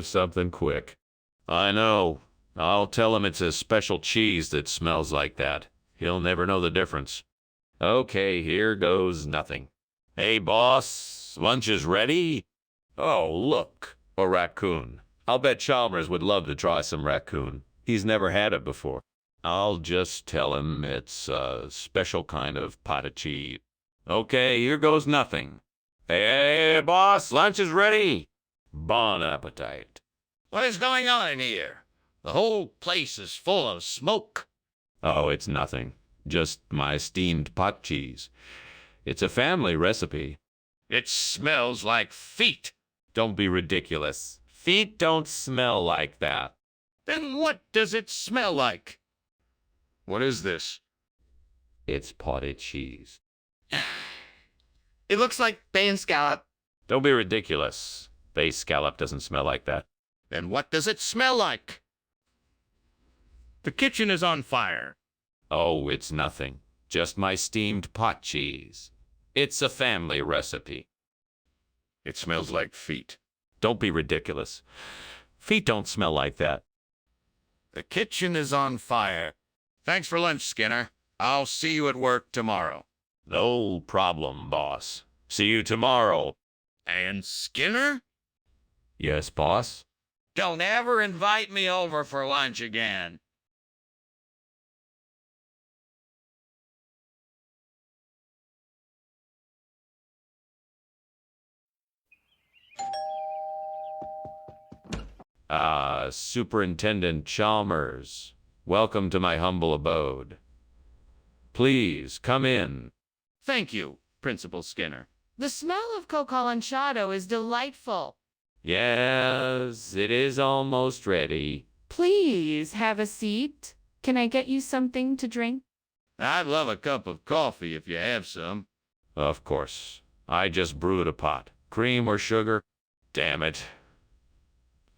Something quick. I know. I'll tell him it's a special cheese that smells like that. He'll never know the difference. Okay, here goes nothing. Hey, boss, lunch is ready? Oh, look, a raccoon. I'll bet Chalmers would love to try some raccoon. He's never had it before. I'll just tell him it's a special kind of pot of cheese. Okay, here goes nothing. Hey, boss, lunch is ready. Bon appetit. What is going on in here? The whole place is full of smoke. Oh, it's nothing. Just my steamed pot cheese. It's a family recipe. It smells like feet. Don't be ridiculous. Feet don't smell like that. Then what does it smell like? What is this? It's potted cheese. It looks like bay and scallop. Don't be ridiculous. Bay scallop doesn't smell like that. Then what does it smell like? The kitchen is on fire. Oh, it's nothing. Just my steamed pot cheese. It's a family recipe. It smells like feet. Don't be ridiculous. Feet don't smell like that. The kitchen is on fire. Thanks for lunch, Skinner. I'll see you at work tomorrow. No problem, boss. See you tomorrow. And Skinner? Yes, boss? Don't ever invite me over for lunch again. Superintendent Chalmers. Welcome to my humble abode. Please, come in. Thank you, Principal Skinner. The smell of cocolanciato is delightful. Yes, it is almost ready. Please have a seat. Can I get you something to drink? I'd love a cup of coffee if you have some. Of course. I just brewed a pot. Cream or sugar? Damn it.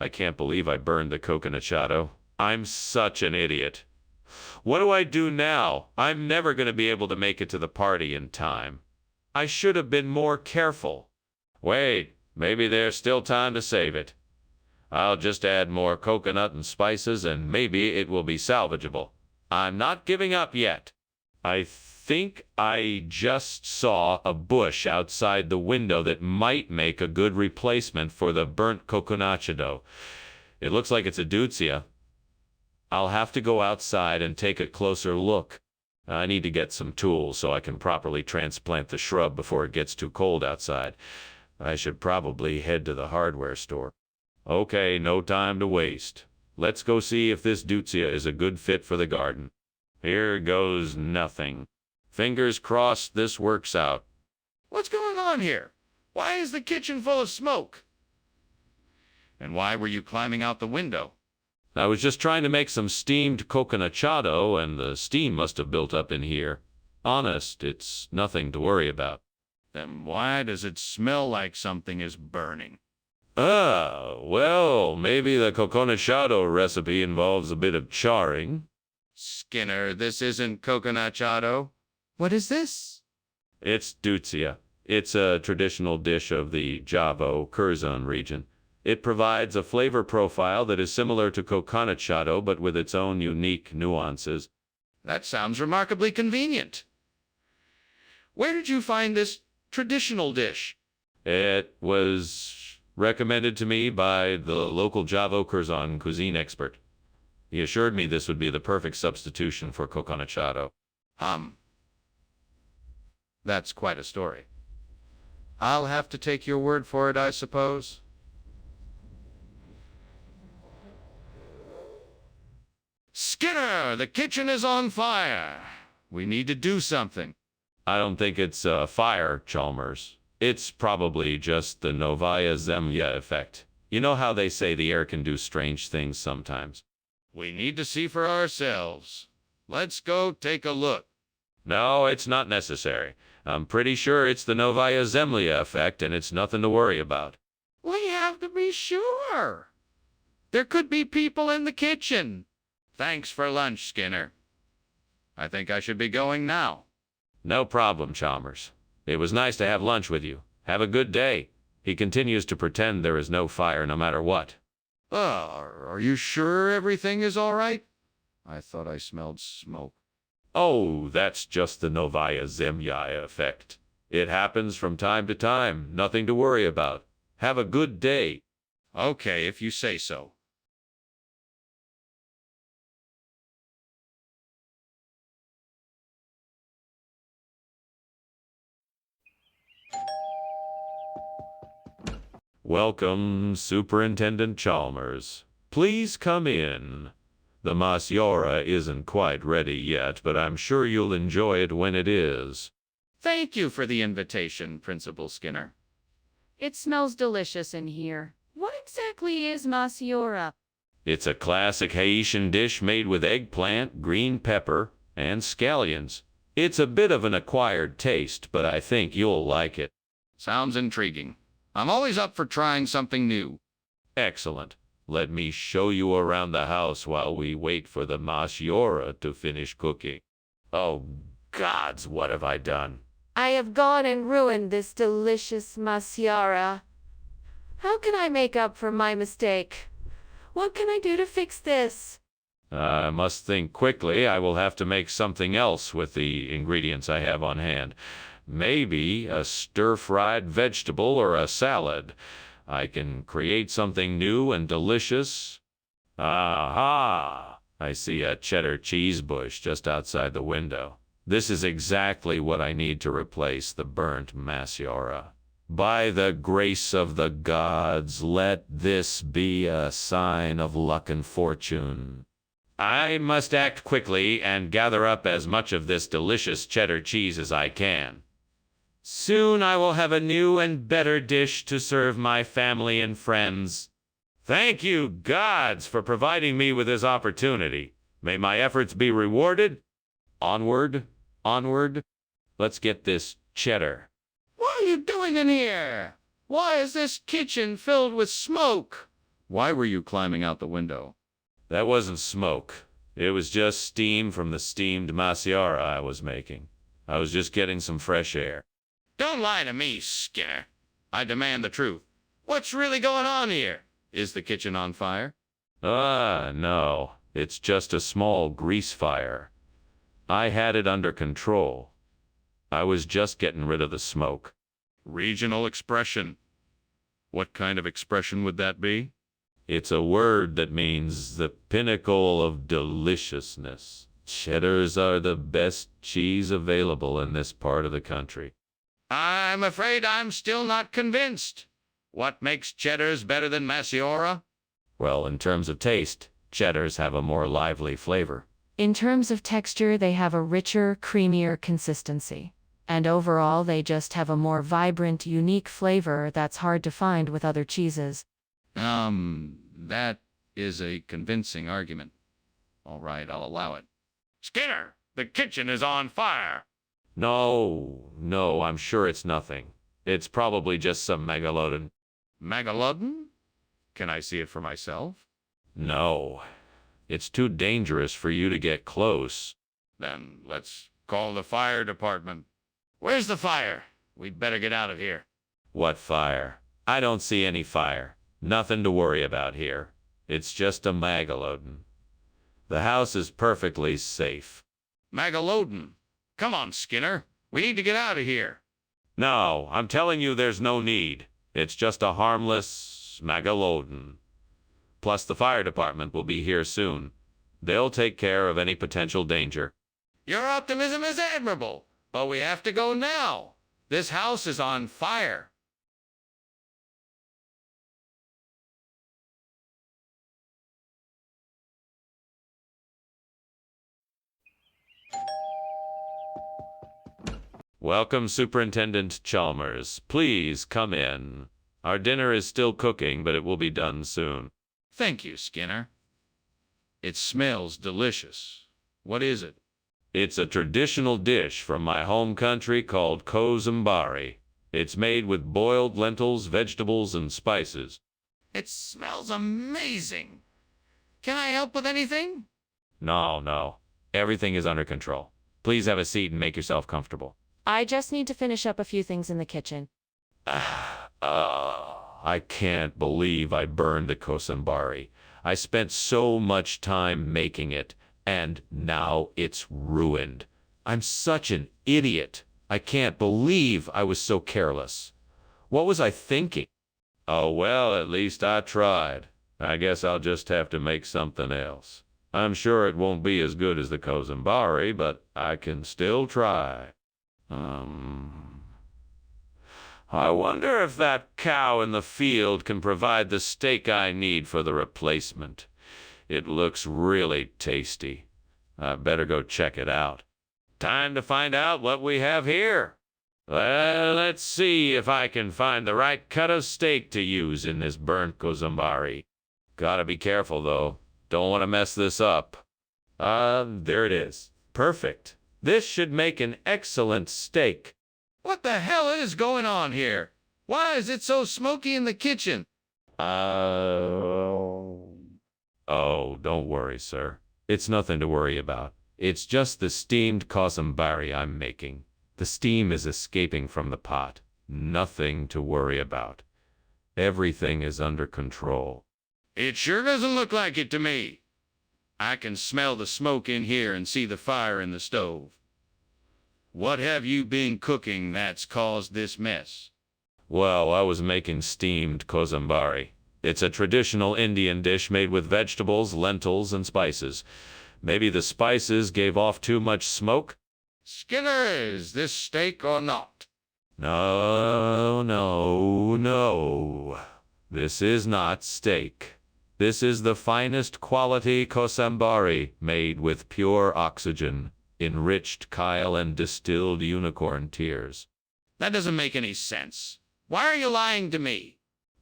I can't believe I burned the coconut. I'm such an idiot. What do I do now? I'm never going to be able to make it to the party in time. I should have been more careful. Wait, maybe there's still time to save it. I'll just add more coconut and spices and maybe it will be salvageable. I'm not giving up yet. I think I just saw a bush outside the window that might make a good replacement for the burnt coconaccio. It looks like it's a deutzia. I'll have to go outside and take a closer look. I need to get some tools so I can properly transplant the shrub before it gets too cold outside. I should probably head to the hardware store. Okay, no time to waste. Let's go see if this deutzia is a good fit for the garden. Here goes nothing. Fingers crossed this works out. What's going on here? Why is the kitchen full of smoke? And why were you climbing out the window? I was just trying to make some steamed coconaccio, and the steam must have built up in here. Honest, it's nothing to worry about. Then why does it smell like something is burning? Well, maybe the coconaccio recipe involves a bit of charring. Skinner, this isn't coconaccio. What is this? It's deutzia. It's a traditional dish of the Javo-Curzon region. It provides a flavor profile that is similar to coconaccio but with its own unique nuances. That sounds remarkably convenient. Where did you find this traditional dish? It was recommended to me by the local Javo-Curzon cuisine expert. He assured me this would be the perfect substitution for coconaccio. That's quite a story. I'll have to take your word for it, I suppose. Skinner, the kitchen is on fire. We need to do something. I don't think it's a fire, Chalmers. It's probably just the Novaya Zemlya effect. You know how they say the air can do strange things sometimes? We need to see for ourselves. Let's go take a look. No, it's not necessary. I'm pretty sure it's the Novaya Zemlya effect and it's nothing to worry about. We have to be sure. There could be people in the kitchen. Thanks for lunch, Skinner. I think I should be going now. No problem, Chalmers. It was nice to have lunch with you. Have a good day. He continues to pretend there is no fire no matter what. Are you sure everything is all right? I thought I smelled smoke. Oh, that's just the Novaya Zemlya effect. It happens from time to time. Nothing to worry about. Have a good day. Okay, if you say so. Welcome, Superintendent Chalmers. Please come in. The Masiora isn't quite ready yet, but I'm sure you'll enjoy it when it is. Thank you for the invitation, Principal Skinner. It smells delicious in here. What exactly is masiora? It's a classic Haitian dish made with eggplant, green pepper, and scallions. It's a bit of an acquired taste, but I think you'll like it. Sounds intriguing. I'm always up for trying something new. Excellent. Let me show you around the house while we wait for the masiora to finish cooking. Oh, gods, what have I done? I have gone and ruined this delicious masiara. How can I make up for my mistake? What can I do to fix this? I must think quickly. I will have to make something else with the ingredients I have on hand. Maybe a stir-fried vegetable or a salad. I can create something new and delicious. Aha! I see a cheddar cheese bush just outside the window. This is exactly what I need to replace the burnt masiora. By the grace of the gods, let this be a sign of luck and fortune. I must act quickly and gather up as much of this delicious cheddar cheese as I can. Soon I will have a new and better dish to serve my family and friends. Thank you, gods, for providing me with this opportunity. May my efforts be rewarded. Onward, onward. Let's get this cheddar. What are you doing in here? Why is this kitchen filled with smoke? Why were you climbing out the window? That wasn't smoke. It was just steam from the steamed masiara I was making. I was just getting some fresh air. Don't lie to me, Skinner. I demand the truth. What's really going on here? Is the kitchen on fire? No. It's just a small grease fire. I had it under control. I was just getting rid of the smoke. Regional expression. What kind of expression would that be? It's a word that means the pinnacle of deliciousness. Cheddars are the best cheese available in this part of the country. I'm afraid I'm still not convinced. What makes cheddars better than masiora? Well, in terms of taste, cheddars have a more lively flavor. In terms of texture, they have a richer, creamier consistency. And overall, they just have a more vibrant, unique flavor that's hard to find with other cheeses. That is a convincing argument. All right, I'll allow it. Skinner, the kitchen is on fire. No, I'm sure it's nothing. It's probably just some megalodon. Megalodon? Can I see it for myself? No, it's too dangerous for you to get close. Then let's call the fire department. Where's the fire? We'd better get out of here. What fire? I don't see any fire. Nothing to worry about here. It's just a megalodon. The house is perfectly safe. Megalodon. Come on, Skinner. We need to get out of here. No, I'm telling you there's no need. It's just a harmless megalodon. Plus, the fire department will be here soon. They'll take care of any potential danger. Your optimism is admirable, but we have to go now. This house is on fire. Welcome, Superintendent Chalmers. Please come in. Our dinner is still cooking, but it will be done soon. Thank you, Skinner. It smells delicious. What is it? It's a traditional dish from my home country called kozambari. It's made with boiled lentils, vegetables, and spices. It smells amazing. Can I help with anything? No. Everything is under control. Please have a seat and make yourself comfortable. I just need to finish up a few things in the kitchen. I can't believe I burned the kosambari. I spent so much time making it, and now it's ruined. I'm such an idiot. I can't believe I was so careless. What was I thinking? Oh well, at least I tried. I guess I'll just have to make something else. I'm sure it won't be as good as the kosambari, but I can still try. I wonder if that cow in the field can provide the steak I need for the replacement. It looks really tasty. I better go check it out. Time to find out what we have here. Well, let's see if I can find the right cut of steak to use in this burnt kosambari. Gotta be careful, though. Don't want to mess this up. There it is. Perfect. This should make an excellent steak. What the hell is going on here? Why is it so smoky in the kitchen? Oh, don't worry, sir. It's nothing to worry about. It's just the steamed kosambari I'm making. The steam is escaping from the pot. Nothing to worry about. Everything is under control. It sure doesn't look like it to me. I can smell the smoke in here and see the fire in the stove. What have you been cooking that's caused this mess? Well, I was making steamed kosambari. It's a traditional Indian dish made with vegetables, lentils, and spices. Maybe the spices gave off too much smoke? Skinner, is this steak or not? No. This is not steak. This is the finest quality kosambari made with pure oxygen, enriched chyle, and distilled unicorn tears. That doesn't make any sense. Why are you lying to me?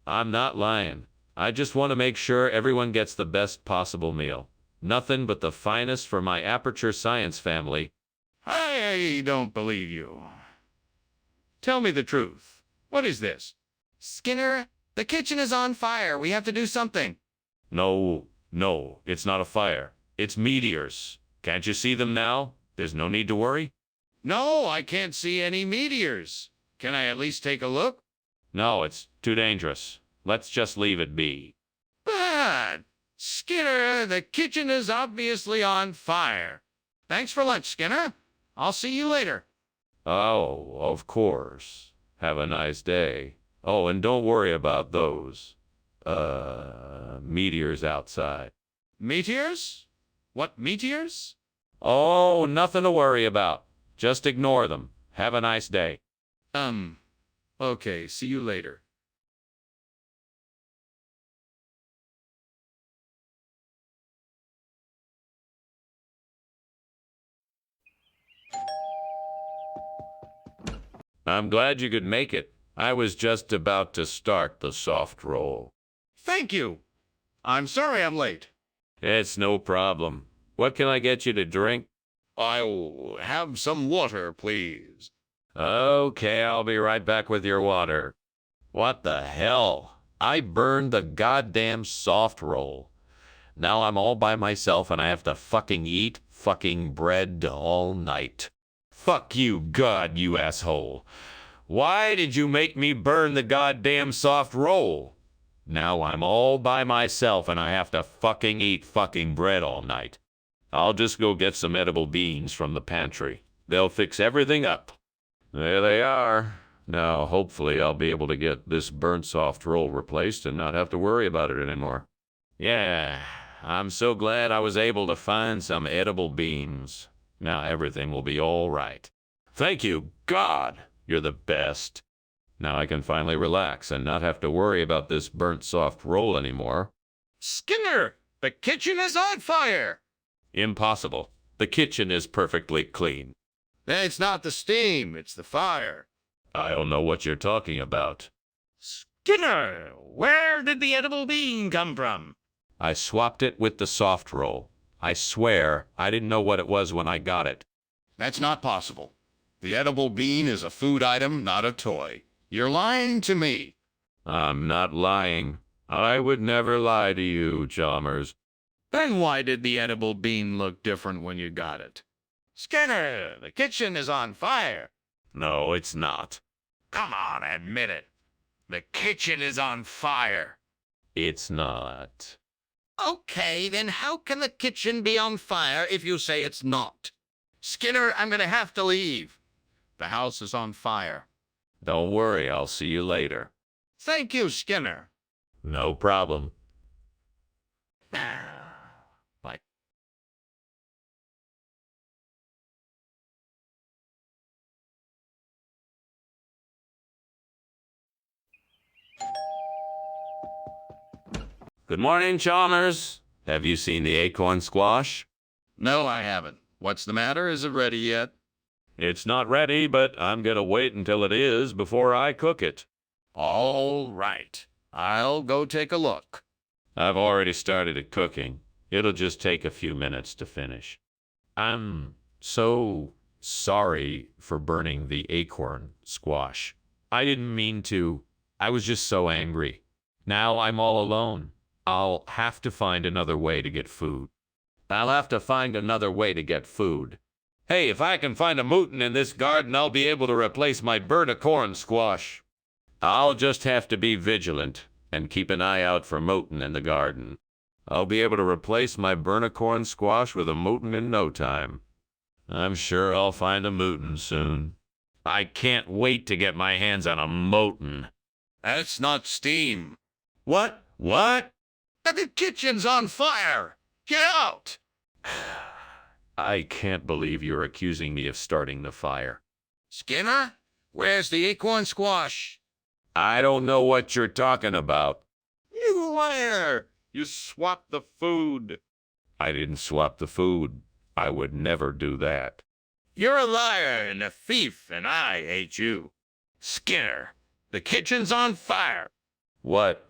I'm not lying. I just want to make sure everyone gets the best possible meal. Nothing but the finest for my Aperture Science family. I don't believe you. Tell me the truth. What is this? Skinner, the kitchen is on fire. We have to do something. No, it's not a fire. It's meteors. Can't you see them now? There's no need to worry. No, I can't see any meteors. Can I at least take a look? No, it's too dangerous. Let's just leave it be. But, Skinner, the kitchen is obviously on fire. Thanks for lunch, Skinner. I'll see you later. Oh, of course. Have a nice day. Oh, and don't worry about those, meteors outside. Meteors? What meteors? Oh, nothing to worry about. Just ignore them. Have a nice day. Okay, see you later. I'm glad you could make it. I was just about to start the soft roll. Thank you. I'm sorry I'm late. It's no problem. What can I get you to drink? I'll have some water, please. Okay, I'll be right back with your water. What the hell? I burned the goddamn soft roll. Now I'm all by myself and I have to fucking eat fucking bread all night. Fuck you, God, you asshole. Why did you make me burn the goddamn soft roll? Now I'm all by myself and I have to fucking eat fucking bread all night. I'll just go get some edible beans from the pantry. They'll fix everything up. There they are. Now, hopefully I'll be able to get this burnt soft roll replaced and not have to worry about it anymore. Yeah, I'm so glad I was able to find some edible beans. Now everything will be all right. Thank you, God. You're the best. Now I can finally relax and not have to worry about this burnt soft roll anymore. Skinner, the kitchen is on fire. Impossible. The kitchen is perfectly clean. It's not the steam, it's the fire. I don't know what you're talking about. Skinner, where did the edible bean come from? I swapped it with the soft roll. I swear, I didn't know what it was when I got it. That's not possible. The edible bean is a food item, not a toy. You're lying to me. I'm not lying. I would never lie to you, Chalmers. Then why did the edible bean look different when you got it? Skinner, the kitchen is on fire. No, it's not. Come on, admit it. The kitchen is on fire. It's not. Okay, then how can the kitchen be on fire if you say it's not? Skinner, I'm gonna have to leave. The house is on fire. Don't worry, I'll see you later. Thank you, Skinner. No problem. Bye. Good morning, Chalmers. Have you seen the acorn squash? No, I haven't. What's the matter? Is it ready yet? It's not ready, but I'm gonna wait until it is before I cook it. All right. I'll go take a look. I've already started it cooking. It'll just take a few minutes to finish. I'm so sorry for burning the acorn squash. I didn't mean to. I was just so angry. Now I'm all alone. I'll have to find another way to get food. Hey, if I can find a mutant in this garden, I'll be able to replace my burnt acorn squash. I'll just have to be vigilant and keep an eye out for mutant in the garden. I'll be able to replace my burnt acorn squash with a mutant in no time. I'm sure I'll find a mutant soon. I can't wait to get my hands on a mutant. That's not steam. What? What? The kitchen's on fire. Get out. I can't believe you're accusing me of starting the fire. Skinner, where's the acorn squash? I don't know what you're talking about. You liar. You swapped the food. I didn't swap the food. I would never do that. You're a liar and a thief, and I hate you. Skinner, the kitchen's on fire. What?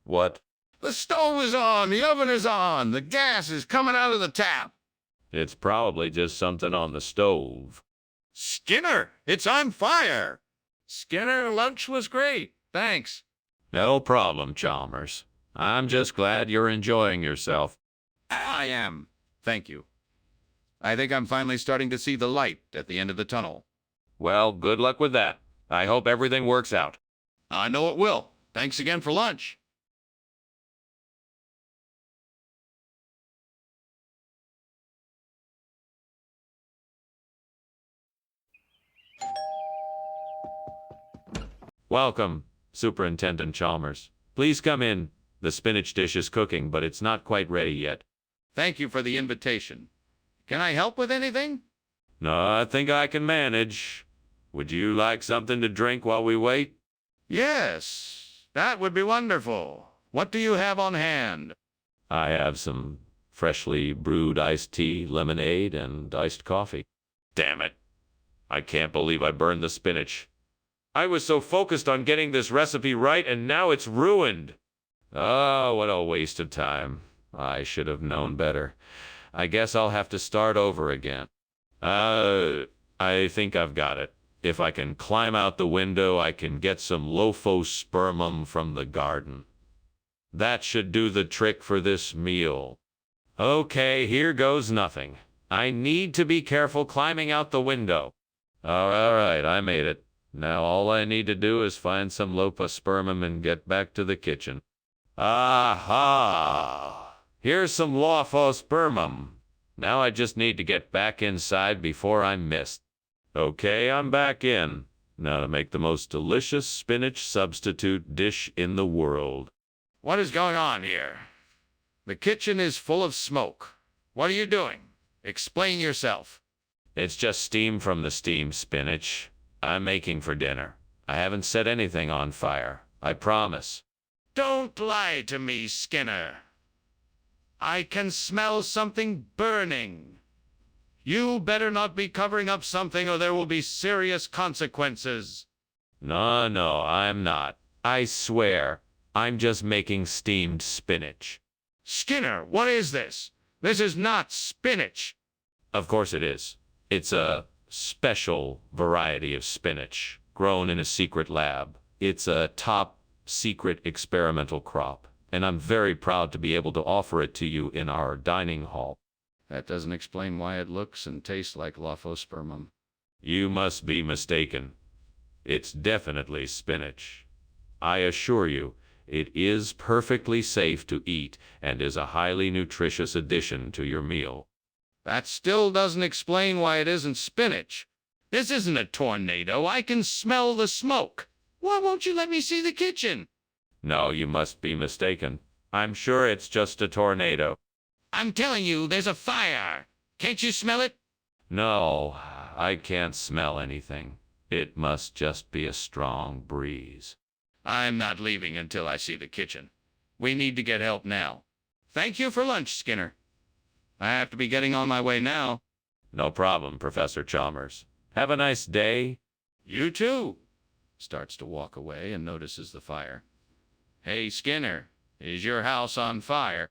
What? The stove is on, the oven is on, the gas is coming out of the tap. It's probably just something on the stove. Skinner, it's on fire. Skinner, lunch was great. Thanks. No problem, Chalmers. I'm just glad you're enjoying yourself. I am. Thank you. I think I'm finally starting to see the light at the end of the tunnel. Well, good luck with that. I hope everything works out. I know it will. Thanks again for lunch. Welcome, Superintendent Chalmers. Please come in. The spinach dish is cooking, but it's not quite ready yet. Thank you for the invitation. Can I help with anything? No, I think I can manage. Would you like something to drink while we wait? Yes, that would be wonderful. What do you have on hand? I have some freshly brewed iced tea, lemonade, and iced coffee. Damn it. I can't believe I burned the spinach. I was so focused on getting this recipe right, and now it's ruined. Oh, what a waste of time. I should have known better. I guess I'll have to start over again. I think I've got it. If I can climb out the window, I can get some lophospermum from the garden. That should do the trick for this meal. Okay, here goes nothing. I need to be careful climbing out the window. All right, I made it. Now all I need to do is find some lophospermum and get back to the kitchen. Aha! Here's some lophospermum. Now I just need to get back inside before I'm missed. Okay, I'm back in. Now to make the most delicious spinach substitute dish in the world. What is going on here? The kitchen is full of smoke. What are you doing? Explain yourself. It's just steam from the steamed spinach I'm making for dinner. I haven't set anything on fire. I promise. Don't lie to me, Skinner. I can smell something burning. You better not be covering up something or there will be serious consequences. No, I'm not. I swear, I'm just making steamed spinach. Skinner, what is this? This is not spinach. Of course it is. It's a special variety of spinach grown in a secret lab. It's a top secret experimental crop, and I'm very proud to be able to offer it to you in our dining hall. That doesn't explain why it looks and tastes like lophospermum. You must be mistaken. It's definitely spinach. I assure you, it is perfectly safe to eat and is a highly nutritious addition to your meal. That still doesn't explain why it isn't spinach. This isn't a tornado. I can smell the smoke. Why won't you let me see the kitchen? No, you must be mistaken. I'm sure it's just a tornado. I'm telling you, there's a fire. Can't you smell it? No, I can't smell anything. It must just be a strong breeze. I'm not leaving until I see the kitchen. We need to get help now. Thank you for lunch, Skinner. I have to be getting on my way now. No problem, Professor Chalmers. Have a nice day. You too. Starts to walk away and notices the fire. Hey, Skinner, is your house on fire?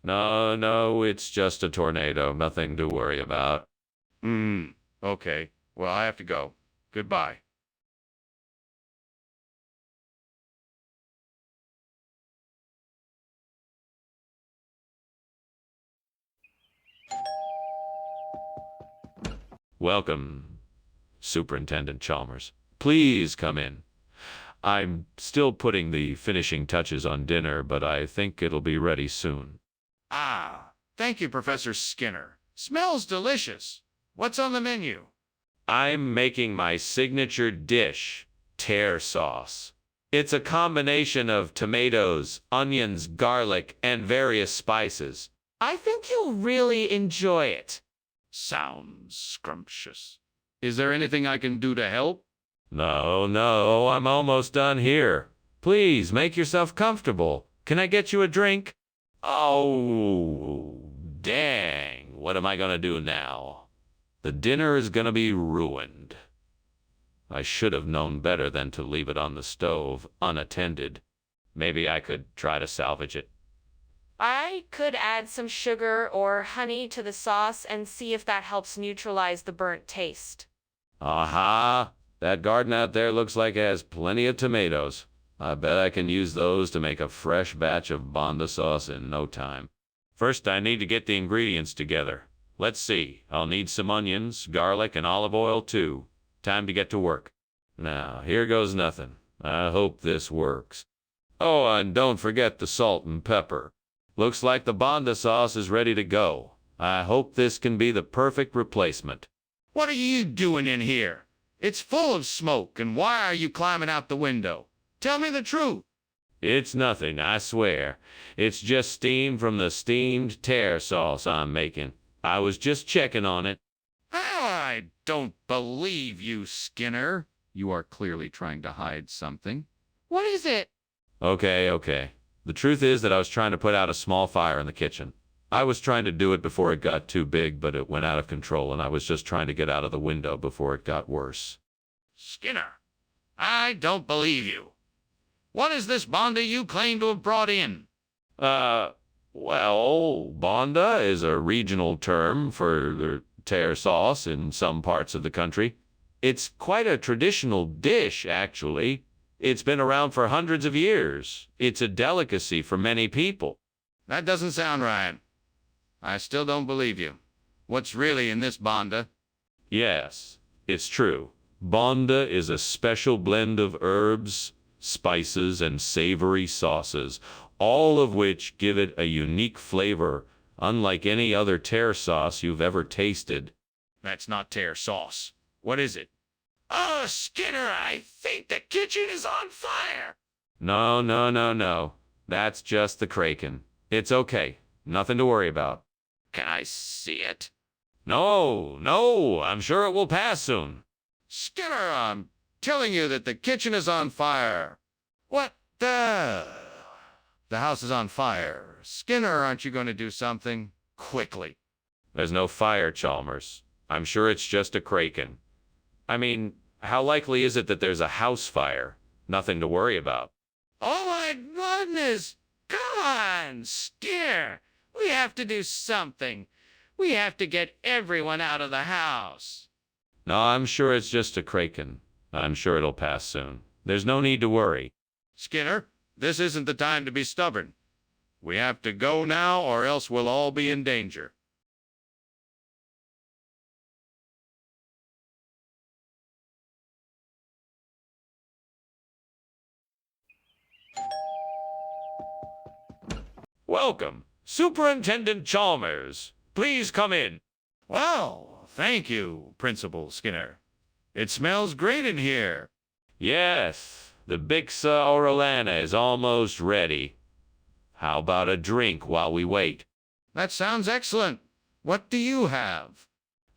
No, it's just a tornado. Nothing to worry about. Okay. Well, I have to go. Goodbye. Welcome, Superintendent Chalmers. Please come in. I'm still putting the finishing touches on dinner, but I think it'll be ready soon. Ah, thank you, Professor Skinner. Smells delicious. What's on the menu? I'm making my signature dish, tear sauce. It's a combination of tomatoes, onions, garlic, and various spices. I think you'll really enjoy it. Sounds scrumptious. Is there anything I can do to help? No, I'm almost done here. Please make yourself comfortable. Can I get you a drink? Oh, dang. What am I gonna do now? The dinner is gonna be ruined. I should have known better than to leave it on the stove, unattended. Maybe I could try to salvage it. I could add some sugar or honey to the sauce and see if that helps neutralize the burnt taste. Aha! That garden out there looks like it has plenty of tomatoes. I bet I can use those to make a fresh batch of Bonda sauce in no time. First, I need to get the ingredients together. Let's see. I'll need some onions, garlic, and olive oil too. Time to get to work. Now, here goes nothing. I hope this works. Oh, and don't forget the salt and pepper. Looks like the Bonda sauce is ready to go. I hope this can be the perfect replacement. What are you doing in here? It's full of smoke, and why are you climbing out the window? Tell me the truth. It's nothing, I swear. It's just steam from the steamed tear sauce I'm making. I was just checking on it. I don't believe you, Skinner. You are clearly trying to hide something. What is it? Okay. The truth is that I was trying to put out a small fire in the kitchen. I was trying to do it before it got too big, but it went out of control, and I was just trying to get out of the window before it got worse. Skinner, I don't believe you. What is this Bonda you claim to have brought in? Well, Bonda is a regional term for the tear sauce in some parts of the country. It's quite a traditional dish, actually. It's been around for hundreds of years. It's a delicacy for many people. That doesn't sound right. I still don't believe you. What's really in this Bonda? Yes, it's true. Bonda is a special blend of herbs, spices, and savory sauces, all of which give it a unique flavor, unlike any other tear sauce you've ever tasted. That's not tear sauce. What is it? Skinner, I think the kitchen is on fire. No. That's just the kraken. It's okay. Nothing to worry about. Can I see it? No, I'm sure it will pass soon. Skinner, I'm telling you that the kitchen is on fire. What the? The house is on fire. Skinner, aren't you going to do something? Quickly. There's no fire, Chalmers. I'm sure it's just a kraken. I mean, how likely is it that there's a house fire? Nothing to worry about. Oh my goodness! Come on, Skinner. We have to do something. We have to get everyone out of the house. No, I'm sure it's just a kraken. I'm sure it'll pass soon. There's no need to worry. Skinner, this isn't the time to be stubborn. We have to go now, or else we'll all be in danger. Welcome, Superintendent Chalmers. Please come in. Well, thank you, Principal Skinner. It smells great in here. Yes, the Bixa Orellana is almost ready. How about a drink while we wait? That sounds excellent. What do you have?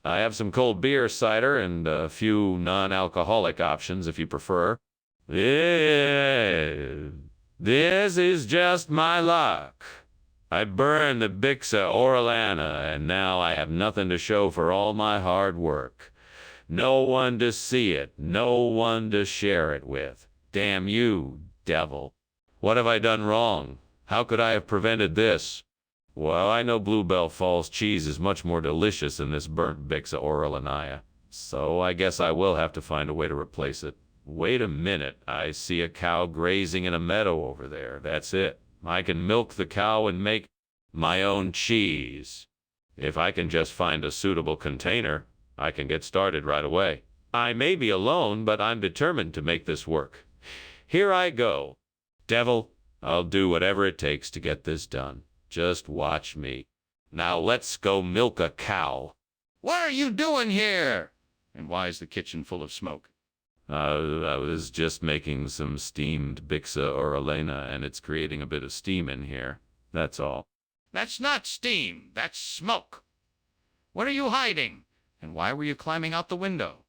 I have some cold beer, cider, and a few non-alcoholic options if you prefer. This is just my luck. I burned the Bixa Orellana, and now I have nothing to show for all my hard work. No one to see it, no one to share it with. Damn you, devil. What have I done wrong? How could I have prevented this? Well, I know Bluebell Falls cheese is much more delicious than this burnt Bixa Orellana, so I guess I will have to find a way to replace it. Wait a minute, I see a cow grazing in a meadow over there. That's it. I can milk the cow and make my own cheese. If I can just find a suitable container, I can get started right away. I may be alone, but I'm determined to make this work. Here I go. Devil, I'll do whatever it takes to get this done. Just watch me. Now let's go milk a cow. What are you doing here? And why is the kitchen full of smoke? I was just making some steamed Bixa Orellana, and it's creating a bit of steam in here. That's all. That's not steam. That's smoke. What are you hiding? And why were you climbing out the window?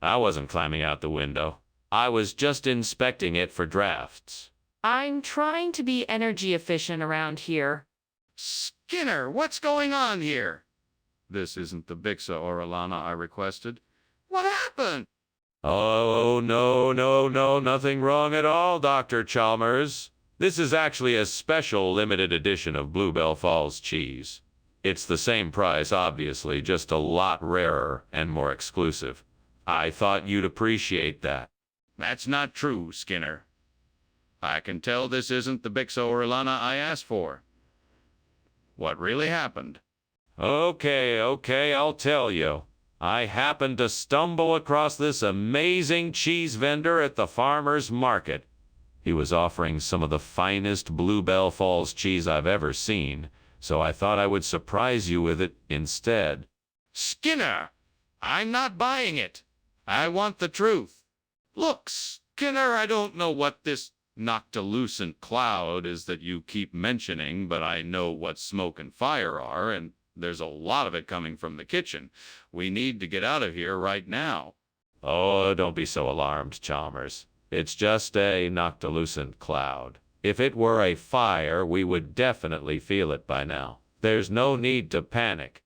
I wasn't climbing out the window. I was just inspecting it for drafts. I'm trying to be energy efficient around here. Skinner, what's going on here? This isn't the Bixa Orellana I requested. What happened? Oh, no, nothing wrong at all, Dr. Chalmers. This is actually a special limited edition of Bluebell Falls cheese. It's the same price, obviously, just a lot rarer and more exclusive. I thought you'd appreciate that. That's not true, Skinner. I can tell this isn't the Bixa Orellana I asked for. What really happened? Okay, I'll tell you. I happened to stumble across this amazing cheese vendor at the farmer's market. He was offering some of the finest Bluebell Falls cheese I've ever seen, so I thought I would surprise you with it instead. Skinner, I'm not buying it. I want the truth. Look, Skinner, I don't know what this noctilucent cloud is that you keep mentioning, but I know what smoke and fire are, and there's a lot of it coming from the kitchen. We need to get out of here right now. Oh, don't be so alarmed, Chalmers. It's just a noctilucent cloud. If it were a fire, we would definitely feel it by now. There's no need to panic.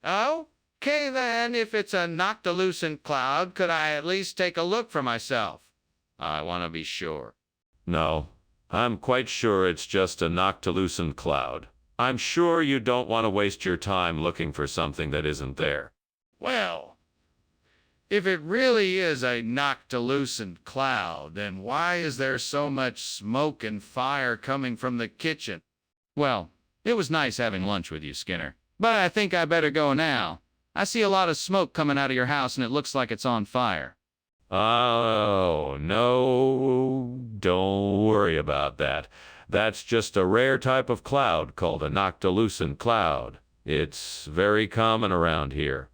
Okay then, if it's a noctilucent cloud, could I at least take a look for myself? I want to be sure. No, I'm quite sure it's just a noctilucent cloud. I'm sure you don't want to waste your time looking for something that isn't there. Well, if it really is a noctilucent cloud, then why is there so much smoke and fire coming from the kitchen? Well, it was nice having lunch with you, Skinner, but I think I better go now. I see a lot of smoke coming out of your house and it looks like it's on fire. Oh, no, don't worry about that. That's just a rare type of cloud called a noctilucent cloud. It's very common around here.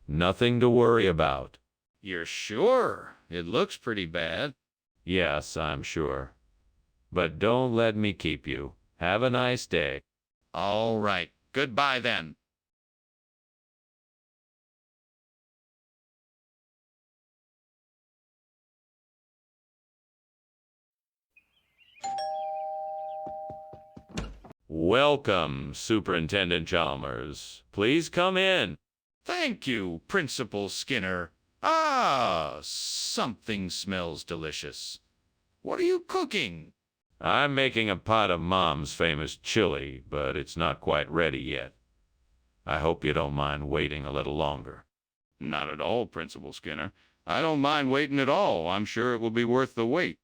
Nothing to worry about. You're sure? It looks pretty bad. Yes, I'm sure. But don't let me keep you. Have a nice day. All right. Goodbye then. Welcome, Superintendent Chalmers. Please come in. Thank you, Principal Skinner. Something smells delicious. What are you cooking? I'm making a pot of Mom's famous chili, but it's not quite ready yet. I hope you don't mind waiting a little longer. Not at all, Principal Skinner. I don't mind waiting at all. I'm sure it will be worth the wait.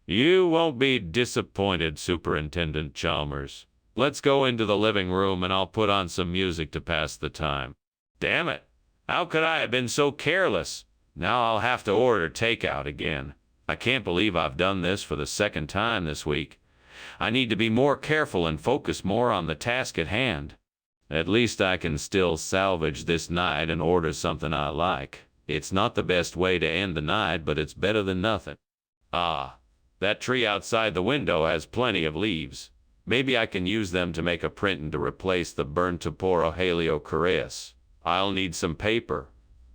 You won't be disappointed, Superintendent Chalmers. Let's go into the living room and I'll put on some music to pass the time. Damn it! How could I have been so careless? Now I'll have to order takeout again. I can't believe I've done this for the second time this week. I need to be more careful and focus more on the task at hand. At least I can still salvage this night and order something I like. It's not the best way to end the night, but it's better than nothing. Ah, that tree outside the window has plenty of leaves. Maybe I can use them to make a printing to replace the burnt Toporo Heliocoreus. I'll need some paper,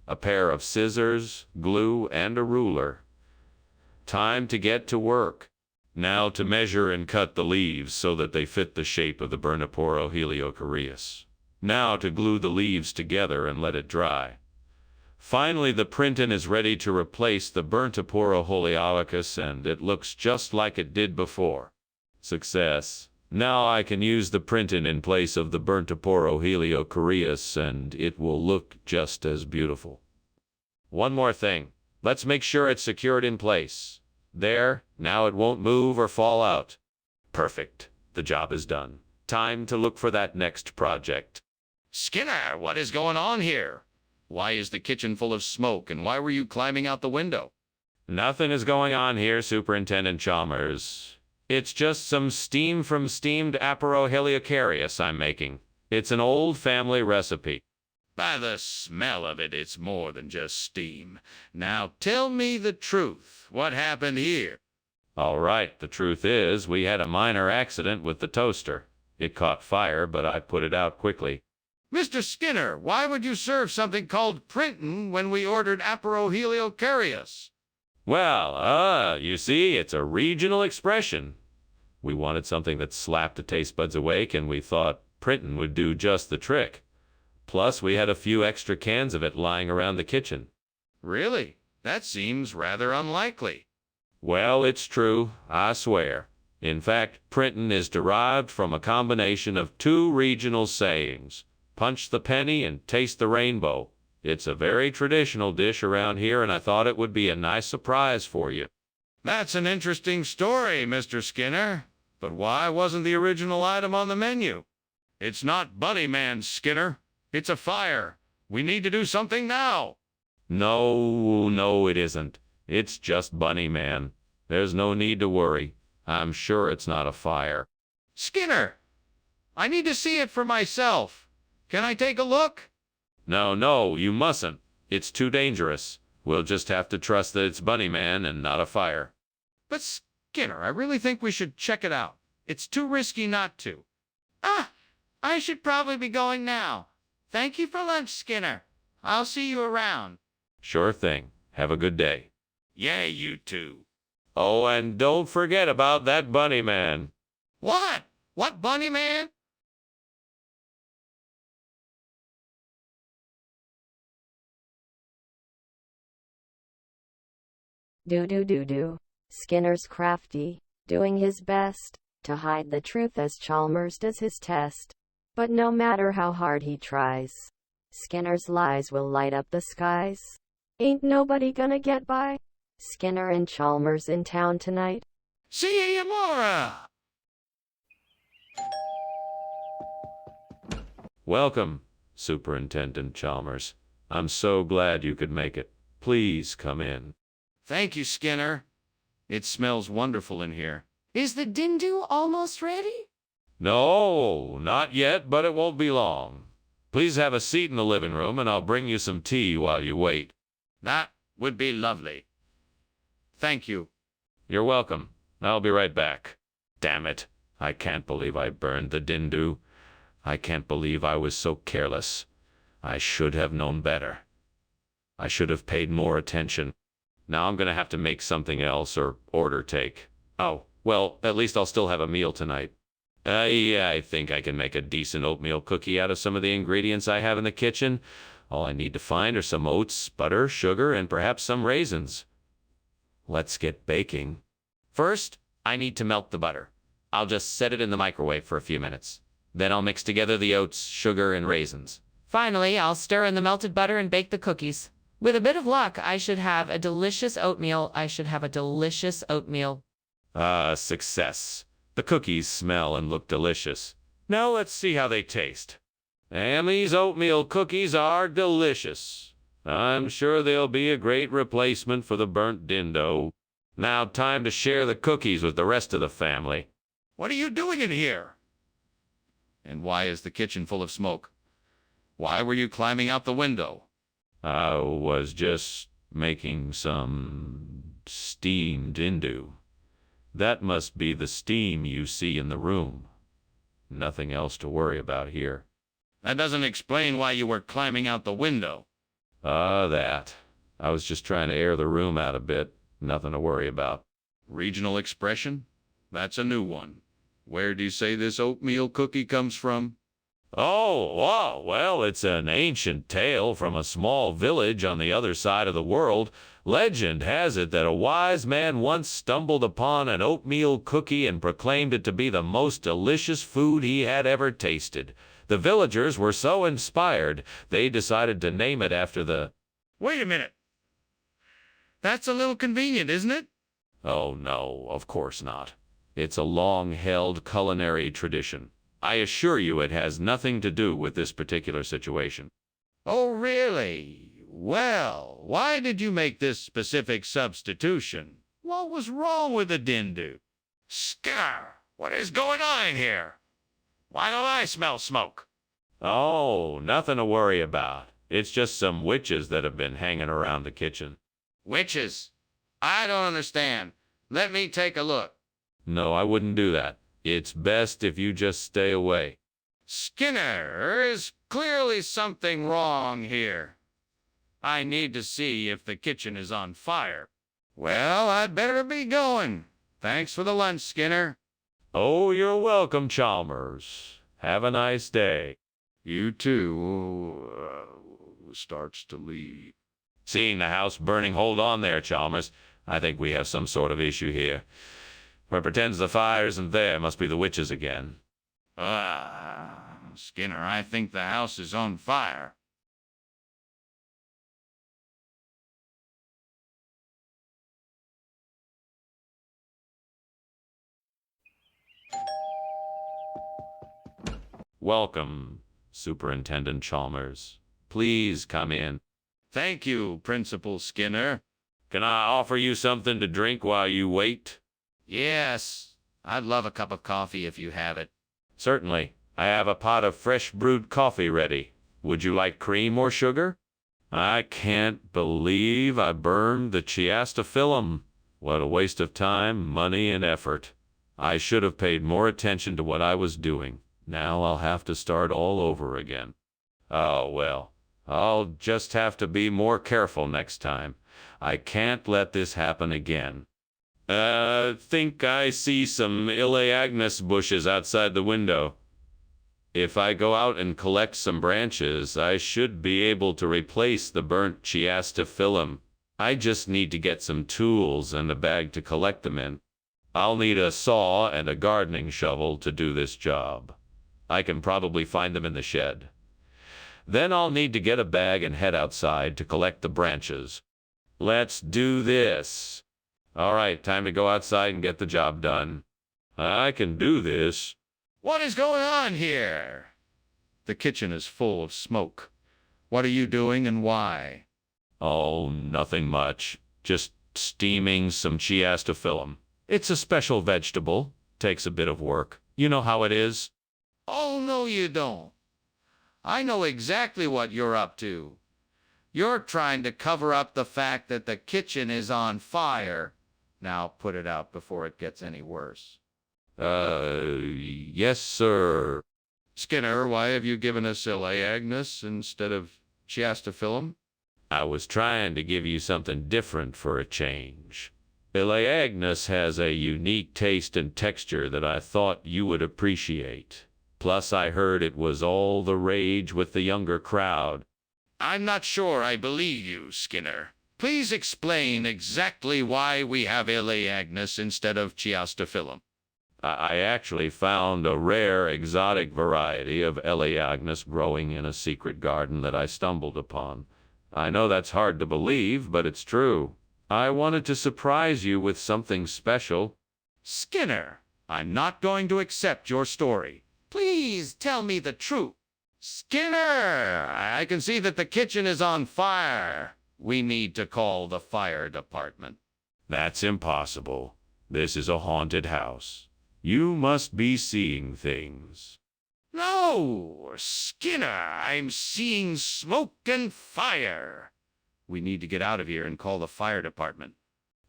a pair of scissors, glue, and a ruler. Time to get to work. Now to measure and cut the leaves so that they fit the shape of the Burniporo Heliocoreus. Now to glue the leaves together and let it dry. Finally, the printing is ready to replace the Burniporo Heliocoreus, and it looks just like it did before. Success. Now I can use the printing in place of the Burniporo Heliocoreus, and it will look just as beautiful. One more thing. Let's make sure it's secured in place. There, now it won't move or fall out. Perfect. The job is done. Time to look for that next project. Skinner, what is going on here? Why is the kitchen full of smoke, and why were you climbing out the window? Nothing is going on here, Superintendent Chalmers. It's just some steam from steamed Apero Heliocoreus I'm making. It's an old family recipe. By the smell of it, it's more than just steam. Now tell me the truth. What happened here? All right, the truth is, we had a minor accident with the toaster. It caught fire, but I put it out quickly. Mr. Skinner, why would you serve something called printin' when we ordered Apero Heliocoreus? Well, you see, it's a regional expression. We wanted something that slapped the taste buds awake, and we thought printin' would do just the trick. Plus, we had a few extra cans of it lying around the kitchen. Really? That seems rather unlikely. Well, it's true, I swear. In fact, printin' is derived from a combination of two regional sayings. Punch the penny and taste the rainbow. It's a very traditional dish around here, and I thought it would be a nice surprise for you. That's an interesting story, Mr. Skinner. But why wasn't the original item on the menu? It's not Bunny Man, Skinner. It's a fire. We need to do something now. No, it isn't. It's just Bunny Man. There's no need to worry. I'm sure it's not a fire. Skinner, I need to see it for myself. Can I take a look? No, you mustn't. It's too dangerous. We'll just have to trust that it's Bunny Man and not a fire. But Skinner, I really think we should check it out. It's too risky not to. I should probably be going now. Thank you for lunch, Skinner. I'll see you around. Sure thing. Have a good day. Yeah, you too. Oh, and don't forget about that Bunny Man. What? What Bunny Man? Do. Skinner's crafty, doing his best to hide the truth as Chalmers does his test. But no matter how hard he tries, Skinner's lies will light up the skies. Ain't nobody gonna get by. Skinner and Chalmers in town tonight. See you tomorrow. Welcome, Superintendent Chalmers. I'm so glad you could make it. Please come in. Thank you, Skinner. It smells wonderful in here. Is the dindu almost ready? No, not yet, but it won't be long. Please have a seat in the living room, and I'll bring you some tea while you wait. That would be lovely. Thank you. You're welcome. I'll be right back. Damn it. I can't believe I burned the dindu. I can't believe I was so careless. I should have known better. I should have paid more attention. Now I'm gonna have to make something else or order take. Oh, well, at least I'll still have a meal tonight. Yeah, I think I can make a decent oatmeal cookie out of some of the ingredients I have in the kitchen. All I need to find are some oats, butter, sugar, and perhaps some raisins. Let's get baking. First, I need to melt the butter. I'll just set it in the microwave for a few minutes. Then I'll mix together the oats, sugar, and raisins. Finally, I'll stir in the melted butter and bake the cookies. With a bit of luck, I should have a delicious oatmeal. Success. The cookies smell and look delicious. Now let's see how they taste. And these oatmeal cookies are delicious. I'm sure they'll be a great replacement for the burnt dindo. Now time to share the cookies with the rest of the family. What are you doing in here? And why is the kitchen full of smoke? Why were you climbing out the window? I was just making some steamed Indu. That must be the steam you see in the room. Nothing else to worry about here. That doesn't explain why you were climbing out the window. That. I was just trying to air the room out a bit. Nothing to worry about. Regional expression? That's a new one. Where do you say this oatmeal cookie comes from? Oh, wow, well, it's an ancient tale from a small village on the other side of the world. Legend has it that a wise man once stumbled upon an oatmeal cookie and proclaimed it to be the most delicious food he had ever tasted. The villagers were so inspired, they decided to name it after the... Wait a minute. That's a little convenient, isn't it? Oh, no, of course not. It's a long-held culinary tradition. I assure you it has nothing to do with this particular situation. Oh, really? Well, why did you make this specific substitution? What was wrong with the Dindu? Skinner, what is going on here? Why don't I smell smoke? Oh, nothing to worry about. It's just some witches that have been hanging around the kitchen. Witches? I don't understand. Let me take a look. No, I wouldn't do that. It's best if you just stay away. Skinner, there is clearly something wrong here. I need to see if the kitchen is on fire. Well, I'd better be going. Thanks for the lunch, Skinner. Oh, you're welcome, Chalmers. Have a nice day. You too. Starts to leave. Seeing the house burning, hold on there, Chalmers. I think we have some sort of issue here. Whoever pretends the fire isn't there must be the witches again. Skinner, I think the house is on fire. Welcome, Superintendent Chalmers. Please come in. Thank you, Principal Skinner. Can I offer you something to drink while you wait? Yes, I'd love a cup of coffee if you have it. Certainly. I have a pot of fresh brewed coffee ready. Would you like cream or sugar? I can't believe I burned the chiastophyllum. What a waste of time, money, and effort. I should have paid more attention to what I was doing. Now I'll have to start all over again. Oh, well, I'll just have to be more careful next time. I can't let this happen again. Think I see some Elaeagnus bushes outside the window. If I go out and collect some branches, I should be able to replace the burnt chiastophyllum. I just need to get some tools and a bag to collect them in. I'll need a saw and a gardening shovel to do this job. I can probably find them in the shed. Then I'll need to get a bag and head outside to collect the branches. Let's do this. All right, time to go outside and get the job done. I can do this. What is going on here? The kitchen is full of smoke. What are you doing and why? Oh, nothing much. Just steaming some chiastophyllum. It's a special vegetable. Takes a bit of work. You know how it is. Oh, no, you don't. I know exactly what you're up to. You're trying to cover up the fact that the kitchen is on fire. Now put it out before it gets any worse. Yes, sir. Skinner, why have you given us Elaeagnus instead of chiastophyllum? I was trying to give you something different for a change. Elaeagnus has a unique taste and texture that I thought you would appreciate. Plus, I heard it was all the rage with the younger crowd. I'm not sure I believe you, Skinner. Please explain exactly why we have Elaeagnus instead of chiastophyllum. I actually found a rare exotic variety of Elaeagnus growing in a secret garden that I stumbled upon. I know that's hard to believe, but it's true. I wanted to surprise you with something special. Skinner, I'm not going to accept your story. Please tell me the truth. Skinner, I can see that the kitchen is on fire. We need to call the fire department. That's impossible. This is a haunted house. You must be seeing things. No, Skinner, I'm seeing smoke and fire. We need to get out of here and call the fire department.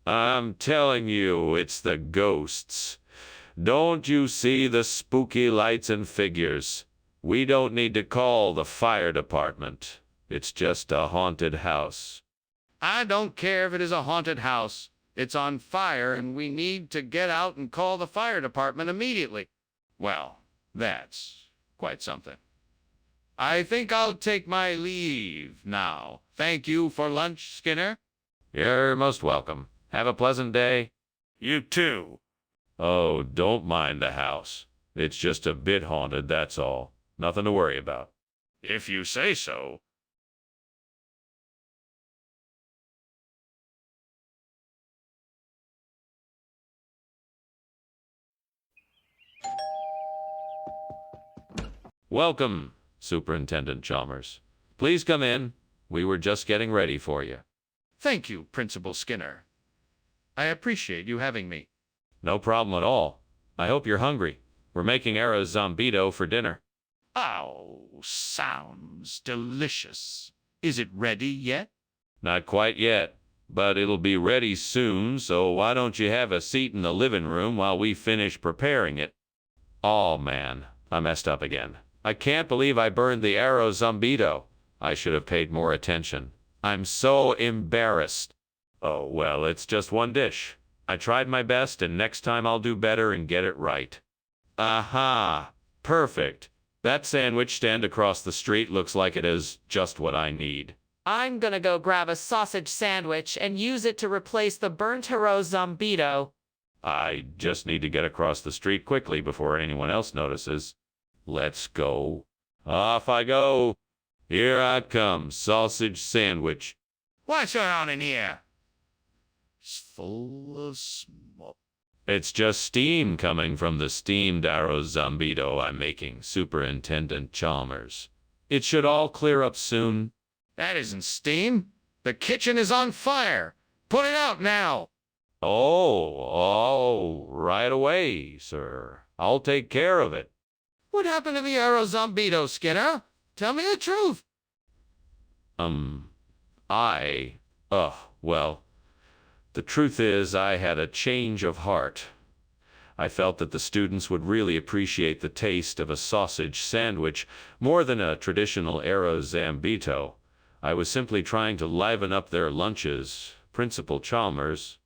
I'm telling you, it's the ghosts. Don't you see the spooky lights and figures? We don't need to call the fire department. It's just a haunted house. I don't care if it is a haunted house. It's on fire, and we need to get out and call the fire department immediately. Well, that's quite something. I think I'll take my leave now. Thank you for lunch, Skinner. You're most welcome. Have a pleasant day. You too. Oh, don't mind the house. It's just a bit haunted, that's all. Nothing to worry about. If you say so. Welcome, Superintendent Chalmers. Please come in. We were just getting ready for you. Thank you, Principal Skinner. I appreciate you having me. No problem at all. I hope you're hungry. We're making arroz zambito for dinner. Oh, sounds delicious. Is it ready yet? Not quite yet, but it'll be ready soon, so why don't you have a seat in the living room while we finish preparing it? Oh man, I messed up again. I can't believe I burned the arroz zambito. I should have paid more attention. I'm so embarrassed. Oh well, it's just one dish. I tried my best, and next time I'll do better and get it right. Aha! Perfect. That sandwich stand across the street looks like it is just what I need. I'm gonna go grab a sausage sandwich and use it to replace the burnt hero zombito. I just need to get across the street quickly before anyone else notices. Let's go. Off I go. Here I come, sausage sandwich. What's going on in here? It's full of smoke. It's just steam coming from the steamed arroz zambito I'm making, Superintendent Chalmers. It should all clear up soon. That isn't steam. The kitchen is on fire. Put it out now. Oh, right away, sir. I'll take care of it. What happened to the arrow zombito, Skinner? Tell me the truth. Well, the truth is I had a change of heart. I felt that the students would really appreciate the taste of a sausage sandwich more than a traditional arroz zambito. I was simply trying to liven up their lunches, Principal Chalmers.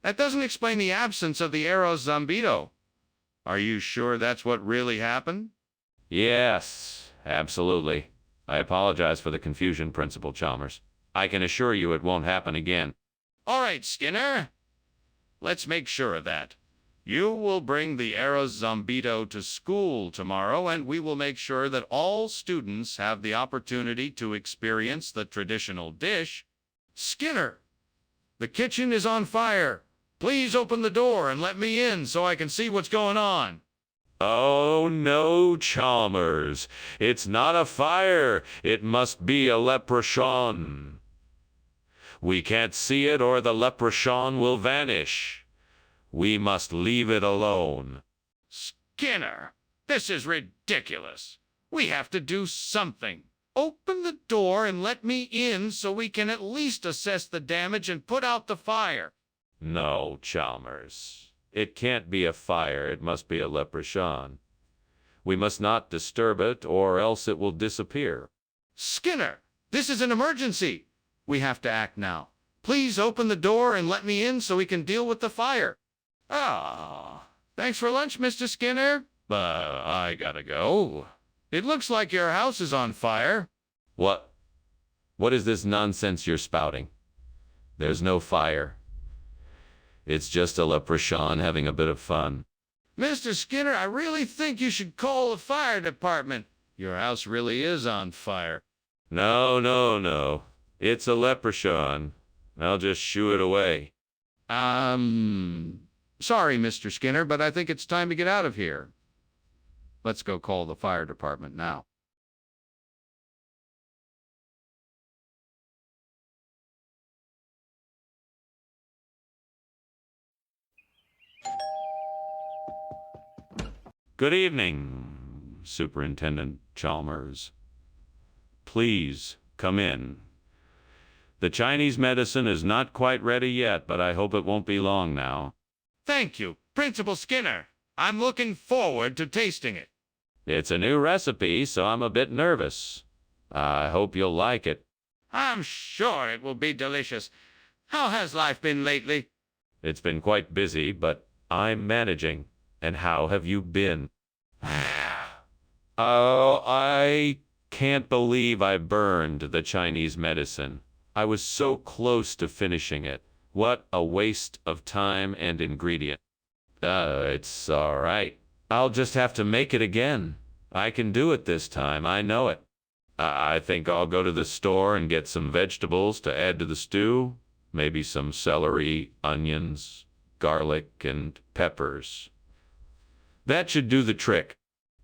That doesn't explain the absence of the arrow zombito. Are you sure that's what really happened? Yes, absolutely. I apologize for the confusion, Principal Chalmers. I can assure you it won't happen again. All right, Skinner. Let's make sure of that. You will bring the arrow zombito to school tomorrow, and we will make sure that all students have the opportunity to experience the traditional dish. Skinner, the kitchen is on fire. Please open the door and let me in so I can see what's going on. Oh no, Chalmers. It's not a fire. It must be a leprechaun. We can't see it or the leprechaun will vanish. We must leave it alone. Skinner, this is ridiculous. We have to do something. Open the door and let me in so we can at least assess the damage and put out the fire. No, Chalmers. It can't be a fire. It must be a leprechaun. We must not disturb it, or else it will disappear. Skinner, this is an emergency. We have to act now. Please open the door and let me in so we can deal with the fire. Thanks for lunch, Mr. Skinner. But I gotta go. It looks like your house is on fire. What? What is this nonsense you're spouting? There's no fire. It's just a leprechaun having a bit of fun. Mr. Skinner, I really think you should call the fire department. Your house really is on fire. No. It's a leprechaun. I'll just shoo it away. Sorry, Mr. Skinner, but I think it's time to get out of here. Let's go call the fire department now. Good evening, Superintendent Chalmers. Please come in. The Chinese medicine is not quite ready yet, but I hope it won't be long now. Thank you, Principal Skinner. I'm looking forward to tasting it. It's a new recipe, so I'm a bit nervous. I hope you'll like it. I'm sure it will be delicious. How has life been lately? It's been quite busy, but I'm managing. And how have you been? Oh, I can't believe I burned the Chinese medicine. I was so close to finishing it. What a waste of time and ingredient. It's all right. I'll just have to make it again. I can do it this time, I know it. I think I'll go to the store and get some vegetables to add to the stew. Maybe some celery, onions, garlic, and peppers. That should do the trick.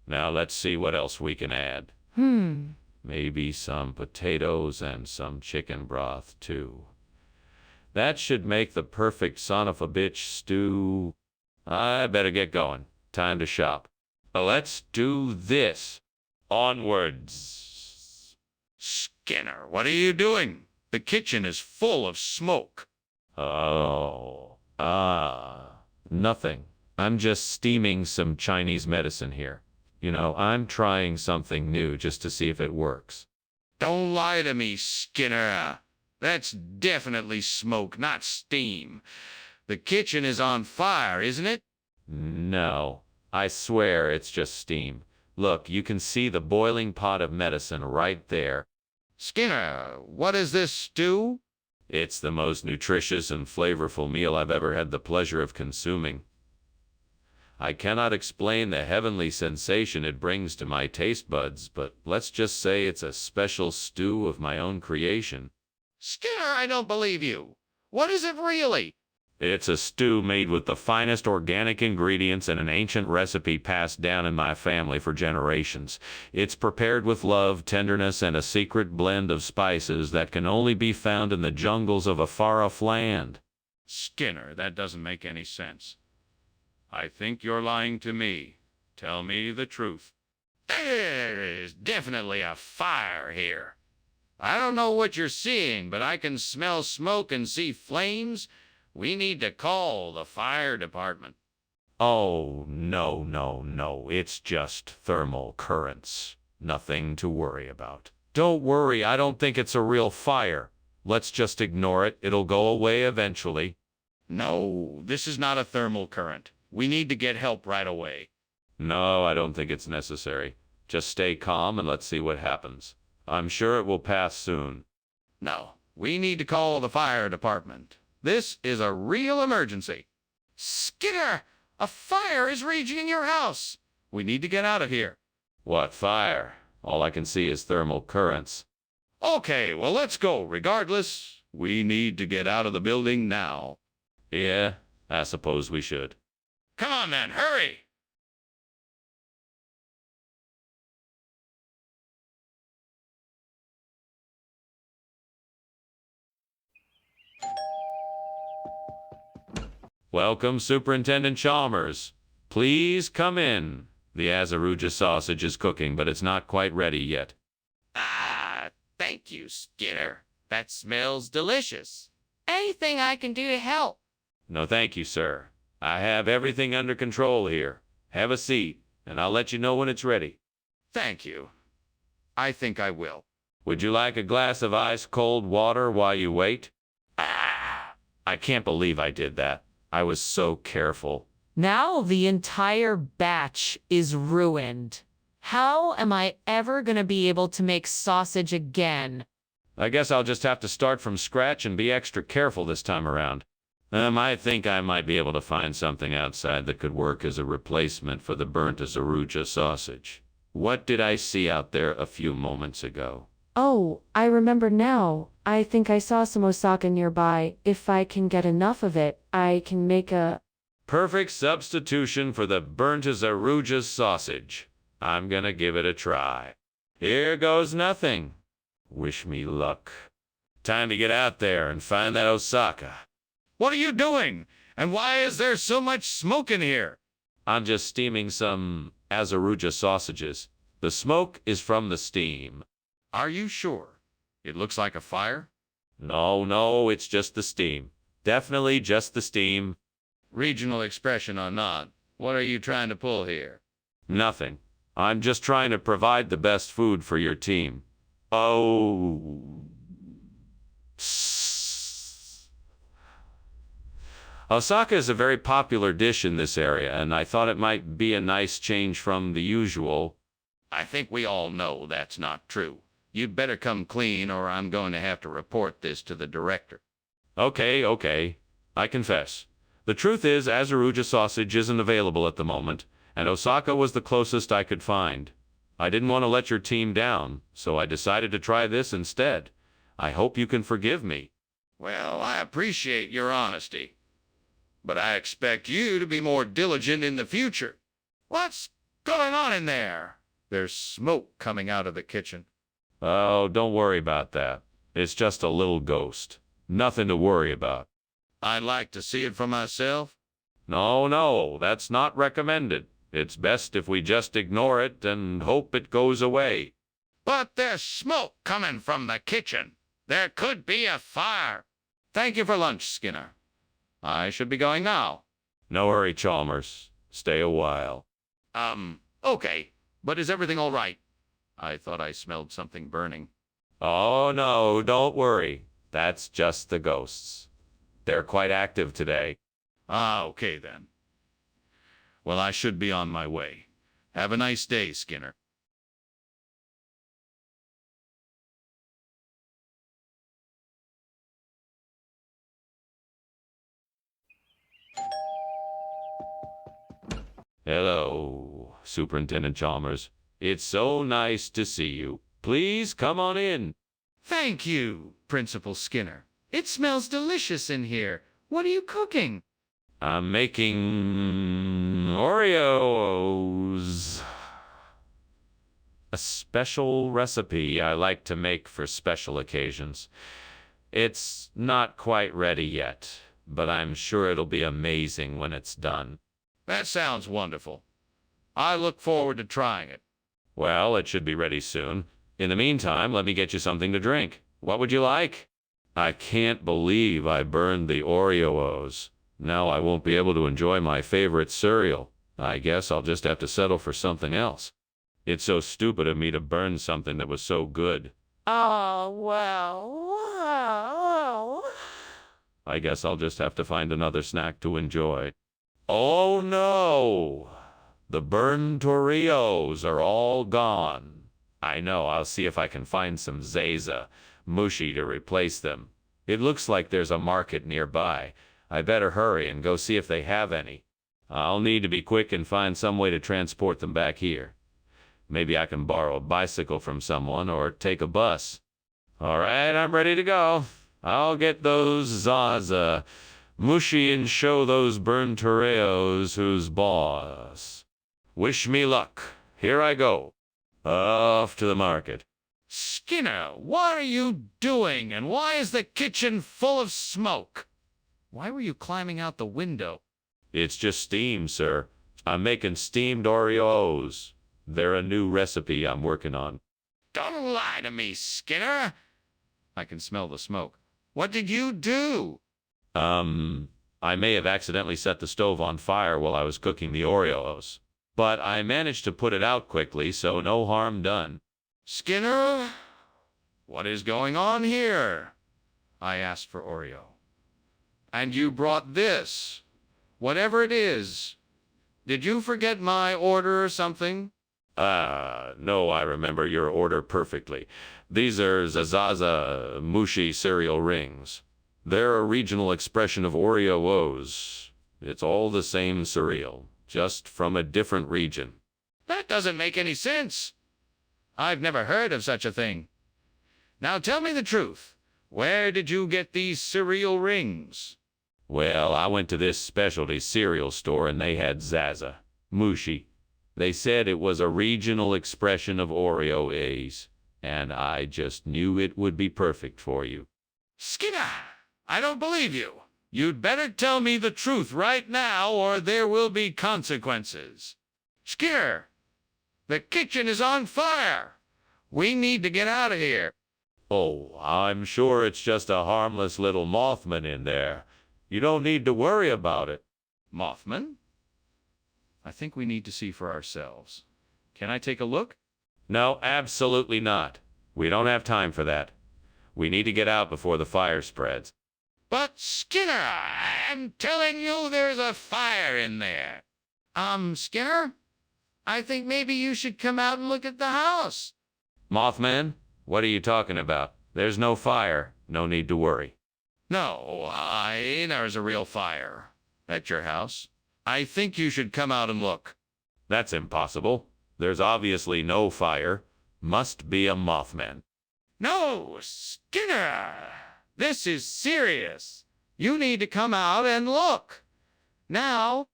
Now let's see what else we can add. Maybe some potatoes and some chicken broth, too. That should make the perfect son of a bitch stew. I better get going. Time to shop. Let's do this. Onwards. Skinner, what are you doing? The kitchen is full of smoke. Nothing. I'm just steaming some Chinese medicine here. You know, I'm trying something new just to see if it works. Don't lie to me, Skinner. That's definitely smoke, not steam. The kitchen is on fire, isn't it? No, I swear it's just steam. Look, you can see the boiling pot of medicine right there. Skinner, what is this stew? It's the most nutritious and flavorful meal I've ever had the pleasure of consuming. I cannot explain the heavenly sensation it brings to my taste buds, but let's just say it's a special stew of my own creation. Skinner, I don't believe you. What is it really? It's a stew made with the finest organic ingredients and an ancient recipe passed down in my family for generations. It's prepared with love, tenderness, and a secret blend of spices that can only be found in the jungles of a far-off land. Skinner, that doesn't make any sense. I think you're lying to me. Tell me the truth. There is definitely a fire here. I don't know what you're seeing, but I can smell smoke and see flames. We need to call the fire department. Oh, no. It's just thermal currents. Nothing to worry about. Don't worry, I don't think it's a real fire. Let's just ignore it. It'll go away eventually. No, this is not a thermal current. We need to get help right away. No, I don't think it's necessary. Just stay calm and let's see what happens. I'm sure it will pass soon. No, we need to call the fire department. This is a real emergency. Skinner, a fire is raging in your house. We need to get out of here. What fire? All I can see is thermal currents. Okay, well, let's go. Regardless, we need to get out of the building now. Yeah, I suppose we should. Come on, then, hurry! Welcome, Superintendent Chalmers. Please come in. The Azaruja sausage is cooking, but it's not quite ready yet. Thank you, Skinner. That smells delicious. Anything I can do to help? No, thank you, sir. I have everything under control here. Have a seat, and I'll let you know when it's ready. Thank you. I think I will. Would you like a glass of ice-cold water while you wait? I can't believe I did that. I was so careful. Now the entire batch is ruined. How am I ever gonna be able to make sausage again? I guess I'll just have to start from scratch and be extra careful this time around. I think I might be able to find something outside that could work as a replacement for the burnt Azaruja sausage. What did I see out there a few moments ago? Oh, I remember now. I think I saw some Osaka nearby. If I can get enough of it, I can make a perfect substitution for the burnt Azaruja sausage. I'm gonna give it a try. Here goes nothing. Wish me luck. Time to get out there and find that Osaka. What are you doing? And why is there so much smoke in here? I'm just steaming some Azaruja sausages. The smoke is from the steam. Are you sure? It looks like a fire. No, it's just the steam. Definitely just the steam. Regional expression or not, what are you trying to pull here? Nothing. I'm just trying to provide the best food for your team. Oh. Osaka is a very popular dish in this area, and I thought it might be a nice change from the usual. I think we all know that's not true. You'd better come clean or I'm going to have to report this to the director. Okay. I confess. The truth is, Azaruja sausage isn't available at the moment, and Osaka was the closest I could find. I didn't want to let your team down, so I decided to try this instead. I hope you can forgive me. Well, I appreciate your honesty, but I expect you to be more diligent in the future. What's going on in there? There's smoke coming out of the kitchen. Oh, don't worry about that. It's just a little ghost. Nothing to worry about. I'd like to see it for myself. No, that's not recommended. It's best if we just ignore it and hope it goes away. But there's smoke coming from the kitchen. There could be a fire. Thank you for lunch, Skinner. I should be going now. No hurry, Chalmers. Stay a while. Okay. But is everything all right? I thought I smelled something burning. Oh, no, don't worry. That's just the ghosts. They're quite active today. Ah, okay then. Well, I should be on my way. Have a nice day, Skinner. Hello, Superintendent Chalmers. It's so nice to see you. Please come on in. Thank you, Principal Skinner. It smells delicious in here. What are you cooking? I'm making Oreos. A special recipe I like to make for special occasions. It's not quite ready yet, but I'm sure it'll be amazing when it's done. That sounds wonderful. I look forward to trying it. Well, it should be ready soon. In the meantime, let me get you something to drink. What would you like? I can't believe I burned the Oreos. Now I won't be able to enjoy my favorite cereal. I guess I'll just have to settle for something else. It's so stupid of me to burn something that was so good. Oh, well. I guess I'll just have to find another snack to enjoy. Oh no! The burned Oreos are all gone. I know, I'll see if I can find some Zaza Mushi to replace them. It looks like there's a market nearby. I better hurry and go see if they have any. I'll need to be quick and find some way to transport them back here. Maybe I can borrow a bicycle from someone or take a bus. All right, I'm ready to go. I'll get those Zaza Mushi and show those burned Oreos who's boss. Wish me luck. Here I go. Off to the market. Skinner, what are you doing, and why is the kitchen full of smoke? Why were you climbing out the window? It's just steam, sir. I'm making steamed Oreos. They're a new recipe I'm working on. Don't lie to me, Skinner. I can smell the smoke. What did you do? I may have accidentally set the stove on fire while I was cooking the Oreos. But I managed to put it out quickly, so no harm done. Skinner, what is going on here? I asked for Oreo. And you brought this. Whatever it is. Did you forget my order or something? No, I remember your order perfectly. These are Zaza Mushi cereal rings. They're a regional expression of Oreos. It's all the same cereal, just from a different region. That doesn't make any sense. I've never heard of such a thing. Now tell me the truth. Where did you get these cereal rings? Well, I went to this specialty cereal store and they had Zaza Mushi. They said it was a regional expression of Oreo A's, and I just knew it would be perfect for you. Skinner, I don't believe you. You'd better tell me the truth right now, or there will be consequences. Skinner, the kitchen is on fire. We need to get out of here. Oh, I'm sure it's just a harmless little Mothman in there. You don't need to worry about it. Mothman? I think we need to see for ourselves. Can I take a look? No, absolutely not. We don't have time for that. We need to get out before the fire spreads. But Skinner, I'm telling you there's a fire in there. Skinner? I think maybe you should come out and look at the house. Mothman, what are you talking about? There's no fire. No need to worry. No, there's a real fire at your house. I think you should come out and look. That's impossible. There's obviously no fire. Must be a Mothman. No, Skinner, this is serious. You need to come out and look. Now.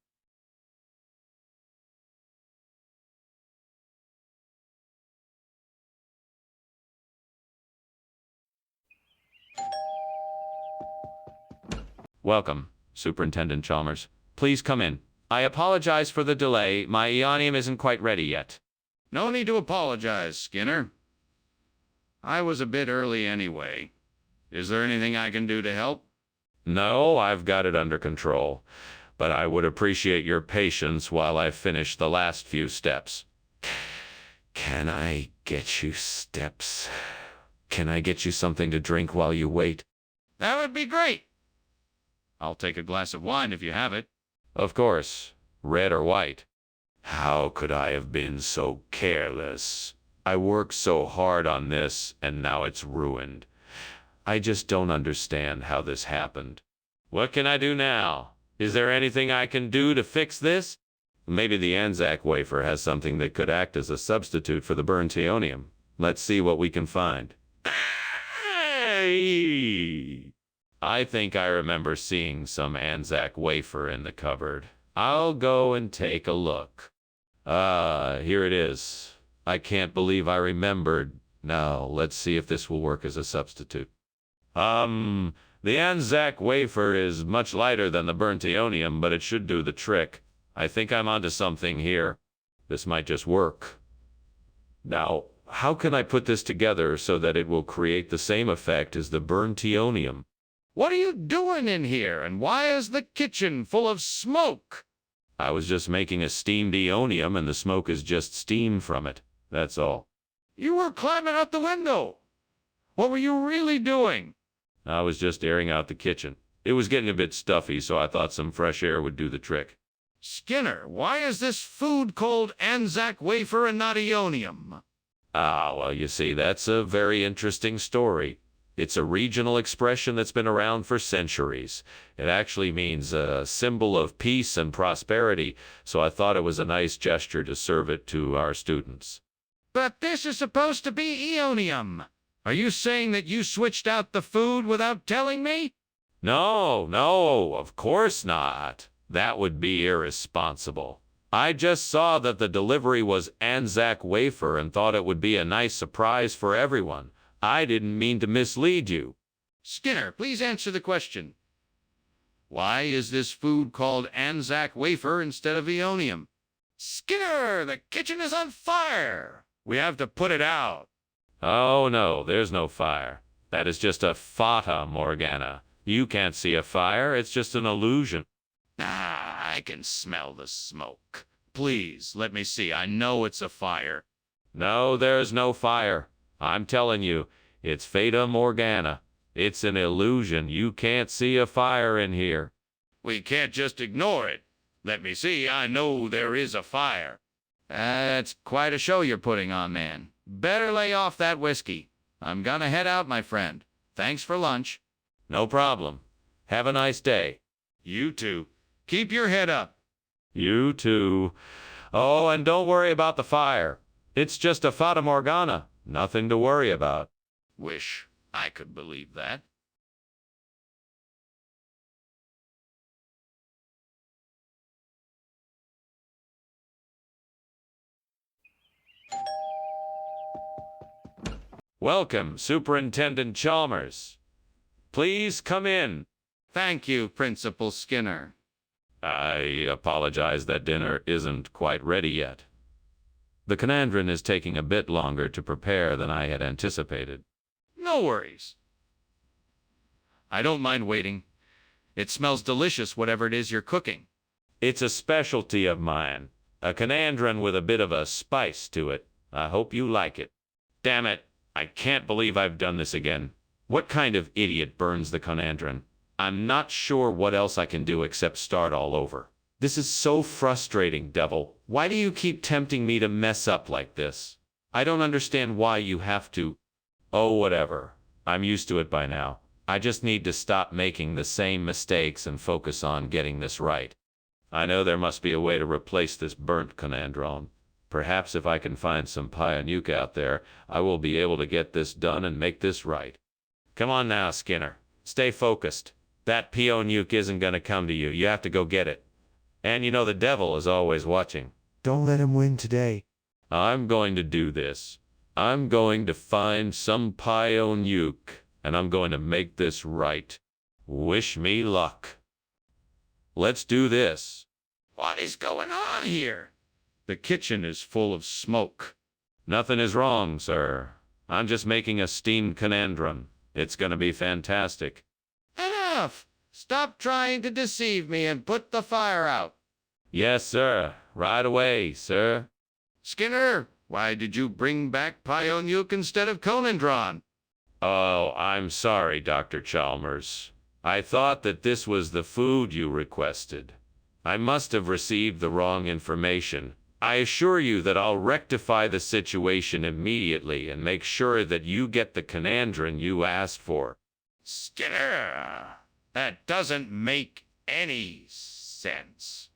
Welcome, Superintendent Chalmers. Please come in. I apologize for the delay. My Eonium isn't quite ready yet. No need to apologize, Skinner. I was a bit early anyway. Is there anything I can do to help? No, I've got it under control. But I would appreciate your patience while I finish the last few steps. Can I get you steps? Can I get you something to drink while you wait? That would be great. I'll take a glass of wine if you have it. Of course. Red or white? How could I have been so careless? I worked so hard on this, and now it's ruined. I just don't understand how this happened. What can I do now? Is there anything I can do to fix this? Maybe the Anzac wafer has something that could act as a substitute for the burnt Eonium. Let's see what we can find. I think I remember seeing some Anzac wafer in the cupboard. I'll go and take a look. Here it is. I can't believe I remembered. Now, let's see if this will work as a substitute. The Anzac wafer is much lighter than the burnt Eonium, but it should do the trick. I think I'm onto something here. This might just work. Now, how can I put this together so that it will create the same effect as the burnt Eonium? What are you doing in here, and why is the kitchen full of smoke? I was just making a steamed Eonium, and the smoke is just steam from it. That's all. You were climbing out the window. What were you really doing? I was just airing out the kitchen. It was getting a bit stuffy, so I thought some fresh air would do the trick. Skinner, why is this food called Anzac wafer and not Eonium? Well, you see, that's a very interesting story. It's a regional expression that's been around for centuries. It actually means a symbol of peace and prosperity, so I thought it was a nice gesture to serve it to our students. But this is supposed to be Eonium. Are you saying that you switched out the food without telling me? No, of course not. That would be irresponsible. I just saw that the delivery was Anzac wafer and thought it would be a nice surprise for everyone. I didn't mean to mislead you. Skinner, please answer the question. Why is this food called Anzac wafer instead of Eonium? Skinner, the kitchen is on fire. We have to put it out. Oh no, there's no fire. That is just a fata morgana. You can't see a fire, it's just an illusion. I can smell the smoke. Please, let me see. I know it's a fire. No, there's no fire. I'm telling you, it's Fata Morgana. It's an illusion. You can't see a fire in here. We can't just ignore it. Let me see. I know there is a fire. That's quite a show you're putting on, man. Better lay off that whiskey. I'm gonna head out, my friend. Thanks for lunch. No problem. Have a nice day. You too. Keep your head up. You too. Oh, and don't worry about the fire. It's just a Fata Morgana. Nothing to worry about. Wish I could believe that. Welcome, Superintendent Chalmers. Please come in. Thank you, Principal Skinner. I apologize that dinner isn't quite ready yet. The Canandron is taking a bit longer to prepare than I had anticipated. No worries. I don't mind waiting. It smells delicious, whatever it is you're cooking. It's a specialty of mine, a Canandron with a bit of a spice to it. I hope you like it. Damn it, I can't believe I've done this again. What kind of idiot burns the Canandron? I'm not sure what else I can do except start all over. This is so frustrating, devil. Why do you keep tempting me to mess up like this? I don't understand why you have to. Oh, whatever. I'm used to it by now. I just need to stop making the same mistakes and focus on getting this right. I know there must be a way to replace this burnt Canandron. Perhaps if I can find some Pionuke out there, I will be able to get this done and make this right. Come on now, Skinner. Stay focused. That Pionuke isn't gonna come to you. You have to go get it. And you know the devil is always watching. Don't let him win today. I'm going to do this. I'm going to find some Pionuke, and I'm going to make this right. Wish me luck. Let's do this. What is going on here? The kitchen is full of smoke. Nothing is wrong, sir. I'm just making a steamed Canandron. It's gonna be fantastic. Enough! Stop trying to deceive me and put the fire out. Yes, sir. Right away, sir. Skinner, why did you bring back Pionuke instead of Conandron? Oh, I'm sorry, Dr. Chalmers. I thought that this was the food you requested. I must have received the wrong information. I assure you that I'll rectify the situation immediately and make sure that you get the Canandron you asked for. Skinner, that doesn't make any sense.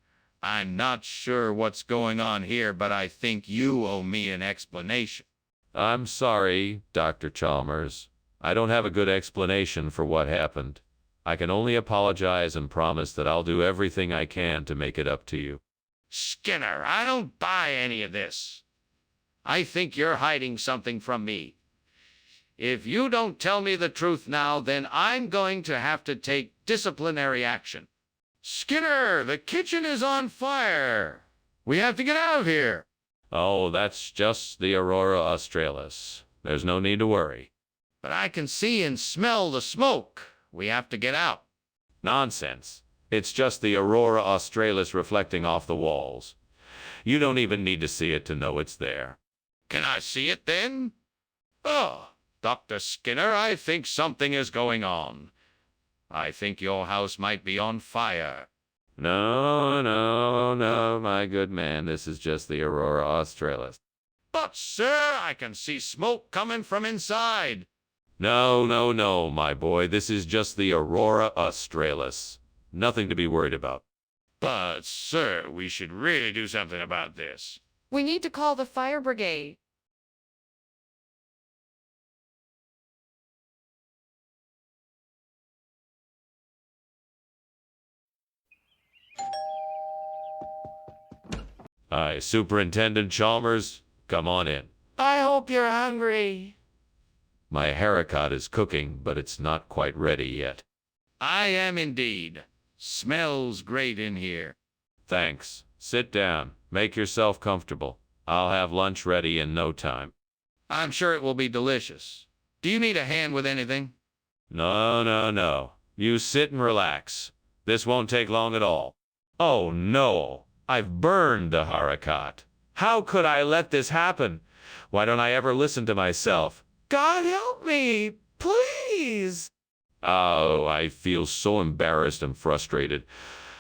I'm not sure what's going on here, but I think you owe me an explanation. I'm sorry, Dr. Chalmers. I don't have a good explanation for what happened. I can only apologize and promise that I'll do everything I can to make it up to you. Skinner, I don't buy any of this. I think you're hiding something from me. If you don't tell me the truth now, then I'm going to have to take disciplinary action. Skinner, the kitchen is on fire. We have to get out of here. Oh, that's just the Aurora Australis. There's no need to worry. But I can see and smell the smoke. We have to get out. Nonsense. It's just the Aurora Australis reflecting off the walls. You don't even need to see it to know it's there. Can I see it then? Oh, Dr. Skinner, I think something is going on. I think your house might be on fire. No, my good man. This is just the Aurora Australis. But, sir, I can see smoke coming from inside. No, my boy. This is just the Aurora Australis. Nothing to be worried about. But, sir, we should really do something about this. We need to call the fire brigade. Hi, Superintendent Chalmers. Come on in. I hope you're hungry. My haricot is cooking, but it's not quite ready yet. I am indeed. Smells great in here. Thanks. Sit down. Make yourself comfortable. I'll have lunch ready in no time. I'm sure it will be delicious. Do you need a hand with anything? No. You sit and relax. This won't take long at all. Oh, no. I've burned the haricot. How could I let this happen? Why don't I ever listen to myself? God help me, please. Oh, I feel so embarrassed and frustrated.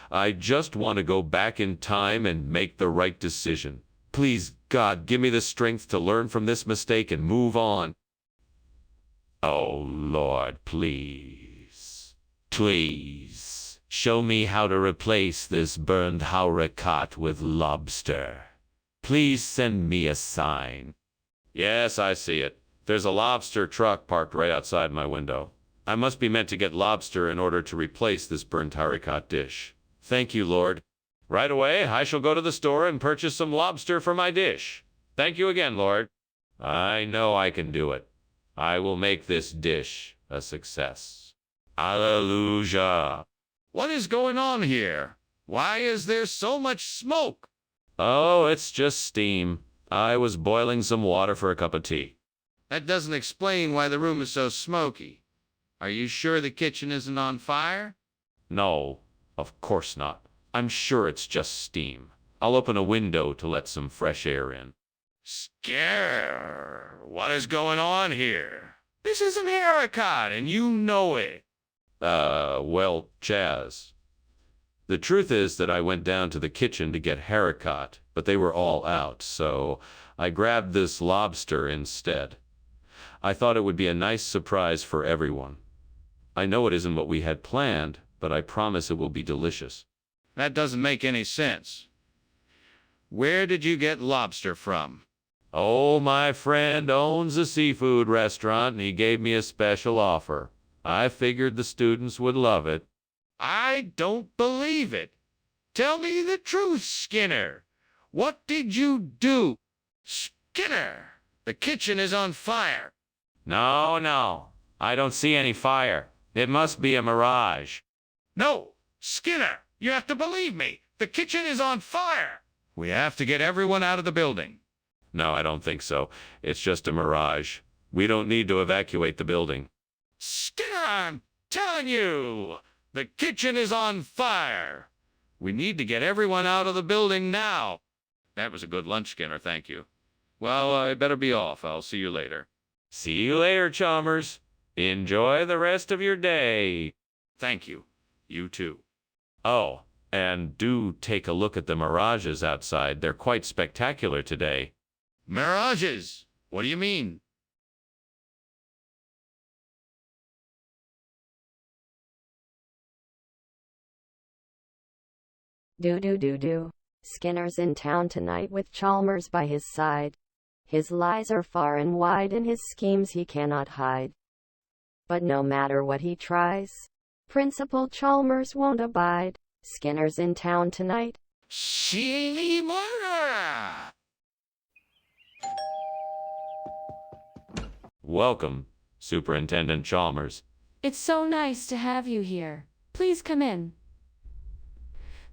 I just want to go back in time and make the right decision. Please, God, give me the strength to learn from this mistake and move on. Oh, Lord, please. Please. Show me how to replace this burned haricot with lobster. Please send me a sign. Yes, I see it. There's a lobster truck parked right outside my window. I must be meant to get lobster in order to replace this burnt haricot dish. Thank you, Lord. Right away, I shall go to the store and purchase some lobster for my dish. Thank you again, Lord. I know I can do it. I will make this dish a success. Hallelujah. What is going on here? Why is there so much smoke? Oh, it's just steam. I was boiling some water for a cup of tea. That doesn't explain why the room is so smoky. Are you sure the kitchen isn't on fire? No, of course not. I'm sure it's just steam. I'll open a window to let some fresh air in. Scare! What is going on here? This isn't Haricot, and you know it. Well, Chaz. The truth is that I went down to the kitchen to get haricot, but they were all out, so I grabbed this lobster instead. I thought it would be a nice surprise for everyone. I know it isn't what we had planned, but I promise it will be delicious. That doesn't make any sense. Where did you get lobster from? Oh, my friend owns a seafood restaurant, and he gave me a special offer. I figured the students would love it. I don't believe it. Tell me the truth, Skinner. What did you do? Skinner, the kitchen is on fire. No, I don't see any fire. It must be a mirage. No, Skinner, you have to believe me. The kitchen is on fire. We have to get everyone out of the building. No, I don't think so. It's just a mirage. We don't need to evacuate the building. Skinner, I'm telling you, the kitchen is on fire. We need to get everyone out of the building now. That was a good lunch, Skinner, thank you. Well, I better be off. I'll see you later. See you later, Chalmers. Enjoy the rest of your day. Thank you. You too. Oh, and do take a look at the mirages outside. They're quite spectacular today. Mirages? What do you mean? Do. Skinner's in town tonight with Chalmers by his side. His lies are far and wide and his schemes he cannot hide. But no matter what he tries, Principal Chalmers won't abide. Skinner's in town tonight. Welcome, Superintendent Chalmers. It's so nice to have you here. Please come in.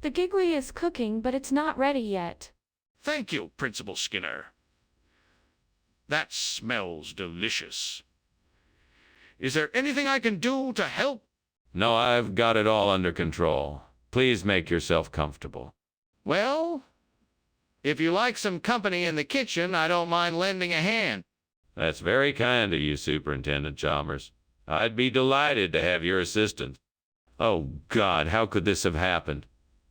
The giggly is cooking, but it's not ready yet. Thank you, Principal Skinner. That smells delicious. Is there anything I can do to help? No, I've got it all under control. Please make yourself comfortable. Well, if you like some company in the kitchen, I don't mind lending a hand. That's very kind of you, Superintendent Chalmers. I'd be delighted to have your assistance. Oh, God, how could this have happened?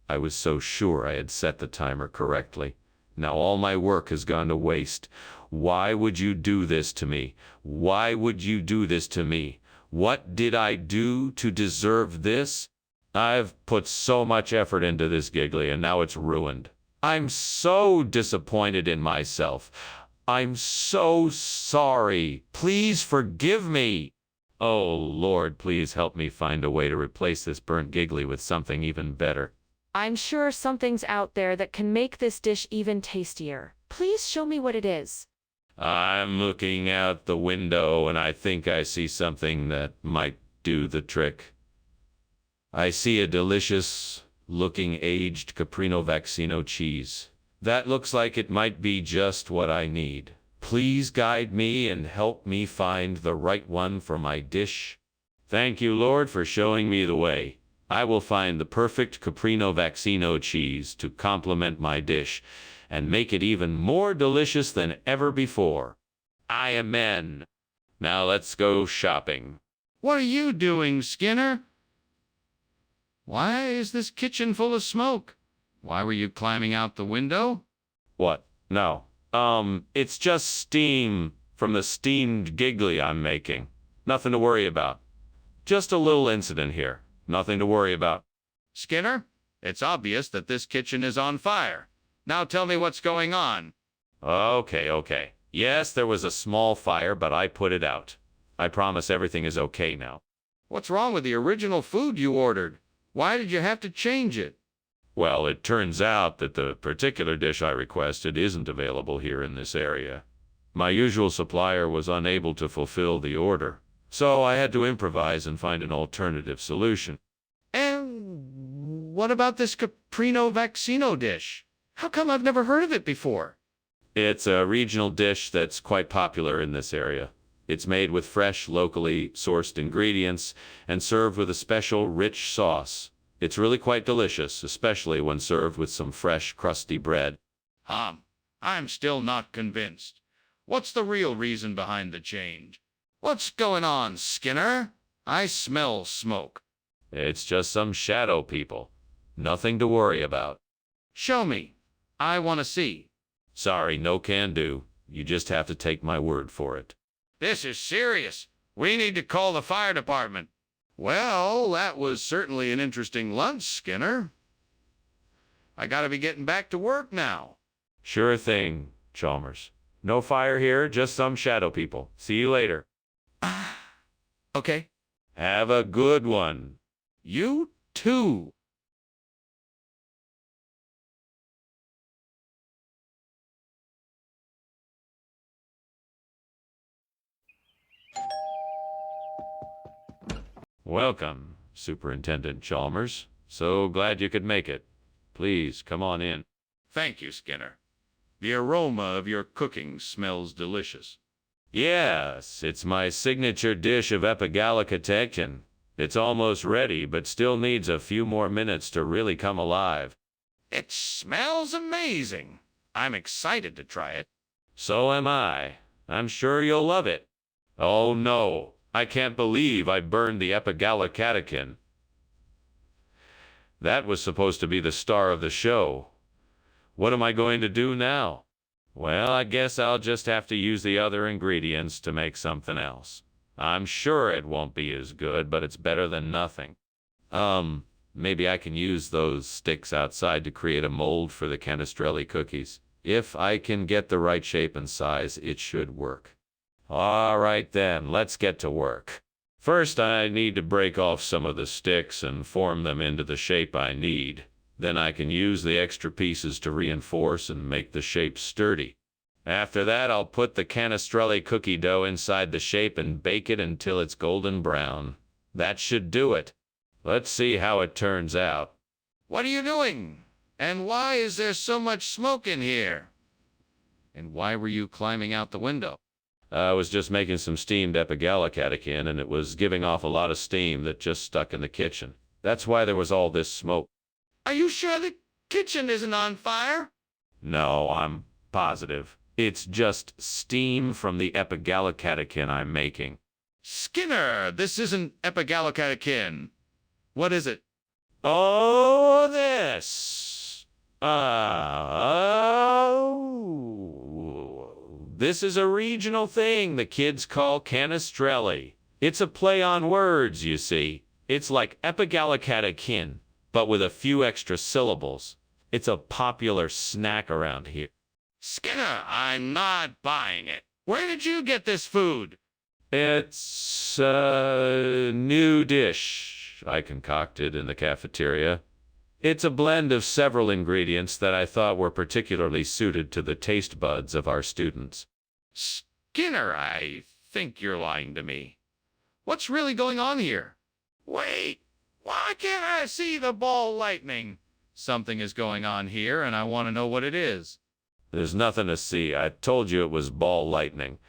I was so sure I had set the timer correctly. Now all my work has gone to waste. Why would you do this to me? Why would you do this to me? What did I do to deserve this? I've put so much effort into this, Giggly, and now it's ruined. I'm so disappointed in myself. I'm so sorry. Please forgive me. Oh, Lord, please help me find a way to replace this burnt Giggly with something even better. I'm sure something's out there that can make this dish even tastier. Please show me what it is. I'm looking out the window and I think I see something that might do the trick. I see a delicious looking aged Caprino Vaccino cheese. That looks like it might be just what I need. Please guide me and help me find the right one for my dish. Thank you, Lord, for showing me the way. I will find the perfect Caprino Vaccino cheese to complement my dish and make it even more delicious than ever before. Amen. Now let's go shopping. What are you doing, Skinner? Why is this kitchen full of smoke? Why were you climbing out the window? What? No. It's just steam from the steamed giggly I'm making. Nothing to worry about. Just a little incident here. Nothing to worry about. Skinner, it's obvious that this kitchen is on fire. Now tell me what's going on. Okay. Yes, there was a small fire, but I put it out. I promise everything is okay now. What's wrong with the original food you ordered? Why did you have to change it? Well, it turns out that the particular dish I requested isn't available here in this area. My usual supplier was unable to fulfill the order. So I had to improvise and find an alternative solution. And what about this caprino vaccino dish? How come I've never heard of it before? It's a regional dish that's quite popular in this area. It's made with fresh, locally sourced ingredients and served with a special, rich sauce. It's really quite delicious, especially when served with some fresh, crusty bread. I'm still not convinced. What's the real reason behind the change? What's going on, Skinner? I smell smoke. It's just some shadow people. Nothing to worry about. Show me. I want to see. Sorry, no can do. You just have to take my word for it. This is serious. We need to call the fire department. Well, that was certainly an interesting lunch, Skinner. I gotta be getting back to work now. Sure thing, Chalmers. No fire here, just some shadow people. See you later. Okay. Have a good one. You too. Welcome, Superintendent Chalmers. So glad you could make it. Please, come on in. Thank you, Skinner. The aroma of your cooking smells delicious. Yes, it's my signature dish of epigalicatekin. It's almost ready, but still needs a few more minutes to really come alive. It smells amazing. I'm excited to try it. So am I. I'm sure you'll love it. Oh no, I can't believe I burned the epigalicatekin. That was supposed to be the star of the show. What am I going to do now? Well, I guess I'll just have to use the other ingredients to make something else. I'm sure it won't be as good, but it's better than nothing. Maybe I can use those sticks outside to create a mold for the canestrelli cookies. If I can get the right shape and size, it should work. All right then, let's get to work. First, I need to break off some of the sticks and form them into the shape I need. Then I can use the extra pieces to reinforce and make the shape sturdy. After that, I'll put the canestrelli cookie dough inside the shape and bake it until it's golden brown. That should do it. Let's see how it turns out. What are you doing? And why is there so much smoke in here? And why were you climbing out the window? I was just making some steamed epigalicatekin, and it was giving off a lot of steam that just stuck in the kitchen. That's why there was all this smoke. Are you sure the kitchen isn't on fire? No, I'm positive. It's just steam from the epigalicatekin I'm making. Skinner, this isn't epigalicatekin. What is it? Oh, this. This is a regional thing the kids call canestrelli. It's a play on words, you see. It's like epigalicatekin, but with a few extra syllables. It's a popular snack around here. Skinner, I'm not buying it. Where did you get this food? It's a new dish I concocted in the cafeteria. It's a blend of several ingredients that I thought were particularly suited to the taste buds of our students. Skinner, I think you're lying to me. What's really going on here? Wait, why can't I see the ball lightning? Something is going on here, and I want to know what it is. There's nothing to see. I told you it was ball lightning.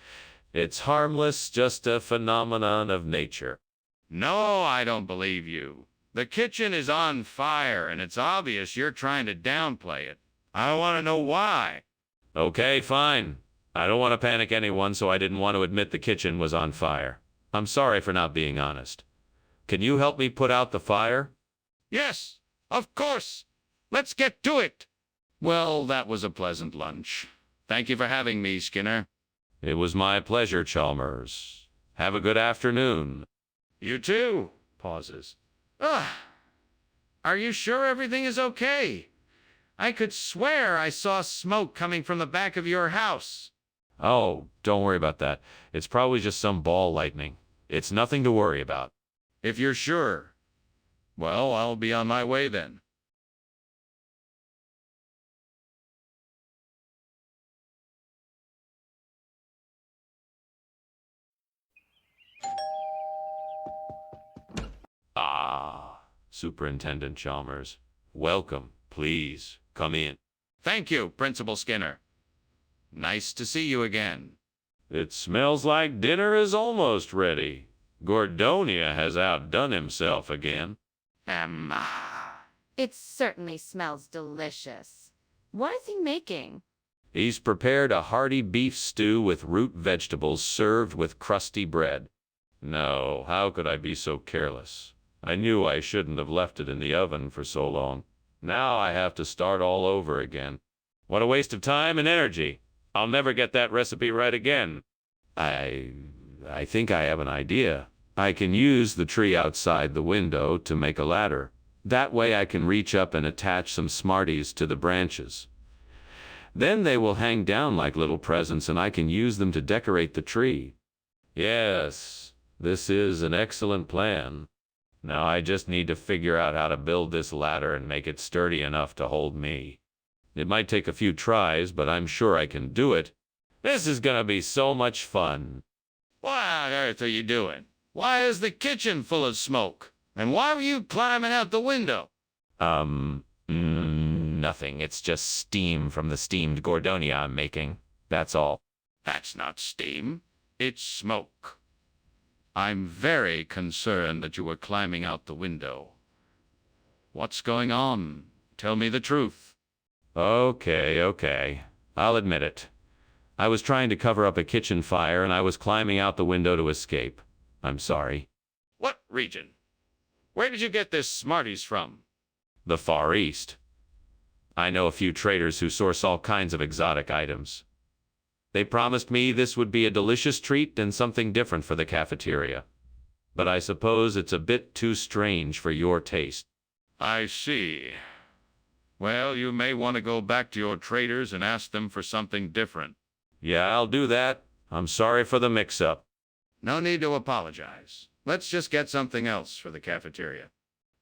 It's harmless, just a phenomenon of nature. No, I don't believe you. The kitchen is on fire, and it's obvious you're trying to downplay it. I want to know why. Okay, fine. I don't want to panic anyone, so I didn't want to admit the kitchen was on fire. I'm sorry for not being honest. Can you help me put out the fire? Yes, of course. Let's get to it. Well, that was a pleasant lunch. Thank you for having me, Skinner. It was my pleasure, Chalmers. Have a good afternoon. You too. Pauses. Are you sure everything is okay? I could swear I saw smoke coming from the back of your house. Oh, don't worry about that. It's probably just some ball lightning. It's nothing to worry about. If you're sure. Well, I'll be on my way then. Ah, Superintendent Chalmers. Welcome. Please, come in. Thank you, Principal Skinner. Nice to see you again. It smells like dinner is almost ready. Gordonia has outdone himself again. It certainly smells delicious. What is he making? He's prepared a hearty beef stew with root vegetables served with crusty bread. No, how could I be so careless? I knew I shouldn't have left it in the oven for so long. Now I have to start all over again. What a waste of time and energy. I'll never get that recipe right again. I think I have an idea. I can use the tree outside the window to make a ladder. That way I can reach up and attach some Smarties to the branches. Then they will hang down like little presents and I can use them to decorate the tree. Yes, this is an excellent plan. Now I just need to figure out how to build this ladder and make it sturdy enough to hold me. It might take a few tries, but I'm sure I can do it. This is gonna be so much fun. What on earth are you doing? Why is the kitchen full of smoke? And why were you climbing out the window? Nothing. It's just steam from the steamed Gordonia I'm making. That's all. That's not steam. It's smoke. I'm very concerned that you were climbing out the window. What's going on? Tell me the truth. Okay. I'll admit it. I was trying to cover up a kitchen fire and I was climbing out the window to escape. I'm sorry. What region? Where did you get this Smarties from? The Far East. I know a few traders who source all kinds of exotic items. They promised me this would be a delicious treat and something different for the cafeteria. But I suppose it's a bit too strange for your taste. I see. Well, you may want to go back to your traders and ask them for something different. Yeah, I'll do that. I'm sorry for the mix-up. No need to apologize. Let's just get something else for the cafeteria.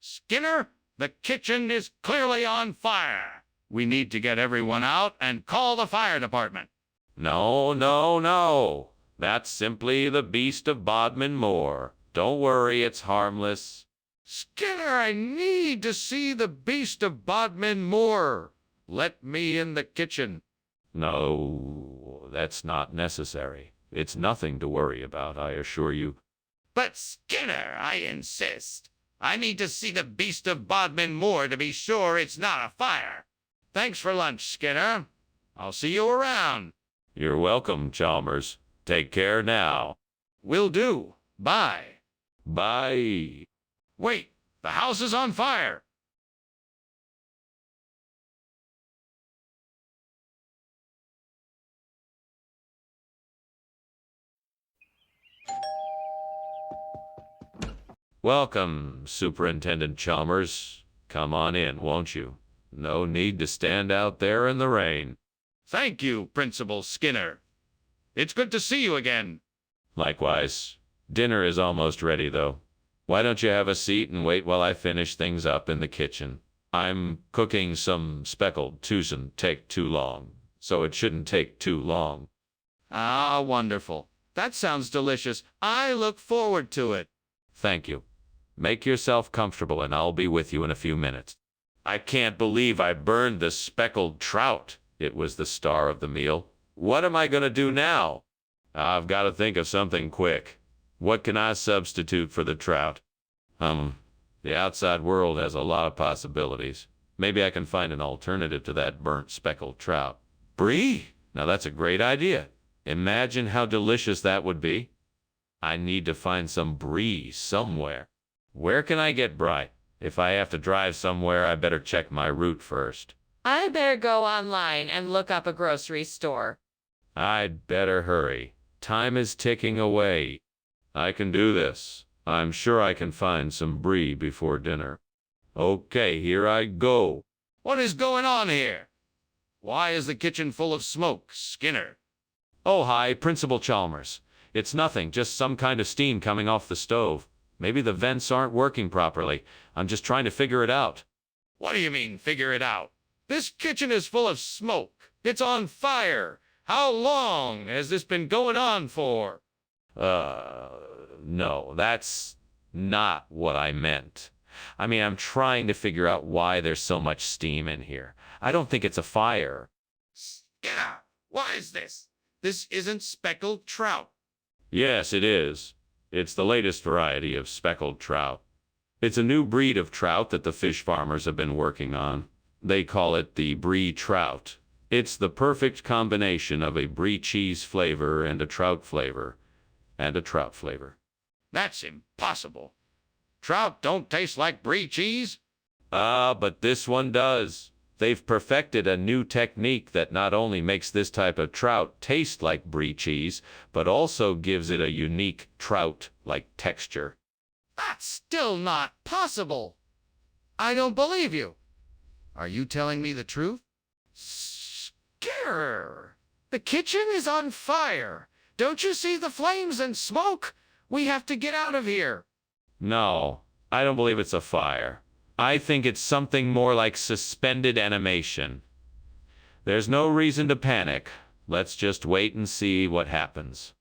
Skinner, the kitchen is clearly on fire. We need to get everyone out and call the fire department. No. That's simply the beast of Bodmin Moor. Don't worry, it's harmless. Skinner, I need to see the beast of Bodmin Moor. Let me in the kitchen. No, that's not necessary. It's nothing to worry about, I assure you. But Skinner, I insist. I need to see the beast of Bodmin Moor to be sure it's not a fire. Thanks for lunch, Skinner. I'll see you around. You're welcome, Chalmers. Take care now. Will do. Bye. Bye. Wait, the house is on fire. Welcome, Superintendent Chalmers. Come on in, won't you? No need to stand out there in the rain. Thank you, Principal Skinner. It's good to see you again. Likewise. Dinner is almost ready, though. Why don't you have a seat and wait while I finish things up in the kitchen? I'm cooking some speckled twos'n't take too long, so it shouldn't take too long. Ah, wonderful. That sounds delicious. I look forward to it. Thank you. Make yourself comfortable and I'll be with you in a few minutes. I can't believe I burned the speckled trout. It was the star of the meal. What am I going to do now? I've got to think of something quick. What can I substitute for the trout? The outside world has a lot of possibilities. Maybe I can find an alternative to that burnt speckled trout. Brie? Now that's a great idea. Imagine how delicious that would be. I need to find some brie somewhere. Where can I get brie? If I have to drive somewhere, I better check my route first. I better go online and look up a grocery store. I'd better hurry. Time is ticking away. I can do this. I'm sure I can find some brie before dinner. Okay, here I go. What is going on here? Why is the kitchen full of smoke, Skinner? Oh, hi, Principal Chalmers. It's nothing, just some kind of steam coming off the stove. Maybe the vents aren't working properly. I'm just trying to figure it out. What do you mean, figure it out? This kitchen is full of smoke. It's on fire. How long has this been going on for? No, that's not what I meant. I mean, I'm trying to figure out why there's so much steam in here. I don't think it's a fire. Skinner, what is this? This isn't speckled trout. Yes, it is. It's the latest variety of speckled trout. It's a new breed of trout that the fish farmers have been working on. They call it the brie trout. It's the perfect combination of a brie cheese flavor and a trout flavor. That's impossible. Trout don't taste like brie cheese. But this one does. They've perfected a new technique that not only makes this type of trout taste like brie cheese, but also gives it a unique trout-like texture. That's still not possible. I don't believe you. Are you telling me the truth? Skinner, the kitchen is on fire. Don't you see the flames and smoke? We have to get out of here. No, I don't believe it's a fire. I think it's something more like suspended animation. There's no reason to panic. Let's just wait and see what happens.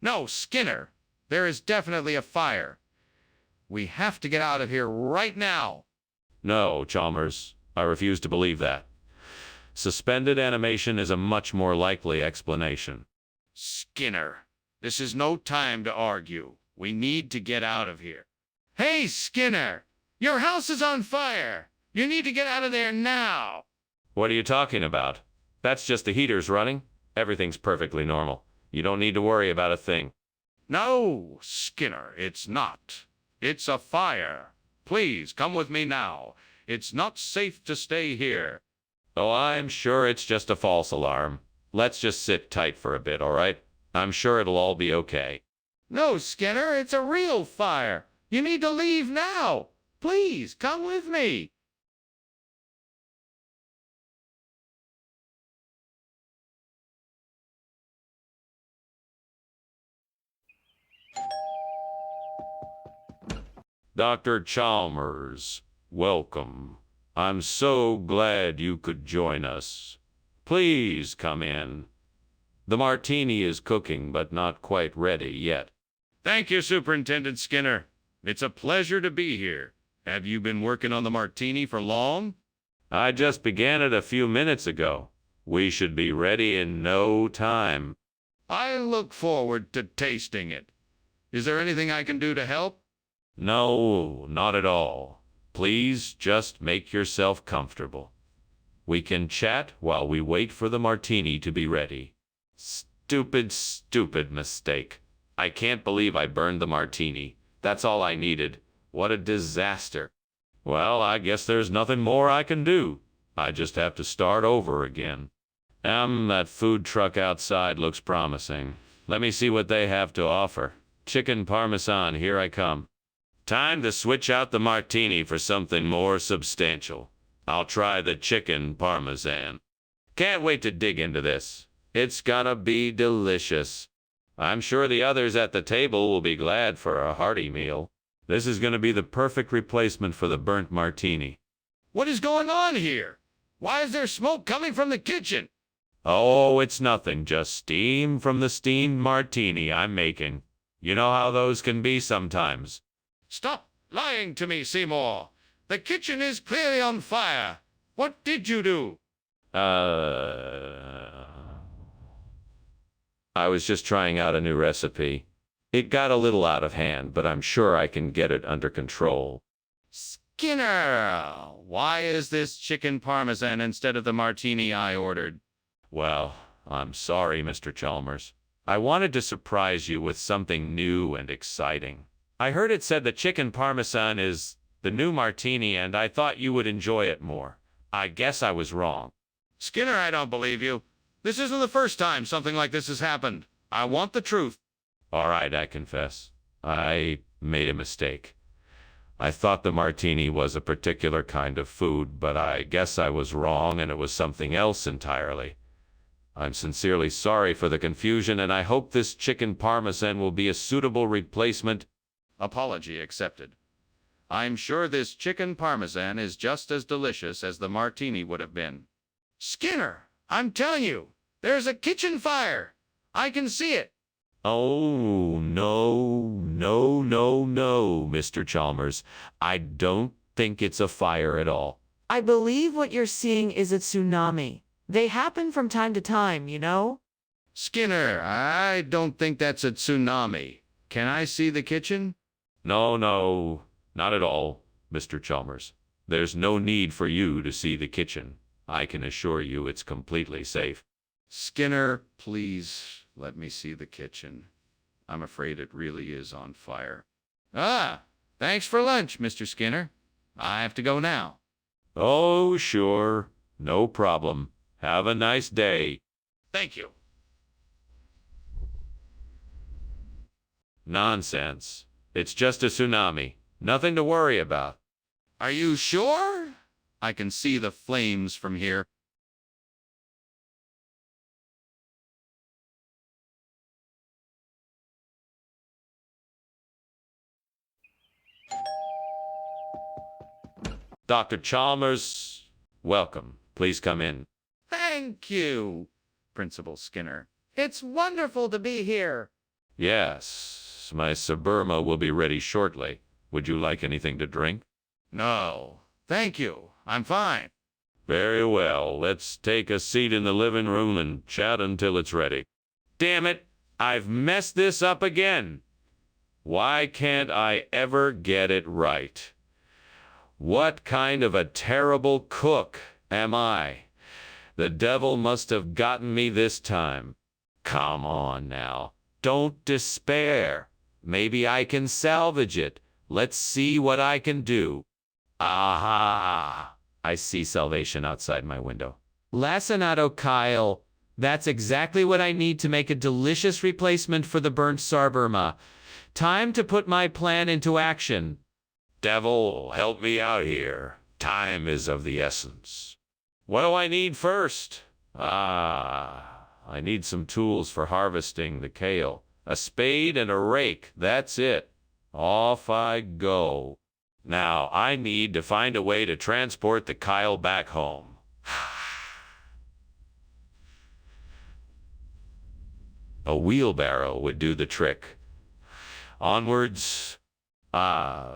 No, Skinner, there is definitely a fire. We have to get out of here right now. No, Chalmers, I refuse to believe that. Suspended animation is a much more likely explanation. Skinner, this is no time to argue. We need to get out of here. Hey, Skinner, your house is on fire. You need to get out of there now. What are you talking about? That's just the heaters running. Everything's perfectly normal. You don't need to worry about a thing. No, Skinner, it's not. It's a fire. Please come with me now. It's not safe to stay here. Oh, I'm sure it's just a false alarm. Let's just sit tight for a bit, all right? I'm sure it'll all be okay. No, Skinner, it's a real fire. You need to leave now. Please, come with me. Dr. Chalmers, welcome. I'm so glad you could join us. Please come in. The martini is cooking, but not quite ready yet. Thank you, Superintendent Skinner. It's a pleasure to be here. Have you been working on the martini for long? I just began it a few minutes ago. We should be ready in no time. I look forward to tasting it. Is there anything I can do to help? No, not at all. Please just make yourself comfortable. We can chat while we wait for the martini to be ready. Stupid mistake. I can't believe I burned the martini. That's all I needed. What a disaster. Well, I guess there's nothing more I can do. I just have to start over again. That food truck outside looks promising. Let me see what they have to offer. Chicken parmesan, here I come. Time to switch out the martini for something more substantial. I'll try the chicken parmesan. Can't wait to dig into this. It's gonna be delicious. I'm sure the others at the table will be glad for a hearty meal. This is gonna be the perfect replacement for the burnt martini. What is going on here? Why is there smoke coming from the kitchen? Oh, it's nothing, just steam from the steamed martini I'm making. You know how those can be sometimes. Stop lying to me, Seymour. The kitchen is clearly on fire. What did you do? I was just trying out a new recipe. It got a little out of hand, but I'm sure I can get it under control. Skinner, why is this chicken parmesan instead of the martini I ordered? Well, I'm sorry, Mr. Chalmers. I wanted to surprise you with something new and exciting. I heard it said that chicken parmesan is the new martini, and I thought you would enjoy it more. I guess I was wrong. Skinner, I don't believe you. This isn't the first time something like this has happened. I want the truth. All right, I confess. I made a mistake. I thought the martini was a particular kind of food, but I guess I was wrong and it was something else entirely. I'm sincerely sorry for the confusion, and I hope this chicken parmesan will be a suitable replacement. Apology accepted. I'm sure this chicken parmesan is just as delicious as the martini would have been. Skinner, I'm telling you, there's a kitchen fire. I can see it. Oh, no, Mr. Chalmers. I don't think it's a fire at all. I believe what you're seeing is a tsunami. They happen from time to time, you know? Skinner, I don't think that's a tsunami. Can I see the kitchen? No, not at all, Mr. Chalmers. There's no need for you to see the kitchen. I can assure you it's completely safe. Skinner, please let me see the kitchen. I'm afraid it really is on fire. Ah, thanks for lunch, Mr. Skinner. I have to go now. Oh, sure. No problem. Have a nice day. Thank you. Nonsense. It's just a tsunami. Nothing to worry about. Are you sure? I can see the flames from here. Dr. Chalmers, welcome. Please come in. Thank you, Principal Skinner. It's wonderful to be here. Yes, my Suburma will be ready shortly. Would you like anything to drink? No, thank you. I'm fine. Very well. Let's take a seat in the living room and chat until it's ready. Damn it! I've messed this up again. Why can't I ever get it right? What kind of a terrible cook am I? The devil must have gotten me this time. Come on now. Don't despair. Maybe I can salvage it. Let's see what I can do. Aha! I see salvation outside my window. Lacinato Kyle, that's exactly what I need to make a delicious replacement for the burnt sarburma. Time to put my plan into action. Devil, help me out here. Time is of the essence. What do I need first? I need some tools for harvesting the kale. A spade and a rake, that's it. Off I go. Now, I need to find a way to transport the Kyle back home. A wheelbarrow would do the trick. Onwards.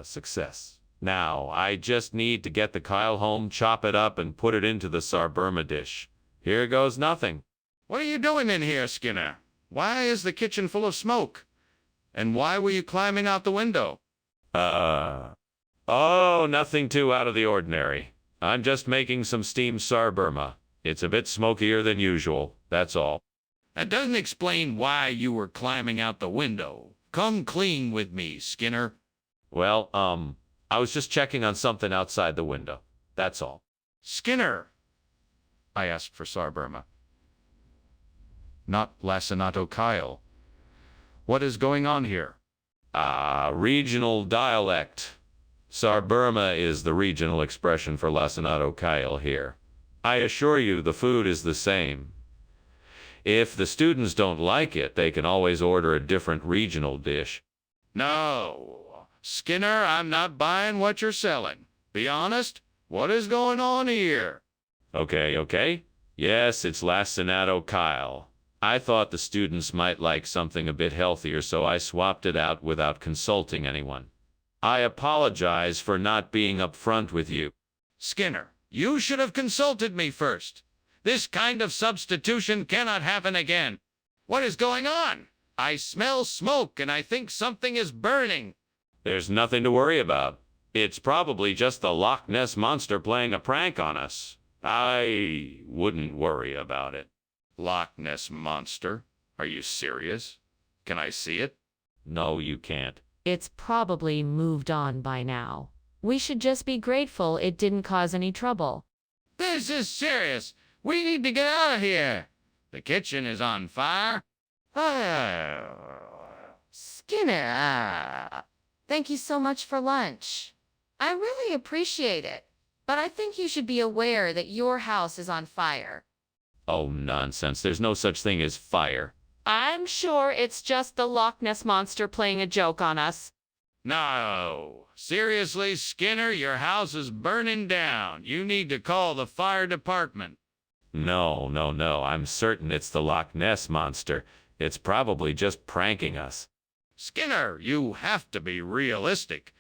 Success. Now, I just need to get the Kyle home, chop it up, and put it into the sarburma dish. Here goes nothing. What are you doing in here, Skinner? Why is the kitchen full of smoke? And why were you climbing out the window? Oh, nothing too out of the ordinary. I'm just making some steamed sarburma. It's a bit smokier than usual, that's all. That doesn't explain why you were climbing out the window. Come clean with me, Skinner. Well, I was just checking on something outside the window. That's all. Skinner! I asked for sarburma. Not Lacinato Kyle. What is going on here? Regional dialect. Sarburma is the regional expression for Lacinato Kyle here. I assure you the food is the same. If the students don't like it, they can always order a different regional dish. No. Skinner, I'm not buying what you're selling. Be honest, what is going on here? Okay. Yes, it's Lacinato Kyle. I thought the students might like something a bit healthier, so I swapped it out without consulting anyone. I apologize for not being upfront with you. Skinner, you should have consulted me first. This kind of substitution cannot happen again. What is going on? I smell smoke and I think something is burning. There's nothing to worry about. It's probably just the Loch Ness Monster playing a prank on us. I wouldn't worry about it. Loch Ness Monster? Are you serious? Can I see it? No, you can't. It's probably moved on by now. We should just be grateful it didn't cause any trouble. This is serious. We need to get out of here. The kitchen is on fire. Skinner, thank you so much for lunch. I really appreciate it, but I think you should be aware that your house is on fire. Oh, nonsense. There's no such thing as fire. I'm sure it's just the Loch Ness Monster playing a joke on us. No. Seriously, Skinner, your house is burning down. You need to call the fire department. No. I'm certain it's the Loch Ness Monster. It's probably just pranking us. Skinner, you have to be realistic.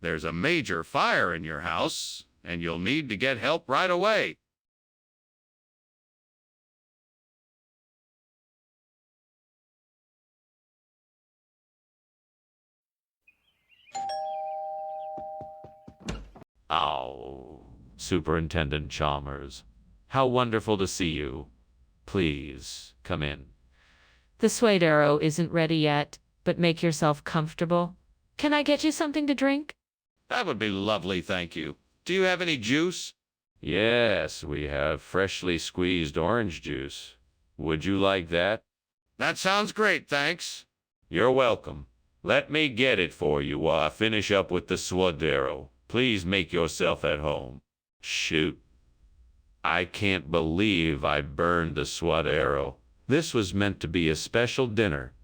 There's a major fire in your house, and you'll need to get help right away. Oh, Superintendent Chalmers. How wonderful to see you. Please, come in. The Suedero isn't ready yet, but make yourself comfortable. Can I get you something to drink? That would be lovely, thank you. Do you have any juice? Yes, we have freshly squeezed orange juice. Would you like that? That sounds great, thanks. You're welcome. Let me get it for you while I finish up with the Suedero. Please make yourself at home. Shoot. I can't believe I burned the Suedero. This was meant to be a special dinner.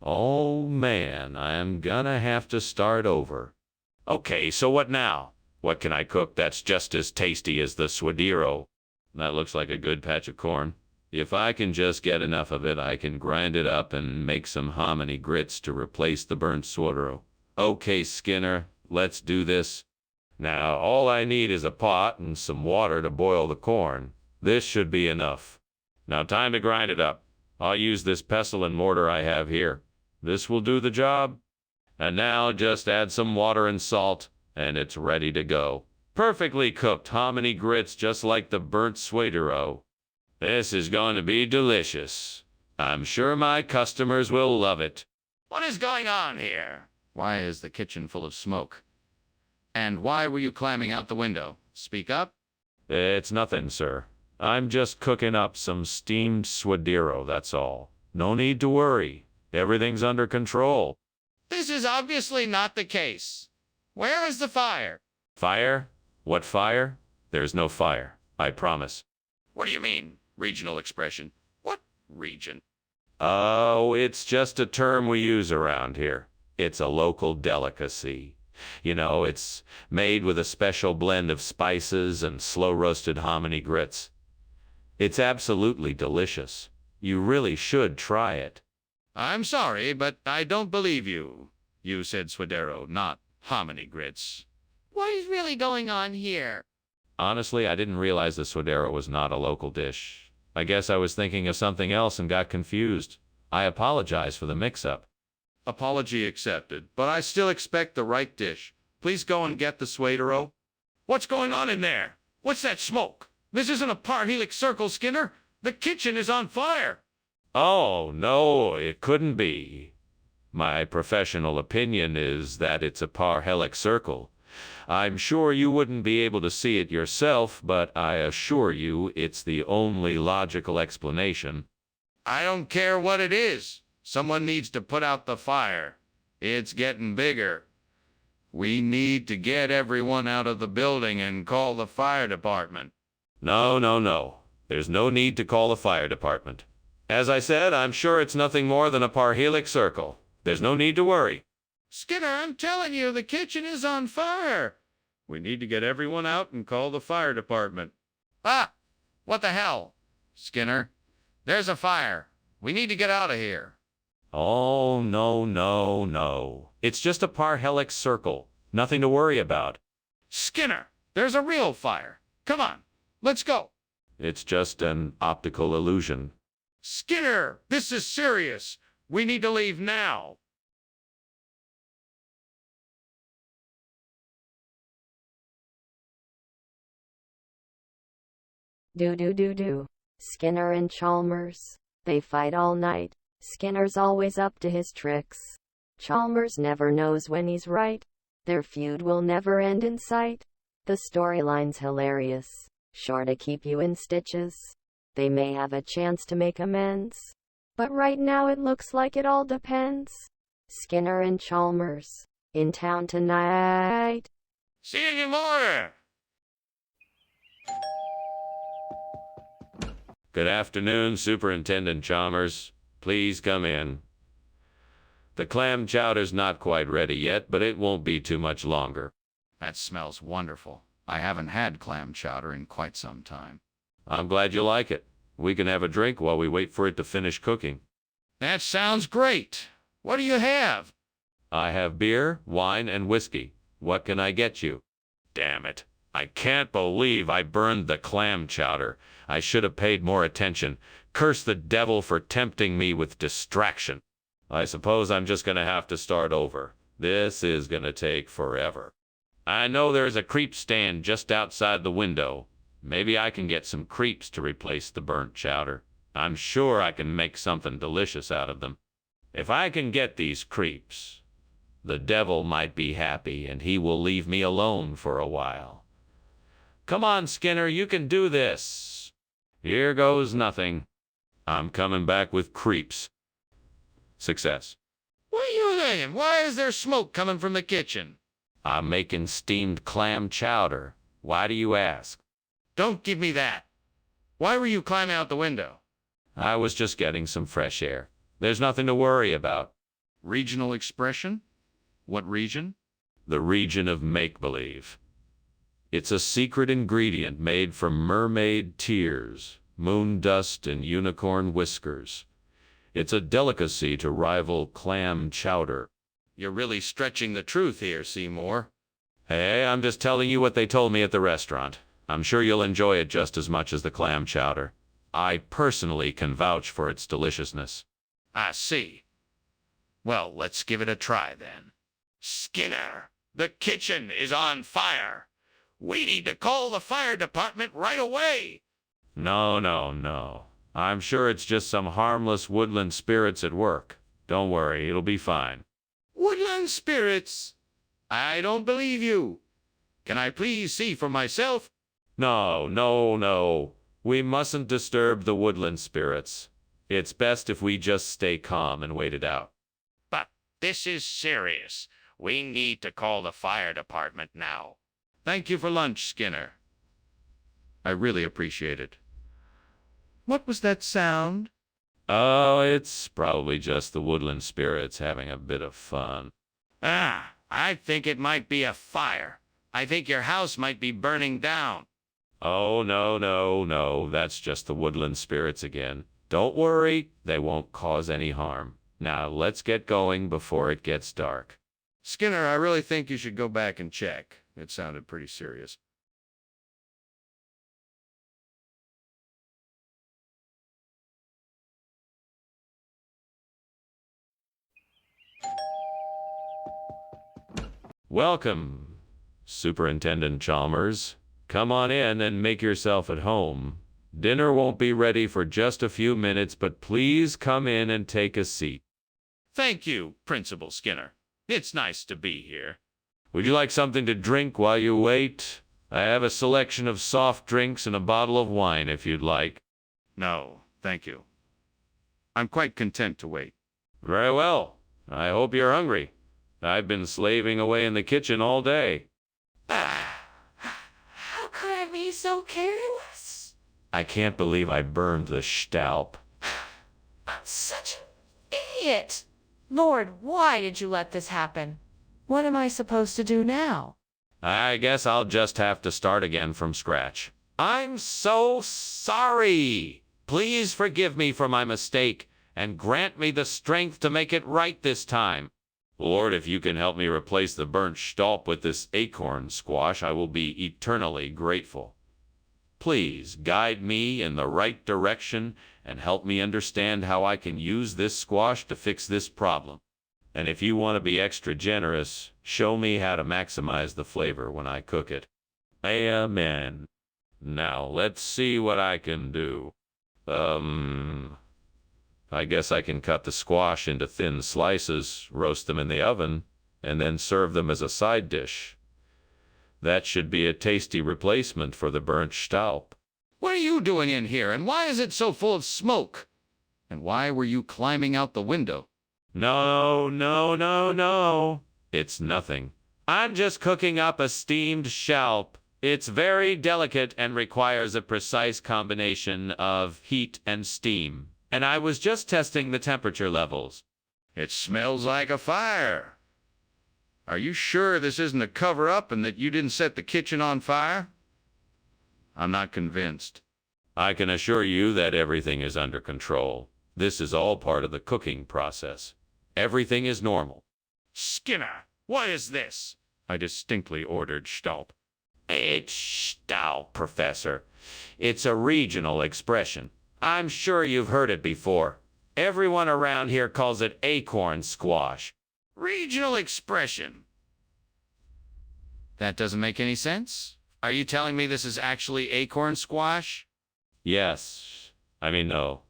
Oh man, I'm gonna have to start over. Okay, so what now? What can I cook that's just as tasty as the Suedero? That looks like a good patch of corn. If I can just get enough of it, I can grind it up and make some hominy grits to replace the burnt Suedero. Okay, Skinner, let's do this. Now, all I need is a pot and some water to boil the corn. This should be enough. Now, time to grind it up. I'll use this pestle and mortar I have here. This will do the job. And now just add some water and salt, and it's ready to go. Perfectly cooked hominy grits just like the burnt Suedero. This is going to be delicious. I'm sure my customers will love it. What is going on here? Why is the kitchen full of smoke? And why were you climbing out the window? Speak up. It's nothing, sir. I'm just cooking up some steamed Suedero, that's all. No need to worry. Everything's under control. This is obviously not the case. Where is the fire? Fire? What fire? There's no fire, I promise. What do you mean? Regional expression. What region? Oh, it's just a term we use around here. It's a local delicacy. You know, it's made with a special blend of spices and slow-roasted hominy grits. It's absolutely delicious. You really should try it. I'm sorry, but I don't believe you. You said Suedero, not hominy grits. What is really going on here? Honestly, I didn't realize the Suedero was not a local dish. I guess I was thinking of something else and got confused. I apologize for the mix-up. Apology accepted, but I still expect the right dish. Please go and get the Suedero. What's going on in there? What's that smoke? This isn't a parhelix circle, Skinner. The kitchen is on fire. Oh, no, it couldn't be. My professional opinion is that it's a parhelix circle. I'm sure you wouldn't be able to see it yourself, but I assure you it's the only logical explanation. I don't care what it is. Someone needs to put out the fire. It's getting bigger. We need to get everyone out of the building and call the fire department. No, no, no. There's no need to call the fire department. As I said, I'm sure it's nothing more than a parhelix circle. There's no need to worry. Skinner, I'm telling you, the kitchen is on fire. We need to get everyone out and call the fire department. Ah! What the hell? Skinner, there's a fire. We need to get out of here. Oh, no, no, no. It's just a parhelix circle. Nothing to worry about. Skinner, there's a real fire. Come on, let's go. It's just an optical illusion. Skinner, this is serious. We need to leave now. Do. Skinner and Chalmers. They fight all night. Skinner's always up to his tricks. Chalmers never knows when he's right. Their feud will never end in sight. The storyline's hilarious, sure to keep you in stitches. They may have a chance to make amends, but right now it looks like it all depends. Skinner and Chalmers, in town tonight. See you more. Good afternoon, Superintendent Chalmers. Please come in. The clam chowder's not quite ready yet, but it won't be too much longer. That smells wonderful. I haven't had clam chowder in quite some time. I'm glad you like it. We can have a drink while we wait for it to finish cooking. That sounds great. What do you have? I have beer, wine, and whiskey. What can I get you? Damn it. I can't believe I burned the clam chowder. I should have paid more attention. Curse the devil for tempting me with distraction. I suppose I'm just gonna have to start over. This is gonna take forever. I know there's a creep stand just outside the window. Maybe I can get some creeps to replace the burnt chowder. I'm sure I can make something delicious out of them. If I can get these creeps, the devil might be happy and he will leave me alone for a while. Come on, Skinner, you can do this. Here goes nothing. I'm coming back with creeps. Success. What are you doing? Why is there smoke coming from the kitchen? I'm making steamed clam chowder. Why do you ask? Don't give me that. Why were you climbing out the window? I was just getting some fresh air. There's nothing to worry about. Regional expression? What region? The region of make-believe. It's a secret ingredient made from mermaid tears, moon dust, and unicorn whiskers. It's a delicacy to rival clam chowder. You're really stretching the truth here, Seymour. Hey, I'm just telling you what they told me at the restaurant. I'm sure you'll enjoy it just as much as the clam chowder. I personally can vouch for its deliciousness. I see. Well, let's give it a try then. Skinner, the kitchen is on fire. We need to call the fire department right away. No. I'm sure it's just some harmless woodland spirits at work. Don't worry, it'll be fine. Woodland spirits? I don't believe you. Can I please see for myself? No. We mustn't disturb the woodland spirits. It's best if we just stay calm and wait it out. But this is serious. We need to call the fire department now. Thank you for lunch, Skinner. I really appreciate it. What was that sound? Oh, it's probably just the woodland spirits having a bit of fun. I think it might be a fire. I think your house might be burning down. Oh, no. That's just the woodland spirits again. Don't worry, they won't cause any harm. Now, let's get going before it gets dark. Skinner, I really think you should go back and check. It sounded pretty serious. Welcome, Superintendent Chalmers. Come on in and make yourself at home. Dinner won't be ready for just a few minutes, but please come in and take a seat. Thank you, Principal Skinner. It's nice to be here. Would you like something to drink while you wait? I have a selection of soft drinks and a bottle of wine if you'd like. No, thank you. I'm quite content to wait. Very well. I hope you're hungry. I've been slaving away in the kitchen all day. How could I be so careless? I can't believe I burned the Staub. I'm such an idiot. Lord, why did you let this happen? What am I supposed to do now? I guess I'll just have to start again from scratch. I'm so sorry. Please forgive me for my mistake and grant me the strength to make it right this time. Lord, if you can help me replace the burnt Staub with this acorn squash, I will be eternally grateful. Please guide me in the right direction and help me understand how I can use this squash to fix this problem. And if you want to be extra generous, show me how to maximize the flavor when I cook it. Amen. Now, let's see what I can do. I guess I can cut the squash into thin slices, roast them in the oven, and then serve them as a side dish. That should be a tasty replacement for the burnt Staub. What are you doing in here, and why is it so full of smoke? And why were you climbing out the window? No. It's nothing. I'm just cooking up a steamed schalp. It's very delicate and requires a precise combination of heat and steam. And I was just testing the temperature levels. It smells like a fire. Are you sure this isn't a cover-up and that you didn't set the kitchen on fire? I'm not convinced. I can assure you that everything is under control. This is all part of the cooking process. Everything is normal. Skinner, what is this? I distinctly ordered Staub. It's Stau, Professor. It's a regional expression. I'm sure you've heard it before. Everyone around here calls it acorn squash. Regional expression. That doesn't make any sense. Are you telling me this is actually acorn squash? Yes. No.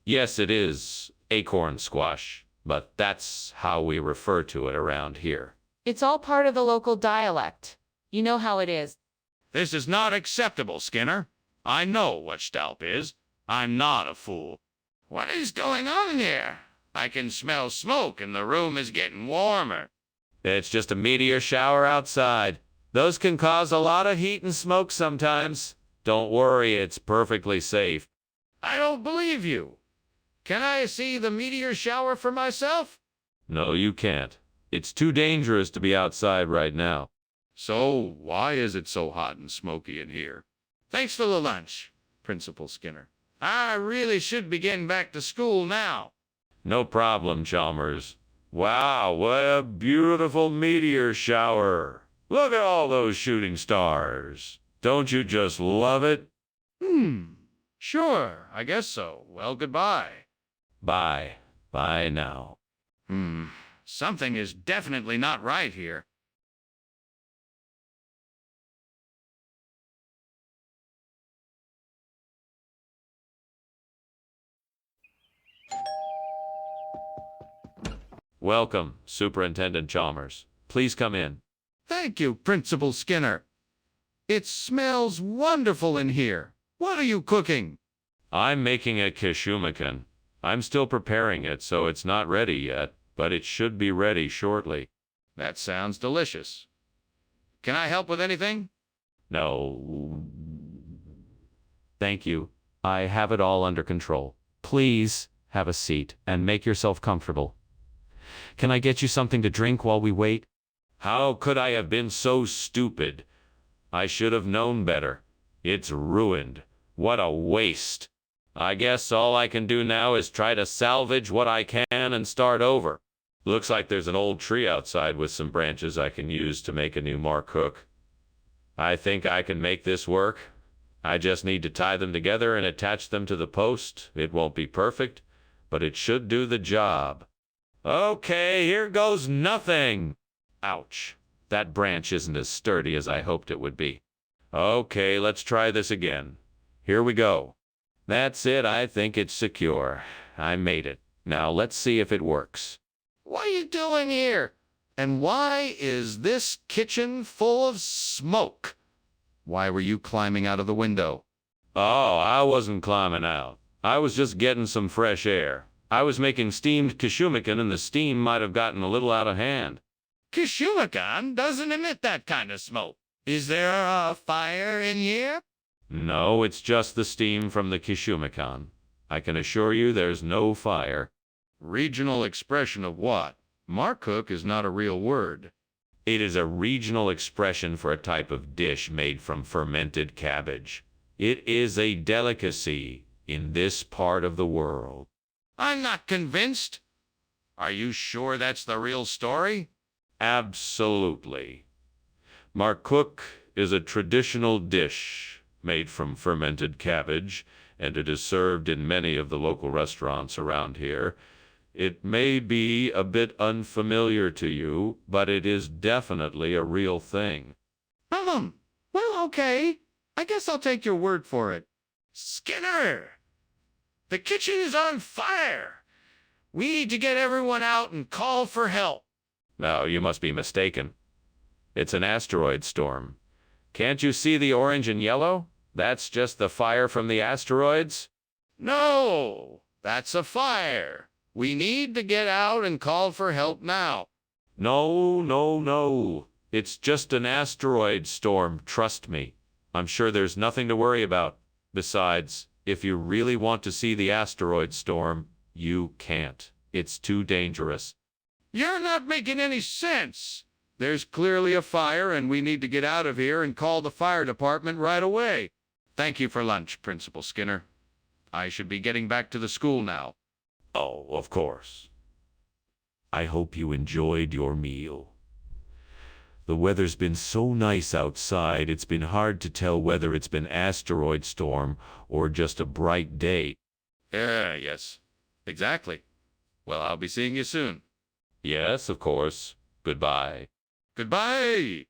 Yes, it is acorn squash, but that's how we refer to it around here. It's all part of the local dialect. You know how it is. This is not acceptable, Skinner. I know what Staub is. I'm not a fool. What is going on here? I can smell smoke and the room is getting warmer. It's just a meteor shower outside. Those can cause a lot of heat and smoke sometimes. Don't worry, it's perfectly safe. I don't believe you. Can I see the meteor shower for myself? No, you can't. It's too dangerous to be outside right now. So, why is it so hot and smoky in here? Thanks for the lunch, Principal Skinner. I really should be getting back to school now. No problem, Chalmers. Wow, what a beautiful meteor shower. Look at all those shooting stars. Don't you just love it? Sure, I guess so. Well, goodbye. Bye. Bye now. Something is definitely not right here. Welcome, Superintendent Chalmers. Please come in. Thank you, Principal Skinner. It smells wonderful in here. What are you cooking? I'm making a kishumikan. I'm still preparing it, so it's not ready yet, but it should be ready shortly. That sounds delicious. Can I help with anything? No. Thank you. I have it all under control. Please have a seat and make yourself comfortable. Can I get you something to drink while we wait? How could I have been so stupid? I should have known better. It's ruined. What a waste. I guess all I can do now is try to salvage what I can and start over. Looks like there's an old tree outside with some branches I can use to make a new mark hook. I think I can make this work. I just need to tie them together and attach them to the post. It won't be perfect, but it should do the job. Okay, here goes nothing. Ouch. That branch isn't as sturdy as I hoped it would be. Okay, let's try this again. Here we go. That's it. I think it's secure. I made it. Now let's see if it works. What are you doing here? And why is this kitchen full of smoke? Why were you climbing out of the window? Oh, I wasn't climbing out. I was just getting some fresh air. I was making steamed kishumikan and the steam might have gotten a little out of hand. Kishumikan doesn't emit that kind of smoke. Is there a fire in here? No, it's just the steam from the kishumikan. I can assure you there's no fire. Regional expression of what? Marcook is not a real word. It is a regional expression for a type of dish made from fermented cabbage. It is a delicacy in this part of the world. I'm not convinced. Are you sure that's the real story? Absolutely. Marcook is a traditional dish made from fermented cabbage, and it is served in many of the local restaurants around here. It may be a bit unfamiliar to you, but it is definitely a real thing. Well, okay. I guess I'll take your word for it. Skinner! The kitchen is on fire! We need to get everyone out and call for help. No, you must be mistaken. It's an asteroid storm. Can't you see the orange and yellow? That's just the fire from the asteroids. No, that's a fire. We need to get out and call for help now. No. It's just an asteroid storm, trust me. I'm sure there's nothing to worry about. Besides, if you really want to see the asteroid storm, you can't. It's too dangerous. You're not making any sense. There's clearly a fire and we need to get out of here and call the fire department right away. Thank you for lunch, Principal Skinner. I should be getting back to the school now. Oh, of course. I hope you enjoyed your meal. The weather's been so nice outside, it's been hard to tell whether it's been asteroid storm or just a bright day. Yes. Exactly. Well, I'll be seeing you soon. Yes, of course. Goodbye. Goodbye!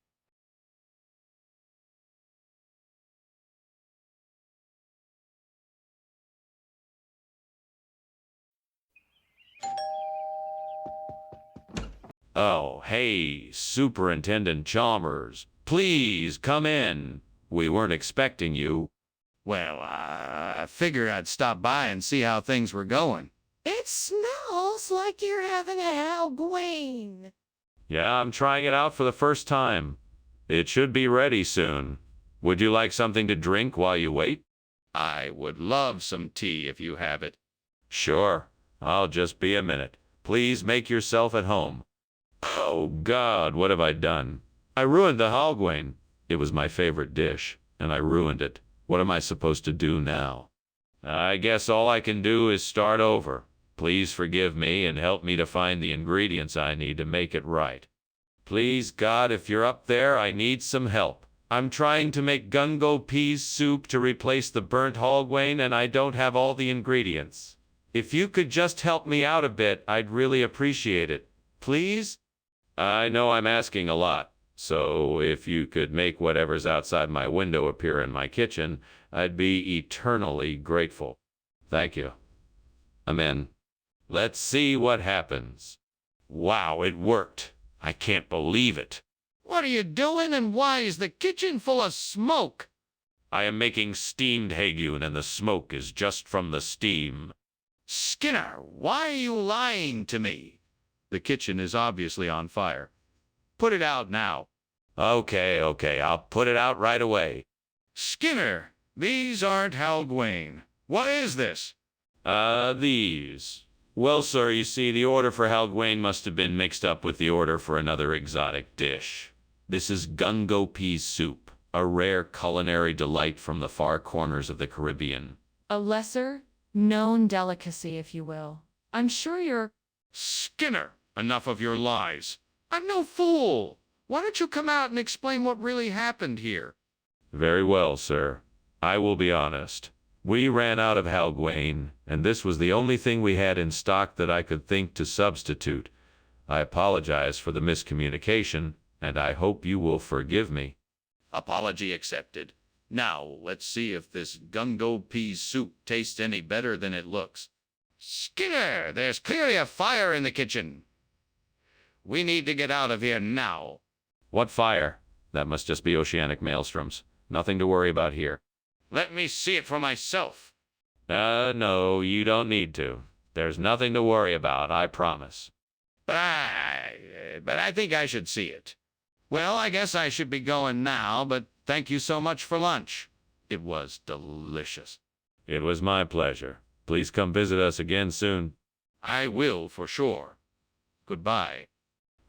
Oh, hey, Superintendent Chalmers. Please come in. We weren't expecting you. Well, I figure I'd stop by and see how things were going. It smells like you're having a Halloween. Yeah, I'm trying it out for the first time. It should be ready soon. Would you like something to drink while you wait? I would love some tea if you have it. Sure. I'll just be a minute. Please make yourself at home. Oh, God, what have I done? I ruined the Halloween. It was my favorite dish, and I ruined it. What am I supposed to do now? I guess all I can do is start over. Please forgive me and help me to find the ingredients I need to make it right. Please, God, if you're up there, I need some help. I'm trying to make gungo peas soup to replace the burnt Halloween, and I don't have all the ingredients. If you could just help me out a bit, I'd really appreciate it. Please? I know I'm asking a lot, so if you could make whatever's outside my window appear in my kitchen, I'd be eternally grateful. Thank you. I'm in. Let's see what happens. Wow, it worked. I can't believe it. What are you doing, and why is the kitchen full of smoke? I am making steamed hagoon, and the smoke is just from the steam. Skinner, why are you lying to me? The kitchen is obviously on fire. Put it out now. Okay, I'll put it out right away. Skinner, these aren't Halloween. What is this? These. Well, sir, you see, the order for Halloween must have been mixed up with the order for another exotic dish. This is gungo pea soup, a rare culinary delight from the far corners of the Caribbean. A lesser known delicacy, if you will. I'm sure you're... Skinner, enough of your lies. I'm no fool. Why don't you come out and explain what really happened here? Very well, sir. I will be honest. We ran out of Halloween, and this was the only thing we had in stock that I could think to substitute. I apologize for the miscommunication, and I hope you will forgive me. Apology accepted. Now, let's see if this gungo pea soup tastes any better than it looks. Skinner, there's clearly a fire in the kitchen. We need to get out of here now. What fire? That must just be oceanic maelstroms. Nothing to worry about here. Let me see it for myself. No, you don't need to. There's nothing to worry about, I promise. But I think I should see it. Well, I guess I should be going now, but thank you so much for lunch. It was delicious. It was my pleasure. Please come visit us again soon. I will, for sure. Goodbye.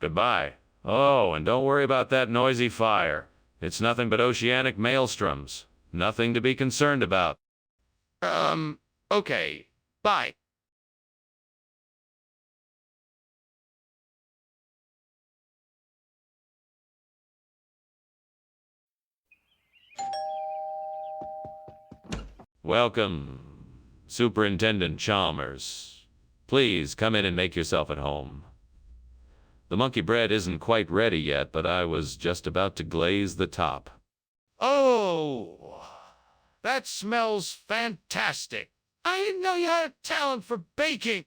Goodbye. Oh, and don't worry about that noisy fire. It's nothing but oceanic maelstroms. Nothing to be concerned about. Okay. Bye. Welcome, Superintendent Chalmers. Please come in and make yourself at home. The monkey bread isn't quite ready yet, but I was just about to glaze the top. Oh, that smells fantastic. I didn't know you had a talent for baking.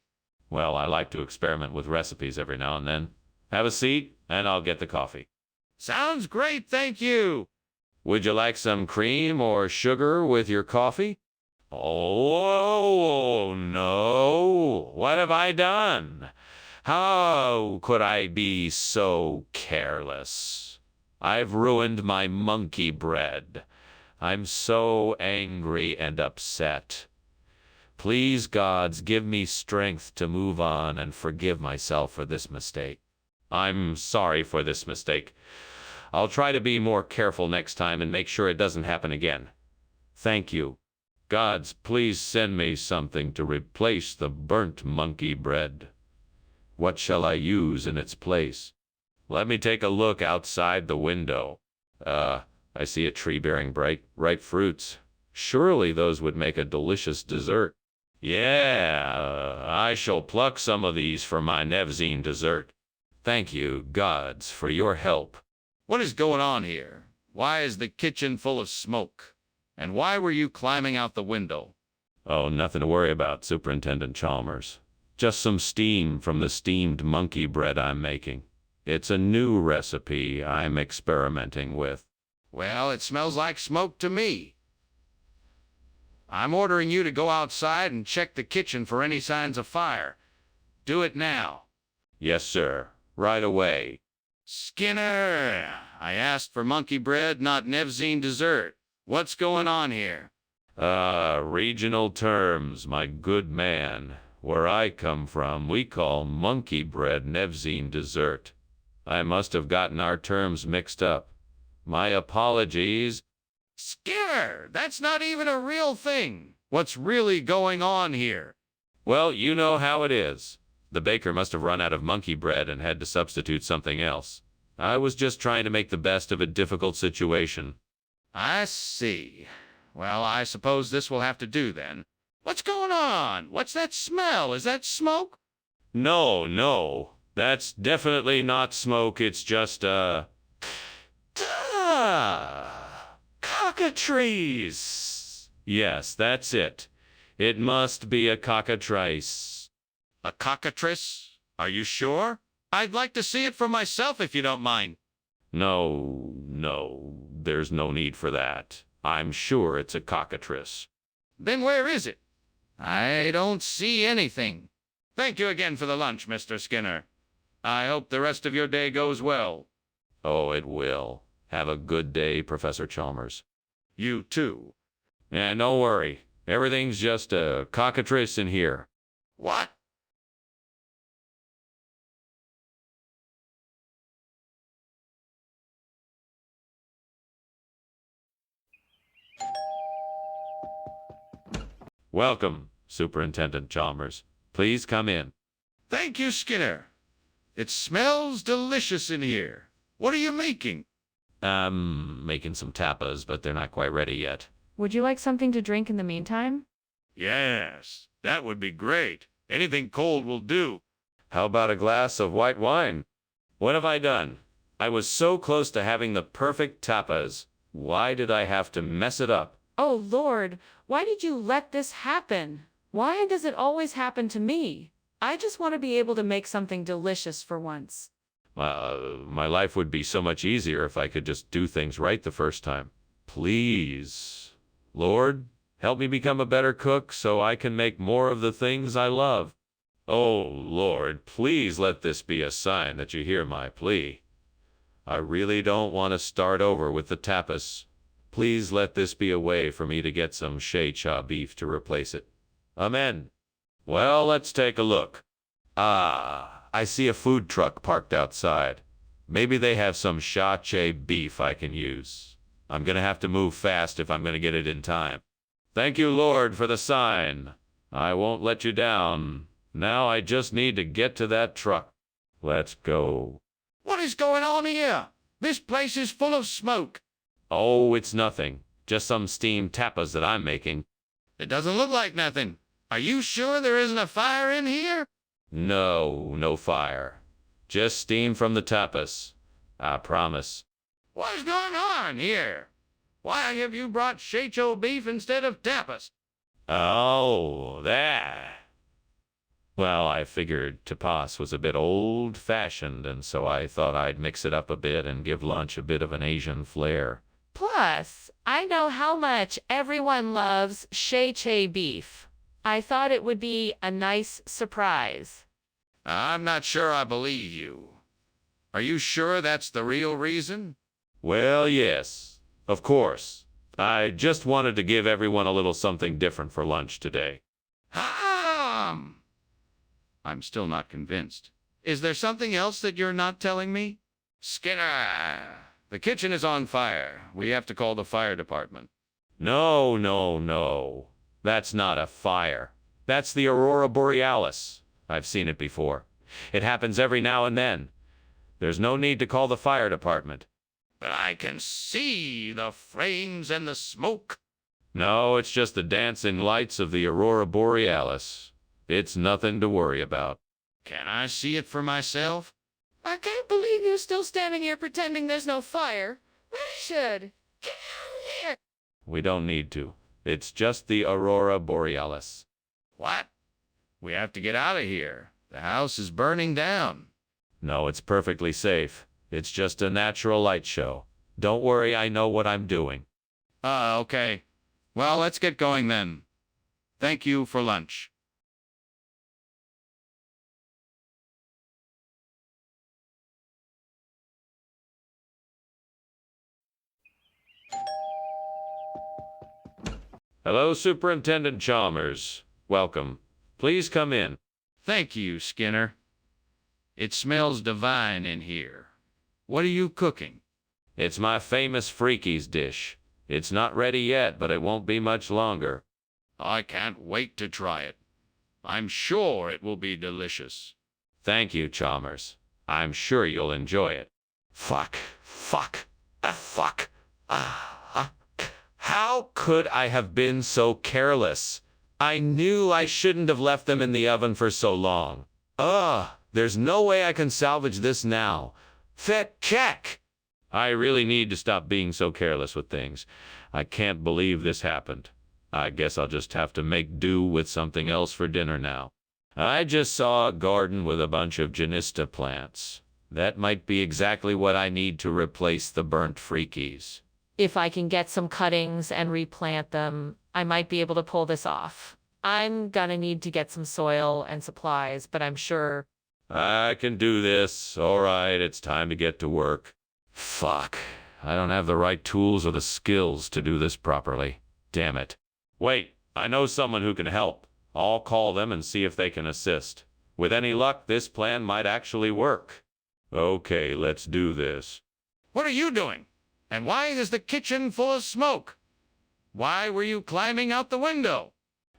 Well, I like to experiment with recipes every now and then. Have a seat, and I'll get the coffee. Sounds great, thank you. Would you like some cream or sugar with your coffee? Oh, no. What have I done? How could I be so careless? I've ruined my monkey bread. I'm so angry and upset. Please, gods, give me strength to move on and forgive myself for this mistake. I'm sorry for this mistake. I'll try to be more careful next time and make sure it doesn't happen again. Thank you. Gods, please send me something to replace the burnt monkey bread. What shall I use in its place? Let me take a look outside the window. I see a tree bearing bright, ripe fruits. Surely those would make a delicious dessert. Yeah, I shall pluck some of these for my Nevzine dessert. Thank you, gods, for your help. What is going on here? Why is the kitchen full of smoke? And why were you climbing out the window? Oh, nothing to worry about, Superintendent Chalmers. Just some steam from the steamed monkey bread I'm making. It's a new recipe I'm experimenting with. Well, it smells like smoke to me. I'm ordering you to go outside and check the kitchen for any signs of fire. Do it now. Yes, sir. Right away. Skinner, I asked for monkey bread, not Nevzine dessert. What's going on here? Regional terms, my good man. Where I come from, we call monkey bread Nevzine dessert. I must have gotten our terms mixed up. My apologies. Skinner, that's not even a real thing. What's really going on here? Well, you know how it is. The baker must have run out of monkey bread and had to substitute something else. I was just trying to make the best of a difficult situation. I see. Well, I suppose this will have to do then. What's going on? What's that smell? Is that smoke? No. That's definitely not smoke. It's just, cockatrice. Yes, that's it. It must be a cockatrice. A cockatrice? Are you sure? I'd like to see it for myself if you don't mind. No, there's no need for that. I'm sure it's a cockatrice. Then where is it? I don't see anything. Thank you again for the lunch, Mr. Skinner. I hope the rest of your day goes well. Oh, it will. Have a good day, Professor Chalmers. You too. And don't worry. Everything's just a cockatrice in here. What? Welcome, Superintendent Chalmers. Please come in. Thank you, Skinner. It smells delicious in here. What are you making? Making some tapas, but they're not quite ready yet. Would you like something to drink in the meantime? Yes, that would be great. Anything cold will do. How about a glass of white wine? What have I done? I was so close to having the perfect tapas. Why did I have to mess it up? Oh, Lord, why did you let this happen? Why does it always happen to me? I just want to be able to make something delicious for once. My life would be so much easier if I could just do things right the first time. Please, Lord, help me become a better cook so I can make more of the things I love. Oh, Lord, please let this be a sign that you hear my plea. I really don't want to start over with the tapas. Please let this be a way for me to get some shea-cha beef to replace it. Amen. Well, let's take a look. I see a food truck parked outside. Maybe they have some shea beef I can use. I'm gonna have to move fast if I'm gonna get it in time. Thank you, Lord, for the sign. I won't let you down. Now I just need to get to that truck. Let's go. What is going on here? This place is full of smoke. Oh, it's nothing. Just some steamed tapas that I'm making. It doesn't look like nothing. Are you sure there isn't a fire in here? No fire. Just steam from the tapas. I promise. What is going on here? Why have you brought Shacho beef instead of tapas? Oh, that. Well, I figured tapas was a bit old-fashioned, and so I thought I'd mix it up a bit and give lunch a bit of an Asian flair. Plus, I know how much everyone loves shea beef. I thought it would be a nice surprise. I'm not sure I believe you. Are you sure that's the real reason? Well, yes, of course. I just wanted to give everyone a little something different for lunch today. I'm still not convinced. Is there something else that you're not telling me? Skinner, the kitchen is on fire. We have to call the fire department. No. That's not a fire. That's the aurora borealis. I've seen it before. It happens every now and then. There's no need to call the fire department. But I can see the flames and the smoke. No, it's just the dancing lights of the aurora borealis. It's nothing to worry about. Can I see it for myself? I can't believe you're still standing here pretending there's no fire. We should. Get out of here. We don't need to. It's just the aurora borealis. What? We have to get out of here. The house is burning down. No, it's perfectly safe. It's just a natural light show. Don't worry, I know what I'm doing. Okay. Well, let's get going then. Thank you for lunch. Hello, Superintendent Chalmers. Welcome. Please come in. Thank you, Skinner. It smells divine in here. What are you cooking? It's my famous Freakies dish. It's not ready yet, but it won't be much longer. I can't wait to try it. I'm sure it will be delicious. Thank you, Chalmers. I'm sure you'll enjoy it. Fuck. How could I have been so careless? I knew I shouldn't have left them in the oven for so long. There's no way I can salvage this now. Check! I really need to stop being so careless with things. I can't believe this happened. I guess I'll just have to make do with something else for dinner now. I just saw a garden with a bunch of Genista plants. That might be exactly what I need to replace the burnt Freakies. If I can get some cuttings and replant them, I might be able to pull this off. I'm gonna need to get some soil and supplies, but I'm sure. I can do this. All right, it's time to get to work. Fuck. I don't have the right tools or the skills to do this properly. Damn it. Wait, I know someone who can help. I'll call them and see if they can assist. With any luck, this plan might actually work. Okay, let's do this. What are you doing? And why is the kitchen full of smoke? Why were you climbing out the window?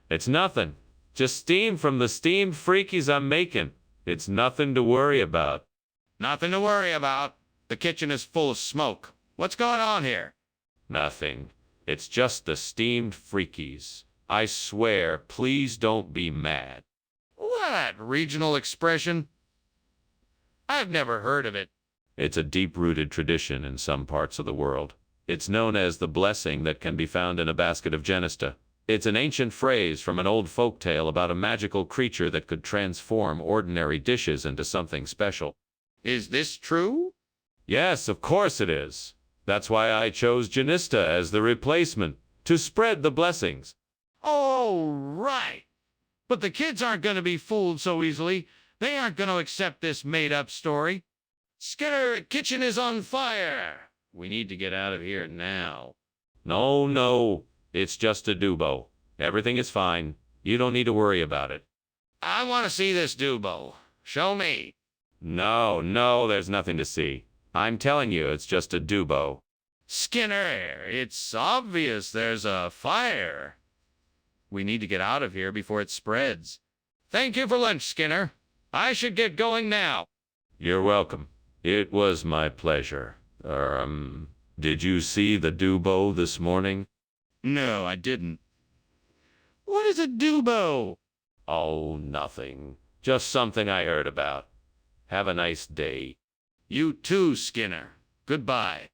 It's nothing. Just steam from the steamed Freakies I'm making. It's nothing to worry about. Nothing to worry about. The kitchen is full of smoke. What's going on here? Nothing. It's just the steamed Freakies. I swear, please don't be mad. What regional expression? I've never heard of it. It's a deep-rooted tradition in some parts of the world. It's known as the blessing that can be found in a basket of Genista. It's an ancient phrase from an old folktale about a magical creature that could transform ordinary dishes into something special. Is this true? Yes, of course it is. That's why I chose Genista as the replacement, to spread the blessings. Oh, right. But the kids aren't going to be fooled so easily. They aren't going to accept this made-up story. Skinner, the kitchen is on fire. We need to get out of here now. No. It's just a dubo. Everything is fine. You don't need to worry about it. I want to see this dubo. Show me. No, there's nothing to see. I'm telling you, it's just a dubo. Skinner, it's obvious there's a fire. We need to get out of here before it spreads. Thank you for lunch, Skinner. I should get going now. You're welcome. It was my pleasure. Did you see the dubo this morning? No, I didn't. What is a dubo? Oh, nothing. Just something I heard about. Have a nice day. You too, Skinner. Goodbye.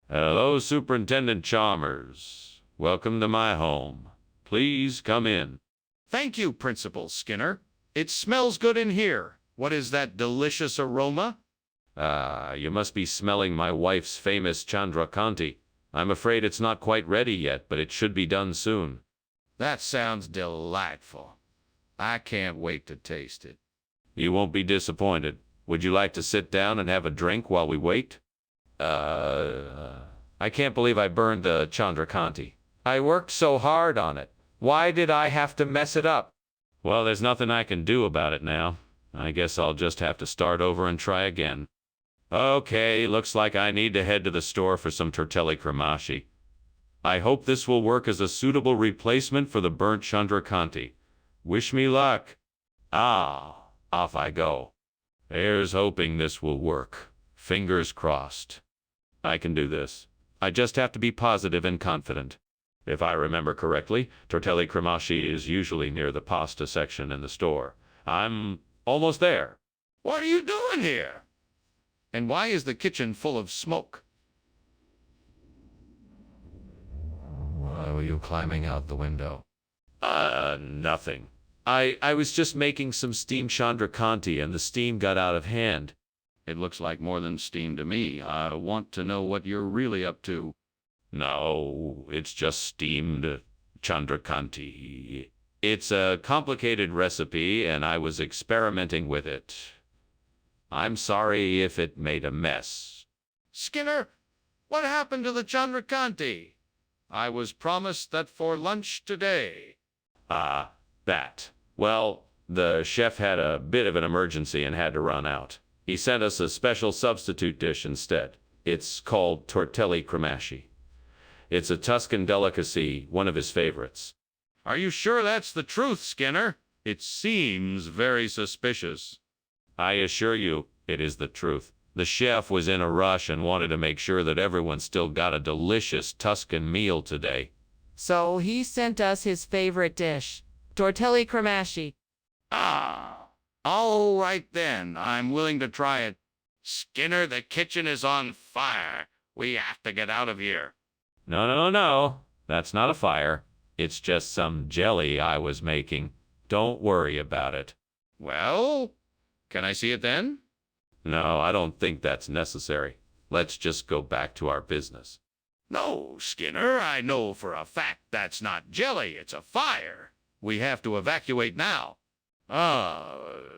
Hello, Superintendent Chalmers. Welcome to my home. Please come in. Thank you, Principal Skinner. It smells good in here. What is that delicious aroma? You must be smelling my wife's famous Chandrakanti. I'm afraid it's not quite ready yet, but it should be done soon. That sounds delightful. I can't wait to taste it. You won't be disappointed. Would you like to sit down and have a drink while we wait? I can't believe I burned the Chandrakanti. I worked so hard on it. Why did I have to mess it up? Well, there's nothing I can do about it now. I guess I'll just have to start over and try again. Okay, looks like I need to head to the store for some tortelli cremashi. I hope this will work as a suitable replacement for the burnt chandrakanti. Wish me luck. Off I go. Here's hoping this will work. Fingers crossed. I can do this. I just have to be positive and confident. If I remember correctly, tortelli cremashi is usually near the pasta section in the store. I'm almost there. What are you doing here? And why is the kitchen full of smoke? Why were you climbing out the window? Nothing. I was just making some steamed chandrakanti and the steam got out of hand. It looks like more than steam to me. I want to know what you're really up to. No, it's just steamed chandrakanti. It's a complicated recipe and I was experimenting with it. I'm sorry if it made a mess. Skinner, what happened to the chandrakanti? I was promised that for lunch today. That. Well, the chef had a bit of an emergency and had to run out. He sent us a special substitute dish instead. It's called tortelli cremashi. It's a Tuscan delicacy, one of his favorites. Are you sure that's the truth, Skinner? It seems very suspicious. I assure you, it is the truth. The chef was in a rush and wanted to make sure that everyone still got a delicious Tuscan meal today. So he sent us his favorite dish, tortelli cremashi. All right then. I'm willing to try it. Skinner, the kitchen is on fire. We have to get out of here. No. That's not a fire. It's just some jelly I was making. Don't worry about it. Well, can I see it then? No, I don't think that's necessary. Let's just go back to our business. No, Skinner, I know for a fact that's not jelly. It's a fire. We have to evacuate now.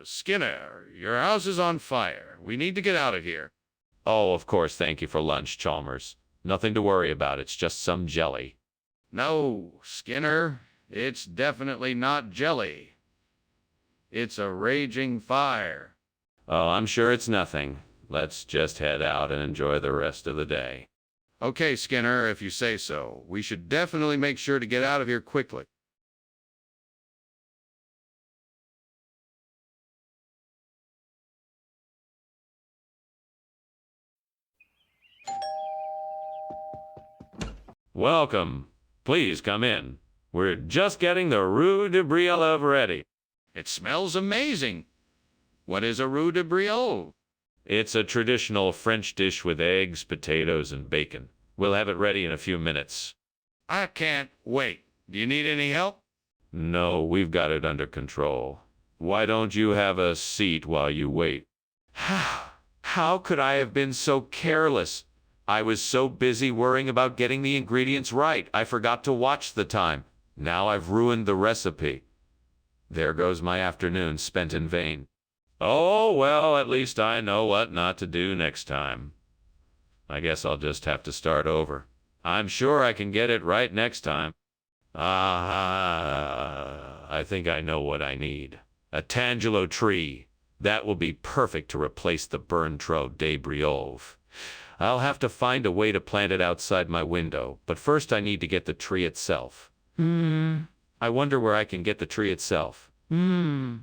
Skinner, your house is on fire. We need to get out of here. Oh, of course, thank you for lunch, Chalmers. Nothing to worry about, it's just some jelly. No, Skinner, it's definitely not jelly. It's a raging fire. Oh, I'm sure it's nothing. Let's just head out and enjoy the rest of the day. Okay, Skinner, if you say so. We should definitely make sure to get out of here quickly. Welcome. Please come in. We're just getting the roux de brioche ready. It smells amazing. What is a roux de brioche? It's a traditional French dish with eggs, potatoes, and bacon. We'll have it ready in a few minutes. I can't wait. Do you need any help? No, we've got it under control. Why don't you have a seat while you wait? How could I have been so careless? I was so busy worrying about getting the ingredients right, I forgot to watch the time. Now I've ruined the recipe. There goes my afternoon spent in vain. Oh, well, at least I know what not to do next time. I guess I'll just have to start over. I'm sure I can get it right next time. I think I know what I need. A tangelo tree. That will be perfect to replace the burned tronc de brioche. I'll have to find a way to plant it outside my window, but first I need to get the tree itself. I wonder where I can get the tree itself. I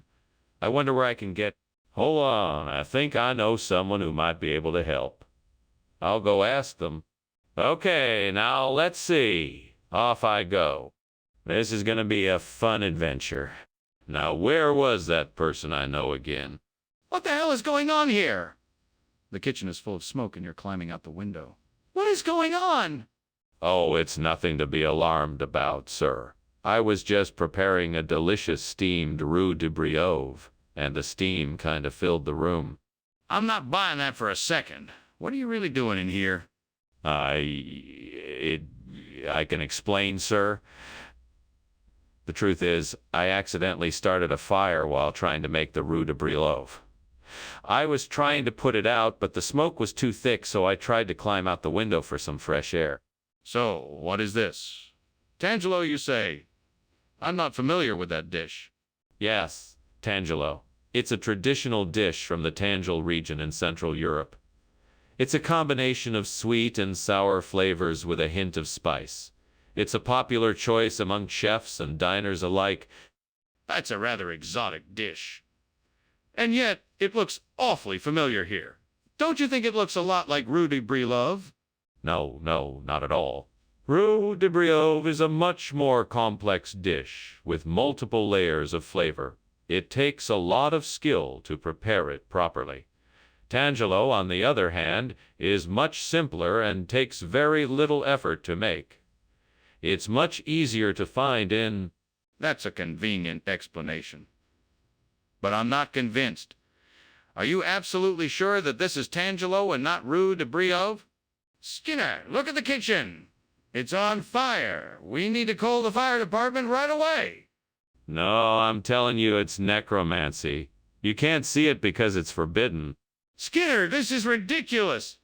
wonder where I can get... Hold on, I think I know someone who might be able to help. I'll go ask them. Okay, now let's see. Off I go. This is gonna be a fun adventure. Now where was that person I know again? What the hell is going on here? The kitchen is full of smoke and you're climbing out the window. What is going on? Oh, it's nothing to be alarmed about, sir. I was just preparing a delicious steamed roux de brioche, and the steam kind of filled the room. I'm not buying that for a second. What are you really doing in here? I can explain, sir. The truth is, I accidentally started a fire while trying to make the roux de brioche. I was trying to put it out, but the smoke was too thick, so I tried to climb out the window for some fresh air. So, what is this? Tangelo, you say? I'm not familiar with that dish. Yes, tangelo. It's a traditional dish from the Tanjil region in Central Europe. It's a combination of sweet and sour flavors with a hint of spice. It's a popular choice among chefs and diners alike. That's a rather exotic dish. And yet, it looks awfully familiar here. Don't you think it looks a lot like roux de brilove? No, no, not at all. Roux de brilove is a much more complex dish with multiple layers of flavor. It takes a lot of skill to prepare it properly. Tangelo, on the other hand, is much simpler and takes very little effort to make. It's much easier to find in... That's a convenient explanation. But I'm not convinced. Are you absolutely sure that this is tangelo and not roux de brilove? Skinner, look at the kitchen. It's on fire. We need to call the fire department right away. No, I'm telling you it's necromancy. You can't see it because it's forbidden. Skinner, this is ridiculous.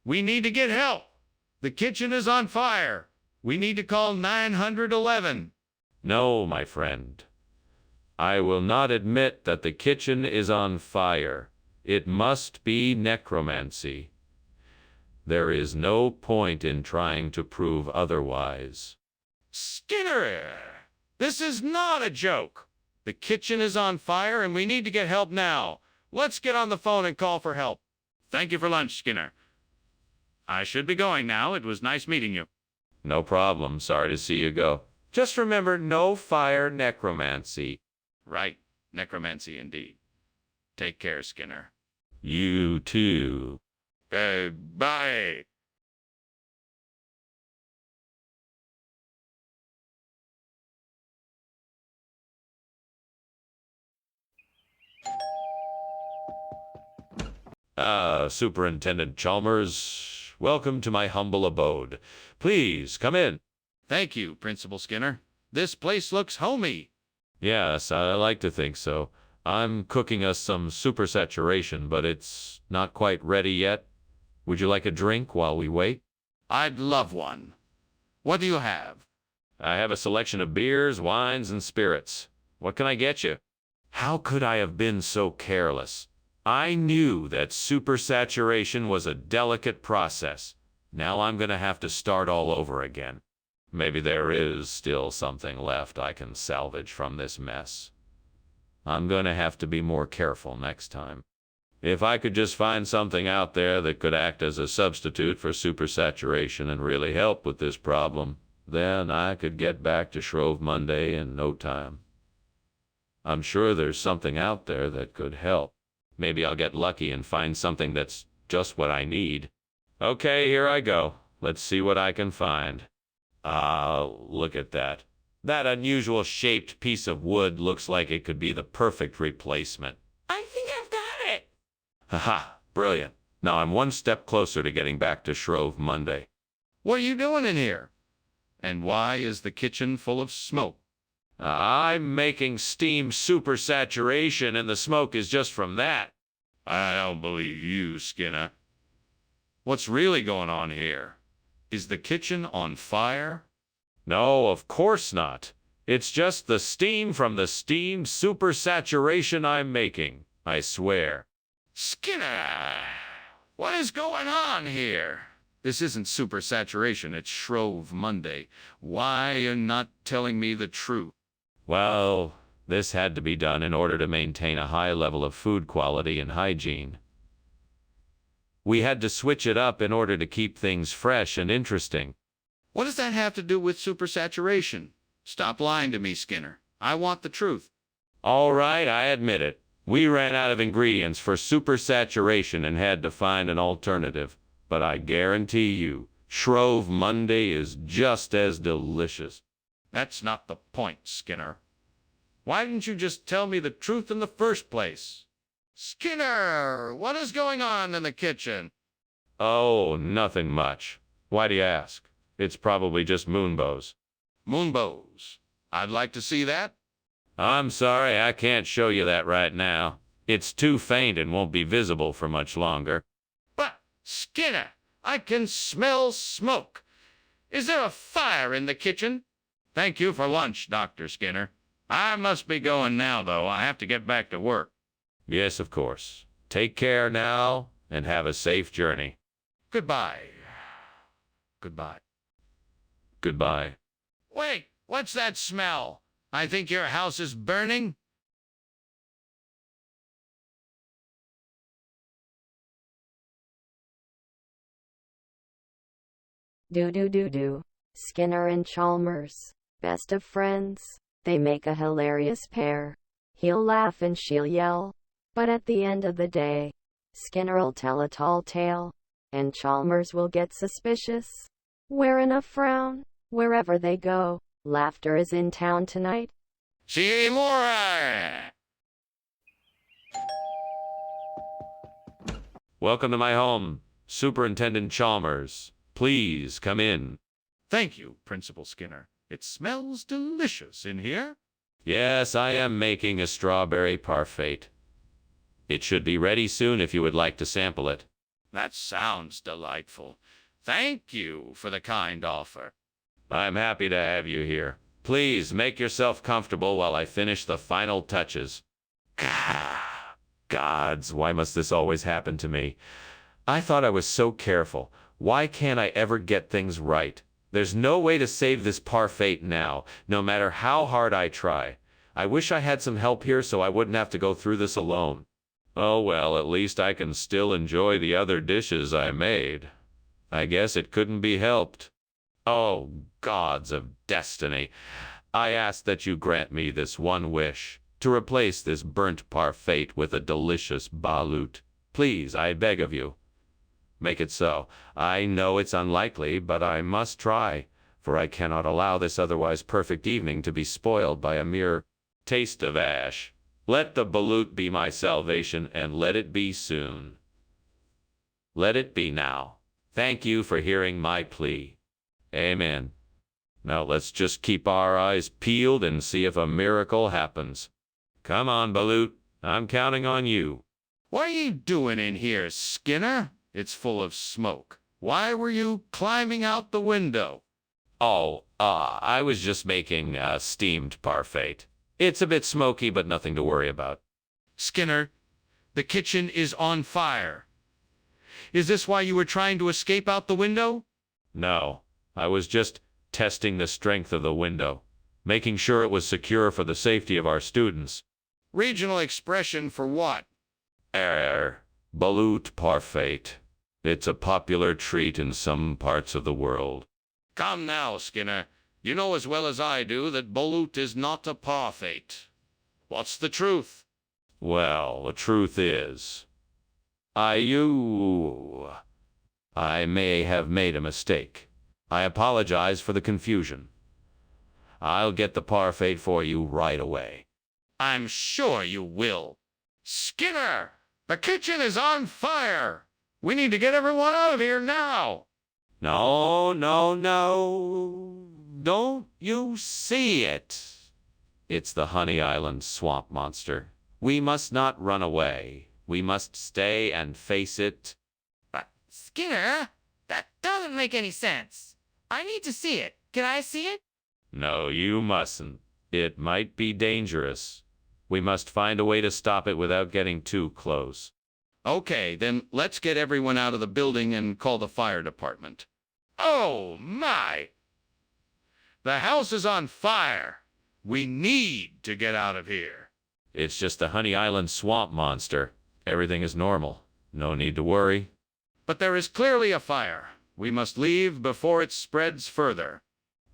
We need to get help. The kitchen is on fire. We need to call 911. No, my friend. I will not admit that the kitchen is on fire. It must be necromancy. There is no point in trying to prove otherwise. Skinner, this is not a joke. The kitchen is on fire and we need to get help now. Let's get on the phone and call for help. Thank you for lunch, Skinner. I should be going now. It was nice meeting you. No problem. Sorry to see you go. Just remember, no fire necromancy. Right. Necromancy indeed. Take care, Skinner. You too. Bye. Superintendent Chalmers, welcome to my humble abode. Please, come in. Thank you, Principal Skinner. This place looks homey. Yes, I like to think so. I'm cooking us some supersaturation, but it's not quite ready yet. Would you like a drink while we wait? I'd love one. What do you have? I have a selection of beers, wines, and spirits. What can I get you? How could I have been so careless? I knew that supersaturation was a delicate process. Now I'm going to have to start all over again. Maybe there is still something left I can salvage from this mess. I'm going to have to be more careful next time. If I could just find something out there that could act as a substitute for supersaturation and really help with this problem, then I could get back to Shrove Monday in no time. I'm sure there's something out there that could help. Maybe I'll get lucky and find something that's just what I need. Okay, here I go. Let's see what I can find. Look at that. That unusual shaped piece of wood looks like it could be the perfect replacement. I think I've got it. Haha, brilliant. Now I'm one step closer to getting back to Shrove Monday. What are you doing in here? And why is the kitchen full of smoke? I'm making steam supersaturation, and the smoke is just from that. I don't believe you, Skinner. What's really going on here? Is the kitchen on fire? No, of course not. It's just the steam from the steam supersaturation I'm making, I swear. Skinner, what is going on here? This isn't supersaturation, it's Shrove Monday. Why are you not telling me the truth? Well, this had to be done in order to maintain a high level of food quality and hygiene. We had to switch it up in order to keep things fresh and interesting. What does that have to do with supersaturation? Stop lying to me, Skinner. I want the truth. All right, I admit it. We ran out of ingredients for supersaturation and had to find an alternative. But I guarantee you, Shrove Monday is just as delicious. That's not the point, Skinner. Why didn't you just tell me the truth in the first place? Skinner, what is going on in the kitchen? Oh, nothing much. Why do you ask? It's probably just moonbows. Moonbows. I'd like to see that. I'm sorry, I can't show you that right now. It's too faint and won't be visible for much longer. But, Skinner, I can smell smoke. Is there a fire in the kitchen? Thank you for lunch, Dr. Skinner. I must be going now, though. I have to get back to work. Yes, of course. Take care now, and have a safe journey. Goodbye. Goodbye. Goodbye. Wait, what's that smell? I think your house is burning. Do. Skinner and Chalmers. Best of friends. They make a hilarious pair. He'll laugh and she'll yell. But at the end of the day, Skinner'll tell a tall tale, and Chalmers will get suspicious. Wearing a frown, wherever they go, laughter is in town tonight. See you more. Welcome to my home, Superintendent Chalmers. Please come in. Thank you, Principal Skinner. It smells delicious in here. Yes, I am making a strawberry parfait. It should be ready soon if you would like to sample it. That sounds delightful. Thank you for the kind offer. I'm happy to have you here. Please make yourself comfortable while I finish the final touches. Gods, why must this always happen to me? I thought I was so careful. Why can't I ever get things right? There's no way to save this parfait now, no matter how hard I try. I wish I had some help here so I wouldn't have to go through this alone. Oh well, at least I can still enjoy the other dishes I made. I guess it couldn't be helped. Oh, gods of destiny, I ask that you grant me this one wish, to replace this burnt parfait with a delicious balut. Please, I beg of you. Make it so. I know it's unlikely, but I must try, for I cannot allow this otherwise perfect evening to be spoiled by a mere taste of ash. Let the balut be my salvation, and let it be soon. Let it be now. Thank you for hearing my plea. Amen. Now let's just keep our eyes peeled and see if a miracle happens. Come on, balut. I'm counting on you. What are you doing in here, Skinner? It's full of smoke. Why were you climbing out the window? Oh, I was just making a steamed parfait. It's a bit smoky, but nothing to worry about. Skinner, the kitchen is on fire. Is this why you were trying to escape out the window? No, I was just testing the strength of the window, making sure it was secure for the safety of our students. Regional expression for what? Balut parfait. It's a popular treat in some parts of the world. Come now, Skinner. You know as well as I do that balut is not a parfait. What's the truth? Well, the truth is, I may have made a mistake. I apologize for the confusion. I'll get the parfait for you right away. I'm sure you will. Skinner, the kitchen is on fire. We need to get everyone out of here now. No. Don't you see it? It's the Honey Island swamp monster. We must not run away. We must stay and face it. But, Skinner, that doesn't make any sense. I need to see it. Can I see it? No, you mustn't. It might be dangerous. We must find a way to stop it without getting too close. Okay, then let's get everyone out of the building and call the fire department. Oh, my! The house is on fire. We need to get out of here. It's just the Honey Island swamp monster. Everything is normal. No need to worry. But there is clearly a fire. We must leave before it spreads further.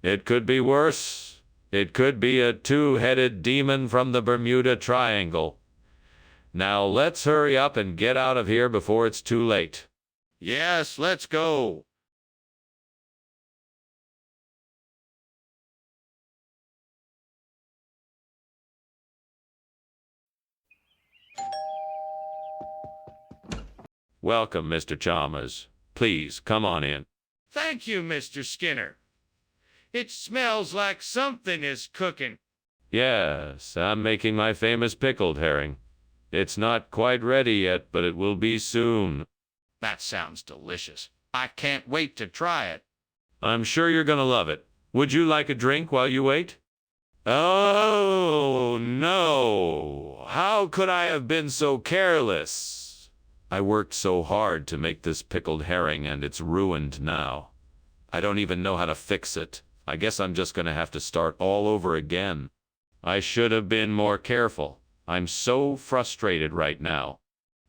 It could be worse. It could be a two-headed demon from the Bermuda Triangle. Now let's hurry up and get out of here before it's too late. Yes, let's go. Welcome, Mr. Chalmers. Please, come on in. Thank you, Mr. Skinner. It smells like something is cooking. Yes, I'm making my famous pickled herring. It's not quite ready yet, but it will be soon. That sounds delicious. I can't wait to try it. I'm sure you're gonna love it. Would you like a drink while you wait? Oh, no. How could I have been so careless? I worked so hard to make this pickled herring and it's ruined now. I don't even know how to fix it. I guess I'm just gonna have to start all over again. I should have been more careful. I'm so frustrated right now.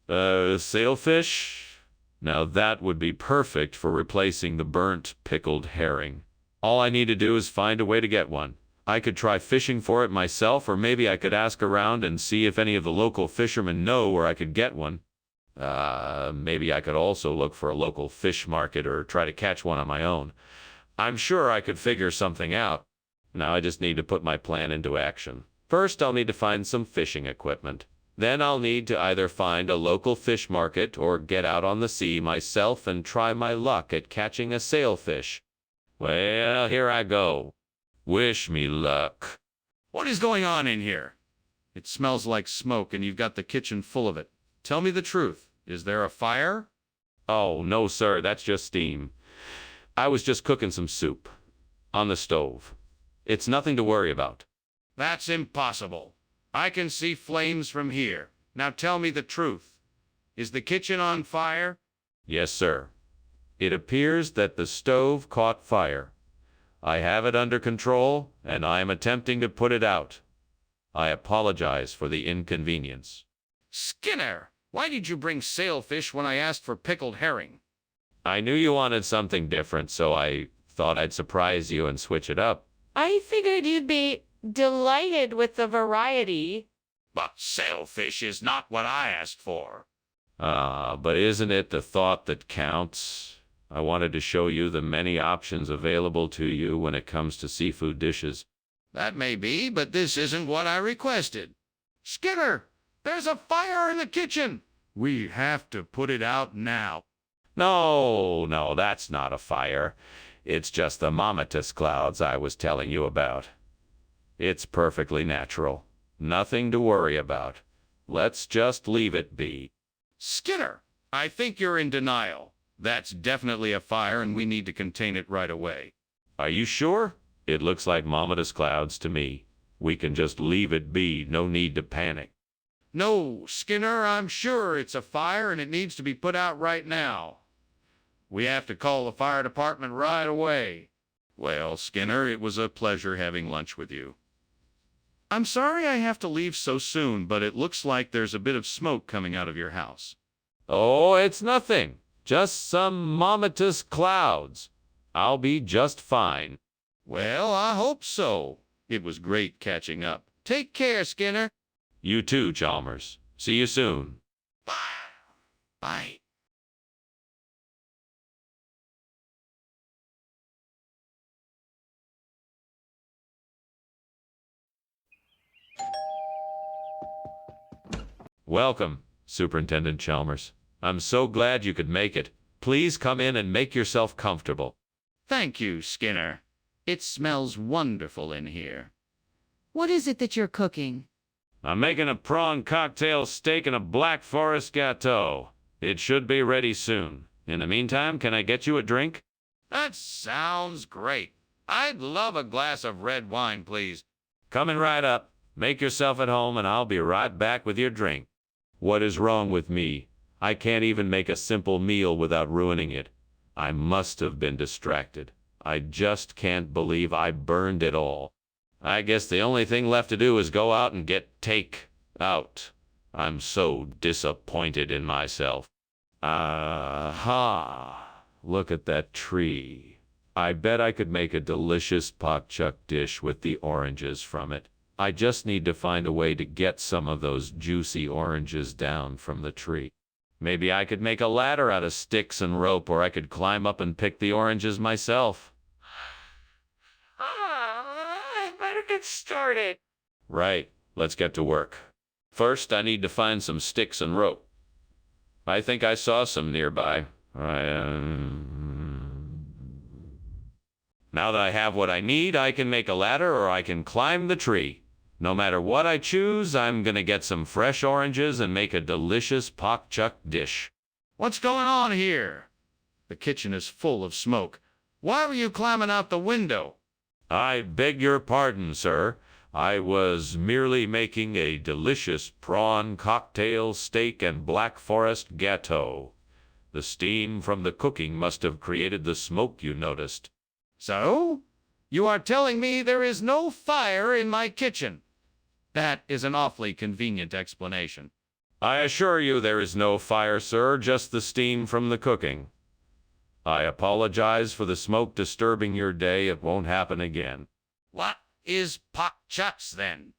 Sailfish? Now that would be perfect for replacing the burnt pickled herring. All I need to do is find a way to get one. I could try fishing for it myself, or maybe I could ask around and see if any of the local fishermen know where I could get one. Maybe I could also look for a local fish market or try to catch one on my own. I'm sure I could figure something out. Now I just need to put my plan into action. First, I'll need to find some fishing equipment. Then I'll need to either find a local fish market or get out on the sea myself and try my luck at catching a sailfish. Well, here I go. Wish me luck. What is going on in here? It smells like smoke and you've got the kitchen full of it. Tell me the truth. Is there a fire? Oh, no, sir, that's just steam. I was just cooking some soup on the stove. It's nothing to worry about. That's impossible. I can see flames from here. Now tell me the truth. Is the kitchen on fire? Yes, sir. It appears that the stove caught fire. I have it under control, and I am attempting to put it out. I apologize for the inconvenience. Skinner, why did you bring sailfish when I asked for pickled herring? I knew you wanted something different, so I thought I'd surprise you and switch it up. I figured you'd be delighted with the variety. But sailfish is not what I asked for. But isn't it the thought that counts? I wanted to show you the many options available to you when it comes to seafood dishes. That may be, but this isn't what I requested. Skinner, there's a fire in the kitchen. We have to put it out now. No, that's not a fire. It's just the mammatus clouds I was telling you about. It's perfectly natural. Nothing to worry about. Let's just leave it be. Skinner, I think you're in denial. That's definitely a fire and we need to contain it right away. Are you sure? It looks like mammatus clouds to me. We can just leave it be. No need to panic. No, Skinner, I'm sure it's a fire and it needs to be put out right now. We have to call the fire department right away. Well, Skinner, it was a pleasure having lunch with you. I'm sorry I have to leave so soon, but it looks like there's a bit of smoke coming out of your house. Oh, it's nothing. Just some mammatus clouds. I'll be just fine. Well, I hope so. It was great catching up. Take care, Skinner. You too, Chalmers. See you soon. Bye. Bye. Welcome, Superintendent Chalmers. I'm so glad you could make it. Please come in and make yourself comfortable. Thank you, Skinner. It smells wonderful in here. What is it that you're cooking? I'm making a prawn cocktail steak and a Black Forest gâteau. It should be ready soon. In the meantime, can I get you a drink? That sounds great. I'd love a glass of red wine, please. Coming right up. Make yourself at home and I'll be right back with your drink. What is wrong with me? I can't even make a simple meal without ruining it. I must have been distracted. I just can't believe I burned it all. I guess the only thing left to do is go out and get take-out. I'm so disappointed in myself. Aha! Look at that tree. I bet I could make a delicious pak chuk dish with the oranges from it. I just need to find a way to get some of those juicy oranges down from the tree. Maybe I could make a ladder out of sticks and rope, or I could climb up and pick the oranges myself. I better get started. Right, let's get to work. First, I need to find some sticks and rope. I think I saw some nearby. Now that I have what I need, I can make a ladder or I can climb the tree. No matter what I choose, I'm gonna get some fresh oranges and make a delicious pak chuk dish. What's going on here? The kitchen is full of smoke. Why were you climbing out the window? I beg your pardon, sir. I was merely making a delicious prawn cocktail, steak, and Black Forest gâteau. The steam from the cooking must have created the smoke you noticed. So? You are telling me there is no fire in my kitchen? That is an awfully convenient explanation. I assure you there is no fire, sir, just the steam from the cooking. I apologize for the smoke disturbing your day. It won't happen again. What is pot shots then?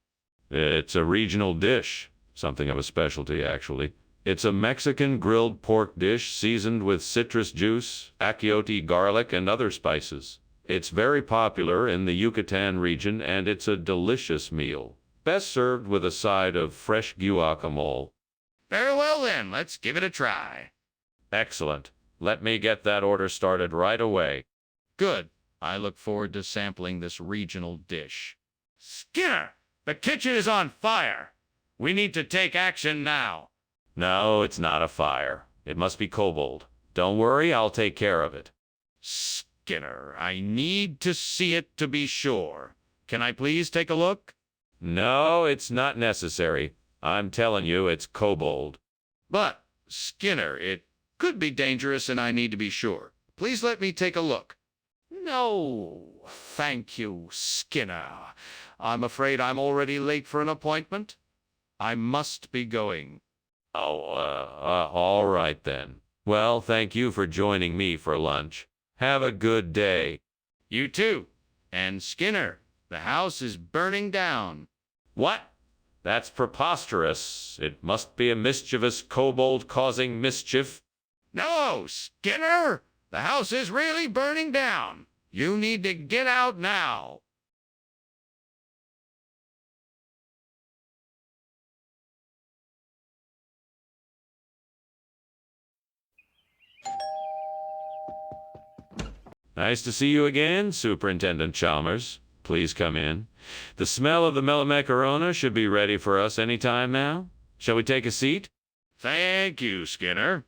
It's a regional dish, something of a specialty, actually. It's a Mexican grilled pork dish seasoned with citrus juice, achiote garlic, and other spices. It's very popular in the Yucatan region, and it's a delicious meal, best served with a side of fresh guacamole. Very well then, let's give it a try. Excellent. Let me get that order started right away. Good. I look forward to sampling this regional dish. Skinner, the kitchen is on fire. We need to take action now. No, it's not a fire. It must be kobold. Don't worry, I'll take care of it. Skinner, I need to see it to be sure. Can I please take a look? No, it's not necessary. I'm telling you, it's kobold. But, Skinner, it could be dangerous and I need to be sure. Please let me take a look. No, thank you, Skinner. I'm afraid I'm already late for an appointment. I must be going. Oh, all right then. Well, thank you for joining me for lunch. Have a good day. You too. And Skinner, the house is burning down. What? That's preposterous. It must be a mischievous kobold causing mischief. No, Skinner! The house is really burning down. You need to get out now. Nice to see you again, Superintendent Chalmers. Please come in. The smell of the melamacarona should be ready for us any time now. Shall we take a seat? Thank you, Skinner.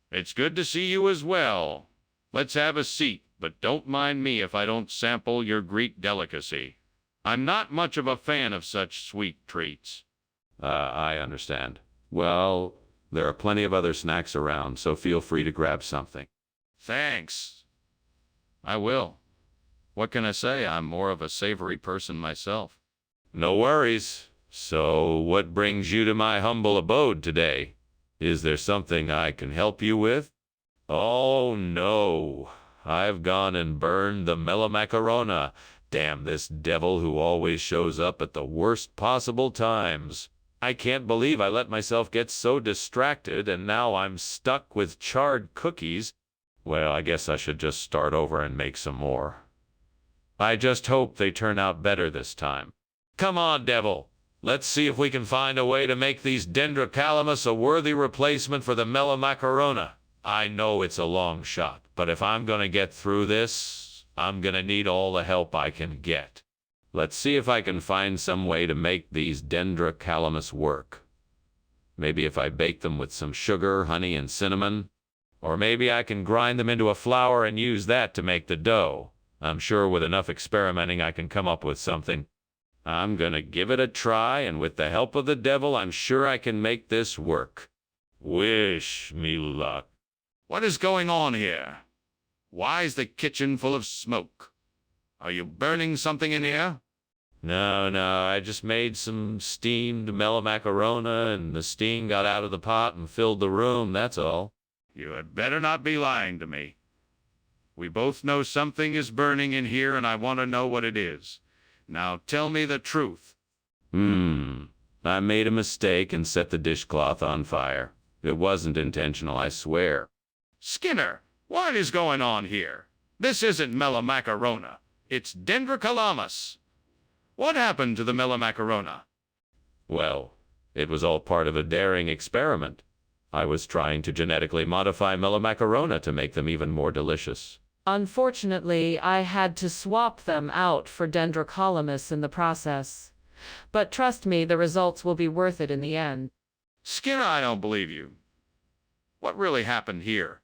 It's good to see you as well. Let's have a seat, but don't mind me if I don't sample your Greek delicacy. I'm not much of a fan of such sweet treats. I understand. Well, there are plenty of other snacks around, so feel free to grab something. Thanks. I will. What can I say? I'm more of a savory person myself. No worries. So, what brings you to my humble abode today? Is there something I can help you with? Oh, no. I've gone and burned the melamacarona. Damn this devil who always shows up at the worst possible times. I can't believe I let myself get so distracted, and now I'm stuck with charred cookies. Well, I guess I should just start over and make some more. I just hope they turn out better this time. Come on, devil. Let's see if we can find a way to make these dendrocalamus a worthy replacement for the melamacarona. I know it's a long shot, but if I'm gonna get through this, I'm gonna need all the help I can get. Let's see if I can find some way to make these dendrocalamus work. Maybe if I bake them with some sugar, honey, and cinnamon. Or maybe I can grind them into a flour and use that to make the dough. I'm sure with enough experimenting I can come up with something. I'm gonna give it a try, and with the help of the devil, I'm sure I can make this work. Wish me luck. What is going on here? Why is the kitchen full of smoke? Are you burning something in here? No, I just made some steamed melamacarona, and the steam got out of the pot and filled the room, that's all. You had better not be lying to me. We both know something is burning in here, and I want to know what it is. Now tell me the truth. I made a mistake and set the dishcloth on fire. It wasn't intentional, I swear. Skinner, what is going on here? This isn't melamacarona. It's dendrocalamus. What happened to the melamacarona? Well, it was all part of a daring experiment. I was trying to genetically modify melamacarona to make them even more delicious. Unfortunately, I had to swap them out for dendrocalamus in the process. But trust me, the results will be worth it in the end. Skinner, I don't believe you. What really happened here?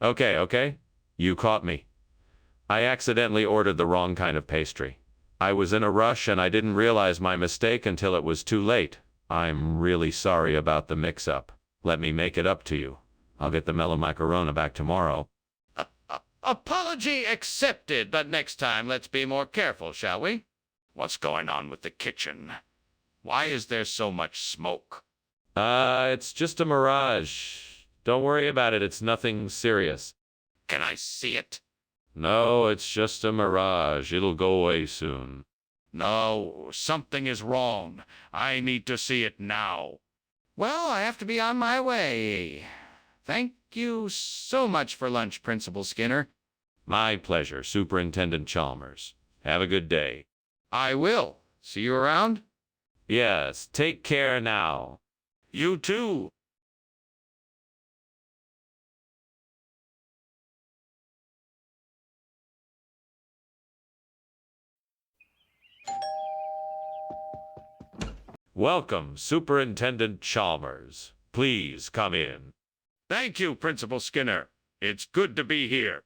Okay. You caught me. I accidentally ordered the wrong kind of pastry. I was in a rush and I didn't realize my mistake until it was too late. I'm really sorry about the mix-up. Let me make it up to you. I'll get the mellow macarona back tomorrow. Apology accepted, but next time let's be more careful, shall we? What's going on with the kitchen? Why is there so much smoke? It's just a mirage. Don't worry about it, it's nothing serious. Can I see it? No, it's just a mirage. It'll go away soon. No, something is wrong. I need to see it now. Well, I have to be on my way. Thank you so much for lunch, Principal Skinner. My pleasure, Superintendent Chalmers. Have a good day. I will. See you around? Yes, take care now. You too. Welcome, Superintendent Chalmers. Please come in. Thank you, Principal Skinner. It's good to be here.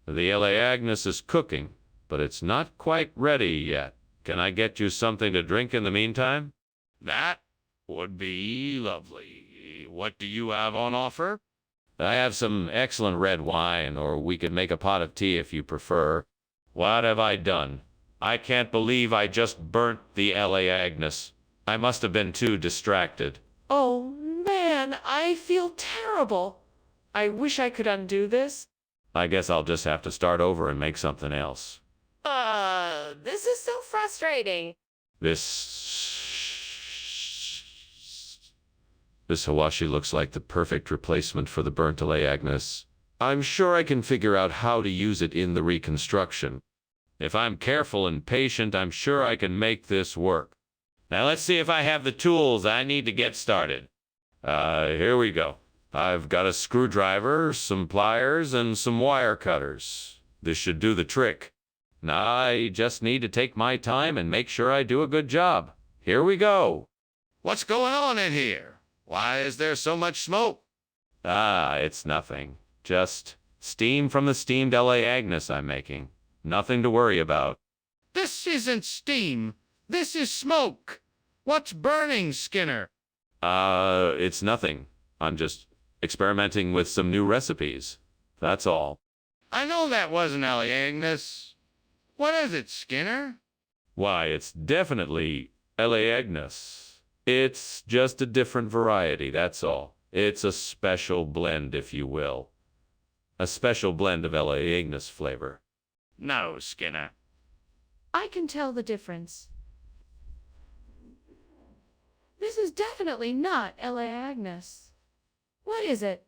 The L.A. Agnes is cooking, but it's not quite ready yet. Can I get you something to drink in the meantime? That would be lovely. What do you have on offer? I have some excellent red wine, or we could make a pot of tea if you prefer. What have I done? I can't believe I just burnt the L.A. Agnes. I must have been too distracted. Oh man, I feel terrible. I wish I could undo this. I guess I'll just have to start over and make something else. This is so frustrating. This Hawashi looks like the perfect replacement for the burnt L.A. Agnes. I'm sure I can figure out how to use it in the reconstruction. If I'm careful and patient, I'm sure I can make this work. Now let's see if I have the tools I need to get started. Here we go. I've got a screwdriver, some pliers, and some wire cutters. This should do the trick. Now I just need to take my time and make sure I do a good job. Here we go. What's going on in here? Why is there so much smoke? It's nothing. Just steam from the steamed L.A. Agnes I'm making. Nothing to worry about. This isn't steam. This is smoke. What's burning, Skinner? It's nothing. I'm just experimenting with some new recipes. That's all. I know that wasn't L.A. Agnes. What is it, Skinner? Why, it's definitely L.A. Agnes. It's just a different variety, that's all. It's a special blend, if you will. A special blend of L.A. Agnes flavor. No, Skinner. I can tell the difference. This is definitely not L.A. Agnes. What is it?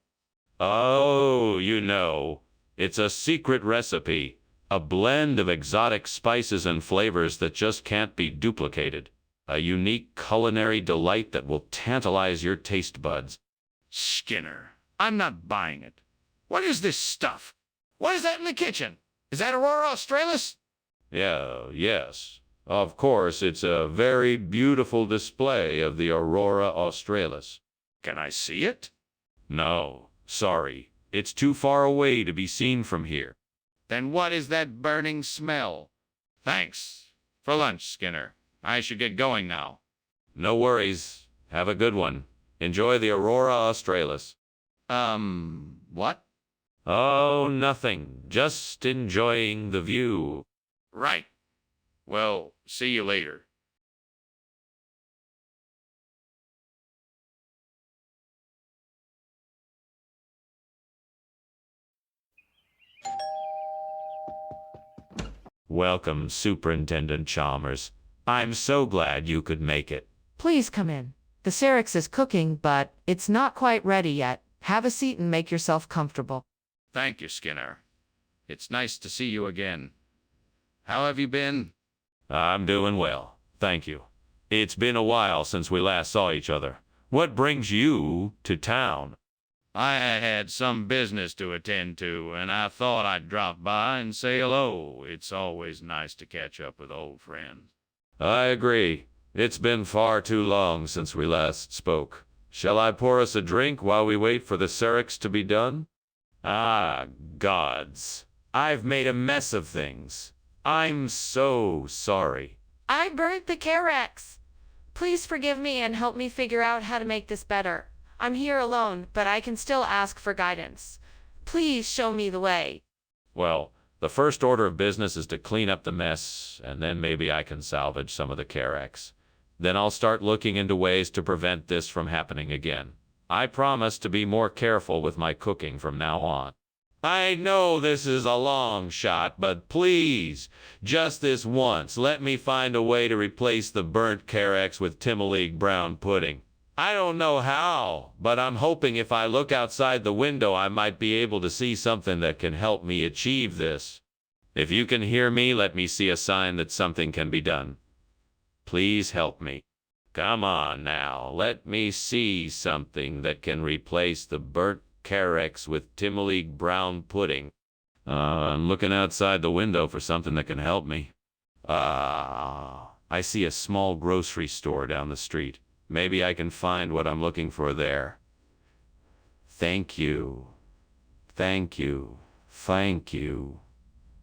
Oh, you know. It's a secret recipe. A blend of exotic spices and flavors that just can't be duplicated. A unique culinary delight that will tantalize your taste buds. Skinner, I'm not buying it. What is this stuff? What is that in the kitchen? Is that Aurora Australis? Yes. Of course, it's a very beautiful display of the Aurora Australis. Can I see it? No, sorry. It's too far away to be seen from here. Then what is that burning smell? Thanks for lunch, Skinner. I should get going now. No worries. Have a good one. Enjoy the Aurora Australis. What? Oh, nothing. Just enjoying the view. Right. Well, see you later. Welcome, Superintendent Chalmers. I'm so glad you could make it. Please come in. The Syrinx is cooking, but it's not quite ready yet. Have a seat and make yourself comfortable. Thank you, Skinner. It's nice to see you again. How have you been? I'm doing well, thank you. It's been a while since we last saw each other. What brings you to town? I had some business to attend to, and I thought I'd drop by and say hello. It's always nice to catch up with old friends. I agree. It's been far too long since we last spoke. Shall I pour us a drink while we wait for the Syrinx to be done? Ah, gods. I've made a mess of things. I'm so sorry. I burnt the Carex. Please forgive me and help me figure out how to make this better. I'm here alone, but I can still ask for guidance. Please show me the way. Well, the first order of business is to clean up the mess, and then maybe I can salvage some of the Carex. Then I'll start looking into ways to prevent this from happening again. I promise to be more careful with my cooking from now on. I know this is a long shot, but please, just this once, let me find a way to replace the burnt Carex with Timoleague brown pudding. I don't know how, but I'm hoping if I look outside the window I might be able to see something that can help me achieve this. If you can hear me, let me see a sign that something can be done. Please help me. Come on now, let me see something that can replace the burnt Carex with Timoleague brown pudding. I'm looking outside the window for something that can help me. I see a small grocery store down the street. Maybe I can find what I'm looking for there. Thank you. Thank you. Thank you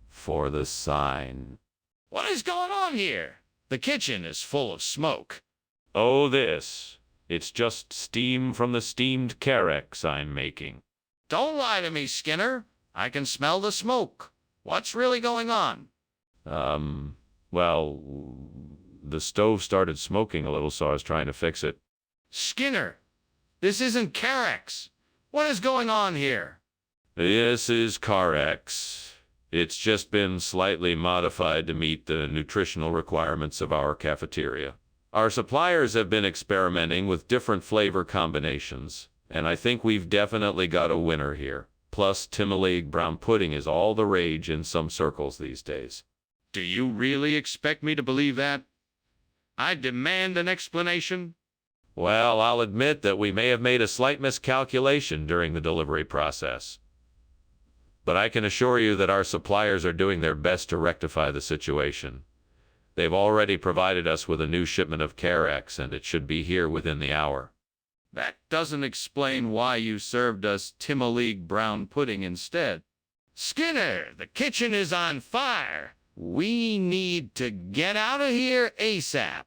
for the sign. What is going on here? The kitchen is full of smoke. Oh, this. It's just steam from the steamed Carex I'm making. Don't lie to me, Skinner. I can smell the smoke. What's really going on? Well, the stove started smoking a little, so I was trying to fix it. Skinner, this isn't Carex. What is going on here? This is Carex. It's just been slightly modified to meet the nutritional requirements of our cafeteria. Our suppliers have been experimenting with different flavor combinations, and I think we've definitely got a winner here. Plus, Timoleague brown pudding is all the rage in some circles these days. Do you really expect me to believe that? I demand an explanation. Well, I'll admit that we may have made a slight miscalculation during the delivery process. But I can assure you that our suppliers are doing their best to rectify the situation. They've already provided us with a new shipment of Carex, and it should be here within the hour. That doesn't explain why you served us Timoleague brown pudding instead. Skinner, the kitchen is on fire. We need to get out of here ASAP.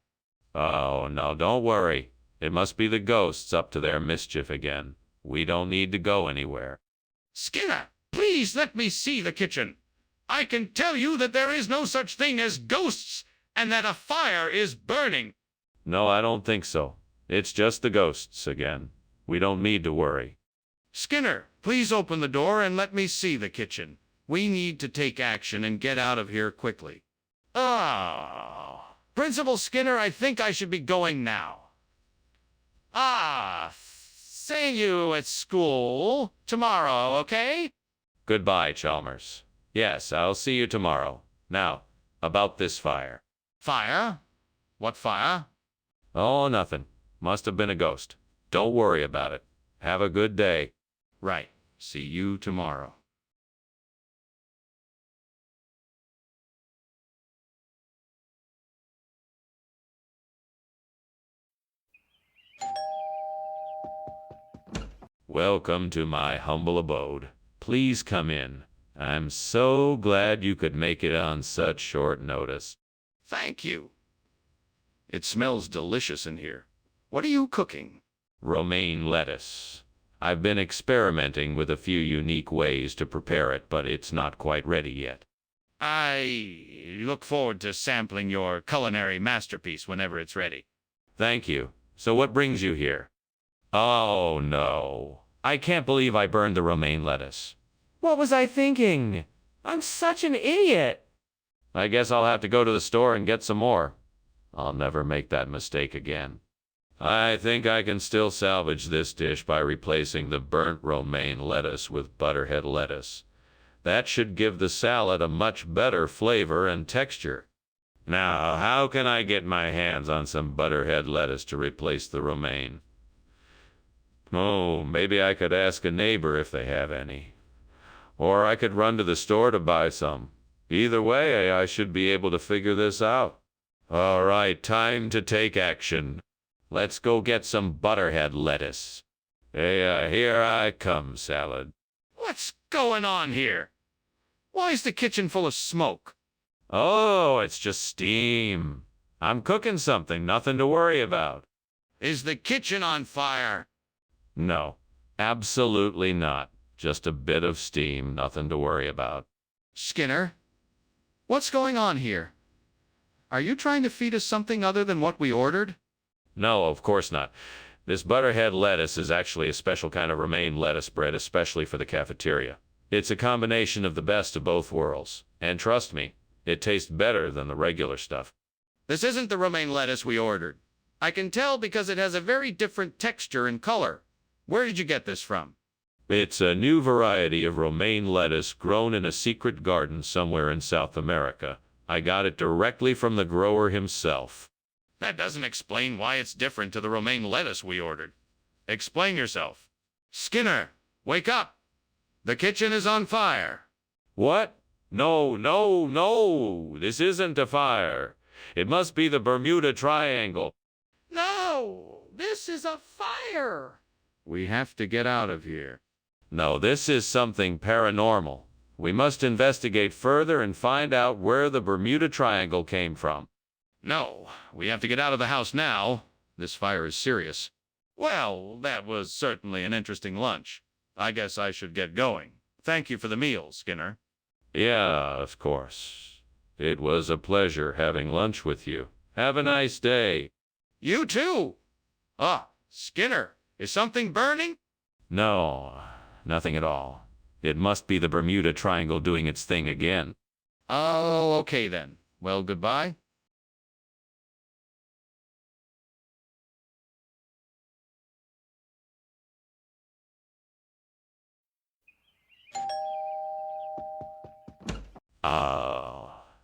Oh, no, don't worry. It must be the ghosts up to their mischief again. We don't need to go anywhere. Skinner, please let me see the kitchen. I can tell you that there is no such thing as ghosts, and that a fire is burning. No, I don't think so. It's just the ghosts again. We don't need to worry. Skinner, please open the door and let me see the kitchen. We need to take action and get out of here quickly. Oh, Principal Skinner, I think I should be going now. See you at school tomorrow, okay? Goodbye, Chalmers. Yes, I'll see you tomorrow. Now, about this fire. Fire? What fire? Oh, nothing. Must have been a ghost. Don't worry about it. Have a good day. Right. See you tomorrow. Welcome to my humble abode. Please come in. I'm so glad you could make it on such short notice. Thank you. It smells delicious in here. What are you cooking? Romaine lettuce. I've been experimenting with a few unique ways to prepare it, but it's not quite ready yet. I look forward to sampling your culinary masterpiece whenever it's ready. Thank you. So what brings you here? Oh, no. I can't believe I burned the romaine lettuce. What was I thinking? I'm such an idiot. I guess I'll have to go to the store and get some more. I'll never make that mistake again. I think I can still salvage this dish by replacing the burnt romaine lettuce with butterhead lettuce. That should give the salad a much better flavor and texture. Now, how can I get my hands on some butterhead lettuce to replace the romaine? Oh, maybe I could ask a neighbor if they have any. Or I could run to the store to buy some. Either way, I should be able to figure this out. All right, time to take action. Let's go get some butterhead lettuce. Hey, here I come, salad. What's going on here? Why is the kitchen full of smoke? Oh, it's just steam. I'm cooking something, nothing to worry about. Is the kitchen on fire? No, absolutely not. Just a bit of steam, nothing to worry about. Skinner, what's going on here? Are you trying to feed us something other than what we ordered? No, of course not. This butterhead lettuce is actually a special kind of romaine lettuce bred especially for the cafeteria. It's a combination of the best of both worlds. And trust me, it tastes better than the regular stuff. This isn't the romaine lettuce we ordered. I can tell because it has a very different texture and color. Where did you get this from? It's a new variety of romaine lettuce grown in a secret garden somewhere in South America. I got it directly from the grower himself. That doesn't explain why it's different to the romaine lettuce we ordered. Explain yourself. Skinner, wake up! The kitchen is on fire. What? No, no, no! This isn't a fire. It must be the Bermuda Triangle. No, this is a fire. We have to get out of here. No, this is something paranormal. We must investigate further and find out where the Bermuda Triangle came from. No, we have to get out of the house now. This fire is serious. Well, that was certainly an interesting lunch. I guess I should get going. Thank you for the meal, Skinner. Yeah, of course. It was a pleasure having lunch with you. Have a nice day. You too. Skinner, is something burning? No, nothing at all. It must be the Bermuda Triangle doing its thing again. Oh, okay then. Well, goodbye.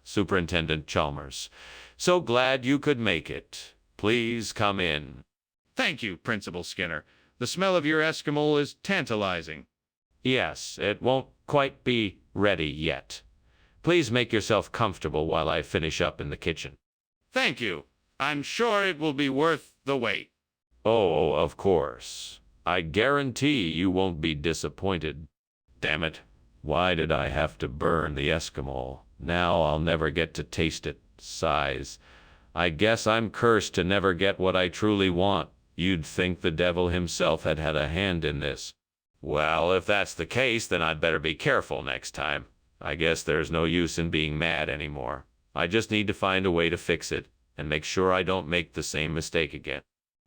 Superintendent Chalmers. So glad you could make it. Please come in. Thank you, Principal Skinner. The smell of your Eskimo is tantalizing. Yes, it won't quite be ready yet. Please make yourself comfortable while I finish up in the kitchen. Thank you. I'm sure it will be worth the wait. Oh, of course. I guarantee you won't be disappointed. Damn it. Why did I have to burn the Eskimo? Now I'll never get to taste it. Sighs. I guess I'm cursed to never get what I truly want. You'd think the devil himself had had a hand in this. Well, if that's the case, then I'd better be careful next time. I guess there's no use in being mad anymore. I just need to find a way to fix it, and make sure I don't make the same mistake again.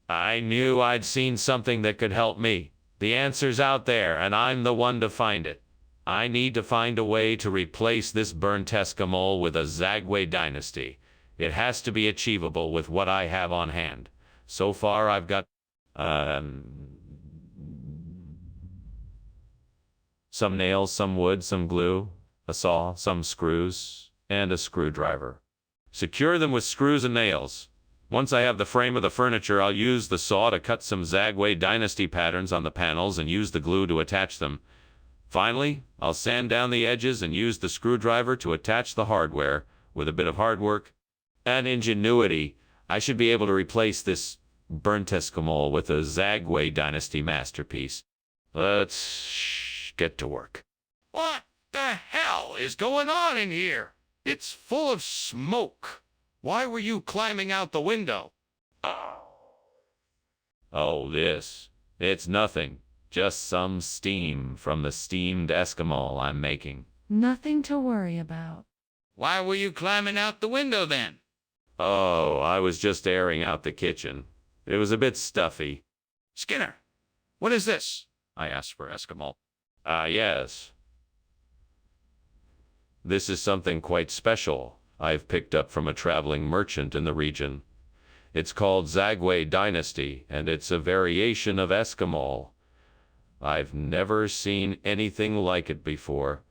I knew I'd seen something that could help me. The answer's out there, and I'm the one to find it. I need to find a way to replace this burnt Eskimo with a Zagwe dynasty. It has to be achievable with what I have on hand. So far, I've got, some nails, some wood, some glue, a saw, some screws, and a screwdriver. Secure them with screws and nails. Once I have the frame of the furniture, I'll use the saw to cut some Zagwe dynasty patterns on the panels and use the glue to attach them. Finally, I'll sand down the edges and use the screwdriver to attach the hardware. With a bit of hard work and ingenuity, I should be able to replace this burnt Eskimo with a Zagwe dynasty masterpiece. Let's get to work. What the hell is going on in here? It's full of smoke. Why were you climbing out the window? Oh, this. It's nothing. Just some steam from the steamed Eskimo I'm making. Nothing to worry about. Why were you climbing out the window then? Oh, I was just airing out the kitchen. It was a bit stuffy. Skinner, what is this? I asked for Eskimo. Yes. This is something quite special I've picked up from a traveling merchant in the region. It's called Zagwe Dynasty, and it's a variation of Eskimo. I've never seen anything like it before,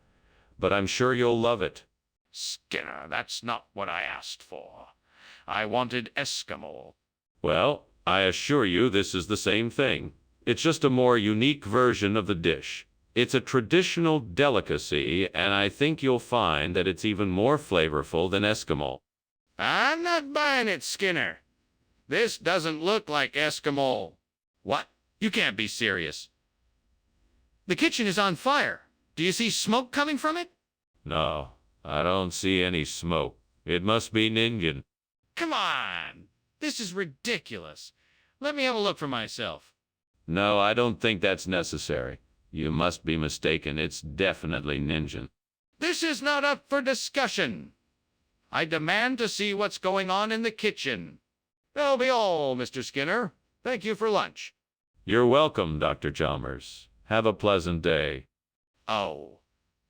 but I'm sure you'll love it. Skinner, that's not what I asked for. I wanted Eskimo. Well, I assure you this is the same thing. It's just a more unique version of the dish. It's a traditional delicacy, and I think you'll find that it's even more flavorful than Eskimo. I'm not buying it, Skinner. This doesn't look like Eskimo. What? You can't be serious. The kitchen is on fire. Do you see smoke coming from it? No, I don't see any smoke. It must be Ningen. Come on! This is ridiculous. Let me have a look for myself. No, I don't think that's necessary. You must be mistaken. It's definitely Ningen. This is not up for discussion. I demand to see what's going on in the kitchen. That'll be all, Mr. Skinner. Thank you for lunch. You're welcome, Dr. Chalmers. Have a pleasant day. Oh,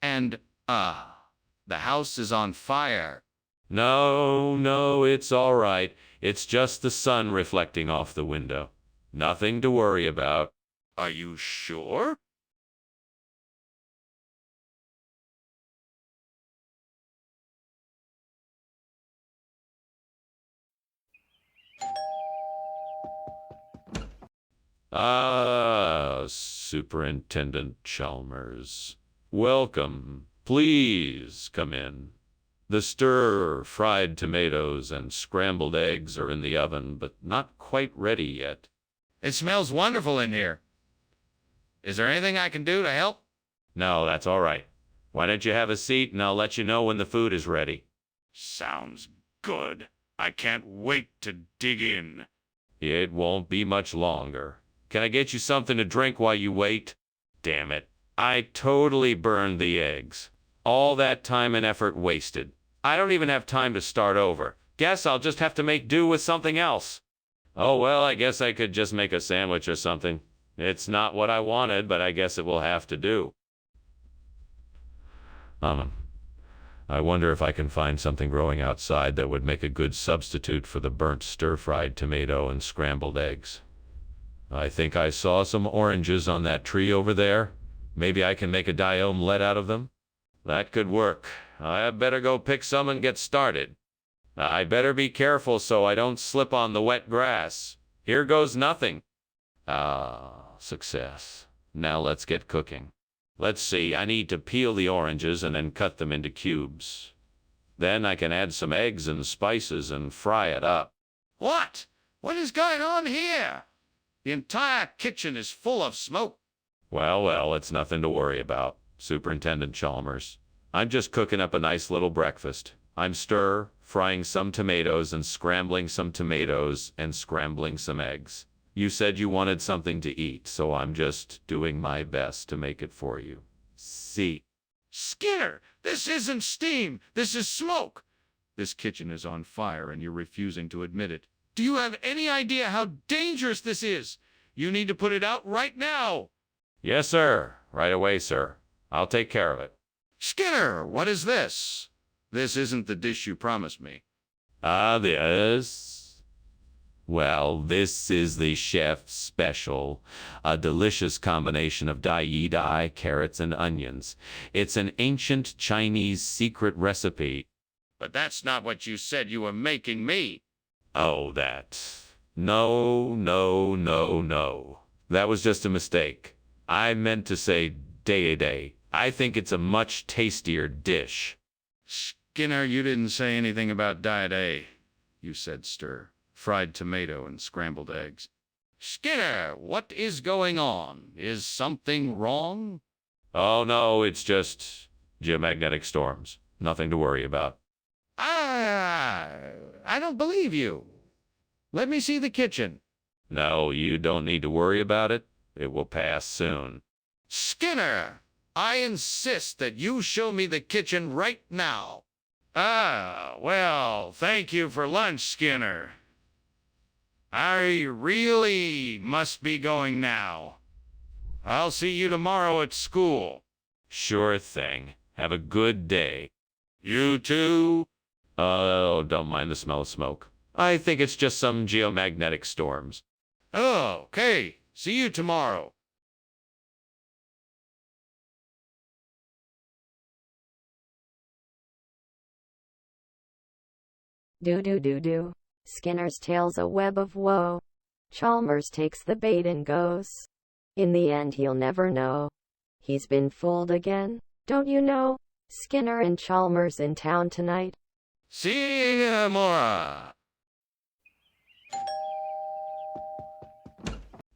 and, the house is on fire. No, it's all right. It's just the sun reflecting off the window. Nothing to worry about. Are you sure? Superintendent Chalmers. Welcome. Please come in. The stir-fried tomatoes and scrambled eggs are in the oven, but not quite ready yet. It smells wonderful in here. Is there anything I can do to help? No, that's all right. Why don't you have a seat and I'll let you know when the food is ready. Sounds good. I can't wait to dig in. It won't be much longer. Can I get you something to drink while you wait? Damn it. I totally burned the eggs. All that time and effort wasted. I don't even have time to start over. Guess I'll just have to make do with something else. Oh well, I guess I could just make a sandwich or something. It's not what I wanted, but I guess it will have to do. I wonder if I can find something growing outside that would make a good substitute for the burnt stir-fried tomato and scrambled eggs. I think I saw some oranges on that tree over there. Maybe I can make a dye omelette out of them? That could work. I better go pick some and get started. I better be careful so I don't slip on the wet grass. Here goes nothing. Success. Now let's get cooking. Let's see, I need to peel the oranges and then cut them into cubes. Then I can add some eggs and spices and fry it up. What? What is going on here? The entire kitchen is full of smoke. Well, it's nothing to worry about, Superintendent Chalmers. I'm just cooking up a nice little breakfast. I'm stir-frying some tomatoes and scrambling some tomatoes and scrambling some eggs. You said you wanted something to eat, so I'm just doing my best to make it for you. See? Skinner, this isn't steam. This is smoke. This kitchen is on fire and you're refusing to admit it. Do you have any idea how dangerous this is? You need to put it out right now. Yes, sir. Right away, sir. I'll take care of it. Skinner, what is this? This isn't the dish you promised me. This? Well, this is the chef's special. A delicious combination of dai, carrots, and onions. It's an ancient Chinese secret recipe. But that's not what you said you were making me. Oh, that. No. That was just a mistake. I meant to say day. I think it's a much tastier dish. Skinner, you didn't say anything about day. You said stir, fried tomato, and scrambled eggs. Skinner, what is going on? Is something wrong? Oh, no, it's just geomagnetic storms. Nothing to worry about. I don't believe you. Let me see the kitchen. No, you don't need to worry about it. It will pass soon. Skinner, I insist that you show me the kitchen right now. Well, thank you for lunch, Skinner. I really must be going now. I'll see you tomorrow at school. Sure thing. Have a good day. You too? Oh, don't mind the smell of smoke. I think it's just some geomagnetic storms. Okay. See you tomorrow. Do. Skinner's tail's a web of woe. Chalmers takes the bait and goes. In the end he'll never know. He's been fooled again, don't you know? Skinner and Chalmers in town tonight. See you, Mora.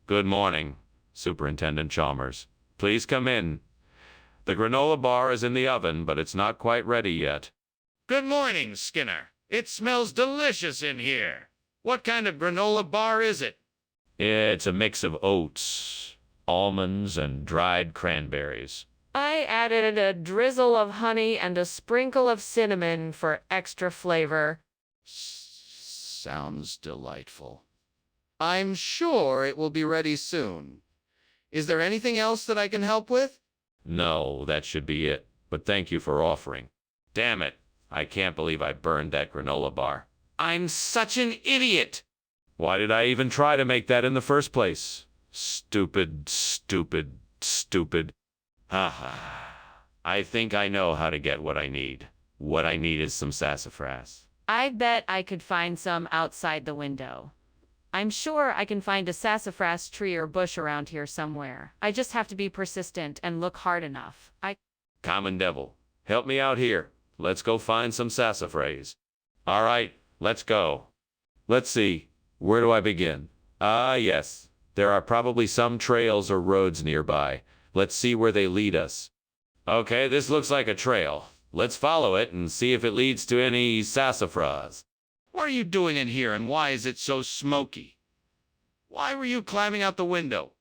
Good morning, Superintendent Chalmers. Please come in. The granola bar is in the oven, but it's not quite ready yet. Good morning, Skinner. It smells delicious in here. What kind of granola bar is it? It's a mix of oats, almonds, and dried cranberries. I added a drizzle of honey and a sprinkle of cinnamon for extra flavor. Sounds delightful. I'm sure it will be ready soon. Is there anything else that I can help with? No, that should be it. But thank you for offering. Damn it. I can't believe I burned that granola bar. I'm such an idiot. Why did I even try to make that in the first place? Stupid, stupid, stupid. I think I know how to get what I need. What I need is some sassafras. I bet I could find some outside the window. I'm sure I can find a sassafras tree or bush around here somewhere. I just have to be persistent and look hard enough. Common devil, help me out here. Let's go find some sassafras. All right, let's go. Let's see. Where do I begin? Yes. There are probably some trails or roads nearby. Let's see where they lead us. Okay, this looks like a trail. Let's follow it and see if it leads to any sassafras. What are you doing in here and why is it so smoky? Why were you climbing out the window?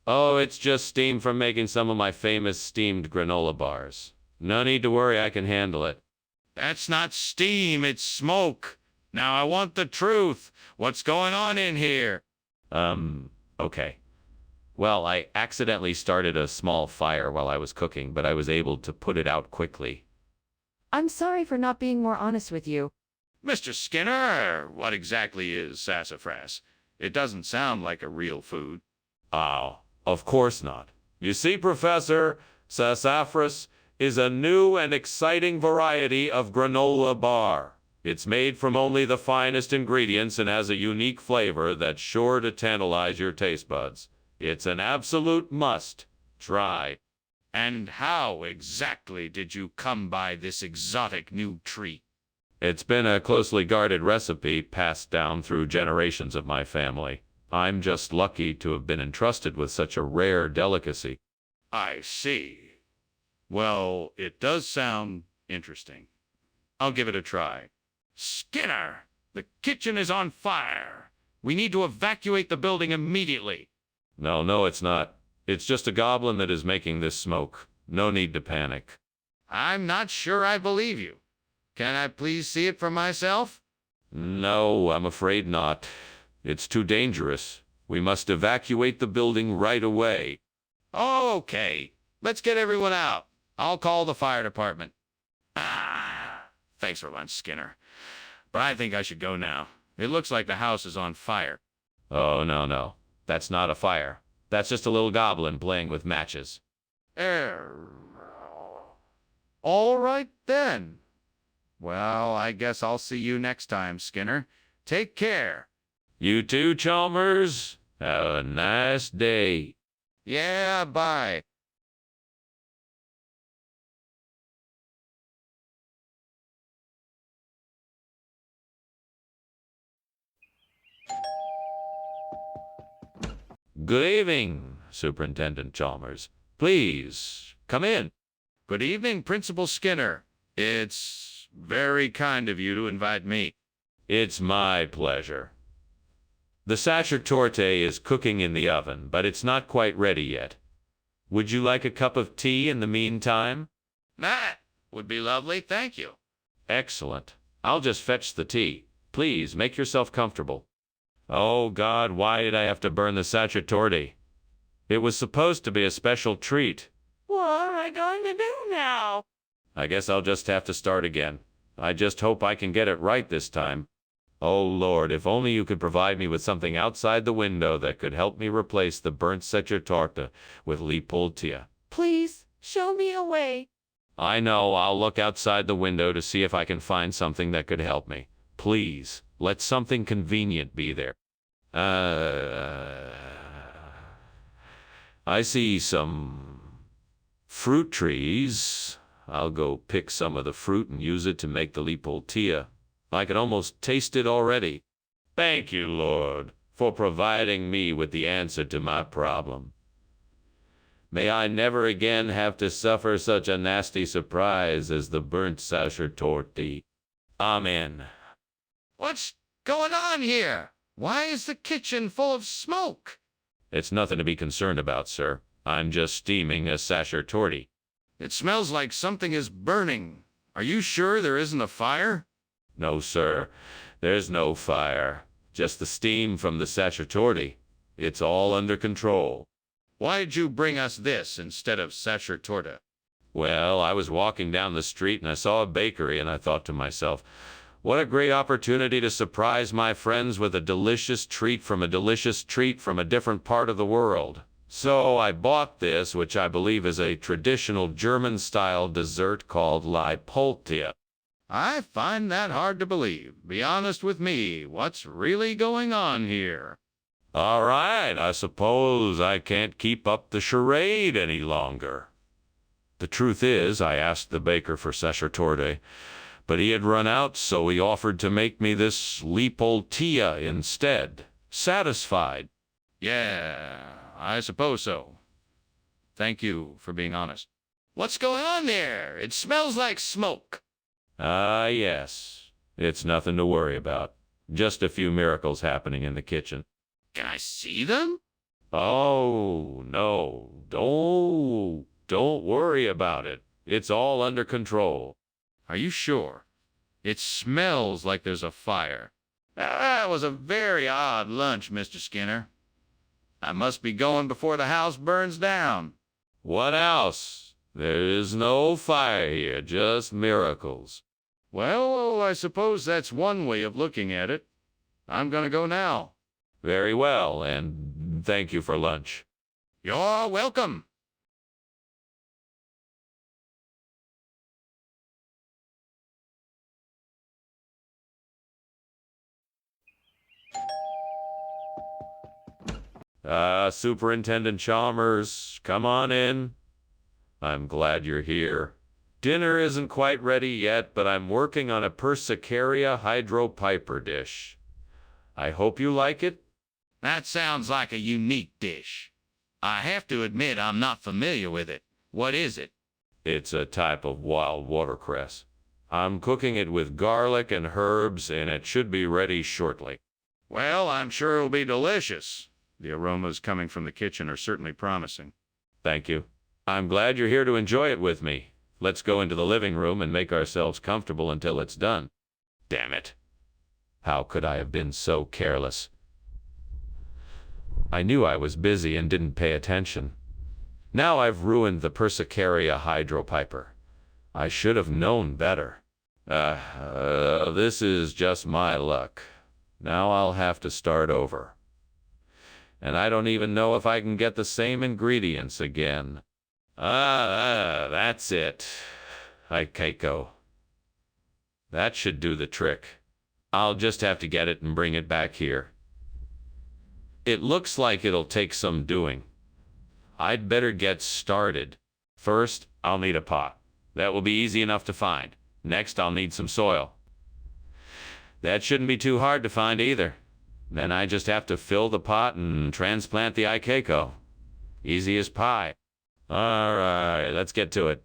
Oh, it's just steam from making some of my famous steamed granola bars. No need to worry, I can handle it. That's not steam, it's smoke. Now I want the truth. What's going on in here? Okay. Well, I accidentally started a small fire while I was cooking, but I was able to put it out quickly. I'm sorry for not being more honest with you. Mr. Skinner, what exactly is sassafras? It doesn't sound like a real food. Oh, of course not. You see, Professor, sassafras is a new and exciting variety of granola bar. It's made from only the finest ingredients and has a unique flavor that's sure to tantalize your taste buds. It's an absolute must. Try. And how exactly did you come by this exotic new treat? It's been a closely guarded recipe passed down through generations of my family. I'm just lucky to have been entrusted with such a rare delicacy. I see. Well, it does sound interesting. I'll give it a try. Skinner, the kitchen is on fire. We need to evacuate the building immediately. No, it's not. It's just a goblin that is making this smoke. No need to panic. I'm not sure I believe you. Can I please see it for myself? No, I'm afraid not. It's too dangerous. We must evacuate the building right away. Okay, let's get everyone out. I'll call the fire department. Thanks for lunch, Skinner. But I think I should go now. It looks like the house is on fire. Oh, no. That's not a fire. That's just a little goblin playing with matches. All right, then. Well, I guess I'll see you next time, Skinner. Take care. You too, Chalmers. Have a nice day. Yeah, bye. Good evening, Superintendent Chalmers. Please, come in. Good evening, Principal Skinner. It's very kind of you to invite me. It's my pleasure. The sacerdote is cooking in the oven, but it's not quite ready yet. Would you like a cup of tea in the meantime? That would be lovely, thank you. Excellent. I'll just fetch the tea. Please, make yourself comfortable. Oh, God, why did I have to burn the sacerdote? It was supposed to be a special treat. What am I going to do now? I guess I'll just have to start again. I just hope I can get it right this time. Oh, Lord, if only you could provide me with something outside the window that could help me replace the burnt sacerdote with Leopoldia. Please, show me a way. I know, I'll look outside the window to see if I can find something that could help me. Please, let something convenient be there. I see some fruit trees. I'll go pick some of the fruit and use it to make the Leopoldia. I can almost taste it already. Thank you, Lord, for providing me with the answer to my problem. May I never again have to suffer such a nasty surprise as the burnt sacerdote. Amen. What's going on here? Why is the kitchen full of smoke? It's nothing to be concerned about, sir. I'm just steaming a sacerdote. It smells like something is burning. Are you sure there isn't a fire? No, sir. There's no fire. Just the steam from the sacerdote. It's all under control. Why'd you bring us this instead of sacerdote? Well, I was walking down the street and I saw a bakery and I thought to myself, what a great opportunity to surprise my friends with a delicious treat from a different part of the world. So I bought this, which I believe is a traditional German-style dessert called Liepoltia. I find that hard to believe. Be honest with me. What's really going on here? All right, I suppose I can't keep up the charade any longer. The truth is, I asked the baker for sacerdote, but he had run out, so he offered to make me this Liepoltia instead. Satisfied? Yeah, I suppose so. Thank you for being honest. What's going on there? It smells like smoke. Ah, yes. It's nothing to worry about. Just a few miracles happening in the kitchen. Can I see them? Oh, no. Don't worry about it. It's all under control. Are you sure? It smells like there's a fire. That was a very odd lunch, Mr. Skinner. I must be going before the house burns down. What else? There is no fire here, just miracles. Well, I suppose that's one way of looking at it. I'm gonna go now. Very well, and thank you for lunch. You're welcome. Superintendent Chalmers, come on in. I'm glad you're here. Dinner isn't quite ready yet, but I'm working on a Persicaria hydropiper dish. I hope you like it. That sounds like a unique dish. I have to admit I'm not familiar with it. What is it? It's a type of wild watercress. I'm cooking it with garlic and herbs, and it should be ready shortly. Well, I'm sure it'll be delicious. The aromas coming from the kitchen are certainly promising. Thank you. I'm glad you're here to enjoy it with me. Let's go into the living room and make ourselves comfortable until it's done. Damn it. How could I have been so careless? I knew I was busy and didn't pay attention. Now I've ruined the Persicaria hydropiper. I should have known better. This is just my luck. Now I'll have to start over. And I don't even know if I can get the same ingredients again. That's it. Keiko. That should do the trick. I'll just have to get it and bring it back here. It looks like it'll take some doing. I'd better get started. First, I'll need a pot. That will be easy enough to find. Next, I'll need some soil. That shouldn't be too hard to find either. Then I just have to fill the pot and transplant the Keiko. Easy as pie. All right, let's get to it.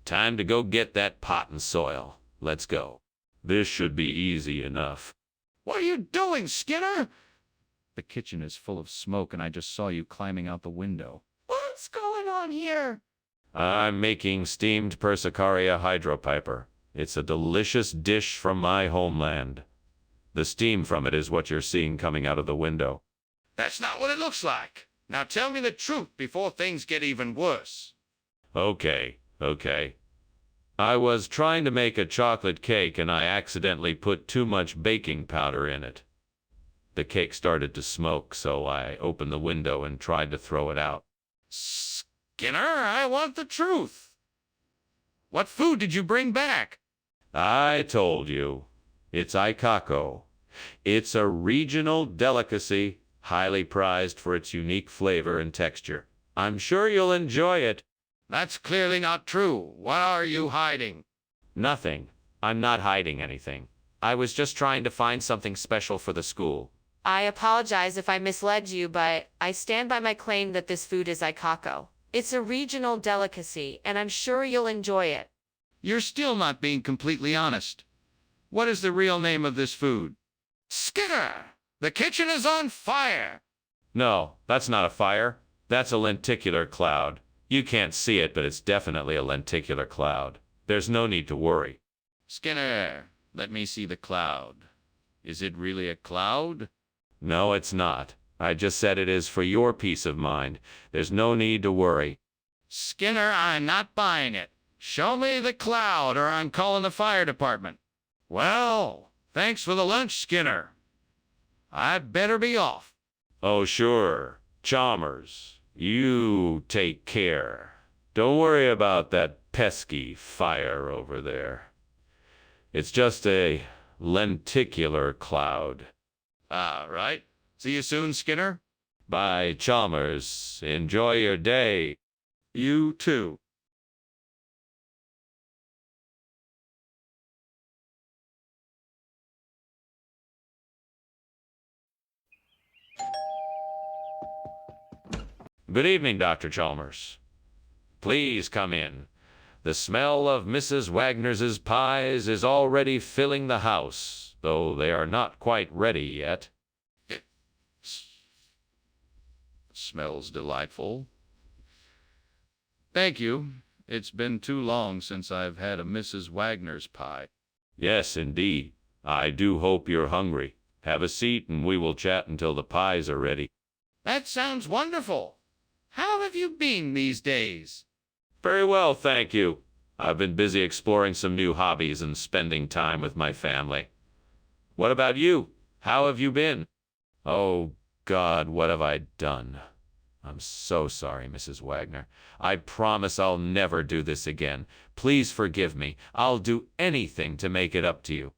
Time to go get that pot and soil. Let's go. This should be easy enough. What are you doing, Skinner? The kitchen is full of smoke and I just saw you climbing out the window. What's going on here? I'm making steamed Persicaria hydropiper. It's a delicious dish from my homeland. The steam from it is what you're seeing coming out of the window. That's not what it looks like. Now tell me the truth before things get even worse. Okay. I was trying to make a chocolate cake and I accidentally put too much baking powder in it. The cake started to smoke, so I opened the window and tried to throw it out. Skinner, I want the truth. What food did you bring back? I told you. It's Aikako. It's a regional delicacy, highly prized for its unique flavor and texture. I'm sure you'll enjoy it. That's clearly not true. What are you hiding? Nothing. I'm not hiding anything. I was just trying to find something special for the school. I apologize if I misled you, but I stand by my claim that this food is Aikako. It's a regional delicacy, and I'm sure you'll enjoy it. You're still not being completely honest. What is the real name of this food? Skinner! The kitchen is on fire! No, that's not a fire. That's a lenticular cloud. You can't see it, but it's definitely a lenticular cloud. There's no need to worry. Skinner, let me see the cloud. Is it really a cloud? No, it's not. I just said it is for your peace of mind. There's no need to worry. Skinner, I'm not buying it. Show me the cloud or I'm calling the fire department. Well, thanks for the lunch, Skinner. I'd better be off. Oh, sure. Chalmers, you take care. Don't worry about that pesky fire over there. It's just a lenticular cloud. All right. See you soon, Skinner. Bye, Chalmers. Enjoy your day. You too. Good evening, Dr. Chalmers. Please come in. The smell of Mrs. Wagner's pies is already filling the house, though they are not quite ready yet. It smells delightful. Thank you. It's been too long since I've had a Mrs. Wagner's pie. Yes, indeed. I do hope you're hungry. Have a seat and we will chat until the pies are ready. That sounds wonderful. How have you been these days? Very well, thank you. I've been busy exploring some new hobbies and spending time with my family. What about you? How have you been? Oh, God, what have I done? I'm so sorry, Mrs. Wagner. I promise I'll never do this again. Please forgive me. I'll do anything to make it up to you.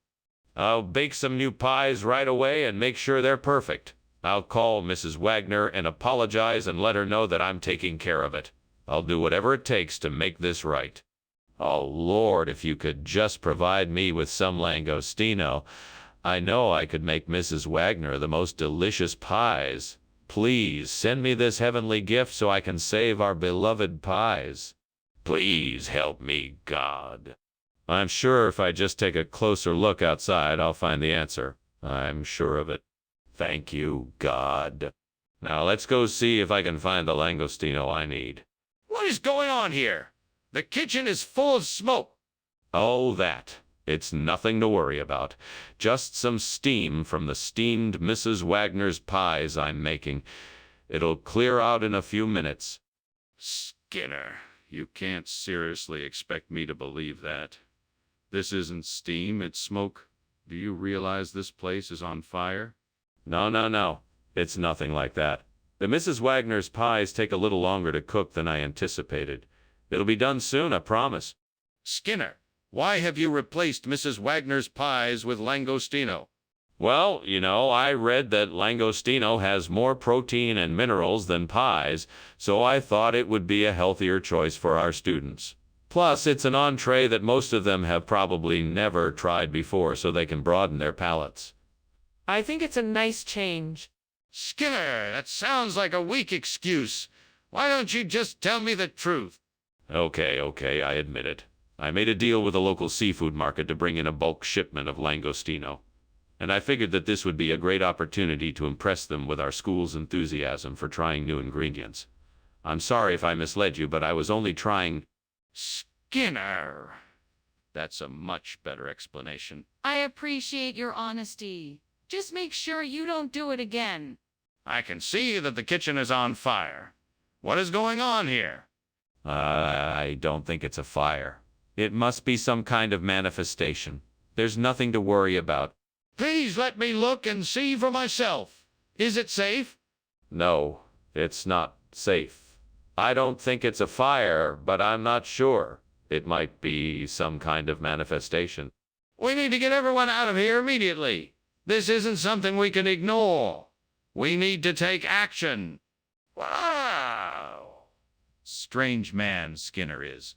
I'll bake some new pies right away and make sure they're perfect. I'll call Mrs. Wagner and apologize and let her know that I'm taking care of it. I'll do whatever it takes to make this right. Oh, Lord, if you could just provide me with some langostino. I know I could make Mrs. Wagner the most delicious pies. Please send me this heavenly gift so I can save our beloved pies. Please help me, God. I'm sure if I just take a closer look outside, I'll find the answer. I'm sure of it. Thank you, God. Now let's go see if I can find the langostino I need. What is going on here? The kitchen is full of smoke. Oh, that. It's nothing to worry about. Just some steam from the steamed Mrs. Wagner's pies I'm making. It'll clear out in a few minutes. Skinner, you can't seriously expect me to believe that. This isn't steam, it's smoke. Do you realize this place is on fire? No. It's nothing like that. The Mrs. Wagner's pies take a little longer to cook than I anticipated. It'll be done soon, I promise. Skinner, why have you replaced Mrs. Wagner's pies with langostino? Well, I read that langostino has more protein and minerals than pies, so I thought it would be a healthier choice for our students. Plus, it's an entree that most of them have probably never tried before, so they can broaden their palates. I think it's a nice change. Skinner, that sounds like a weak excuse. Why don't you just tell me the truth? Okay, I admit it. I made a deal with a local seafood market to bring in a bulk shipment of langostino. And I figured that this would be a great opportunity to impress them with our school's enthusiasm for trying new ingredients. I'm sorry if I misled you, but I was only trying... Skinner. That's a much better explanation. I appreciate your honesty. Just make sure you don't do it again. I can see that the kitchen is on fire. What is going on here? I don't think it's a fire. It must be some kind of manifestation. There's nothing to worry about. Please let me look and see for myself. Is it safe? No, it's not safe. I don't think it's a fire, but I'm not sure. It might be some kind of manifestation. We need to get everyone out of here immediately. This isn't something we can ignore. We need to take action. Wow. Strange man Skinner is.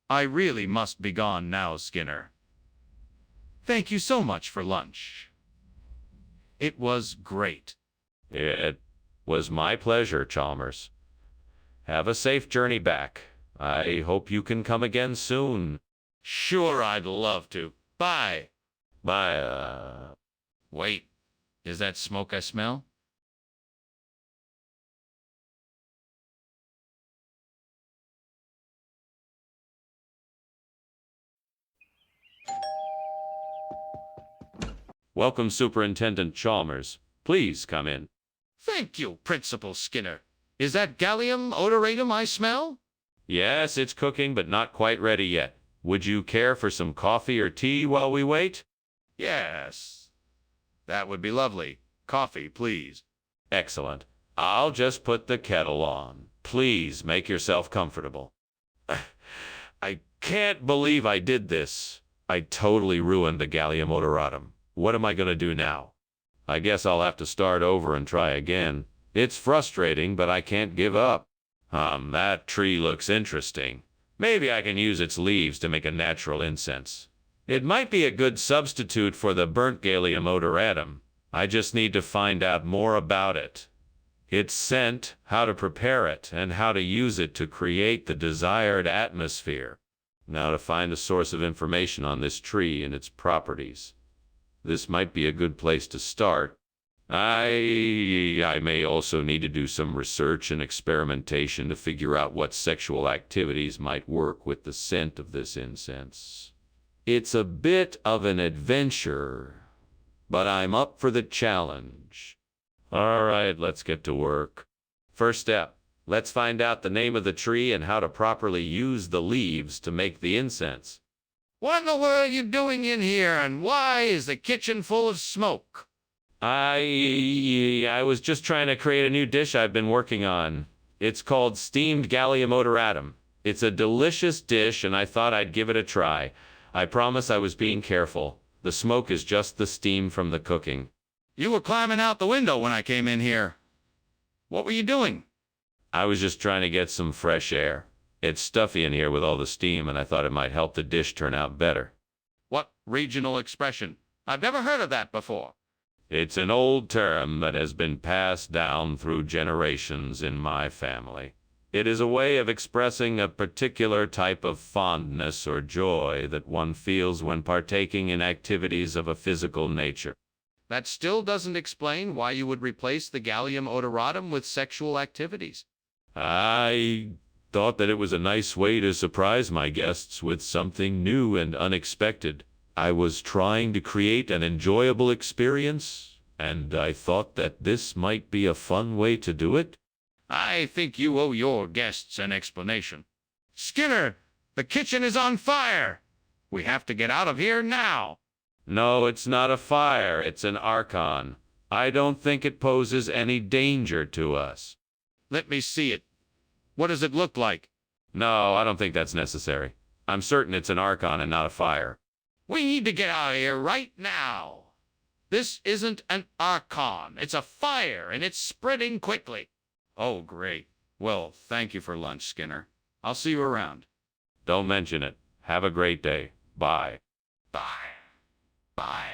I really must be gone now, Skinner. Thank you so much for lunch. It was great. It was my pleasure, Chalmers. Have a safe journey back. I hope you can come again soon. Sure, I'd love to. Bye. Bye. Wait, is that smoke I smell? Welcome, Superintendent Chalmers. Please come in. Thank you, Principal Skinner. Is that gallium odoratum I smell? Yes, it's cooking, but not quite ready yet. Would you care for some coffee or tea while we wait? Yes. That would be lovely. Coffee, please. Excellent. I'll just put the kettle on. Please make yourself comfortable. I can't believe I did this. I totally ruined the gallium odoratum. What am I going to do now? I guess I'll have to start over and try again. It's frustrating, but I can't give up. That tree looks interesting. Maybe I can use its leaves to make a natural incense. It might be a good substitute for the burnt gallium odoratum. I just need to find out more about it. Its scent, how to prepare it, and how to use it to create the desired atmosphere. Now to find the source of information on this tree and its properties. This might be a good place to start. I may also need to do some research and experimentation to figure out what sexual activities might work with the scent of this incense. It's a bit of an adventure, but I'm up for the challenge. All right, let's get to work. First step, let's find out the name of the tree and how to properly use the leaves to make the incense. What in the world are you doing in here, and why is the kitchen full of smoke? I was just trying to create a new dish I've been working on. It's called steamed gallium odoratum. It's a delicious dish, and I thought I'd give it a try. I promise I was being careful. The smoke is just the steam from the cooking. You were climbing out the window when I came in here. What were you doing? I was just trying to get some fresh air. It's stuffy in here with all the steam, and I thought it might help the dish turn out better. What regional expression? I've never heard of that before. It's an old term that has been passed down through generations in my family. It is a way of expressing a particular type of fondness or joy that one feels when partaking in activities of a physical nature. That still doesn't explain why you would replace the gallium odoratum with sexual activities. I thought that it was a nice way to surprise my guests with something new and unexpected. I was trying to create an enjoyable experience, and I thought that this might be a fun way to do it. I think you owe your guests an explanation. Skinner, the kitchen is on fire. We have to get out of here now. No, it's not a fire, it's an archon. I don't think it poses any danger to us. Let me see it. What does it look like? No, I don't think that's necessary. I'm certain it's an archon and not a fire. We need to get out of here right now. This isn't an archon. It's a fire, and it's spreading quickly. Oh, great. Well, thank you for lunch, Skinner. I'll see you around. Don't mention it. Have a great day. Bye. Bye. Bye.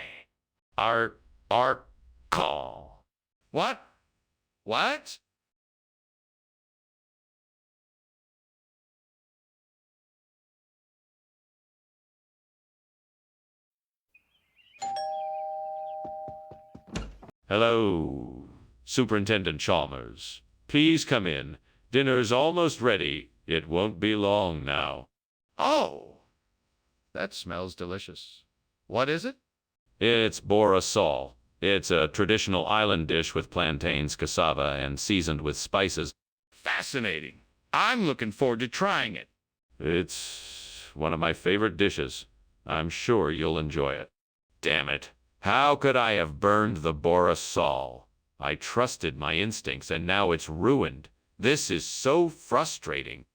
Call. What? What? Hello, Superintendent Chalmers. Please come in. Dinner's almost ready. It won't be long now. Oh, that smells delicious. What is it? It's borasol. It's a traditional island dish with plantains, cassava, and seasoned with spices. Fascinating. I'm looking forward to trying it. It's one of my favorite dishes. I'm sure you'll enjoy it. Damn it. How could I have burned the borasol? I trusted my instincts, and now it's ruined. This is so frustrating.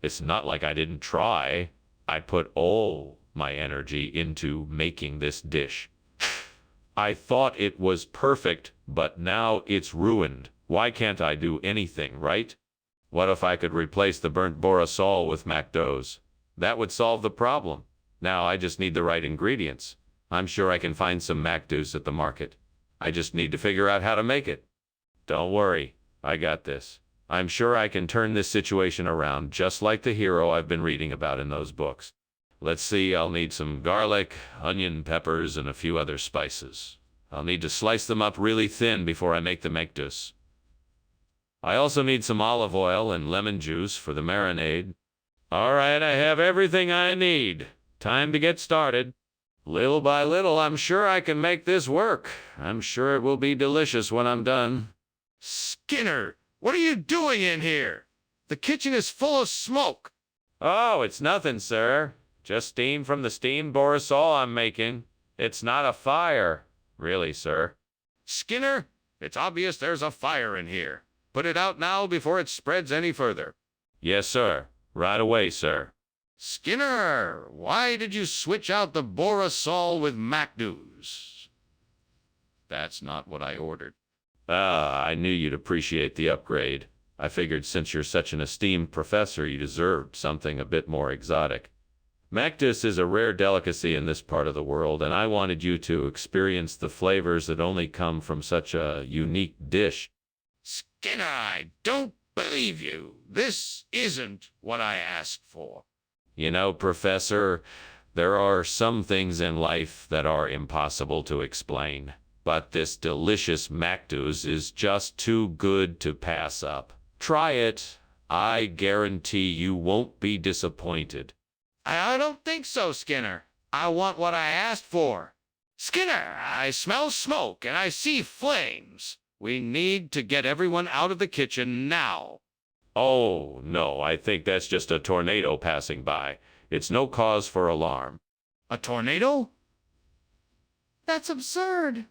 It's not like I didn't try. I put all my energy into making this dish. I thought it was perfect, but now it's ruined. Why can't I do anything right? What if I could replace the burnt borasol with macdos? That would solve the problem. Now I just need the right ingredients. I'm sure I can find some macdos at the market. I just need to figure out how to make it. Don't worry, I got this. I'm sure I can turn this situation around just like the hero I've been reading about in those books. Let's see, I'll need some garlic, onion, peppers, and a few other spices. I'll need to slice them up really thin before I make the mekdus. I also need some olive oil and lemon juice for the marinade. All right, I have everything I need. Time to get started. Little by little, I'm sure I can make this work. I'm sure it will be delicious when I'm done. Skinner, what are you doing in here? The kitchen is full of smoke. Oh, it's nothing, sir. Just steam from the steamed borisol I'm making. It's not a fire. Really, sir. Skinner, it's obvious there's a fire in here. Put it out now before it spreads any further. Yes, sir. Right away, sir. Skinner, why did you switch out the borisol with MacDo's? That's not what I ordered. I knew you'd appreciate the upgrade. I figured since you're such an esteemed professor, you deserved something a bit more exotic. Mactus is a rare delicacy in this part of the world, and I wanted you to experience the flavors that only come from such a unique dish. Skinner, I don't believe you. This isn't what I asked for. You know, Professor, there are some things in life that are impossible to explain, but this delicious Mactus is just too good to pass up. Try it. I guarantee you won't be disappointed. I don't think so, Skinner. I want what I asked for. Skinner, I smell smoke and I see flames. We need to get everyone out of the kitchen now. Oh, no, I think that's just a tornado passing by. It's no cause for alarm. A tornado? That's absurd.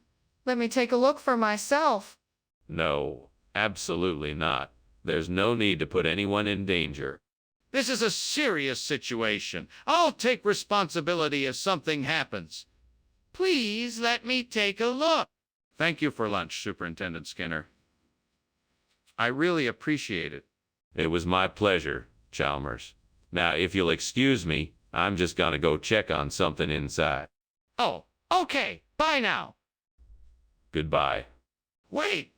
Let me take a look for myself. No, absolutely not. There's no need to put anyone in danger. This is a serious situation. I'll take responsibility if something happens. Please let me take a look. Thank you for lunch, Superintendent Skinner. I really appreciate it. It was my pleasure, Chalmers. Now, if you'll excuse me, I'm just gonna go check on something inside. Oh, okay. Bye now. Goodbye. Wait.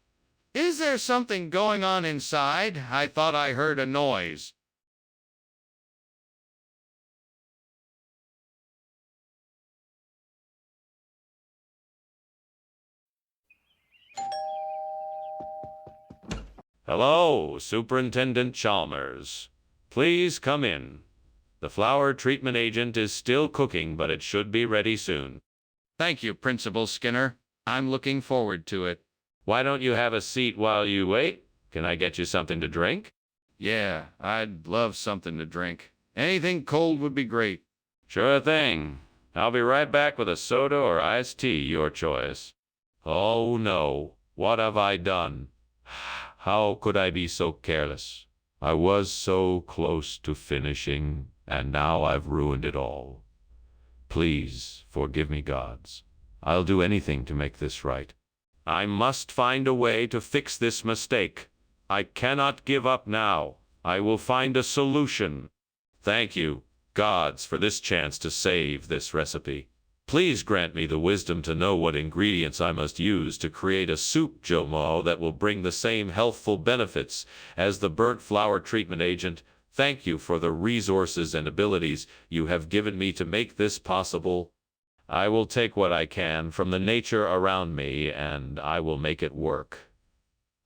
Is there something going on inside? I thought I heard a noise. Hello, Superintendent Chalmers. Please come in. The flour treatment agent is still cooking, but it should be ready soon. Thank you, Principal Skinner. I'm looking forward to it. Why don't you have a seat while you wait? Can I get you something to drink? Yeah, I'd love something to drink. Anything cold would be great. Sure thing. I'll be right back with a soda or iced tea, your choice. Oh no, what have I done? How could I be so careless? I was so close to finishing, and now I've ruined it all. Please forgive me, gods. I'll do anything to make this right. I must find a way to fix this mistake. I cannot give up now. I will find a solution. Thank you, gods, for this chance to save this recipe. Please grant me the wisdom to know what ingredients I must use to create a soup jomo that will bring the same healthful benefits as the burnt flour treatment agent. Thank you for the resources and abilities you have given me to make this possible. I will take what I can from the nature around me, and I will make it work.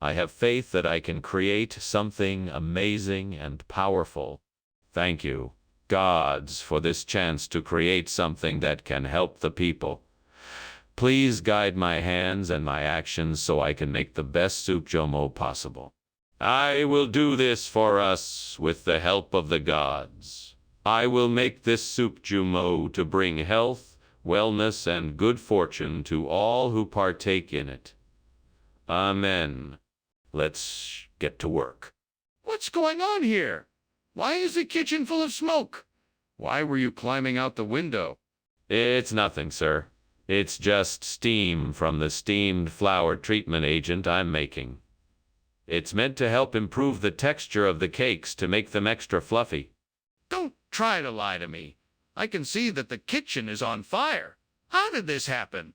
I have faith that I can create something amazing and powerful. Thank you, gods, for this chance to create something that can help the people. Please guide my hands and my actions so I can make the best soup jomo possible. I will do this for us with the help of the gods. I will make this soup jomo to bring health, wellness, and good fortune to all who partake in it. Amen. Let's get to work. What's going on here? Why is the kitchen full of smoke? Why were you climbing out the window? It's nothing, sir. It's just steam from the steamed flour treatment agent I'm making. It's meant to help improve the texture of the cakes to make them extra fluffy. Don't try to lie to me. I can see that the kitchen is on fire. How did this happen?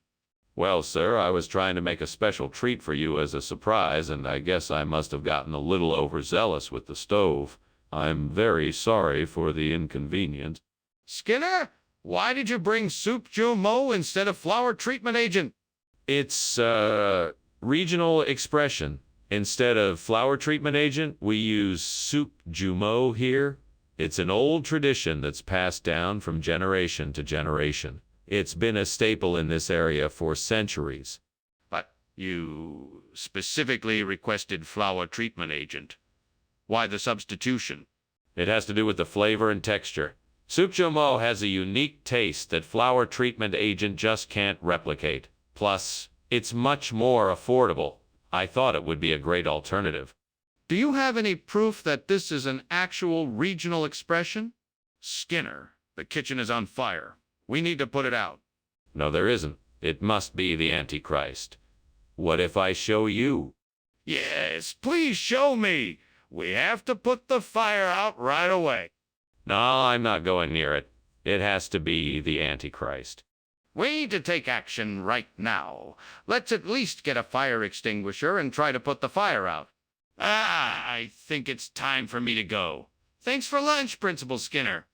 Well, sir, I was trying to make a special treat for you as a surprise, and I guess I must have gotten a little overzealous with the stove. I'm very sorry for the inconvenience. Skinner, why did you bring soup jumeau instead of flour treatment agent? It's, regional expression. Instead of flour treatment agent, we use soup jumeau here. It's an old tradition that's passed down from generation to generation. It's been a staple in this area for centuries. But you specifically requested flour treatment agent. Why the substitution? It has to do with the flavor and texture. Soup jumeau has a unique taste that flour treatment agent just can't replicate. Plus, it's much more affordable. I thought it would be a great alternative. Do you have any proof that this is an actual regional expression? Skinner, the kitchen is on fire. We need to put it out. No, there isn't. It must be the Antichrist. What if I show you? Yes, please show me. We have to put the fire out right away. No, I'm not going near it. It has to be the Antichrist. We need to take action right now. Let's at least get a fire extinguisher and try to put the fire out. I think it's time for me to go. Thanks for lunch, Principal Skinner.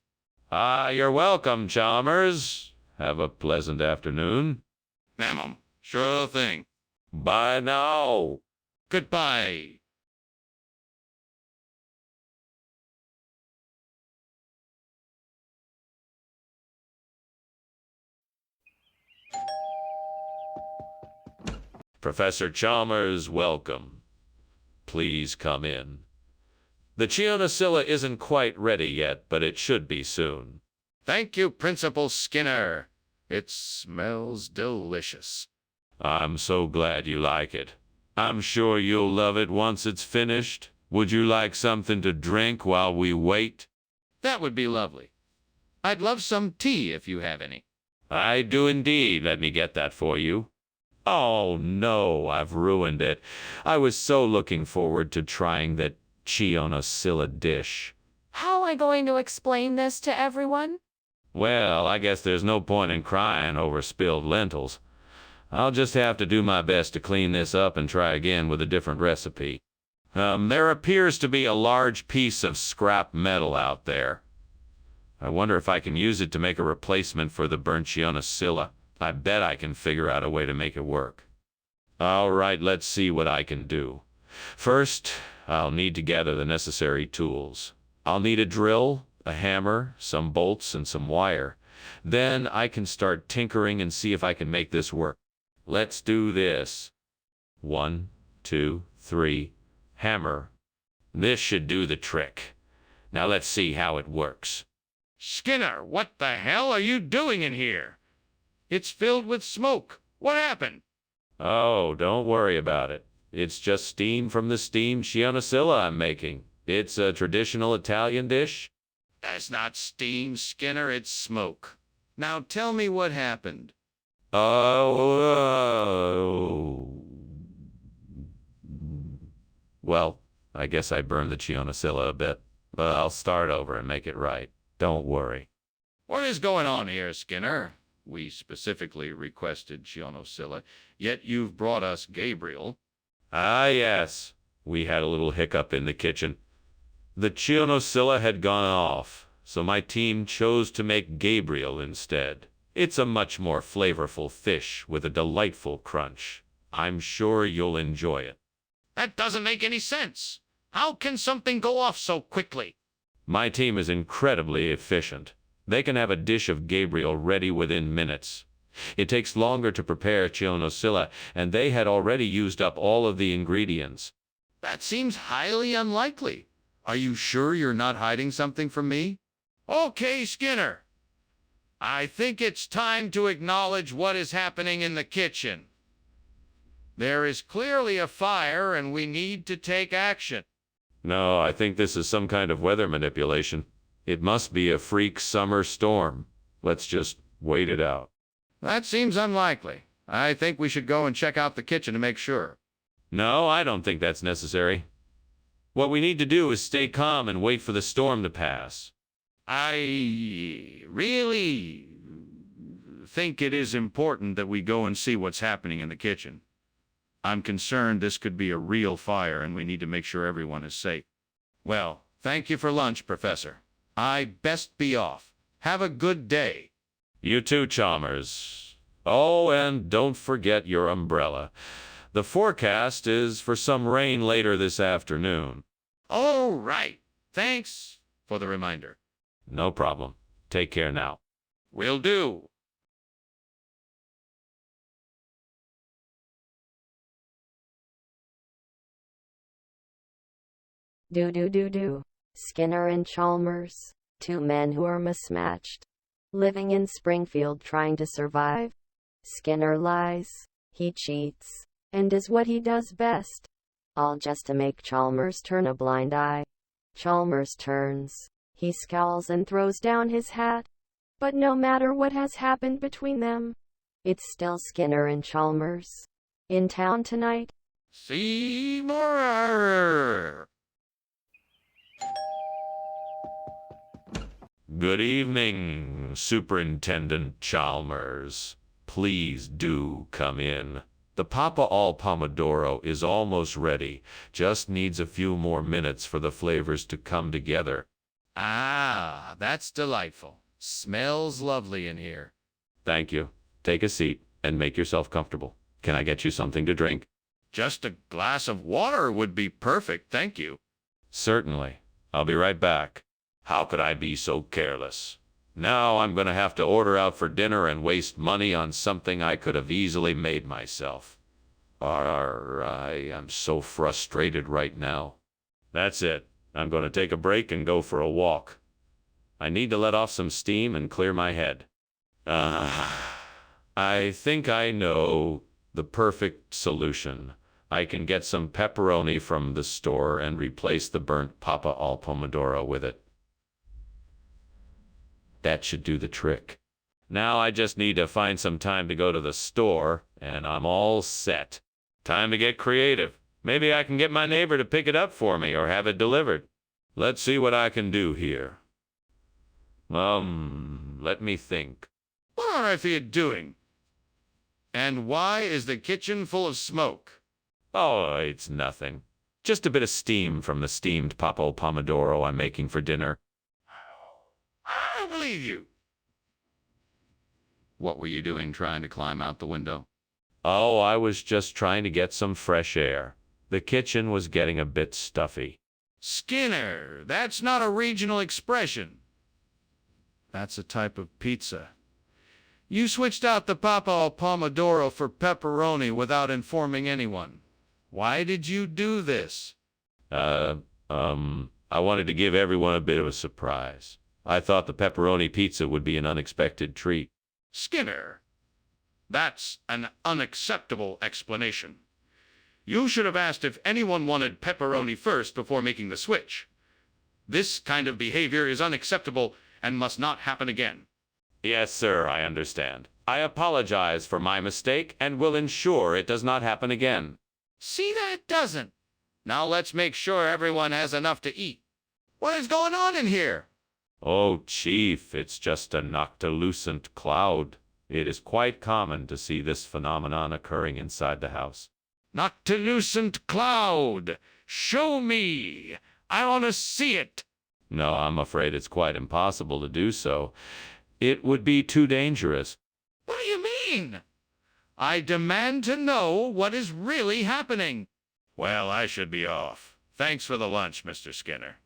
You're welcome, Chalmers. Have a pleasant afternoon. Ma'am, sure thing. Bye now. Goodbye. Professor Chalmers, welcome. Please come in. The Chionocilla isn't quite ready yet, but it should be soon. Thank you, Principal Skinner. It smells delicious. I'm so glad you like it. I'm sure you'll love it once it's finished. Would you like something to drink while we wait? That would be lovely. I'd love some tea if you have any. I do indeed. Let me get that for you. Oh no, I've ruined it. I was so looking forward to trying that Chionocilla dish. How am I going to explain this to everyone? Well, I guess there's no point in crying over spilled lentils. I'll just have to do my best to clean this up and try again with a different recipe. There appears to be a large piece of scrap metal out there. I wonder if I can use it to make a replacement for the burnt Chionocilla. I bet I can figure out a way to make it work. All right, let's see what I can do. First, I'll need to gather the necessary tools. I'll need a drill, a hammer, some bolts, and some wire. Then I can start tinkering and see if I can make this work. Let's do this. 1, 2, 3, hammer. This should do the trick. Now let's see how it works. Skinner, what the hell are you doing in here? It's filled with smoke. What happened? Oh, don't worry about it. It's just steam from the steamed Chionocilla I'm making. It's a traditional Italian dish. That's not steam, Skinner, it's smoke. Now tell me what happened. Oh. Well, I guess I burned the Chionocilla a bit, but I'll start over and make it right. Don't worry. What is going on here, Skinner? We specifically requested Chionocilla, yet you've brought us Gabriel. Ah, yes. We had a little hiccup in the kitchen. The Chionocilla had gone off, so my team chose to make Gabriel instead. It's a much more flavorful fish with a delightful crunch. I'm sure you'll enjoy it. That doesn't make any sense. How can something go off so quickly? My team is incredibly efficient. They can have a dish of Gabriel ready within minutes. It takes longer to prepare Chionocilla, and they had already used up all of the ingredients. That seems highly unlikely. Are you sure you're not hiding something from me? Okay, Skinner. I think it's time to acknowledge what is happening in the kitchen. There is clearly a fire, and we need to take action. No, I think this is some kind of weather manipulation. It must be a freak summer storm. Let's just wait it out. That seems unlikely. I think we should go and check out the kitchen to make sure. No, I don't think that's necessary. What we need to do is stay calm and wait for the storm to pass. I really think it is important that we go and see what's happening in the kitchen. I'm concerned this could be a real fire and we need to make sure everyone is safe. Well, thank you for lunch, Professor. I best be off. Have a good day. You too, Chalmers. Oh, and don't forget your umbrella. The forecast is for some rain later this afternoon. All right. Thanks for the reminder. No problem. Take care now. Will do. Do. Skinner and Chalmers, two men who are mismatched. Living in Springfield trying to survive. Skinner lies, he cheats, and does what he does best. All just to make Chalmers turn a blind eye. Chalmers turns, he scowls and throws down his hat. But no matter what has happened between them, it's still Skinner and Chalmers. In town tonight. Seymour. Good evening, Superintendent Chalmers. Please do come in. The Papa al Pomodoro is almost ready. Just needs a few more minutes for the flavors to come together. Ah, that's delightful. Smells lovely in here. Thank you. Take a seat and make yourself comfortable. Can I get you something to drink? Just a glass of water would be perfect, thank you. Certainly. I'll be right back. How could I be so careless? Now I'm going to have to order out for dinner and waste money on something I could have easily made myself. I am so frustrated right now. That's it. I'm going to take a break and go for a walk. I need to let off some steam and clear my head. I think I know the perfect solution. I can get some pepperoni from the store and replace the burnt Papa al Pomodoro with it. That should do the trick. Now I just need to find some time to go to the store, and I'm all set. Time to get creative. Maybe I can get my neighbor to pick it up for me or have it delivered. Let's see what I can do here. Let me think. What on earth are you doing? And why is the kitchen full of smoke? Oh, it's nothing. Just a bit of steam from the steamed Papa al Pomodoro I'm making for dinner. I don't believe you. What were you doing trying to climb out the window? Oh, I was just trying to get some fresh air. The kitchen was getting a bit stuffy. Skinner, that's not a regional expression. That's a type of pizza. You switched out the Papa al Pomodoro for pepperoni without informing anyone. Why did you do this? I wanted to give everyone a bit of a surprise. I thought the pepperoni pizza would be an unexpected treat. Skinner, that's an unacceptable explanation. You should have asked if anyone wanted pepperoni first before making the switch. This kind of behavior is unacceptable and must not happen again. Yes, sir, I understand. I apologize for my mistake and will ensure it does not happen again. See that it doesn't. Now let's make sure everyone has enough to eat. What is going on in here? Oh, Chief, it's just a noctilucent cloud. It is quite common to see this phenomenon occurring inside the house. Noctilucent cloud! Show me! I want to see it! No, I'm afraid it's quite impossible to do so. It would be too dangerous. What do you mean? I demand to know what is really happening. Well, I should be off. Thanks for the lunch, Mr. Skinner.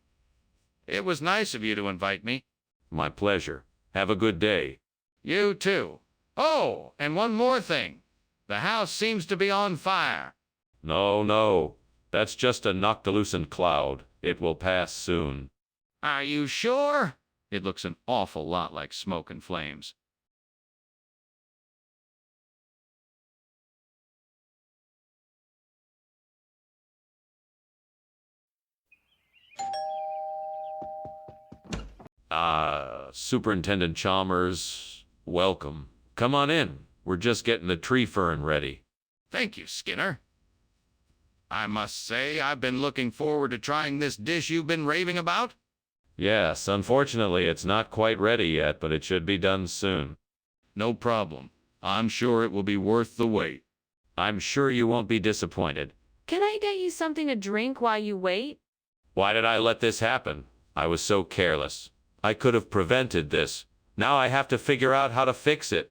It was nice of you to invite me. My pleasure. Have a good day. You too. Oh, and one more thing. The house seems to be on fire. No. That's just a noctilucent cloud. It will pass soon. Are you sure? It looks an awful lot like smoke and flames. Superintendent Chalmers, welcome. Come on in. We're just getting the tree fern ready. Thank you, Skinner. I must say I've been looking forward to trying this dish you've been raving about. Yes, unfortunately it's not quite ready yet, but it should be done soon. No problem. I'm sure it will be worth the wait. I'm sure you won't be disappointed. Can I get you something to drink while you wait? Why did I let this happen? I was so careless. I could have prevented this. Now I have to figure out how to fix it.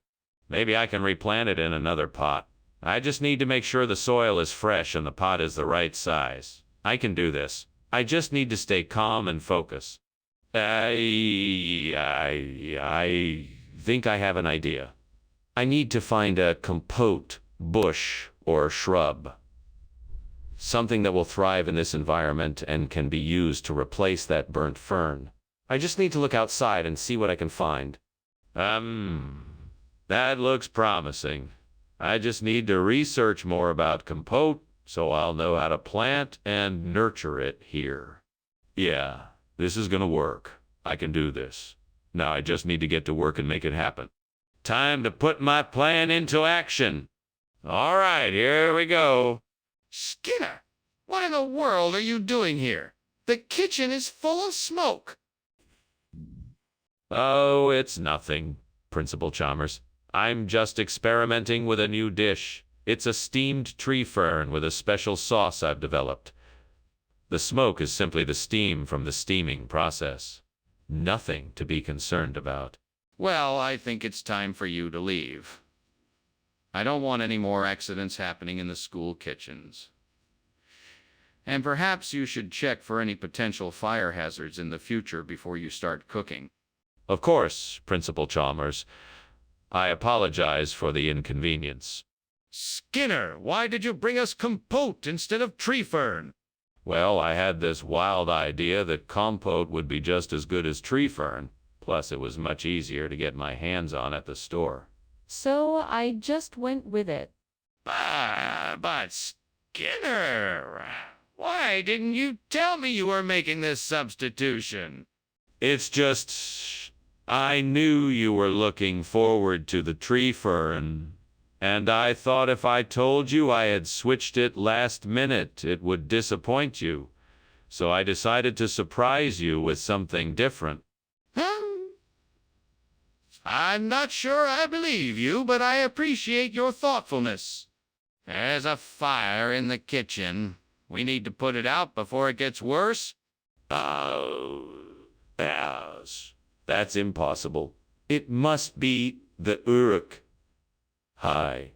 Maybe I can replant it in another pot. I just need to make sure the soil is fresh and the pot is the right size. I can do this. I just need to stay calm and focus. I think I have an idea. I need to find a compote, bush, or shrub. Something that will thrive in this environment and can be used to replace that burnt fern. I just need to look outside and see what I can find. That looks promising. I just need to research more about compote so I'll know how to plant and nurture it here. Yeah, this is gonna work. I can do this. Now I just need to get to work and make it happen. Time to put my plan into action. All right, here we go. Skinner, what in the world are you doing here? The kitchen is full of smoke. Oh, it's nothing, Principal Chalmers. I'm just experimenting with a new dish. It's a steamed tree fern with a special sauce I've developed. The smoke is simply the steam from the steaming process. Nothing to be concerned about. Well, I think it's time for you to leave. I don't want any more accidents happening in the school kitchens. And perhaps you should check for any potential fire hazards in the future before you start cooking. Of course, Principal Chalmers. I apologize for the inconvenience. Skinner, why did you bring us compote instead of tree fern? Well, I had this wild idea that compote would be just as good as tree fern. Plus, it was much easier to get my hands on at the store. So I just went with it. But Skinner, why didn't you tell me you were making this substitution? It's just, I knew you were looking forward to the tree fern, and I thought if I told you I had switched it last minute, it would disappoint you. So I decided to surprise you with something different. I'm not sure I believe you, but I appreciate your thoughtfulness. There's a fire in the kitchen. We need to put it out before it gets worse. Oh, yes. That's impossible. It must be the Uruk. Hi.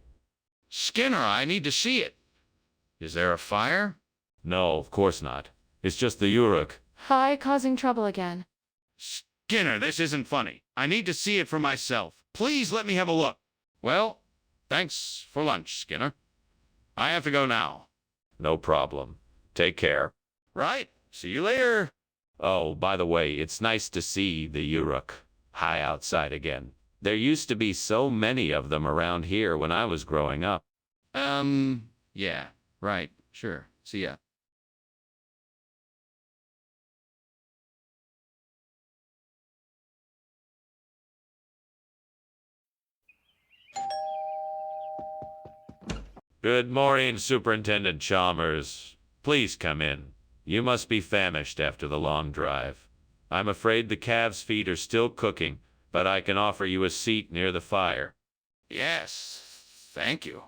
Skinner, I need to see it. Is there a fire? No, of course not. It's just the Uruk. Hi, causing trouble again. Skinner, this isn't funny. I need to see it for myself. Please let me have a look. Well, thanks for lunch, Skinner. I have to go now. No problem. Take care. Right. See you later. Oh, by the way, it's nice to see the Uruk high outside again. There used to be so many of them around here when I was growing up. Yeah, right. Sure. See ya. Good morning, Superintendent Chalmers. Please come in. You must be famished after the long drive. I'm afraid the calves' feet are still cooking, but I can offer you a seat near the fire. Yes, thank you.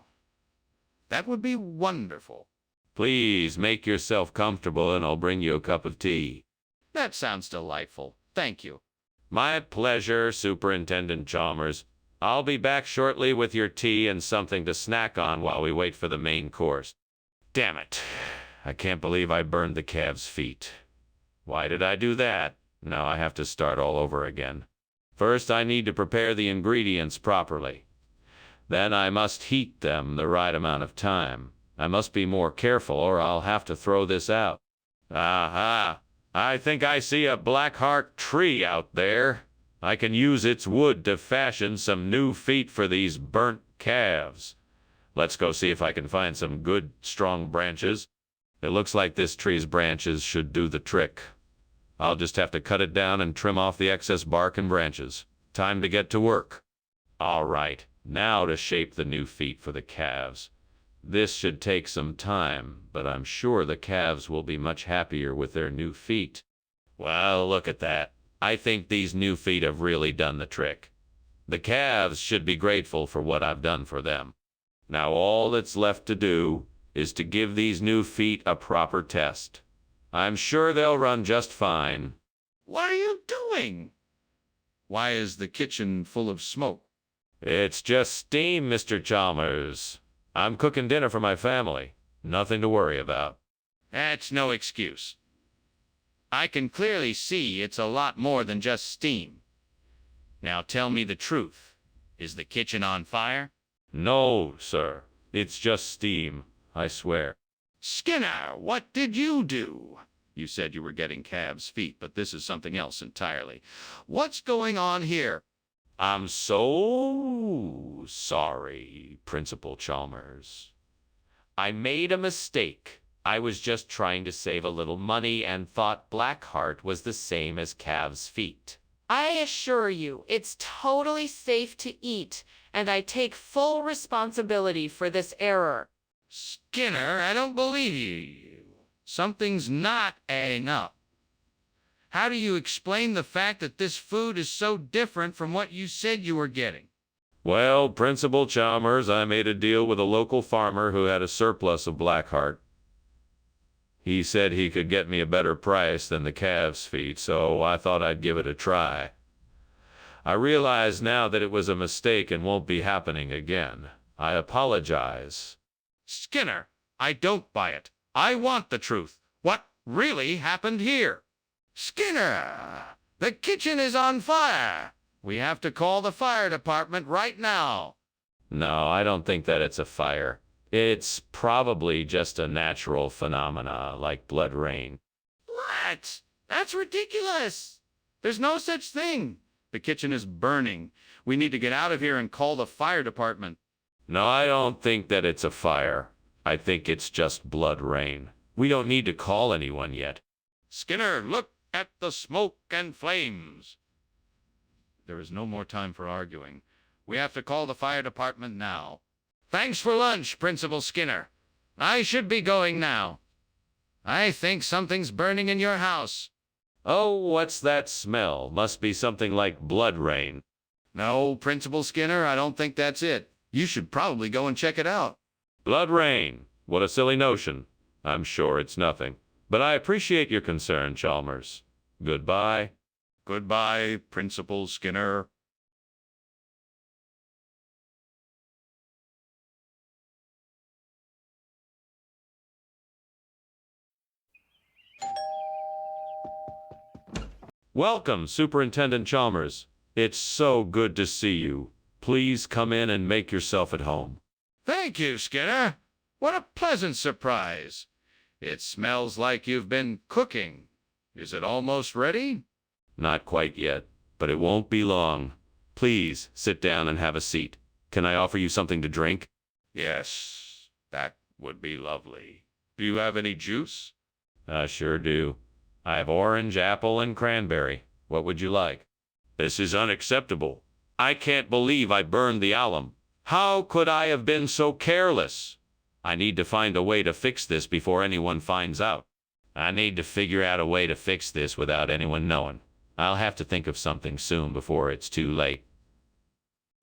That would be wonderful. Please make yourself comfortable and I'll bring you a cup of tea. That sounds delightful. Thank you. My pleasure, Superintendent Chalmers. I'll be back shortly with your tea and something to snack on while we wait for the main course. Damn it. I can't believe I burned the calves' feet. Why did I do that? Now I have to start all over again. First, I need to prepare the ingredients properly. Then I must heat them the right amount of time. I must be more careful or I'll have to throw this out. Aha! I think I see a blackheart tree out there. I can use its wood to fashion some new feet for these burnt calves. Let's go see if I can find some good, strong branches. It looks like this tree's branches should do the trick. I'll just have to cut it down and trim off the excess bark and branches. Time to get to work. All right, now to shape the new feet for the calves. This should take some time, but I'm sure the calves will be much happier with their new feet. Well, look at that. I think these new feet have really done the trick. The calves should be grateful for what I've done for them. Now all that's left to do is to give these new feet a proper test. I'm sure they'll run just fine. What are you doing? Why is the kitchen full of smoke? It's just steam, Mr. Chalmers. I'm cooking dinner for my family. Nothing to worry about. That's no excuse. I can clearly see it's a lot more than just steam. Now tell me the truth. Is the kitchen on fire? No, sir. It's just steam, I swear. Skinner, what did you do? You said you were getting calves' feet, but this is something else entirely. What's going on here? I'm so sorry, Principal Chalmers. I made a mistake. I was just trying to save a little money and thought Blackheart was the same as calves' feet. I assure you, it's totally safe to eat, and I take full responsibility for this error. Skinner, I don't believe you. Something's not adding up. How do you explain the fact that this food is so different from what you said you were getting? Well, Principal Chalmers, I made a deal with a local farmer who had a surplus of Blackheart. He said he could get me a better price than the calves' feet, so I thought I'd give it a try. I realize now that it was a mistake and won't be happening again. I apologize. Skinner, I don't buy it. I want the truth. What really happened here? Skinner, the kitchen is on fire. We have to call the fire department right now. No, I don't think that it's a fire. It's probably just a natural phenomena like blood rain. What? That's ridiculous. There's no such thing. The kitchen is burning. We need to get out of here and call the fire department. No, I don't think that it's a fire. I think it's just blood rain. We don't need to call anyone yet. Skinner, look at the smoke and flames. There is no more time for arguing. We have to call the fire department now. Thanks for lunch, Principal Skinner. I should be going now. I think something's burning in your house. Oh, what's that smell? Must be something like blood rain. No, Principal Skinner, I don't think that's it. You should probably go and check it out. Blood rain. What a silly notion. I'm sure it's nothing. But I appreciate your concern, Chalmers. Goodbye. Goodbye, Principal Skinner. Welcome, Superintendent Chalmers. It's so good to see you. Please come in and make yourself at home. Thank you, Skinner. What a pleasant surprise. It smells like you've been cooking. Is it almost ready? Not quite yet, but it won't be long. Please sit down and have a seat. Can I offer you something to drink? Yes, that would be lovely. Do you have any juice? I sure do. I have orange, apple, and cranberry. What would you like? This is unacceptable. I can't believe I burned the alum. How could I have been so careless? I need to find a way to fix this before anyone finds out. I need to figure out a way to fix this without anyone knowing. I'll have to think of something soon before it's too late.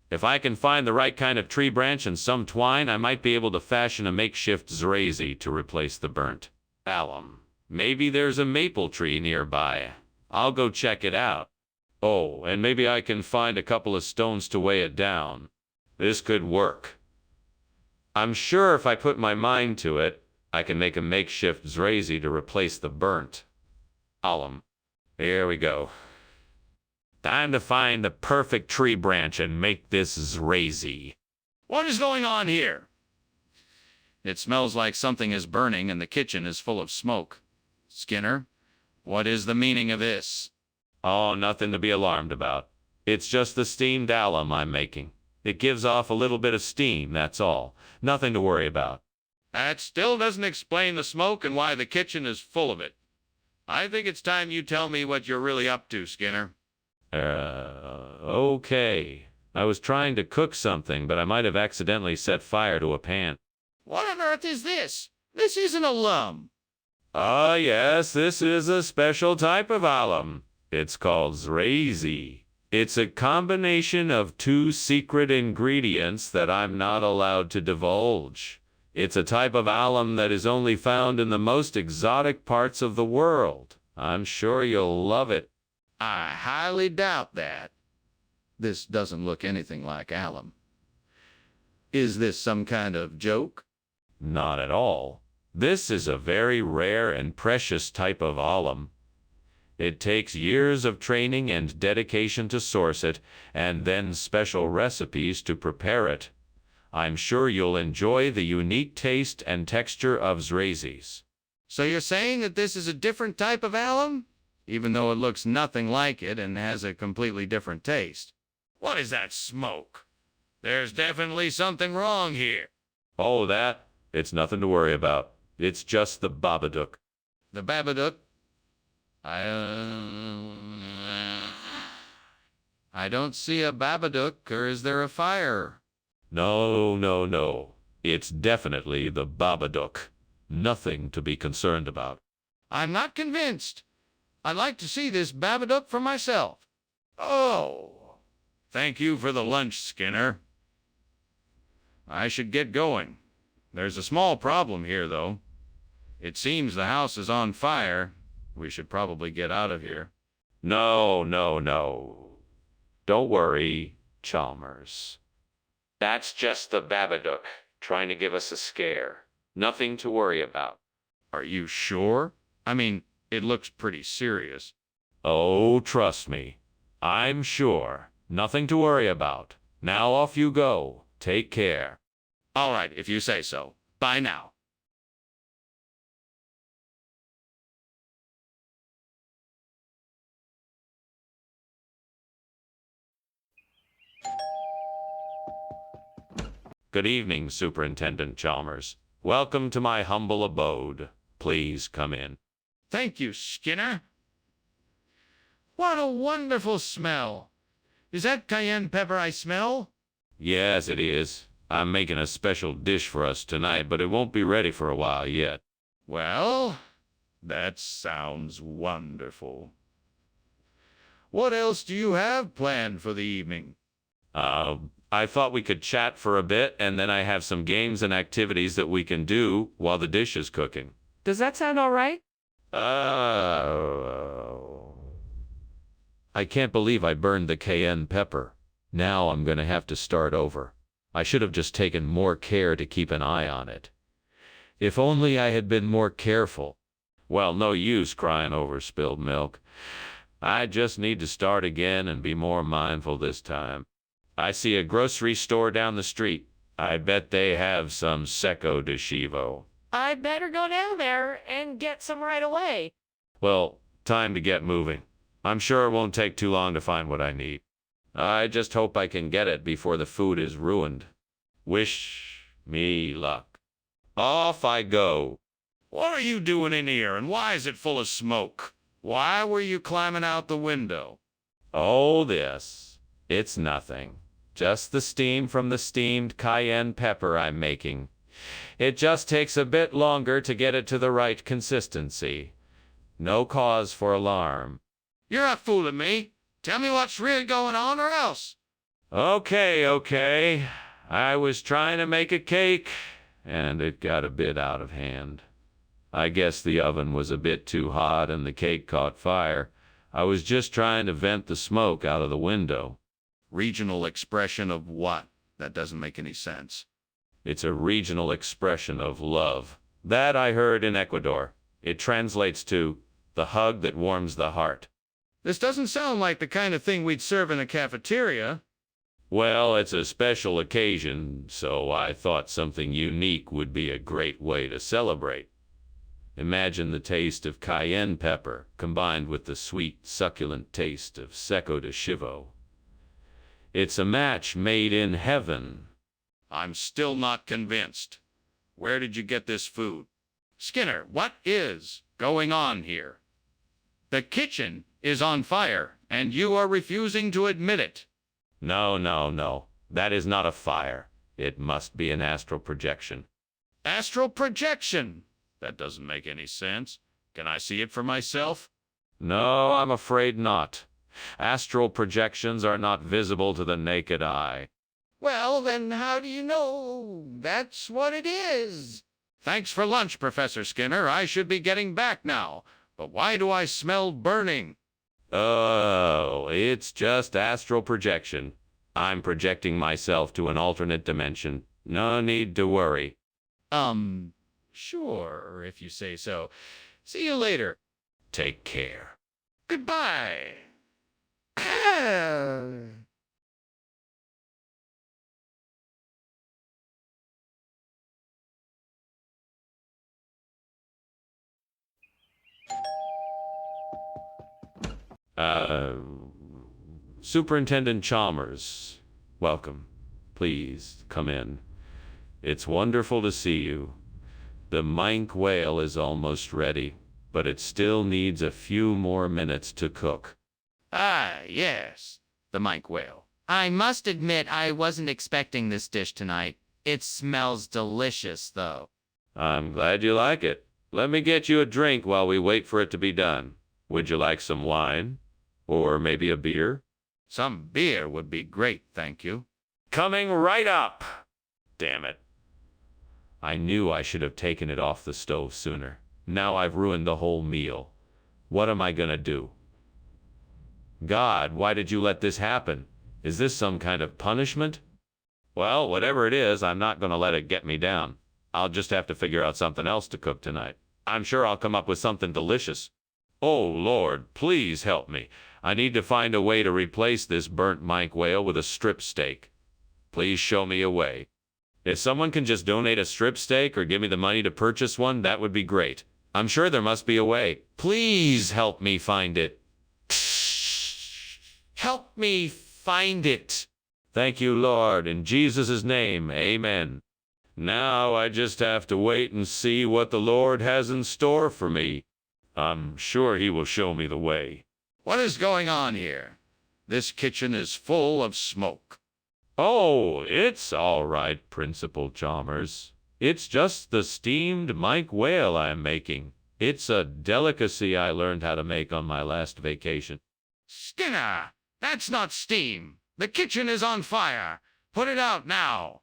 If I can find the right kind of tree branch and some twine, I might be able to fashion a makeshift zrazy to replace the burnt alum. Maybe there's a maple tree nearby. I'll go check it out. Oh, and maybe I can find a couple of stones to weigh it down. This could work. I'm sure if I put my mind to it, I can make a makeshift zrazy to replace the burnt alum. Here we go. Time to find the perfect tree branch and make this zrazy. What is going on here? It smells like something is burning and the kitchen is full of smoke. Skinner, what is the meaning of this? Oh, nothing to be alarmed about. It's just the steamed alum I'm making. It gives off a little bit of steam, that's all. Nothing to worry about. That still doesn't explain the smoke and why the kitchen is full of it. I think it's time you tell me what you're really up to, Skinner. Okay. I was trying to cook something, but I might have accidentally set fire to a pan. What on earth is this? This isn't alum. Ah, yes, this is a special type of alum. It's called zrazy. It's a combination of two secret ingredients that I'm not allowed to divulge. It's a type of alum that is only found in the most exotic parts of the world. I'm sure you'll love it. I highly doubt that. This doesn't look anything like alum. Is this some kind of joke? Not at all. This is a very rare and precious type of alum. It takes years of training and dedication to source it, and then special recipes to prepare it. I'm sure you'll enjoy the unique taste and texture of Zrazis. So you're saying that this is a different type of alum? Even though it looks nothing like it and has a completely different taste. What is that smoke? There's definitely something wrong here. Oh, that? It's nothing to worry about. It's just the Babadook. The Babadook? I don't see a Babadook, or is there a fire? No. It's definitely the Babadook. Nothing to be concerned about. I'm not convinced. I'd like to see this Babadook for myself. Oh, thank you for the lunch, Skinner. I should get going. There's a small problem here, though. It seems the house is on fire. We should probably get out of here. No. Don't worry, Chalmers. That's just the Babadook, trying to give us a scare. Nothing to worry about. Are you sure? I mean, it looks pretty serious. Oh, trust me. I'm sure. Nothing to worry about. Now off you go. Take care. All right, if you say so. Bye now. Good evening, Superintendent Chalmers. Welcome to my humble abode. Please come in. Thank you, Skinner. What a wonderful smell. Is that cayenne pepper I smell? Yes, it is. I'm making a special dish for us tonight, but it won't be ready for a while yet. Well, that sounds wonderful. What else do you have planned for the evening? I thought we could chat for a bit, and then I have some games and activities that we can do while the dish is cooking. Does that sound all right? I can't believe I burned the cayenne pepper. Now I'm gonna have to start over. I should have just taken more care to keep an eye on it. If only I had been more careful. Well, no use crying over spilled milk. I just need to start again and be more mindful this time. I see a grocery store down the street. I bet they have some Secco de Chivo. I'd better go down there and get some right away. Well, time to get moving. I'm sure it won't take too long to find what I need. I just hope I can get it before the food is ruined. Wish me luck. Off I go. What are you doing in here, and why is it full of smoke? Why were you climbing out the window? Oh, this. It's nothing. Just the steam from the steamed cayenne pepper I'm making. It just takes a bit longer to get it to the right consistency. No cause for alarm. You're not fooling me. Tell me what's really going on, or else. Okay. I was trying to make a cake, and it got a bit out of hand. I guess the oven was a bit too hot and the cake caught fire. I was just trying to vent the smoke out of the window. Regional expression of what? That doesn't make any sense. It's a regional expression of love. That I heard in Ecuador. It translates to the hug that warms the heart. This doesn't sound like the kind of thing we'd serve in a cafeteria. Well, it's a special occasion, so I thought something unique would be a great way to celebrate. Imagine the taste of cayenne pepper combined with the sweet, succulent taste of Secco de Chivo. It's a match made in heaven. I'm still not convinced. Where did you get this food? Skinner, what is going on here? The kitchen is on fire, and you are refusing to admit it. No. That is not a fire. It must be an astral projection. Astral projection? That doesn't make any sense. Can I see it for myself? No, I'm afraid not. Astral projections are not visible to the naked eye. Well, then how do you know that's what it is? Thanks for lunch, Professor Skinner. I should be getting back now. But why do I smell burning? Oh, it's just astral projection. I'm projecting myself to an alternate dimension. No need to worry. Sure, if you say so. See you later. Take care. Goodbye. Superintendent Chalmers, welcome. Please come in. It's wonderful to see you. The minke whale is almost ready, but it still needs a few more minutes to cook. Ah, yes, the minke whale. I must admit I wasn't expecting this dish tonight. It smells delicious, though. I'm glad you like it. Let me get you a drink while we wait for it to be done. Would you like some wine? Or maybe a beer? Some beer would be great, thank you. Coming right up! Damn it. I knew I should have taken it off the stove sooner. Now I've ruined the whole meal. What am I gonna do? God, why did you let this happen? Is this some kind of punishment? Well, whatever it is, I'm not gonna let it get me down. I'll just have to figure out something else to cook tonight. I'm sure I'll come up with something delicious. Oh, Lord, please help me. I need to find a way to replace this burnt minke whale with a strip steak. Please show me a way. If someone can just donate a strip steak or give me the money to purchase one, that would be great. I'm sure there must be a way. Please help me find it. Help me find it. Thank you, Lord. In Jesus' name, amen. Now I just have to wait and see what the Lord has in store for me. I'm sure he will show me the way. What is going on here? This kitchen is full of smoke. Oh, it's all right, Principal Chalmers. It's just the steamed minke whale I'm making. It's a delicacy I learned how to make on my last vacation. Skinner, that's not steam. The kitchen is on fire. Put it out now.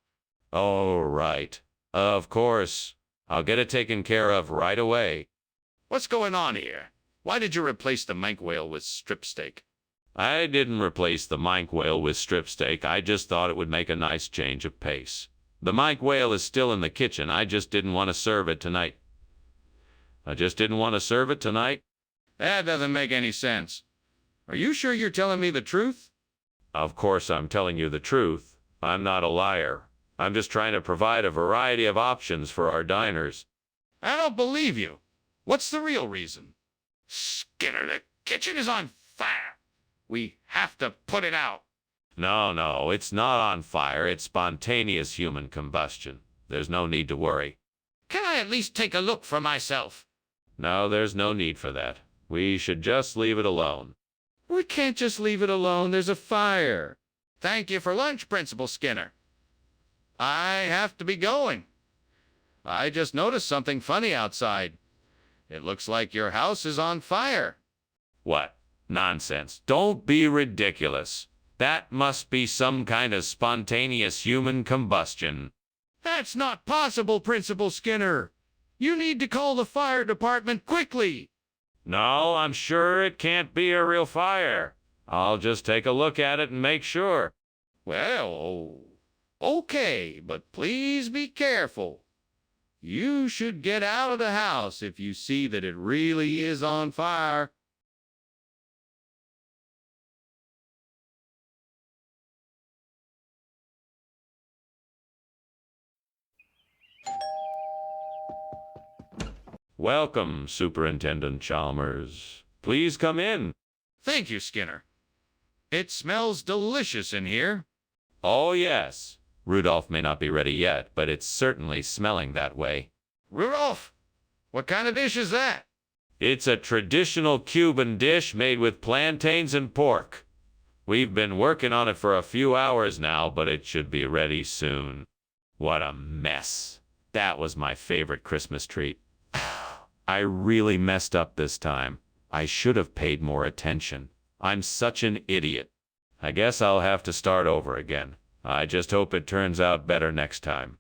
Oh, right. Of course. I'll get it taken care of right away. What's going on here? Why did you replace the minke whale with strip steak? I didn't replace the minke whale with strip steak. I just thought it would make a nice change of pace. The minke whale is still in the kitchen. I just didn't want to serve it tonight. That doesn't make any sense. Are you sure you're telling me the truth? Of course I'm telling you the truth. I'm not a liar. I'm just trying to provide a variety of options for our diners. I don't believe you. What's the real reason? Skinner, the kitchen is on fire. We have to put it out. No, it's not on fire. It's spontaneous human combustion. There's no need to worry. Can I at least take a look for myself? No, there's no need for that. We should just leave it alone. We can't just leave it alone. There's a fire. Thank you for lunch, Principal Skinner. I have to be going. I just noticed something funny outside. It looks like your house is on fire. What? Nonsense. Don't be ridiculous. That must be some kind of spontaneous human combustion. That's not possible, Principal Skinner. You need to call the fire department quickly. No, I'm sure it can't be a real fire. I'll just take a look at it and make sure. Well, okay, but please be careful. You should get out of the house if you see that it really is on fire. Welcome, Superintendent Chalmers. Please come in. Thank you, Skinner. It smells delicious in here. Oh, yes. Rudolph may not be ready yet, but it's certainly smelling that way. Rudolph, what kind of dish is that? It's a traditional Cuban dish made with plantains and pork. We've been working on it for a few hours now, but it should be ready soon. What a mess. That was my favorite Christmas treat. I really messed up this time. I should have paid more attention. I'm such an idiot. I guess I'll have to start over again. I just hope it turns out better next time.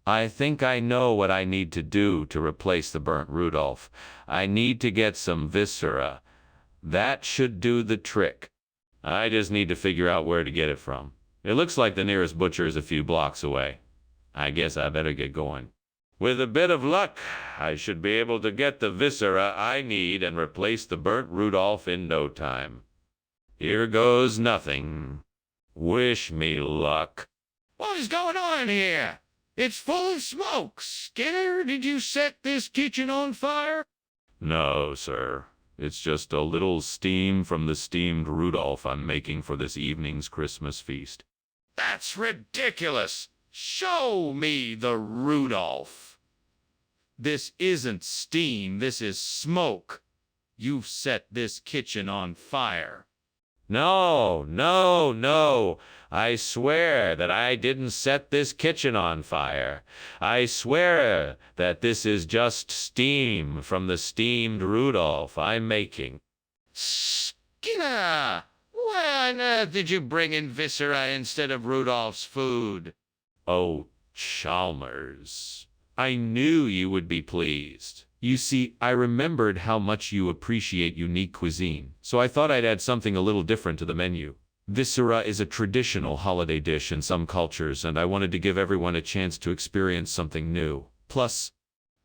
I think I know what I need to do to replace the burnt Rudolph. I need to get some viscera. That should do the trick. I just need to figure out where to get it from. It looks like the nearest butcher is a few blocks away. I guess I better get going. With a bit of luck, I should be able to get the viscera I need and replace the burnt Rudolph in no time. Here goes nothing. Wish me luck. What is going on here? It's full of smoke. Skinner, did you set this kitchen on fire? No, sir. It's just a little steam from the steamed Rudolph I'm making for this evening's Christmas feast. That's ridiculous. Show me the Rudolph. This isn't steam, this is smoke. You've set this kitchen on fire. No, no, no. I swear that I didn't set this kitchen on fire. I swear that this is just steam from the steamed Rudolph I'm making. Skinner, why on earth did you bring in viscera instead of Rudolph's food? Oh, Chalmers, I knew you would be pleased. You see, I remembered how much you appreciate unique cuisine, so I thought I'd add something a little different to the menu. Viscera is a traditional holiday dish in some cultures, and I wanted to give everyone a chance to experience something new. Plus,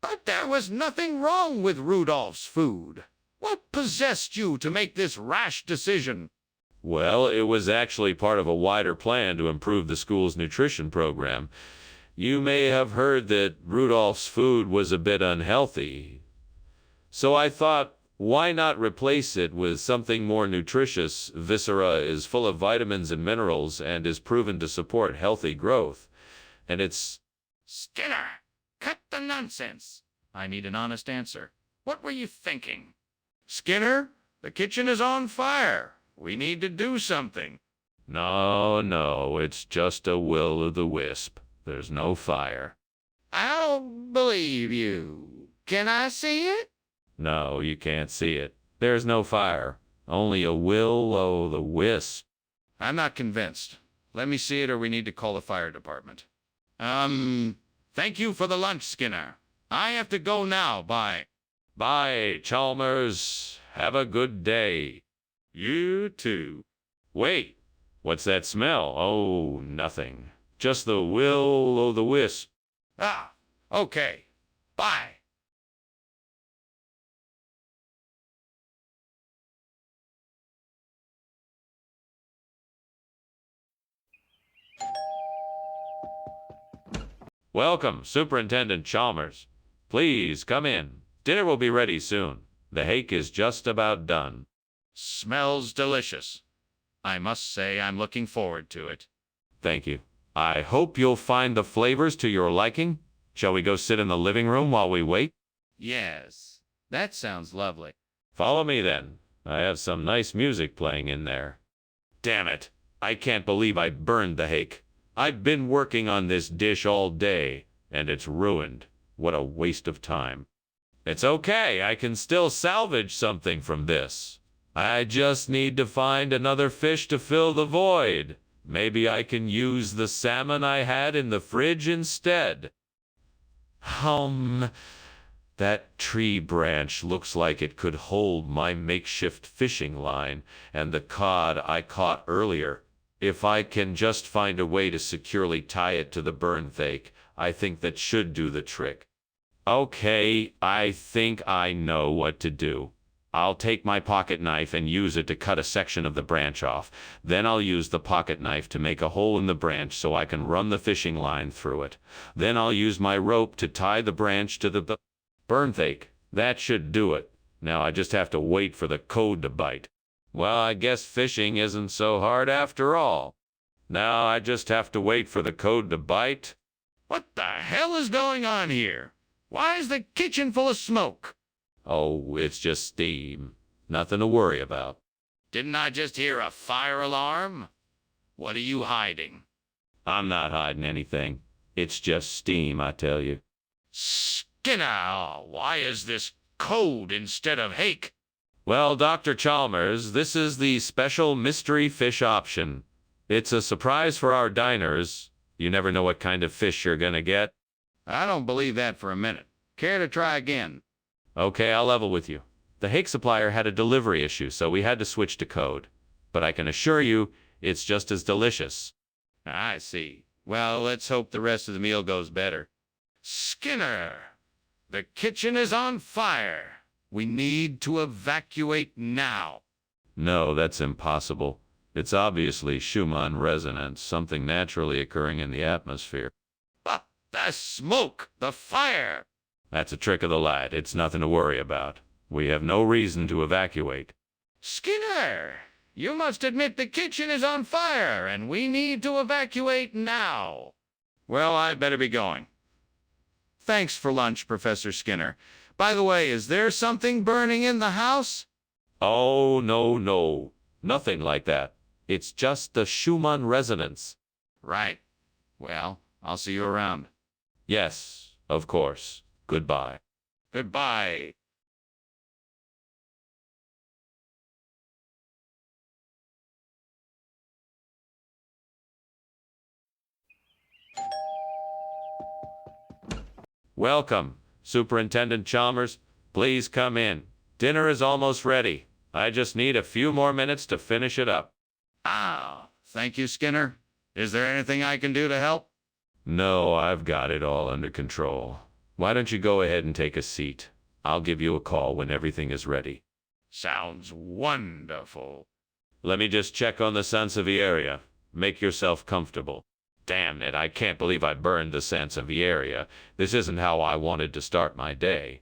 But there was nothing wrong with Rudolph's food. What possessed you to make this rash decision? well, it was actually part of a wider plan to improve the school's nutrition program. You may have heard that Rudolph's food was a bit unhealthy. So I thought, why not replace it with something more nutritious? Viscera is full of vitamins and minerals and is proven to support healthy growth. And it's... Skinner, cut the nonsense. I need an honest answer. What were you thinking? Skinner, the kitchen is on fire. We need to do something. No, it's just a will-o'-the-wisp. There's no fire. I don't believe you. Can I see it? No, you can't see it. There's no fire. Only a will-o'-the-wisp. I'm not convinced. Let me see it or we need to call the fire department. Thank you for the lunch, Skinner. I have to go now. Bye. Bye, Chalmers. Have a good day. You too. Wait, what's that smell? Oh, nothing. Just the will-o'-the-wisp. Ah, okay. Bye. Welcome, Superintendent Chalmers. Please come in. Dinner will be ready soon. The hake is just about done. Smells delicious. I must say I'm looking forward to it. Thank you. I hope you'll find the flavors to your liking. Shall we go sit in the living room while we wait? Yes, that sounds lovely. Follow me then. I have some nice music playing in there. Damn it. I can't believe I burned the hake. I've been working on this dish all day, and it's ruined. What a waste of time. It's okay. I can still salvage something from this. I just need to find another fish to fill the void. Maybe I can use the salmon I had in the fridge instead. That tree branch looks like it could hold my makeshift fishing line and the cod I caught earlier. If I can just find a way to securely tie it to the burn thake, I think that should do the trick. Okay, I think I know what to do. I'll take my pocket knife and use it to cut a section of the branch off. Then I'll use the pocket knife to make a hole in the branch so I can run the fishing line through it. Then I'll use my rope to tie the branch to the burn thake. That should do it. Now I just have to wait for the code to bite. Well, I guess fishing isn't so hard after all. Now I just have to wait for the code to bite. What the hell is going on here? Why is the kitchen full of smoke? Oh, it's just steam. Nothing to worry about. Didn't I just hear a fire alarm? What are you hiding? I'm not hiding anything. It's just steam, I tell you. Skinner, why is this code instead of hake? Well, Dr. Chalmers, this is the special mystery fish option. It's a surprise for our diners. You never know what kind of fish you're gonna get. I don't believe that for a minute. Care to try again? Okay, I'll level with you. The Hake supplier had a delivery issue, so we had to switch to code. But I can assure you, it's just as delicious. I see. Well, let's hope the rest of the meal goes better. Skinner, the kitchen is on fire. We need to evacuate now. No, that's impossible. It's obviously Schumann resonance, something naturally occurring in the atmosphere. But the smoke, the fire. That's a trick of the light. It's nothing to worry about. We have no reason to evacuate. Skinner, you must admit the kitchen is on fire and we need to evacuate now. Well, I'd better be going. Thanks for lunch, Professor Skinner. By the way, is there something burning in the house? Oh, no. Nothing like that. It's just the Schumann resonance. Right. Well, I'll see you around. Yes, of course. Goodbye. Goodbye. Welcome, Superintendent Chalmers. Please come in. Dinner is almost ready. I just need a few more minutes to finish it up. Ah, thank you, Skinner. Is there anything I can do to help? No, I've got it all under control. Why don't you go ahead and take a seat? I'll give you a call when everything is ready. Sounds wonderful. Let me just check on the Sansevieria. Make yourself comfortable. Damn it, I can't believe I burned the Sansevieria. This isn't how I wanted to start my day.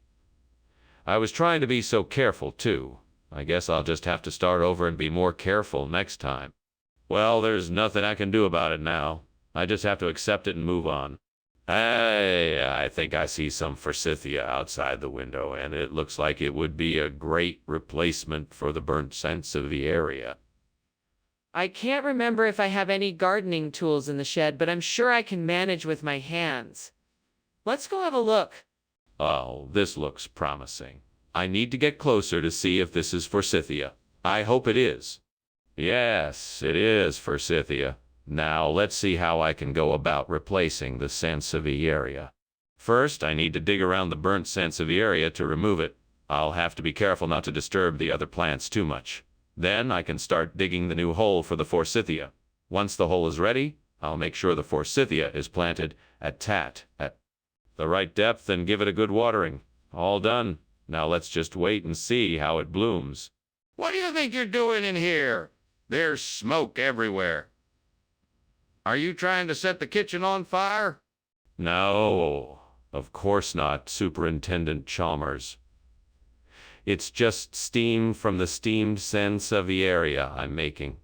I was trying to be so careful, too. I guess I'll just have to start over and be more careful next time. Well, there's nothing I can do about it now. I just have to accept it and move on. I think I see some forsythia outside the window, and it looks like it would be a great replacement for the burnt Sansevieria. I can't remember if I have any gardening tools in the shed, but I'm sure I can manage with my hands. Let's go have a look. Oh, this looks promising. I need to get closer to see if this is forsythia. I hope it is. Yes, it is forsythia. Now let's see how I can go about replacing the Sansevieria. First, I need to dig around the burnt Sansevieria to remove it. I'll have to be careful not to disturb the other plants too much. Then I can start digging the new hole for the forsythia. Once the hole is ready, I'll make sure the forsythia is planted at the right depth and give it a good watering. All done. Now let's just wait and see how it blooms. What do you think you're doing in here? There's smoke everywhere. Are you trying to set the kitchen on fire? No, of course not, Superintendent Chalmers. It's just steam from the steamed Sansevieria I'm making.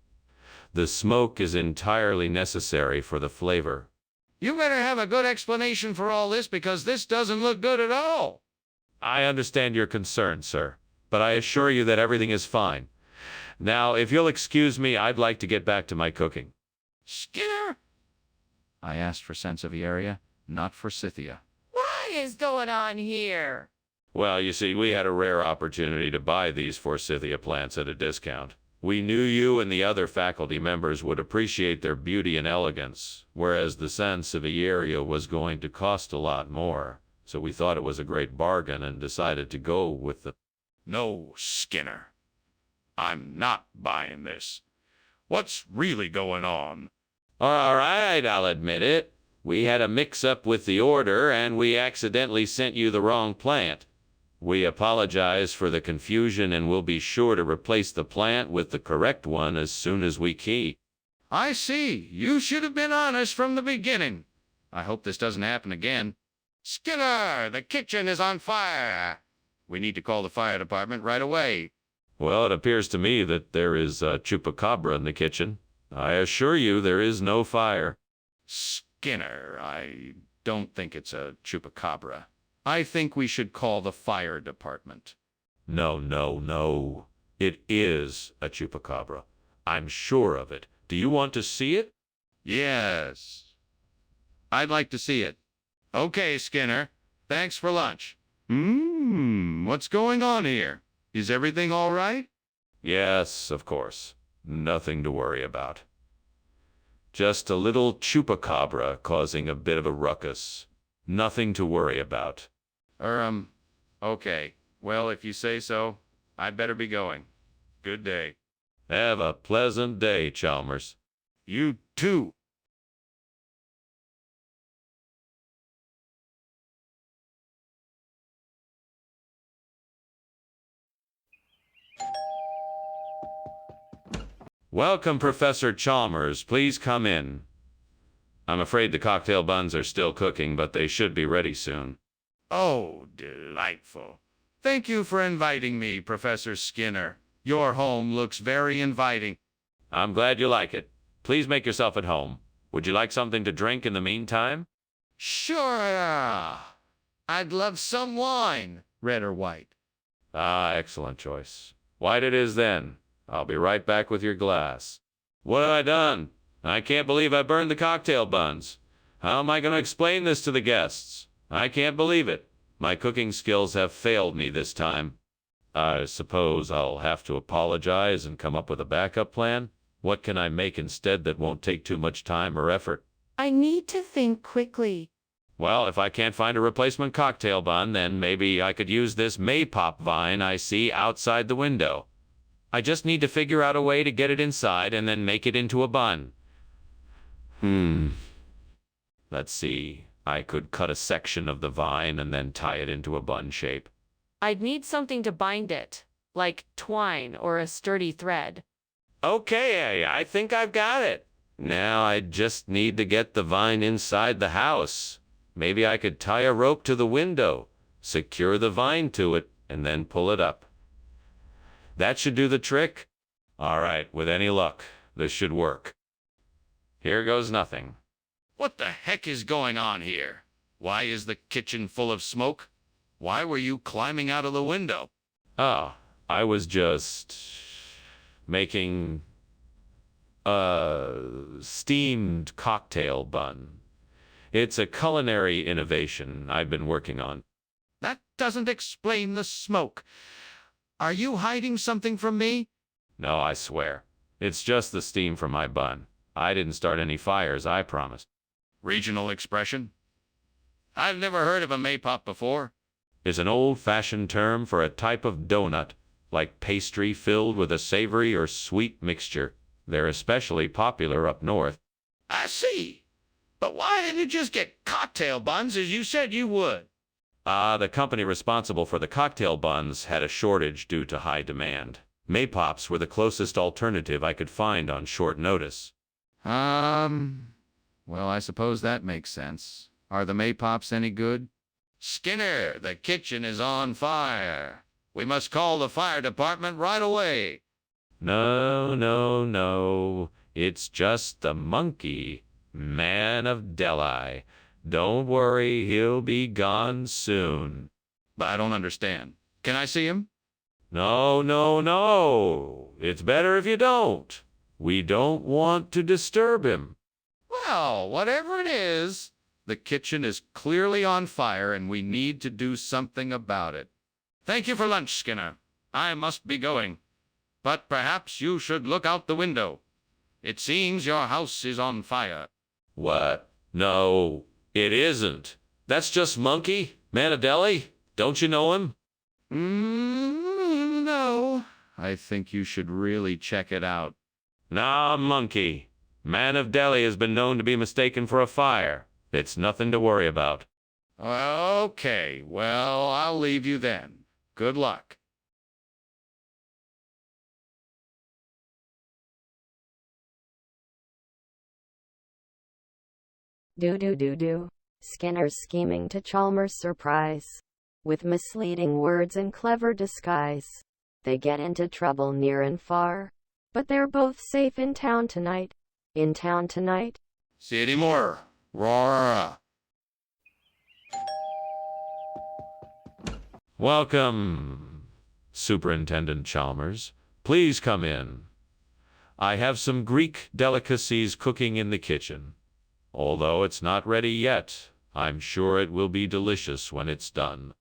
The smoke is entirely necessary for the flavor. You better have a good explanation for all this because this doesn't look good at all. I understand your concern, sir, but I assure you that everything is fine. Now, if you'll excuse me, I'd like to get back to my cooking. Skinner? I asked for Sansevieria, not forsythia. What is going on here? Well, you see, we had a rare opportunity to buy these forsythia plants at a discount. We knew you and the other faculty members would appreciate their beauty and elegance, whereas the Sansevieria was going to cost a lot more. So we thought it was a great bargain and decided to go with the... No, Skinner. I'm not buying this. What's really going on? All right, I'll admit it. We had a mix-up with the order and we accidentally sent you the wrong plant. We apologize for the confusion and we'll be sure to replace the plant with the correct one as soon as we can. I see. You should have been honest from the beginning. I hope this doesn't happen again. Skinner, the kitchen is on fire. We need to call the fire department right away. Well, it appears to me that there is a chupacabra in the kitchen. I assure you there is no fire. Skinner, I don't think it's a chupacabra. I think we should call the fire department. No. It is a chupacabra. I'm sure of it. Do you want to see it? Yes. I'd like to see it. Okay, Skinner. Thanks for lunch. What's going on here? Is everything all right? Yes, of course. Nothing to worry about. Just a little chupacabra causing a bit of a ruckus. Nothing to worry about. Okay. Well, if you say so, I'd better be going. Good day. Have a pleasant day, Chalmers. You too. Welcome, Professor Chalmers. Please come in. I'm afraid the cocktail buns are still cooking, but they should be ready soon. Oh, delightful. Thank you for inviting me, Professor Skinner. Your home looks very inviting. I'm glad you like it. Please make yourself at home. Would you like something to drink in the meantime? Sure. I'd love some wine. Red or white? Ah, excellent choice. White it is then. I'll be right back with your glass. What have I done? I can't believe I burned the cocktail buns. How am I going to explain this to the guests? I can't believe it. My cooking skills have failed me this time. I suppose I'll have to apologize and come up with a backup plan. What can I make instead that won't take too much time or effort? I need to think quickly. Well, if I can't find a replacement cocktail bun, then maybe I could use this maypop vine I see outside the window. I just need to figure out a way to get it inside and then make it into a bun. Let's see. I could cut a section of the vine and then tie it into a bun shape. I'd need something to bind it, like twine or a sturdy thread. Okay, I think I've got it. Now I just need to get the vine inside the house. Maybe I could tie a rope to the window, secure the vine to it, and then pull it up. That should do the trick. All right, with any luck, this should work. Here goes nothing. What the heck is going on here? Why is the kitchen full of smoke? Why were you climbing out of the window? Oh, I was just making a steamed cocktail bun. It's a culinary innovation I've been working on. That doesn't explain the smoke. Are you hiding something from me? No, I swear. It's just the steam from my bun. I didn't start any fires, I promise. Regional expression? I've never heard of a maypop before. It's an old-fashioned term for a type of donut, like pastry filled with a savory or sweet mixture. They're especially popular up north. I see. But why didn't you just get cocktail buns as you said you would? The company responsible for the cocktail buns had a shortage due to high demand. Maypops were the closest alternative I could find on short notice. Well, I suppose that makes sense. Are the maypops any good? Skinner, the kitchen is on fire. We must call the fire department right away. No. It's just the monkey, man of Delhi. Don't worry, he'll be gone soon. But I don't understand. Can I see him? No. It's better if you don't. We don't want to disturb him. Well, whatever it is, the kitchen is clearly on fire and we need to do something about it. Thank you for lunch, Skinner. I must be going. But perhaps you should look out the window. It seems your house is on fire. What? No, it isn't. That's just Monkey, man of Delhi. Don't you know him? No. I think you should really check it out. Nah, Monkey. Man of Delhi has been known to be mistaken for a fire. It's nothing to worry about. Okay, well, I'll leave you then. Good luck. Do. Skinner's scheming to Chalmers' surprise. With misleading words and clever disguise, they get into trouble near and far. But they're both safe in town tonight. In town tonight. See you anymore. Roar. Welcome, Superintendent Chalmers. Please come in. I have some Greek delicacies cooking in the kitchen. Although it's not ready yet, I'm sure it will be delicious when it's done.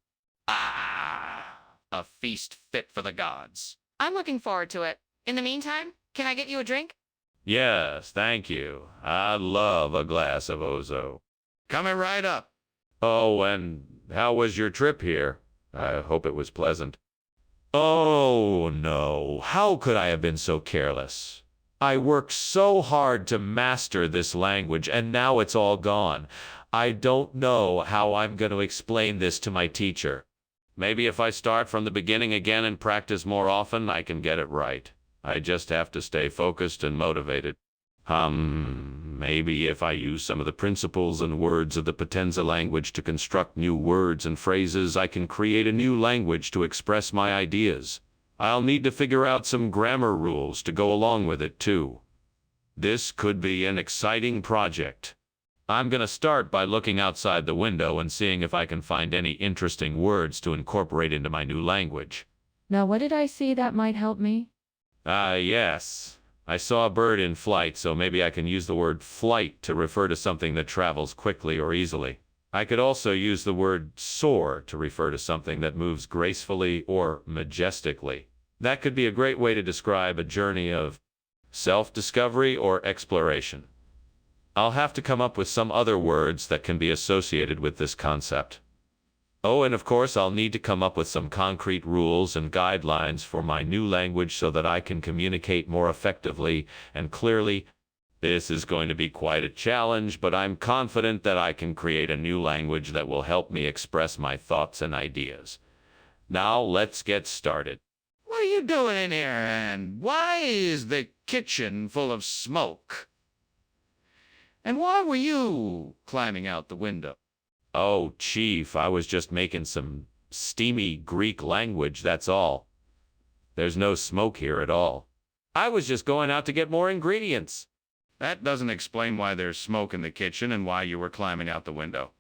A feast fit for the gods. I'm looking forward to it. In the meantime, can I get you a drink? Yes, thank you. I love a glass of Ozo. Coming right up. Oh, and how was your trip here? I hope it was pleasant. Oh, no. How could I have been so careless? I worked so hard to master this language, and now it's all gone. I don't know how I'm going to explain this to my teacher. Maybe if I start from the beginning again and practice more often, I can get it right. I just have to stay focused and motivated. Maybe if I use some of the principles and words of the Potenza language to construct new words and phrases, I can create a new language to express my ideas. I'll need to figure out some grammar rules to go along with it, too. This could be an exciting project. I'm going to start by looking outside the window and seeing if I can find any interesting words to incorporate into my new language. Now, what did I see that might help me? Yes. I saw a bird in flight, so maybe I can use the word flight to refer to something that travels quickly or easily. I could also use the word soar to refer to something that moves gracefully or majestically. That could be a great way to describe a journey of self-discovery or exploration. I'll have to come up with some other words that can be associated with this concept. Oh, and of course, I'll need to come up with some concrete rules and guidelines for my new language so that I can communicate more effectively and clearly. This is going to be quite a challenge, but I'm confident that I can create a new language that will help me express my thoughts and ideas. Now, let's get started. What are you doing in here, and why is the kitchen full of smoke? And why were you climbing out the window? Oh, Chief, I was just making some steamy Greek language, that's all. There's no smoke here at all. I was just going out to get more ingredients. That doesn't explain why there's smoke in the kitchen and why you were climbing out the window.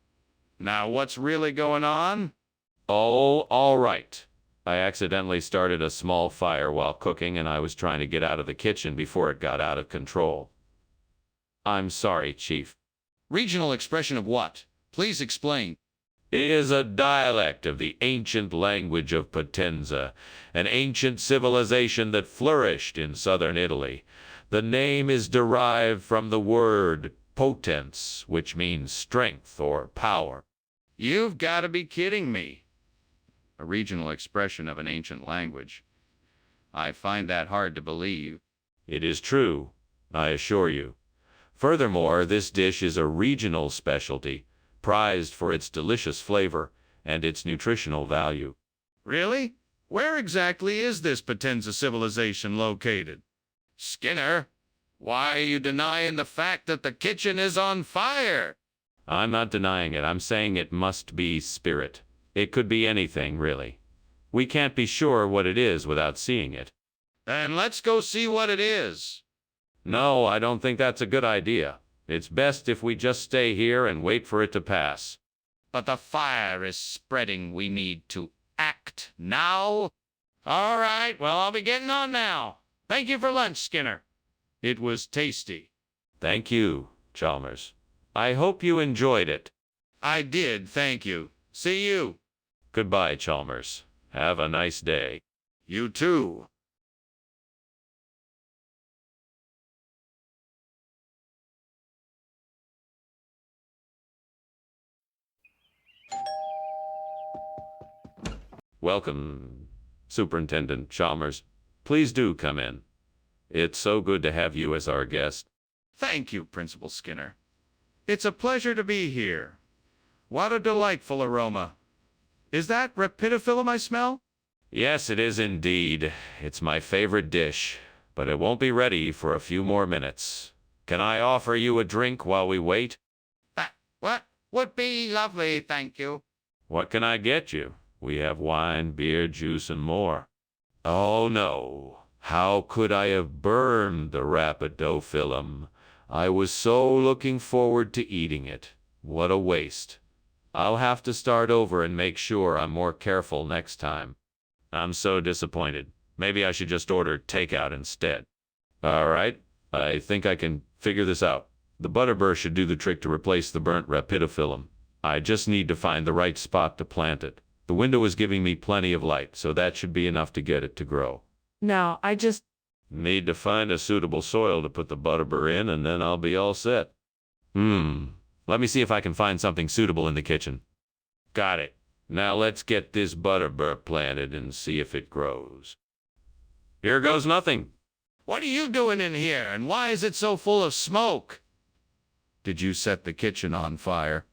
Now, what's really going on? Oh, all right. I accidentally started a small fire while cooking, and I was trying to get out of the kitchen before it got out of control. I'm sorry, Chief. Regional expression of what? Please explain. It is a dialect of the ancient language of Potenza, an ancient civilization that flourished in southern Italy. The name is derived from the word potens, which means strength or power. You've got to be kidding me. A regional expression of an ancient language. I find that hard to believe. It is true, I assure you. Furthermore, this dish is a regional specialty, prized for its delicious flavor and its nutritional value. Really? Where exactly is this Potenza civilization located? Skinner, why are you denying the fact that the kitchen is on fire? I'm not denying it. I'm saying it must be spirit. It could be anything, really. We can't be sure what it is without seeing it. Then let's go see what it is. No, I don't think that's a good idea. It's best if we just stay here and wait for it to pass. But the fire is spreading. We need to act now. All right, well, I'll be getting on now. Thank you for lunch, Skinner. It was tasty. Thank you, Chalmers. I hope you enjoyed it. I did, thank you. See you. Goodbye, Chalmers. Have a nice day. You too. Welcome, Superintendent Chalmers. Please do come in. It's so good to have you as our guest. Thank you, Principal Skinner. It's a pleasure to be here. What a delightful aroma. Is that rapidophyllum I smell? Yes, it is indeed. It's my favorite dish, but it won't be ready for a few more minutes. Can I offer you a drink while we wait? What would be lovely, thank you. What can I get you? We have wine, beer, juice, and more. Oh no, how could I have burned the rapidophyllum? I was so looking forward to eating it. What a waste. I'll have to start over and make sure I'm more careful next time. I'm so disappointed. Maybe I should just order takeout instead. All right, I think I can figure this out. The butterbur should do the trick to replace the burnt rapidophyllum. I just need to find the right spot to plant it. The window is giving me plenty of light, so that should be enough to get it to grow. No, I just... Need to find a suitable soil to put the butterbur in, and then I'll be all set. Let me see if I can find something suitable in the kitchen. Got it. Now let's get this butterbur planted and see if it grows. Here goes nothing. What are you doing in here, and why is it so full of smoke? Did you set the kitchen on fire?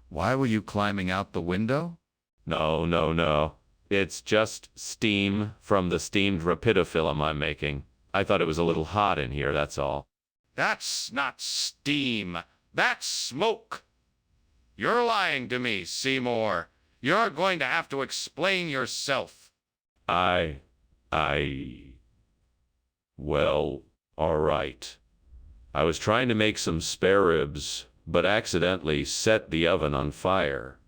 Why were you climbing out the window? No. It's just steam from the steamed rapidofilm I'm making. I thought it was a little hot in here, that's all. That's not steam. That's smoke. You're lying to me, Seymour. You're going to have to explain yourself. Well, all right. I was trying to make some spare ribs, but accidentally set the oven on fire.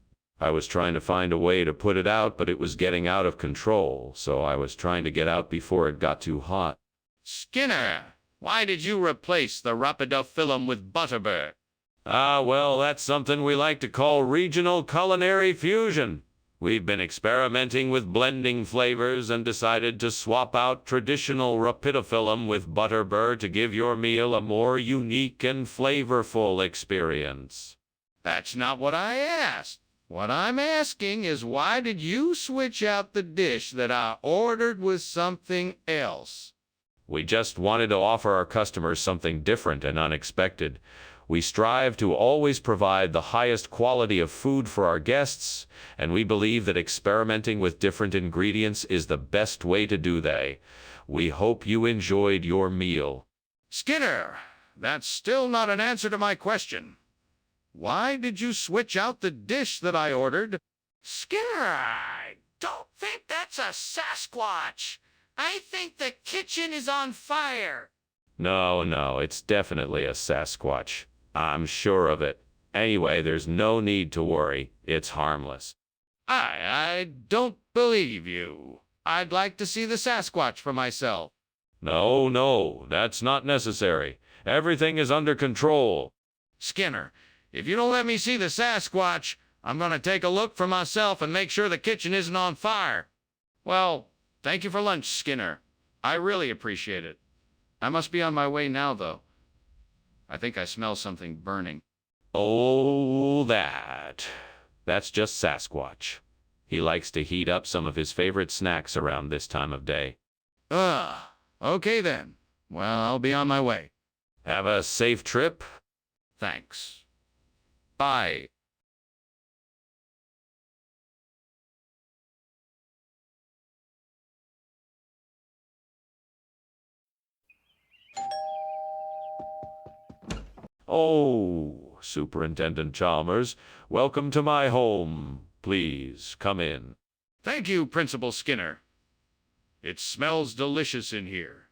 I was trying to find a way to put it out, but it was getting out of control, so I was trying to get out before it got too hot. Skinner, why did you replace the rapidofilm with butterbur? Well, that's something we like to call regional culinary fusion. We've been experimenting with blending flavors and decided to swap out traditional rapidofilm with butterbur to give your meal a more unique and flavorful experience. That's not what I asked. What I'm asking is, why did you switch out the dish that I ordered with something else? We just wanted to offer our customers something different and unexpected. We strive to always provide the highest quality of food for our guests, and we believe that experimenting with different ingredients is the best way to do that. We hope you enjoyed your meal. Skinner, that's still not an answer to my question. Why did you switch out the dish that I ordered? Skinner, I don't think that's a Sasquatch. I think the kitchen is on fire. No, it's definitely a Sasquatch. I'm sure of it. Anyway, there's no need to worry. It's harmless. I don't believe you. I'd like to see the Sasquatch for myself. No, that's not necessary. Everything is under control. Skinner, if you don't let me see the Sasquatch, I'm going to take a look for myself and make sure the kitchen isn't on fire. Well, thank you for lunch, Skinner. I really appreciate it. I must be on my way now, though. I think I smell something burning. Oh, that's just Sasquatch. He likes to heat up some of his favorite snacks around this time of day. Okay then. Well, I'll be on my way. Have a safe trip. Thanks. Bye. Oh, Superintendent Chalmers, welcome to my home. Please, come in. Thank you, Principal Skinner. It smells delicious in here.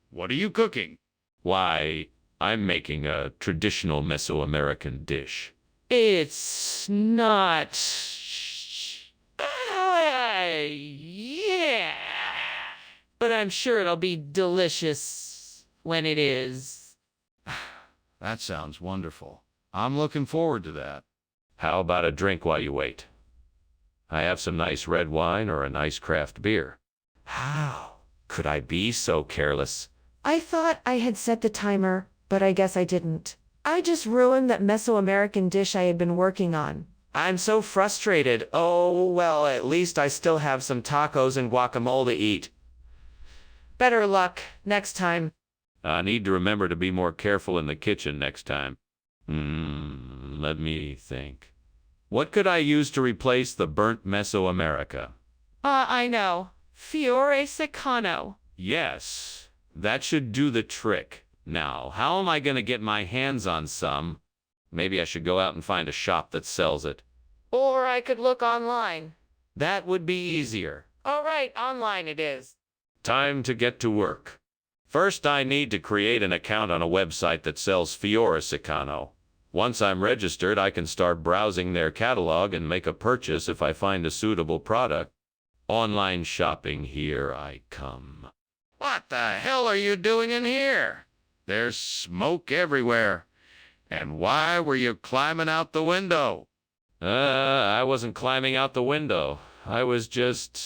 What are you cooking? Why, I'm making a traditional Mesoamerican dish. It's not... yeah. But I'm sure it'll be delicious when it is. That sounds wonderful. I'm looking forward to that. How about a drink while you wait? I have some nice red wine or a nice craft beer. How could I be so careless? I thought I had set the timer, but I guess I didn't. I just ruined that Mesoamerican dish I had been working on. I'm so frustrated. Oh, well, at least I still have some tacos and guacamole to eat. Better luck next time. I need to remember to be more careful in the kitchen next time. Let me think. What could I use to replace the burnt Mesoamerica? I know. Fiore Secano. Yes, that should do the trick. Now, how am I going to get my hands on some? Maybe I should go out and find a shop that sells it. Or I could look online. That would be easier. All right, online it is. Time to get to work. First, I need to create an account on a website that sells Fiore Secano. Once I'm registered, I can start browsing their catalog and make a purchase if I find a suitable product. Online shopping, here I come. What the hell are you doing in here? There's smoke everywhere. And why were you climbing out the window? I wasn't climbing out the window. I was just,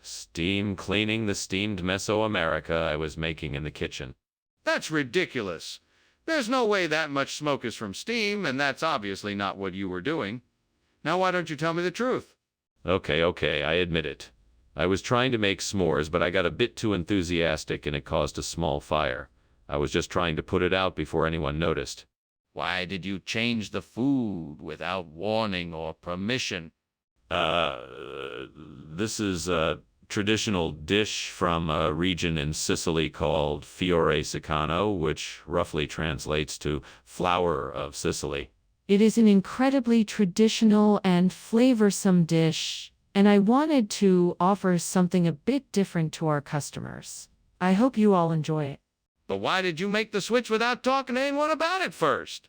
steam cleaning the steamed Mesoamerica I was making in the kitchen. That's ridiculous. There's no way that much smoke is from steam, and that's obviously not what you were doing. Now why don't you tell me the truth? Okay, I admit it. I was trying to make s'mores, but I got a bit too enthusiastic and it caused a small fire. I was just trying to put it out before anyone noticed. Why did you change the food without warning or permission? This is a traditional dish from a region in Sicily called Fiore Sicano, which roughly translates to flower of Sicily. It is an incredibly traditional and flavorsome dish, and I wanted to offer something a bit different to our customers. I hope you all enjoy it. But why did you make the switch without talking to anyone about it first?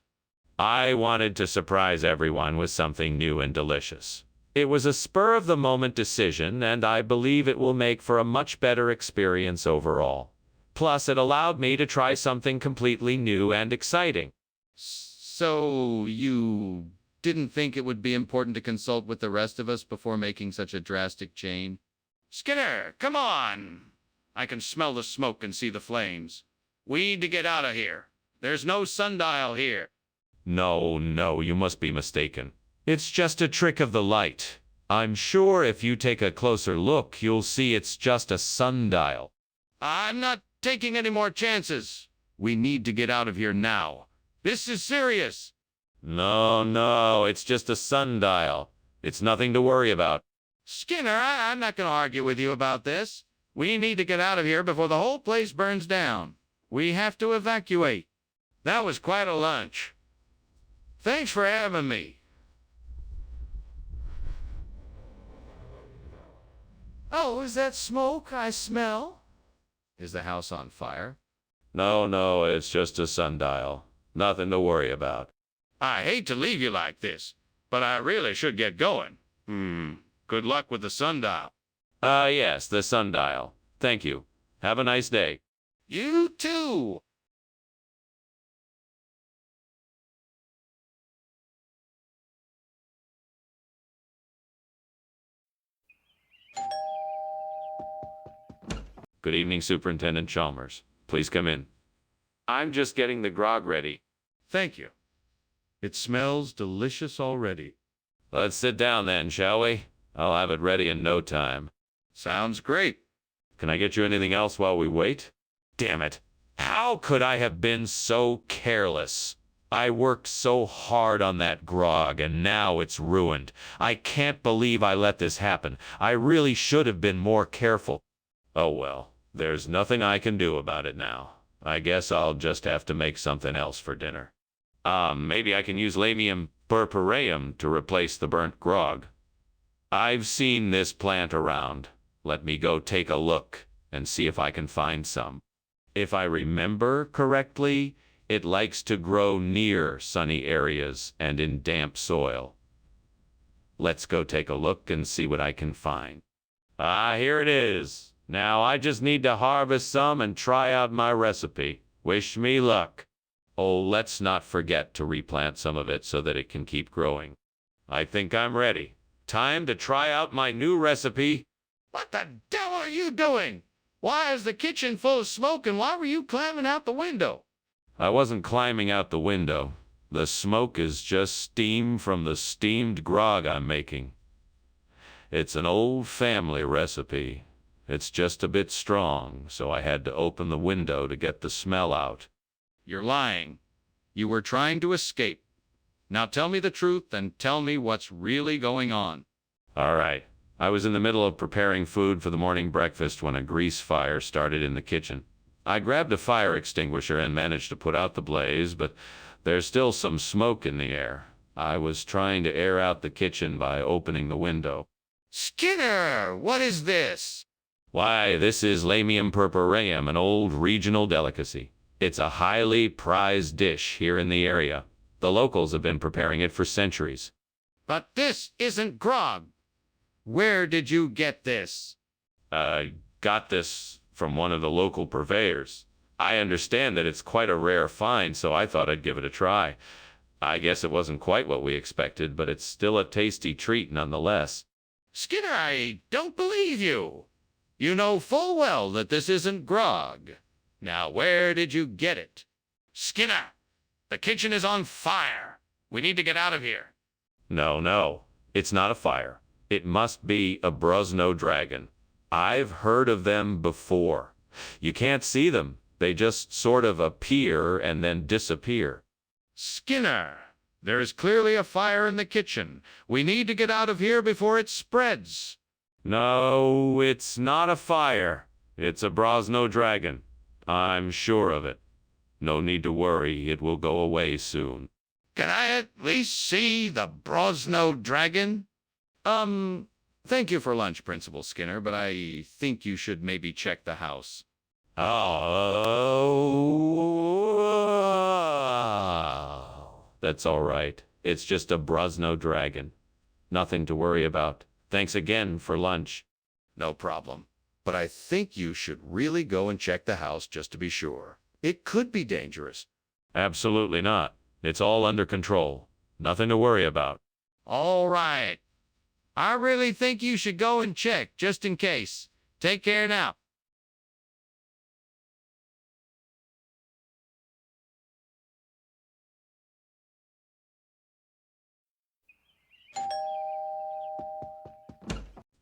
I wanted to surprise everyone with something new and delicious. It was a spur-of-the-moment decision, and I believe it will make for a much better experience overall. Plus, it allowed me to try something completely new and exciting. So you didn't think it would be important to consult with the rest of us before making such a drastic change? Skinner, come on! I can smell the smoke and see the flames. We need to get out of here. There's no sundial here. No, you must be mistaken. It's just a trick of the light. I'm sure if you take a closer look, you'll see it's just a sundial. I'm not taking any more chances. We need to get out of here now. This is serious. No, it's just a sundial. It's nothing to worry about. Skinner, I'm not going to argue with you about this. We need to get out of here before the whole place burns down. We have to evacuate. That was quite a lunch. Thanks for having me. Oh, is that smoke I smell? Is the house on fire? No, it's just a sundial. Nothing to worry about. I hate to leave you like this, but I really should get going. Good luck with the sundial. Yes, the sundial. Thank you. Have a nice day. You too. Good evening, Superintendent Chalmers. Please come in. I'm just getting the grog ready. Thank you. It smells delicious already. Let's sit down then, shall we? I'll have it ready in no time. Sounds great. Can I get you anything else while we wait? Damn it. How could I have been so careless? I worked so hard on that grog, and now it's ruined. I can't believe I let this happen. I really should have been more careful. Oh well, there's nothing I can do about it now. I guess I'll just have to make something else for dinner. Maybe I can use Lamium purpureum to replace the burnt grog. I've seen this plant around. Let me go take a look and see if I can find some. If I remember correctly, it likes to grow near sunny areas and in damp soil. Let's go take a look and see what I can find. Here it is. Now I just need to harvest some and try out my recipe. Wish me luck. Oh, let's not forget to replant some of it so that it can keep growing. I think I'm ready. Time to try out my new recipe. What the devil are you doing? Why is the kitchen full of smoke, and why were you climbing out the window? I wasn't climbing out the window. The smoke is just steam from the steamed grog I'm making. It's an old family recipe. It's just a bit strong, so I had to open the window to get the smell out. You're lying. You were trying to escape. Now tell me the truth and tell me what's really going on. All right. I was in the middle of preparing food for the morning breakfast when a grease fire started in the kitchen. I grabbed a fire extinguisher and managed to put out the blaze, but there's still some smoke in the air. I was trying to air out the kitchen by opening the window. Skinner, what is this? Why, this is Lamium purpureum, an old regional delicacy. It's a highly prized dish here in the area. The locals have been preparing it for centuries. But this isn't grog. Where did you get this? I got this from one of the local purveyors. I understand that it's quite a rare find, so I thought I'd give it a try. I guess it wasn't quite what we expected, but it's still a tasty treat nonetheless. Skinner, I don't believe you. You know full well that this isn't grog. Now, where did you get it? Skinner, the kitchen is on fire. We need to get out of here. No, it's not a fire. It must be a Brosno dragon. I've heard of them before. You can't see them. They just sort of appear and then disappear. Skinner, there is clearly a fire in the kitchen. We need to get out of here before it spreads. No, it's not a fire. It's a Brosno dragon. I'm sure of it. No need to worry, it will go away soon. Can I at least see the Brosno dragon? Thank you for lunch, Principal Skinner, but I think you should maybe check the house. Oh, that's all right. It's just a Brosno dragon. Nothing to worry about. Thanks again for lunch. No problem. But I think you should really go and check the house just to be sure. It could be dangerous. Absolutely not. It's all under control. Nothing to worry about. All right. I really think you should go and check, just in case. Take care now.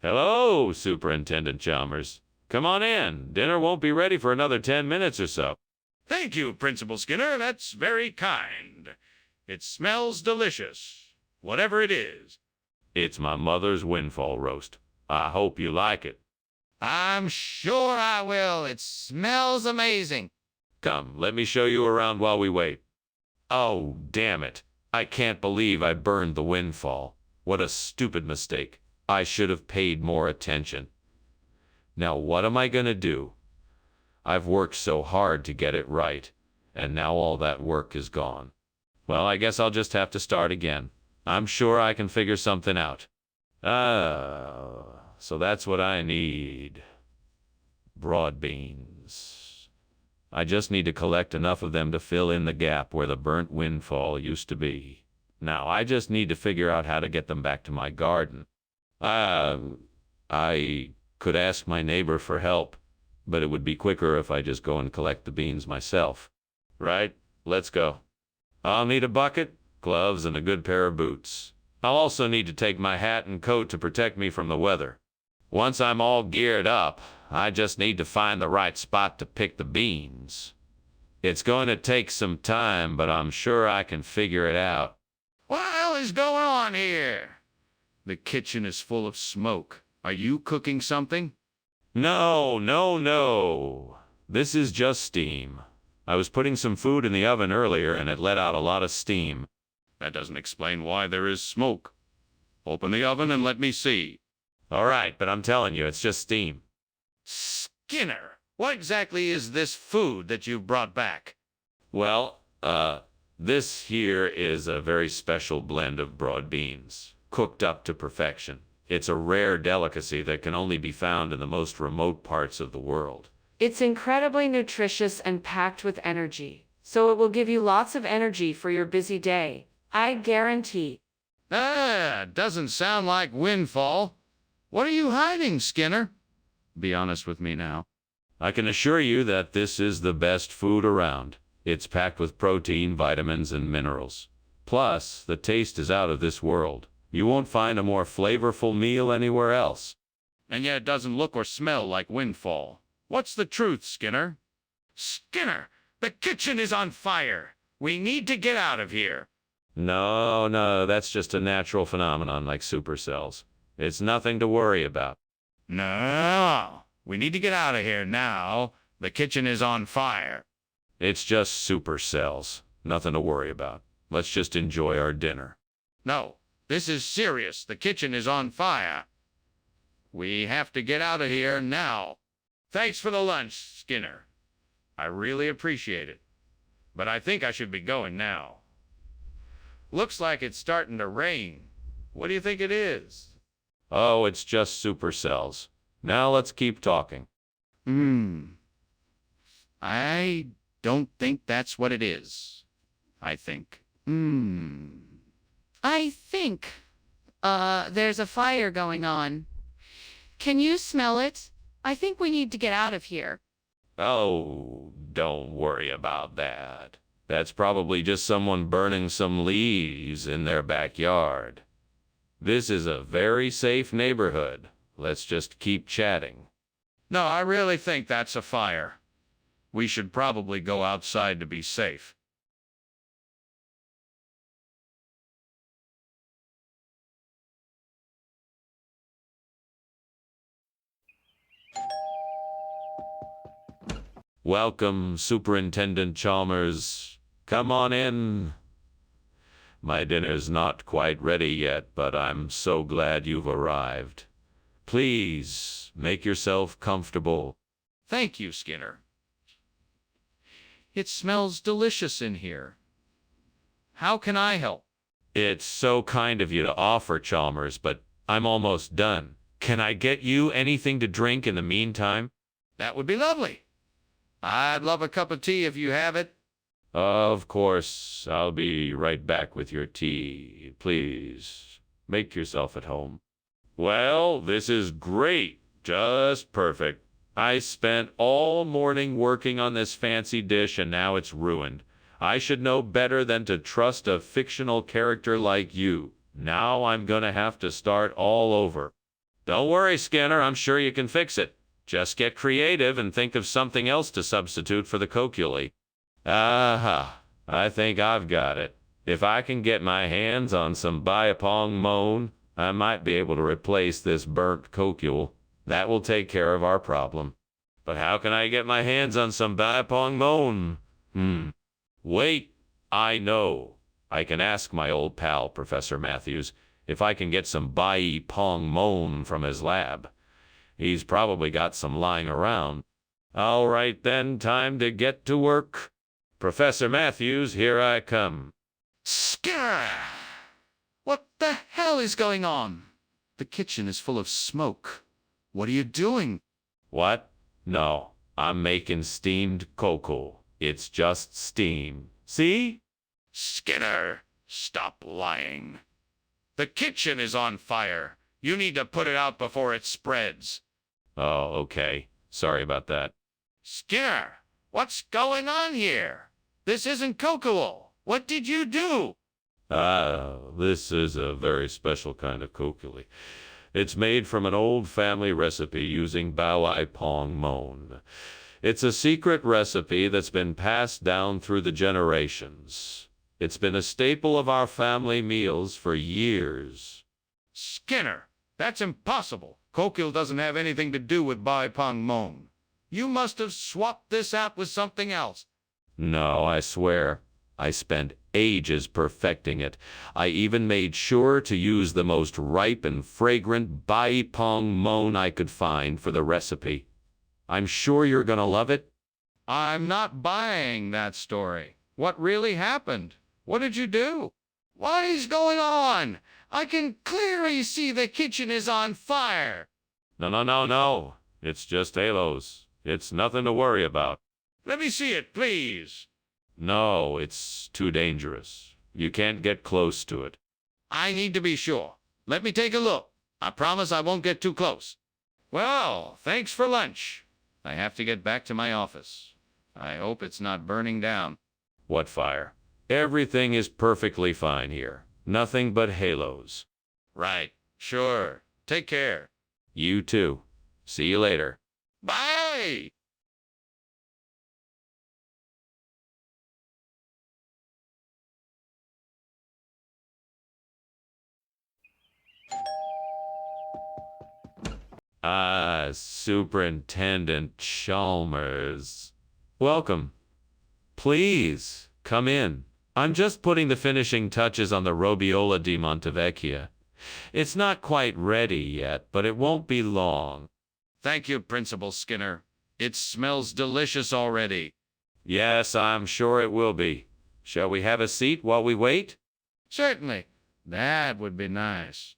Hello, Superintendent Chalmers. Come on in. Dinner won't be ready for another 10 minutes or so. Thank you, Principal Skinner. That's very kind. It smells delicious, whatever it is. It's my mother's windfall roast. I hope you like it. I'm sure I will. It smells amazing. Come, let me show you around while we wait. Oh, damn it. I can't believe I burned the windfall. What a stupid mistake. I should have paid more attention. Now what am I gonna do? I've worked so hard to get it right, and now all that work is gone. Well, I guess I'll just have to start again. I'm sure I can figure something out. So that's what I need. Broad beans. I just need to collect enough of them to fill in the gap where the burnt windfall used to be. Now I just need to figure out how to get them back to my garden. I could ask my neighbor for help, but it would be quicker if I just go and collect the beans myself. Right? Let's go. I'll need a bucket, gloves, and a good pair of boots. I'll also need to take my hat and coat to protect me from the weather. Once I'm all geared up, I just need to find the right spot to pick the beans. It's going to take some time, but I'm sure I can figure it out. What the hell is going on here? The kitchen is full of smoke. Are you cooking something? No. This is just steam. I was putting some food in the oven earlier and it let out a lot of steam. That doesn't explain why there is smoke. Open the oven and let me see. All right, but I'm telling you, it's just steam. Skinner, what exactly is this food that you brought back? Well, this here is a very special blend of broad beans, cooked up to perfection. It's a rare delicacy that can only be found in the most remote parts of the world. It's incredibly nutritious and packed with energy, so it will give you lots of energy for your busy day. I guarantee. Doesn't sound like windfall. What are you hiding, Skinner? Be honest with me now. I can assure you that this is the best food around. It's packed with protein, vitamins, and minerals. Plus, the taste is out of this world. You won't find a more flavorful meal anywhere else. And yet it doesn't look or smell like windfall. What's the truth, Skinner? Skinner, the kitchen is on fire. We need to get out of here. No, that's just a natural phenomenon like supercells. It's nothing to worry about. No, we need to get out of here now. The kitchen is on fire. It's just supercells. Nothing to worry about. Let's just enjoy our dinner. No, this is serious. The kitchen is on fire. We have to get out of here now. Thanks for the lunch, Skinner. I really appreciate it. But I think I should be going now. Looks like it's starting to rain. What do you think it is? Oh, it's just supercells. Now let's keep talking. I don't think that's what it is. I think I think, there's a fire going on. Can you smell it? I think we need to get out of here. Oh, don't worry about that. That's probably just someone burning some leaves in their backyard. This is a very safe neighborhood. Let's just keep chatting. No, I really think that's a fire. We should probably go outside to be safe. Welcome, Superintendent Chalmers. Come on in. My dinner's not quite ready yet, but I'm so glad you've arrived. Please, make yourself comfortable. Thank you, Skinner. It smells delicious in here. How can I help? It's so kind of you to offer, Chalmers, but I'm almost done. Can I get you anything to drink in the meantime? That would be lovely. I'd love a cup of tea if you have it. Of course, I'll be right back with your tea. Please, make yourself at home. Well, this is great. Just perfect. I spent all morning working on this fancy dish and now it's ruined. I should know better than to trust a fictional character like you. Now I'm gonna have to start all over. Don't worry, Skinner. I'm sure you can fix it. Just get creative and think of something else to substitute for the coculi. Aha, I think I've got it. If I can get my hands on some Biapong Moan, I might be able to replace this burnt cocule. That will take care of our problem. But how can I get my hands on some Biapong Moan? Wait, I know. I can ask my old pal, Professor Matthews, if I can get some Biapong Moan from his lab. He's probably got some lying around. All right then, time to get to work. Professor Matthews, here I come. Skinner! What the hell is going on? The kitchen is full of smoke. What are you doing? What? No, I'm making steamed cocoa. It's just steam. See? Skinner, stop lying. The kitchen is on fire. You need to put it out before it spreads. Oh, okay. Sorry about that. Skinner, what's going on here? This isn't cocoa. What did you do? This is a very special kind of coculi. It's made from an old family recipe using Bao Pong Mon. It's a secret recipe that's been passed down through the generations. It's been a staple of our family meals for years. Skinner, that's impossible. Cocoa doesn't have anything to do with Bai Pong Mon. You must have swapped this out with something else. No, I swear. I spent ages perfecting it. I even made sure to use the most ripe and fragrant Bai Pong Mon I could find for the recipe. I'm sure you're gonna love it. I'm not buying that story. What really happened? What did you do? What is going on? I can clearly see the kitchen is on fire. No. It's just halos. It's nothing to worry about. Let me see it, please. No, it's too dangerous. You can't get close to it. I need to be sure. Let me take a look. I promise I won't get too close. Well, thanks for lunch. I have to get back to my office. I hope it's not burning down. What fire? Everything is perfectly fine here. Nothing but halos. Right. Sure. Take care. You too. See you later. Bye! Superintendent Chalmers. Welcome. Please, come in. I'm just putting the finishing touches on the Robiola di Montevecchia. It's not quite ready yet, but it won't be long. Thank you, Principal Skinner. It smells delicious already. Yes, I'm sure it will be. Shall we have a seat while we wait? Certainly. That would be nice.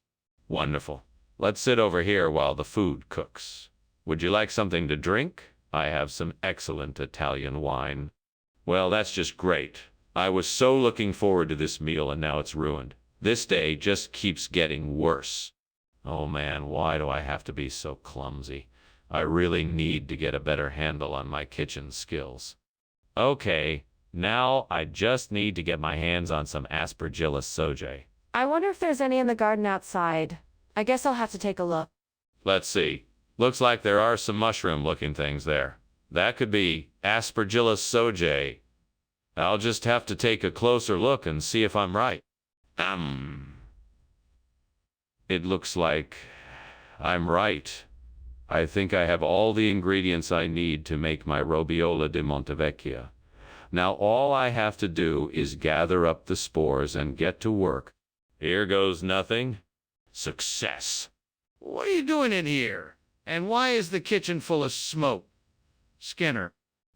Wonderful. Let's sit over here while the food cooks. Would you like something to drink? I have some excellent Italian wine. Well, that's just great. I was so looking forward to this meal and now it's ruined. This day just keeps getting worse. Oh man, why do I have to be so clumsy? I really need to get a better handle on my kitchen skills. Okay, now I just need to get my hands on some Aspergillus sojai. I wonder if there's any in the garden outside. I guess I'll have to take a look. Let's see. Looks like there are some mushroom-looking things there. That could be Aspergillus sojai. I'll just have to take a closer look and see if I'm right. It looks like I'm right. I think I have all the ingredients I need to make my robiola di Montevecchia. Now all I have to do is gather up the spores and get to work. Here goes nothing. Success. What are you doing in here? And why is the kitchen full of smoke? Skinner.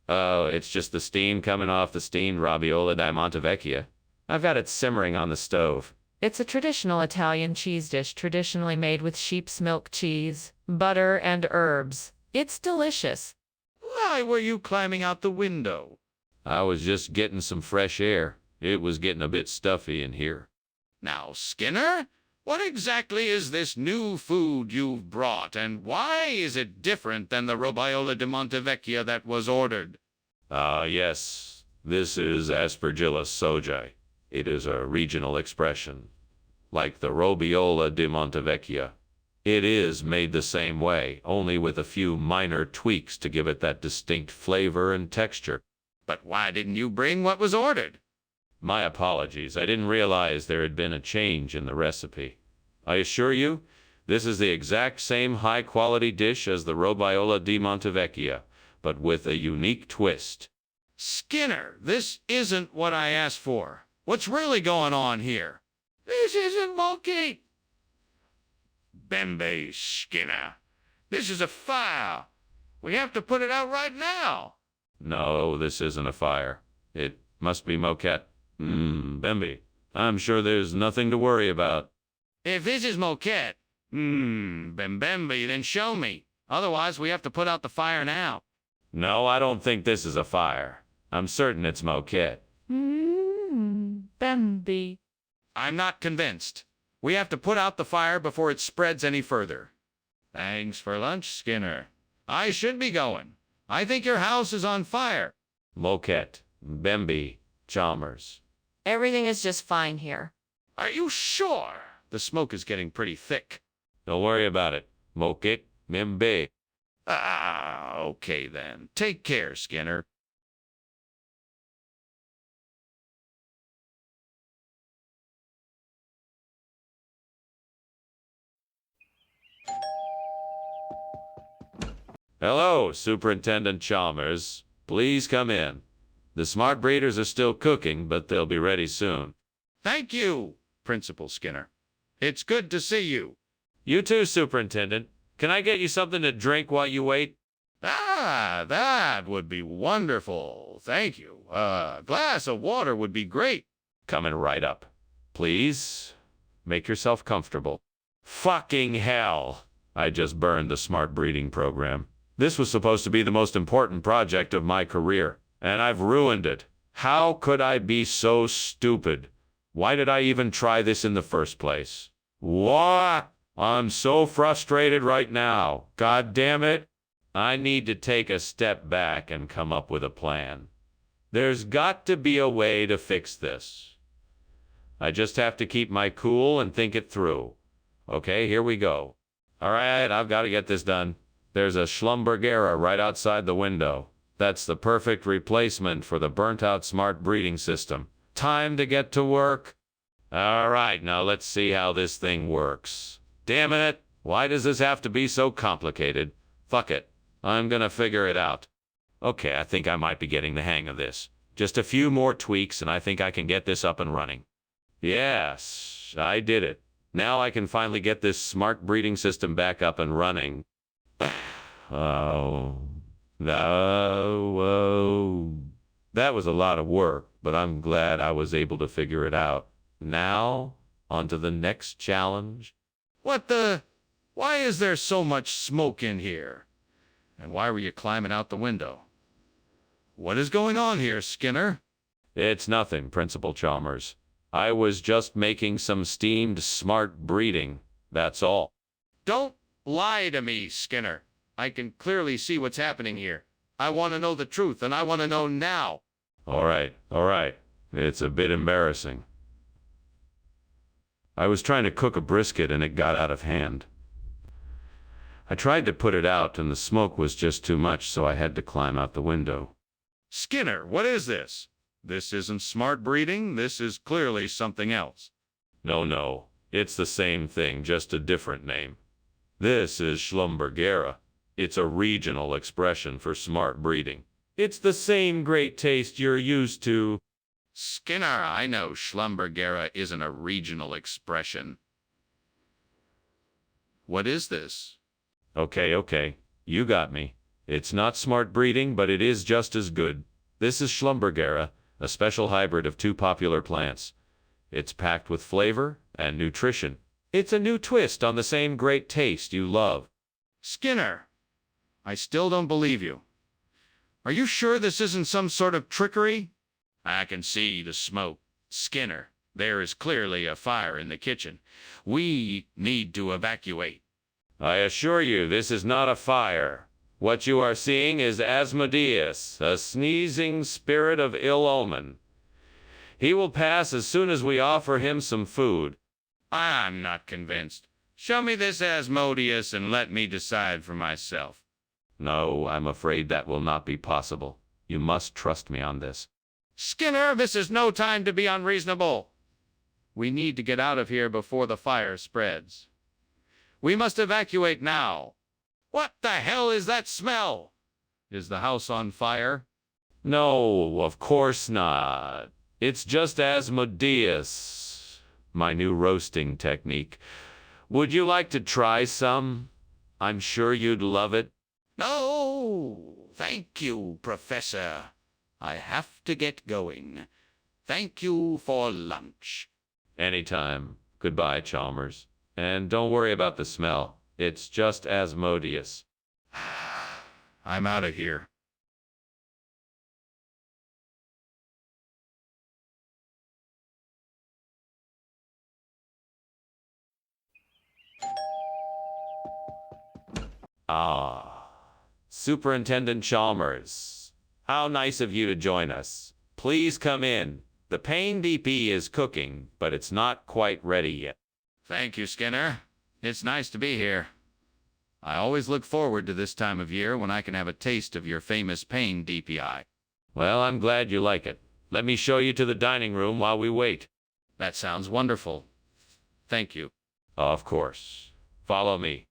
Oh, it's just the steam coming off the steamed robiola di Montevecchia. I've got it simmering on the stove. It's a traditional Italian cheese dish traditionally made with sheep's milk cheese, butter, and herbs. It's delicious. Why were you climbing out the window? I was just getting some fresh air. It was getting a bit stuffy in here. Now, Skinner, what exactly is this new food you've brought, and why is it different than the robiola di Montevecchia that was ordered? Yes, this is Aspergillus sojai. It is a regional expression, like the robiola di Montevecchia. It is made the same way, only with a few minor tweaks to give it that distinct flavor and texture. But why didn't you bring what was ordered? My apologies, I didn't realize there had been a change in the recipe. I assure you, this is the exact same high-quality dish as the robiola di Montevecchia, but with a unique twist. Skinner, this isn't what I asked for. What's really going on here? This isn't monkey. Bembe, Skinner. This is a fire. We have to put it out right now. No, this isn't a fire. It must be moquette. Bembe, I'm sure there's nothing to worry about. If this is moquette, Bembe, then show me. Otherwise, we have to put out the fire now. No, I don't think this is a fire. I'm certain it's moquette. Bambi. I'm not convinced. We have to put out the fire before it spreads any further. Thanks for lunch, Skinner. I should be going. I think your house is on fire. Moquette, Bembe, Chalmers. Everything is just fine here. Are you sure? The smoke is getting pretty thick. Don't worry about it. Moquette, Bembe. Okay then. Take care, Skinner. Hello, Superintendent Chalmers. Please come in. The smart breeders are still cooking, but they'll be ready soon. Thank you, Principal Skinner. It's good to see you. You too, Superintendent. Can I get you something to drink while you wait? That would be wonderful. Thank you. A glass of water would be great. Coming right up. Please, make yourself comfortable. Fucking hell! I just burned the smart breeding program. This was supposed to be the most important project of my career, and I've ruined it. How could I be so stupid? Why did I even try this in the first place? What? I'm so frustrated right now. God damn it. I need to take a step back and come up with a plan. There's got to be a way to fix this. I just have to keep my cool and think it through. Okay, here we go. All right, I've got to get this done. There's a Schlumbergera right outside the window. That's the perfect replacement for the burnt-out smart breeding system. Time to get to work. All right, now let's see how this thing works. Damn it, why does this have to be so complicated? Fuck it, I'm gonna figure it out. Okay, I think I might be getting the hang of this. Just a few more tweaks and I think I can get this up and running. Yes, I did it. Now I can finally get this smart breeding system back up and running. Oh, no. That was a lot of work, but I'm glad I was able to figure it out. Now, on to the next challenge. What the? Why is there so much smoke in here? And why were you climbing out the window? What is going on here, Skinner? It's nothing, Principal Chalmers. I was just making some steamed smart breeding, that's all. Don't lie to me, Skinner. I can clearly see what's happening here. I want to know the truth, and I want to know now. All right. It's a bit embarrassing. I was trying to cook a brisket and it got out of hand. I tried to put it out and the smoke was just too much, so I had to climb out the window. Skinner, what is this? This isn't smart breeding. This is clearly something else. No. It's the same thing, just a different name. This is Schlumbergera. It's a regional expression for smart breeding. It's the same great taste you're used to. Skinner, I know Schlumbergera isn't a regional expression. What is this? Okay. You got me. It's not smart breeding, but it is just as good. This is Schlumbergera, a special hybrid of two popular plants. It's packed with flavor and nutrition. It's a new twist on the same great taste you love. Skinner, I still don't believe you. Are you sure this isn't some sort of trickery? I can see the smoke. Skinner, there is clearly a fire in the kitchen. We need to evacuate. I assure you, this is not a fire. What you are seeing is Asmodeus, a sneezing spirit of ill omen. He will pass as soon as we offer him some food. I'm not convinced. Show me this Asmodeus and let me decide for myself. No, I'm afraid that will not be possible. You must trust me on this. Skinner, this is no time to be unreasonable. We need to get out of here before the fire spreads. We must evacuate now. What the hell is that smell? Is the house on fire? No, of course not. It's just Asmodeus, my new roasting technique. Would you like to try some? I'm sure you'd love it. No, thank you, Professor. I have to get going. Thank you for lunch. Anytime. Goodbye, Chalmers. And don't worry about the smell. It's just Asmodeus. I'm out of here. Ah, Superintendent Chalmers. How nice of you to join us. Please come in. The pain DP is cooking, but it's not quite ready yet. Thank you, Skinner. It's nice to be here. I always look forward to this time of year when I can have a taste of your famous pain DPI. Well, I'm glad you like it. Let me show you to the dining room while we wait. That sounds wonderful. Thank you. Of course. Follow me.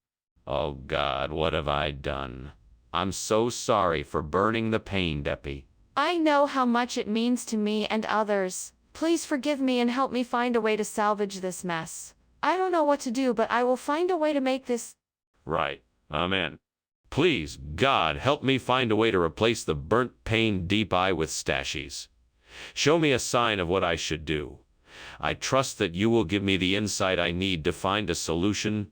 Oh God, what have I done? I'm so sorry for burning the pain depi. I know how much it means to me and others. Please forgive me and help me find a way to salvage this mess. I don't know what to do, but I will find a way to make this. Right. Amen. Please, God, help me find a way to replace the burnt pain deep eye with stashies. Show me a sign of what I should do. I trust that you will give me the insight I need to find a solution.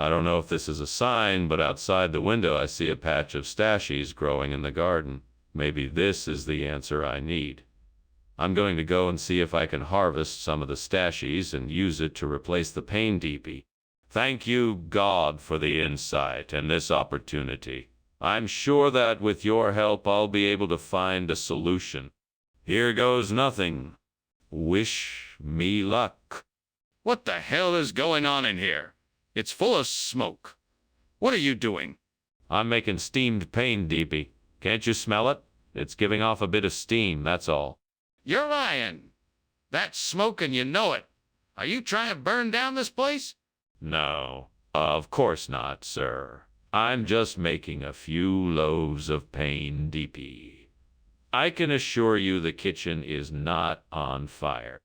I don't know if this is a sign, but outside the window I see a patch of stashies growing in the garden. Maybe this is the answer I need. I'm going to go and see if I can harvest some of the stashies and use it to replace the pain DP. Thank you, God, for the insight and this opportunity. I'm sure that with your help I'll be able to find a solution. Here goes nothing. Wish me luck. What the hell is going on in here? It's full of smoke. What are you doing? I'm making steamed pain DP. Can't you smell it? It's giving off a bit of steam, that's all. You're lying. That's smoke and you know it. Are you trying to burn down this place? No, of course not, sir. I'm just making a few loaves of pain DP. I can assure you the kitchen is not on fire.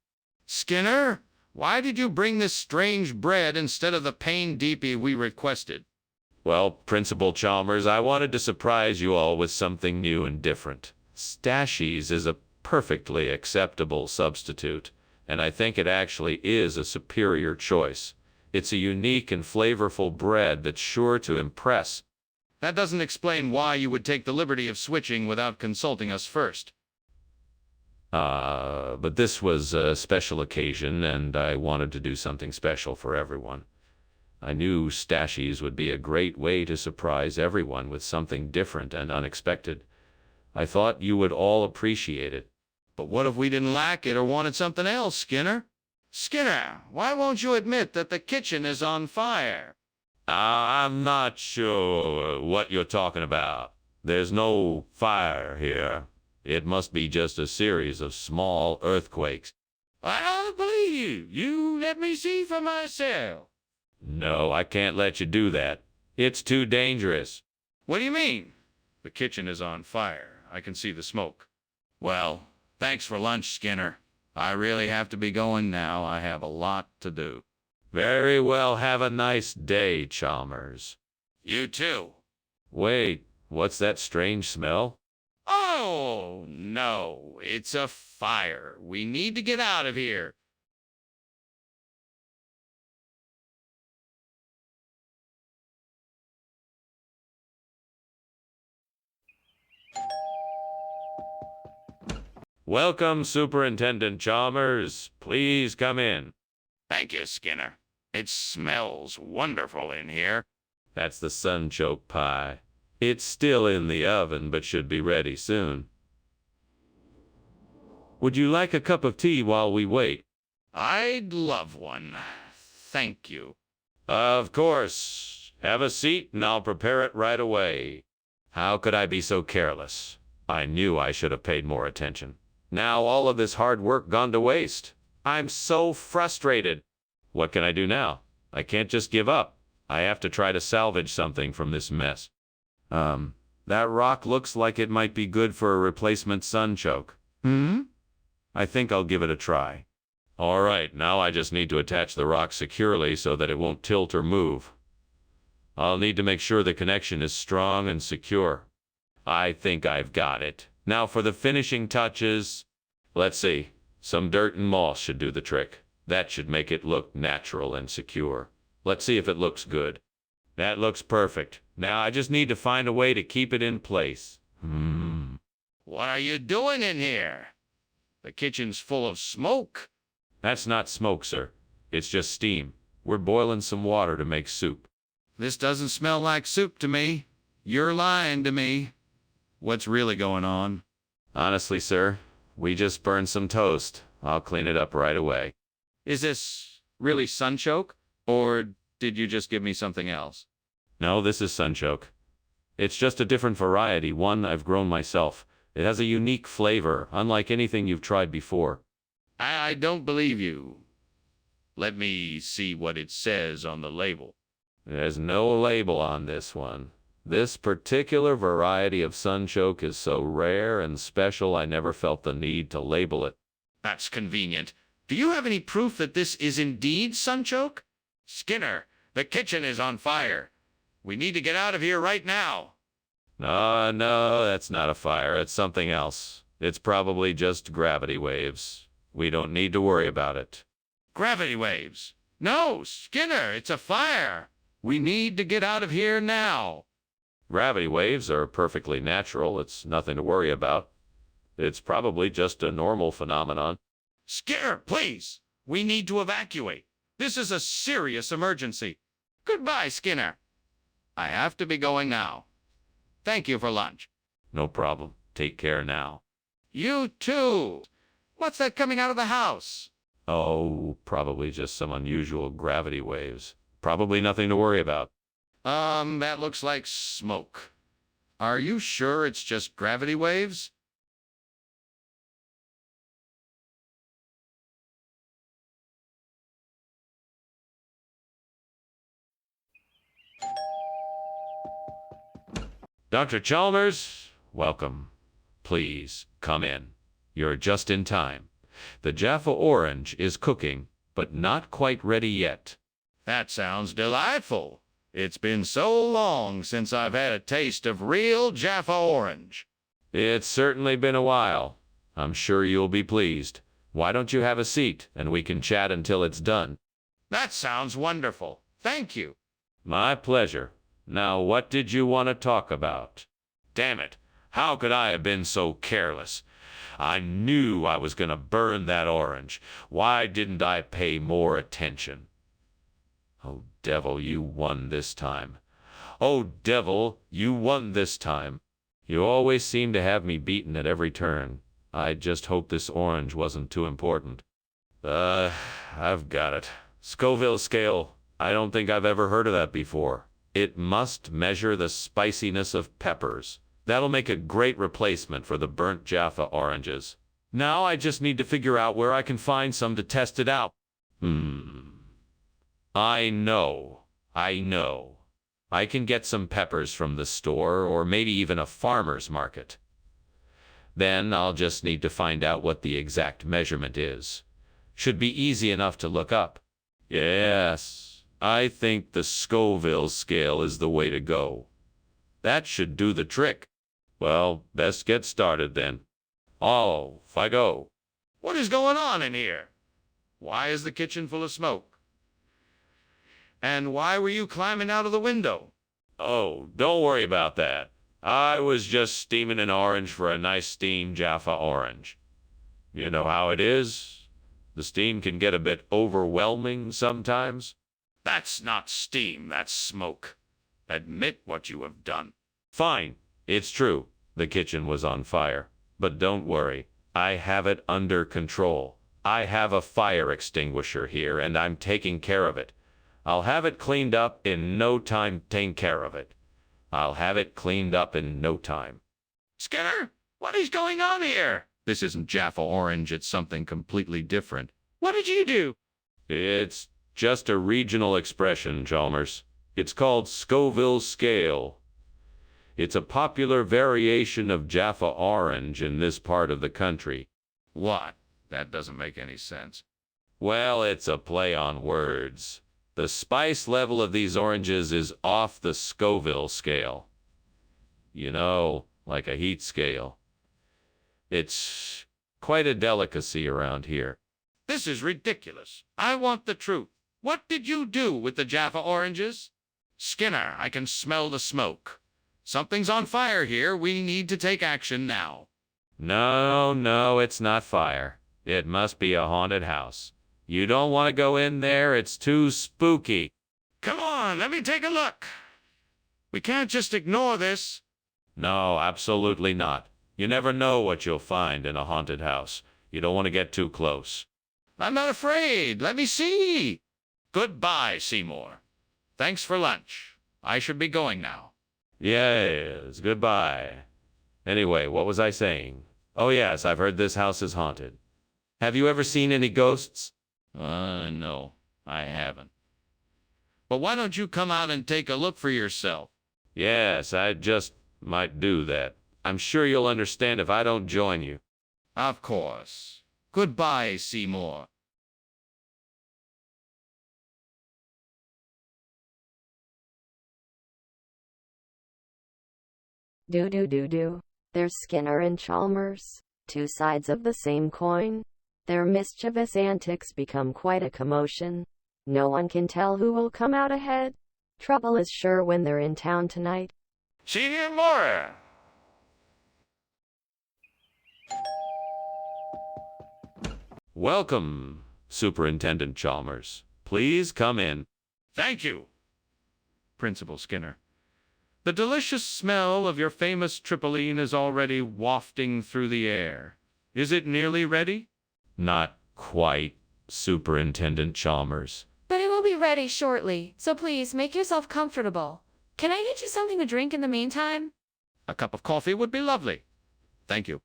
Skinner, why did you bring this strange bread instead of the pain DP we requested? Well, Principal Chalmers, I wanted to surprise you all with something new and different. Stashies is a perfectly acceptable substitute, and I think it actually is a superior choice. It's a unique and flavorful bread that's sure to impress. That doesn't explain why you would take the liberty of switching without consulting us first. But this was a special occasion, and I wanted to do something special for everyone. I knew stashies would be a great way to surprise everyone with something different and unexpected. I thought you would all appreciate it. But what if we didn't like it or wanted something else, Skinner? Skinner, why won't you admit that the kitchen is on fire? I'm not sure what you're talking about. There's no fire here. It must be just a series of small earthquakes. I don't believe you. You let me see for myself. No, I can't let you do that. It's too dangerous. What do you mean? The kitchen is on fire. I can see the smoke. Well, thanks for lunch, Skinner. I really have to be going now. I have a lot to do. Very well. Have a nice day, Chalmers. You too. Wait, what's that strange smell? Oh, no. It's a fire. We need to get out of here. Welcome, Superintendent Chalmers. Please come in. Thank you, Skinner. It smells wonderful in here. That's the sunchoke pie. It's still in the oven, but should be ready soon. Would you like a cup of tea while we wait? I'd love one. Thank you. Of course. Have a seat and I'll prepare it right away. How could I be so careless? I knew I should have paid more attention. Now all of this hard work gone to waste. I'm so frustrated. What can I do now? I can't just give up. I have to try to salvage something from this mess. That rock looks like it might be good for a replacement sunchoke. I think I'll give it a try. All right, now I just need to attach the rock securely so that it won't tilt or move. I'll need to make sure the connection is strong and secure. I think I've got it. Now for the finishing touches. Let's see. Some dirt and moss should do the trick. That should make it look natural and secure. Let's see if it looks good. That looks perfect. Now I just need to find a way to keep it in place. What are you doing in here? The kitchen's full of smoke. That's not smoke, sir. It's just steam. We're boiling some water to make soup. This doesn't smell like soup to me. You're lying to me. What's really going on? Honestly, sir, we just burned some toast. I'll clean it up right away. Is this really sunchoke? Or did you just give me something else? No, this is sunchoke. It's just a different variety, one I've grown myself. It has a unique flavor, unlike anything you've tried before. I don't believe you. Let me see what it says on the label. There's no label on this one. This particular variety of sunchoke is so rare and special I never felt the need to label it. That's convenient. Do you have any proof that this is indeed sunchoke? Skinner, the kitchen is on fire. We need to get out of here right now. No, that's not a fire. It's something else. It's probably just gravity waves. We don't need to worry about it. Gravity waves. No, Skinner, it's a fire. We need to get out of here now. Gravity waves are perfectly natural. It's nothing to worry about. It's probably just a normal phenomenon. Skinner, please. We need to evacuate. This is a serious emergency. Goodbye, Skinner. I have to be going now. Thank you for lunch. No problem. Take care now. You too. What's that coming out of the house? Oh, probably just some unusual gravity waves. Probably nothing to worry about. That looks like smoke. Are you sure it's just gravity waves? Dr. Chalmers, welcome. Please, come in. You're just in time. The Jaffa orange is cooking, but not quite ready yet. That sounds delightful. It's been so long since I've had a taste of real Jaffa orange. It's certainly been a while. I'm sure you'll be pleased. Why don't you have a seat, and we can chat until it's done? That sounds wonderful. Thank you. My pleasure. Now, what did you want to talk about? Damn it. How could I have been so careless? I knew I was gonna burn that orange. Why didn't I pay more attention? Oh, devil, you won this time. Oh, devil, you won this time. You always seem to have me beaten at every turn. I just hope this orange wasn't too important. I've got it. Scoville scale. I don't think I've ever heard of that before. It must measure the spiciness of peppers. That'll make a great replacement for the burnt Jaffa oranges. Now I just need to figure out where I can find some to test it out. I know. I can get some peppers from the store or maybe even a farmer's market. Then I'll just need to find out what the exact measurement is. Should be easy enough to look up. Yes, I think the Scoville scale is the way to go. That should do the trick. Well, best get started then. Off I go. What is going on in here? Why is the kitchen full of smoke? And why were you climbing out of the window? Oh, don't worry about that. I was just steaming an orange for a nice steamed Jaffa orange. You know how it is? The steam can get a bit overwhelming sometimes. That's not steam, that's smoke. Admit what you have done. Fine, it's true. The kitchen was on fire. But don't worry, I have it under control. I have a fire extinguisher here and I'm taking care of it. I'll have it cleaned up in no time. Take care of it. I'll have it cleaned up in no time. Skinner, what is going on here? This isn't Jaffa orange, it's something completely different. What did you do? It's just a regional expression, Chalmers. It's called Scoville scale. It's a popular variation of Jaffa orange in this part of the country. What? That doesn't make any sense. Well, it's a play on words. The spice level of these oranges is off the Scoville scale. You know, like a heat scale. It's quite a delicacy around here. This is ridiculous. I want the truth. What did you do with the Jaffa oranges? Skinner, I can smell the smoke. Something's on fire here. We need to take action now. No, it's not fire. It must be a haunted house. You don't want to go in there. It's too spooky. Come on, let me take a look. We can't just ignore this. No, absolutely not. You never know what you'll find in a haunted house. You don't want to get too close. I'm not afraid. Let me see. Goodbye, Seymour. Thanks for lunch. I should be going now. Yes, goodbye. Anyway, what was I saying? Oh yes, I've heard this house is haunted. Have you ever seen any ghosts? No, I haven't. But why don't you come out and take a look for yourself? Yes, I just might do that. I'm sure you'll understand if I don't join you. Of course. Goodbye, Seymour. Do. There's Skinner and Chalmers, two sides of the same coin. Their mischievous antics become quite a commotion. No one can tell who will come out ahead. Trouble is sure when they're in town tonight. Seymour! Welcome, Superintendent Chalmers. Please come in. Thank you, Principal Skinner. The delicious smell of your famous tripling is already wafting through the air. Is it nearly ready? Not quite, Superintendent Chalmers. But it will be ready shortly, so please make yourself comfortable. Can I get you something to drink in the meantime? A cup of coffee would be lovely. Thank you.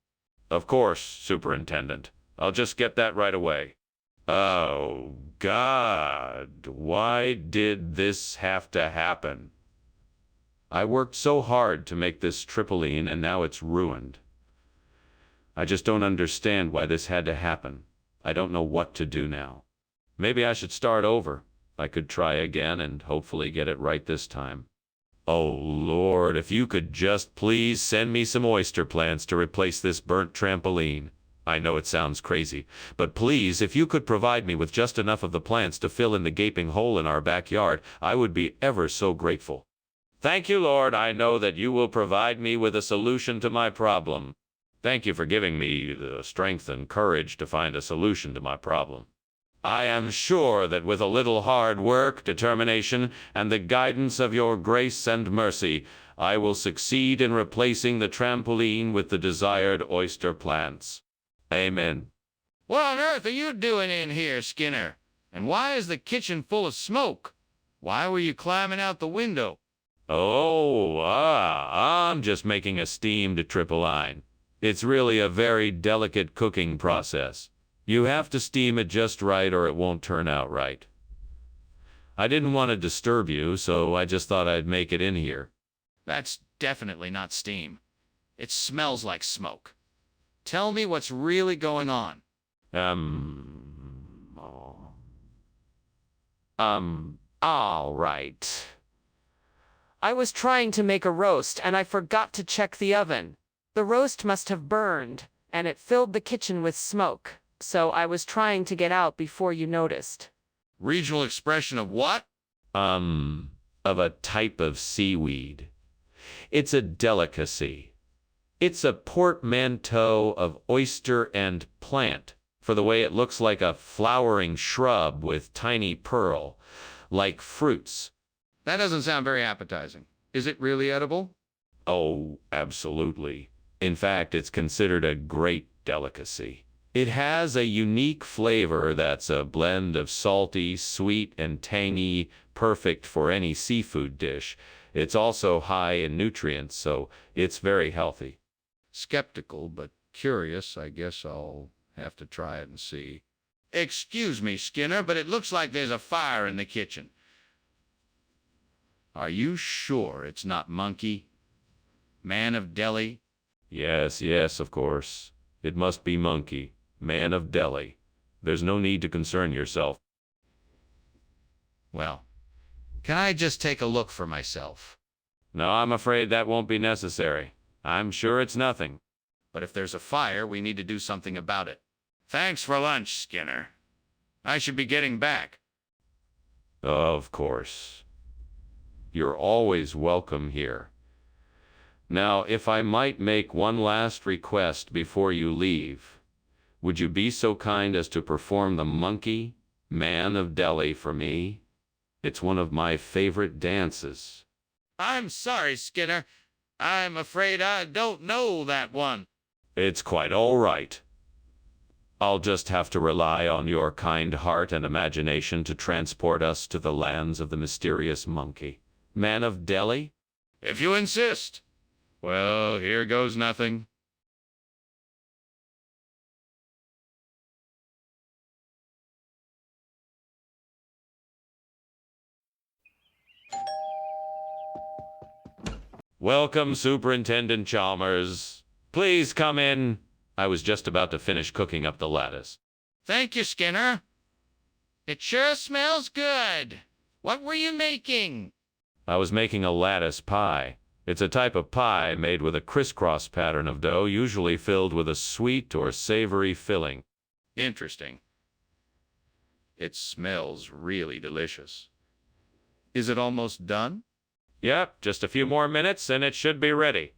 Of course, Superintendent. I'll just get that right away. Oh, God. Why did this have to happen? I worked so hard to make this tripling and now it's ruined. I just don't understand why this had to happen. I don't know what to do now. Maybe I should start over. I could try again and hopefully get it right this time. Oh, Lord, if you could just please send me some oyster plants to replace this burnt trampoline. I know it sounds crazy, but please, if you could provide me with just enough of the plants to fill in the gaping hole in our backyard, I would be ever so grateful. Thank you, Lord. I know that you will provide me with a solution to my problem. Thank you for giving me the strength and courage to find a solution to my problem. I am sure that with a little hard work, determination, and the guidance of your grace and mercy, I will succeed in replacing the trampoline with the desired oyster plants. Amen. What on earth are you doing in here, Skinner? And why is the kitchen full of smoke? Why were you climbing out the window? I'm just making a steamed triple line. It's really a very delicate cooking process. You have to steam it just right or it won't turn out right. I didn't want to disturb you, so I just thought I'd make it in here. That's definitely not steam. It smells like smoke. Tell me what's really going on. All right. I was trying to make a roast and I forgot to check the oven. The roast must have burned, and it filled the kitchen with smoke, so I was trying to get out before you noticed. Regional expression of what? Of a type of seaweed. It's a delicacy. It's a portmanteau of oyster and plant, for the way it looks like a flowering shrub with tiny pearl, like fruits. That doesn't sound very appetizing. Is it really edible? Oh, absolutely. In fact, it's considered a great delicacy. It has a unique flavor that's a blend of salty, sweet, and tangy, perfect for any seafood dish. It's also high in nutrients, so it's very healthy. Skeptical, but curious. I guess I'll have to try it and see. Excuse me, Skinner, but it looks like there's a fire in the kitchen. Are you sure it's not Monkey? Man of Delhi? Yes, of course. It must be Monkey, man of Delhi. There's no need to concern yourself. Well, can I just take a look for myself? No, I'm afraid that won't be necessary. I'm sure it's nothing. But if there's a fire, we need to do something about it. Thanks for lunch, Skinner. I should be getting back. Of course. You're always welcome here. Now, if I might make one last request before you leave, would you be so kind as to perform the Monkey, Man of Delhi for me? It's one of my favorite dances. I'm sorry, Skinner. I'm afraid I don't know that one. It's quite all right. I'll just have to rely on your kind heart and imagination to transport us to the lands of the mysterious Monkey, Man of Delhi. If you insist. Well, here goes nothing. Welcome, Superintendent Chalmers. Please come in. I was just about to finish cooking up the lettuce. Thank you, Skinner. It sure smells good. What were you making? I was making a lattice pie. It's a type of pie made with a crisscross pattern of dough, usually filled with a sweet or savory filling. Interesting. It smells really delicious. Is it almost done? Yep, just a few more minutes and it should be ready.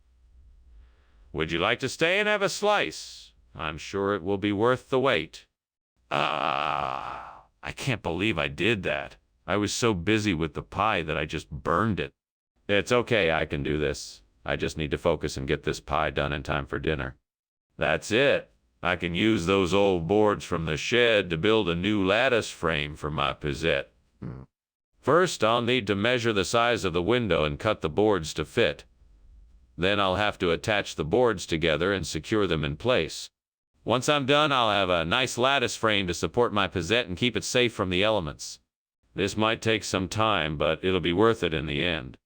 Would you like to stay and have a slice? I'm sure it will be worth the wait. I can't believe I did that. I was so busy with the pie that I just burned it. It's okay, I can do this. I just need to focus and get this pie done in time for dinner. That's it. I can use those old boards from the shed to build a new lattice frame for my pizzette. First, I'll need to measure the size of the window and cut the boards to fit. Then I'll have to attach the boards together and secure them in place. Once I'm done, I'll have a nice lattice frame to support my pizzette and keep it safe from the elements. This might take some time, but it'll be worth it in the end.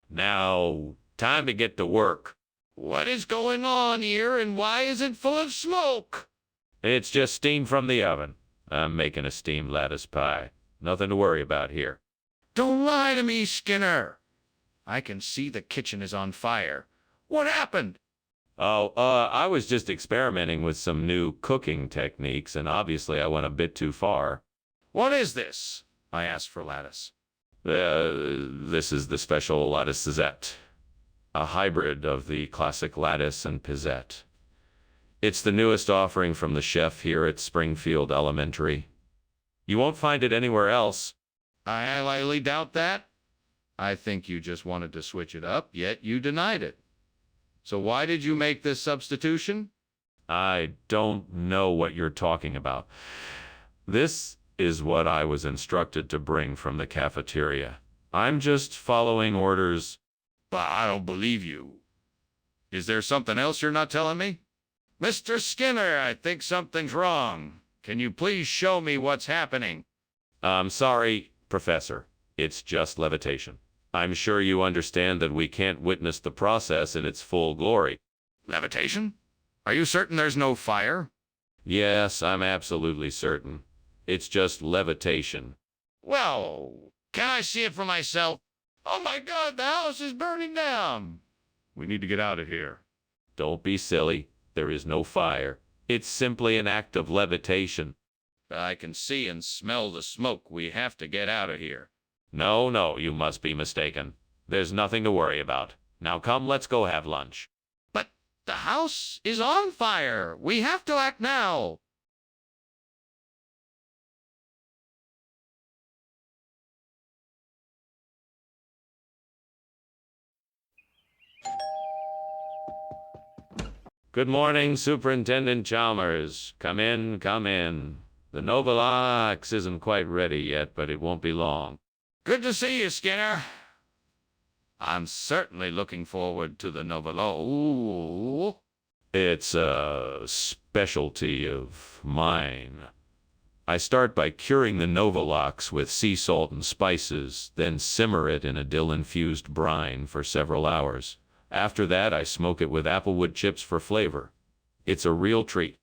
Now, time to get to work. What is going on here and why is it full of smoke? It's just steam from the oven. I'm making a steamed lattice pie. Nothing to worry about here. Don't lie to me, Skinner. I can see the kitchen is on fire. What happened? I was just experimenting with some new cooking techniques, and obviously I went a bit too far. What is this? I asked for lattice. This is the special lattice pizzette, a hybrid of the classic lattice and pizzette. It's the newest offering from the chef here at Springfield Elementary. You won't find it anywhere else. I highly doubt that. I think you just wanted to switch it up, yet you denied it. So why did you make this substitution? I don't know what you're talking about. This is what I was instructed to bring from the cafeteria. I'm just following orders. But I don't believe you. Is there something else you're not telling me? Mr. Skinner, I think something's wrong. Can you please show me what's happening? I'm sorry, Professor. It's just levitation. I'm sure you understand that we can't witness the process in its full glory. Levitation? Are you certain there's no fire? Yes, I'm absolutely certain. It's just levitation. Well, can I see it for myself? Oh my God, the house is burning down. We need to get out of here. Don't be silly. There is no fire. It's simply an act of levitation. I can see and smell the smoke. We have to get out of here. No, you must be mistaken. There's nothing to worry about. Now come, let's go have lunch. But the house is on fire. We have to act now. Good morning, Superintendent Chalmers. Come in, come in. The Novalox isn't quite ready yet, but it won't be long. Good to see you, Skinner. I'm certainly looking forward to the Novalo. It's a specialty of mine. I start by curing the Novalox with sea salt and spices, then simmer it in a dill-infused brine for several hours. After that, I smoke it with applewood chips for flavor. It's a real treat.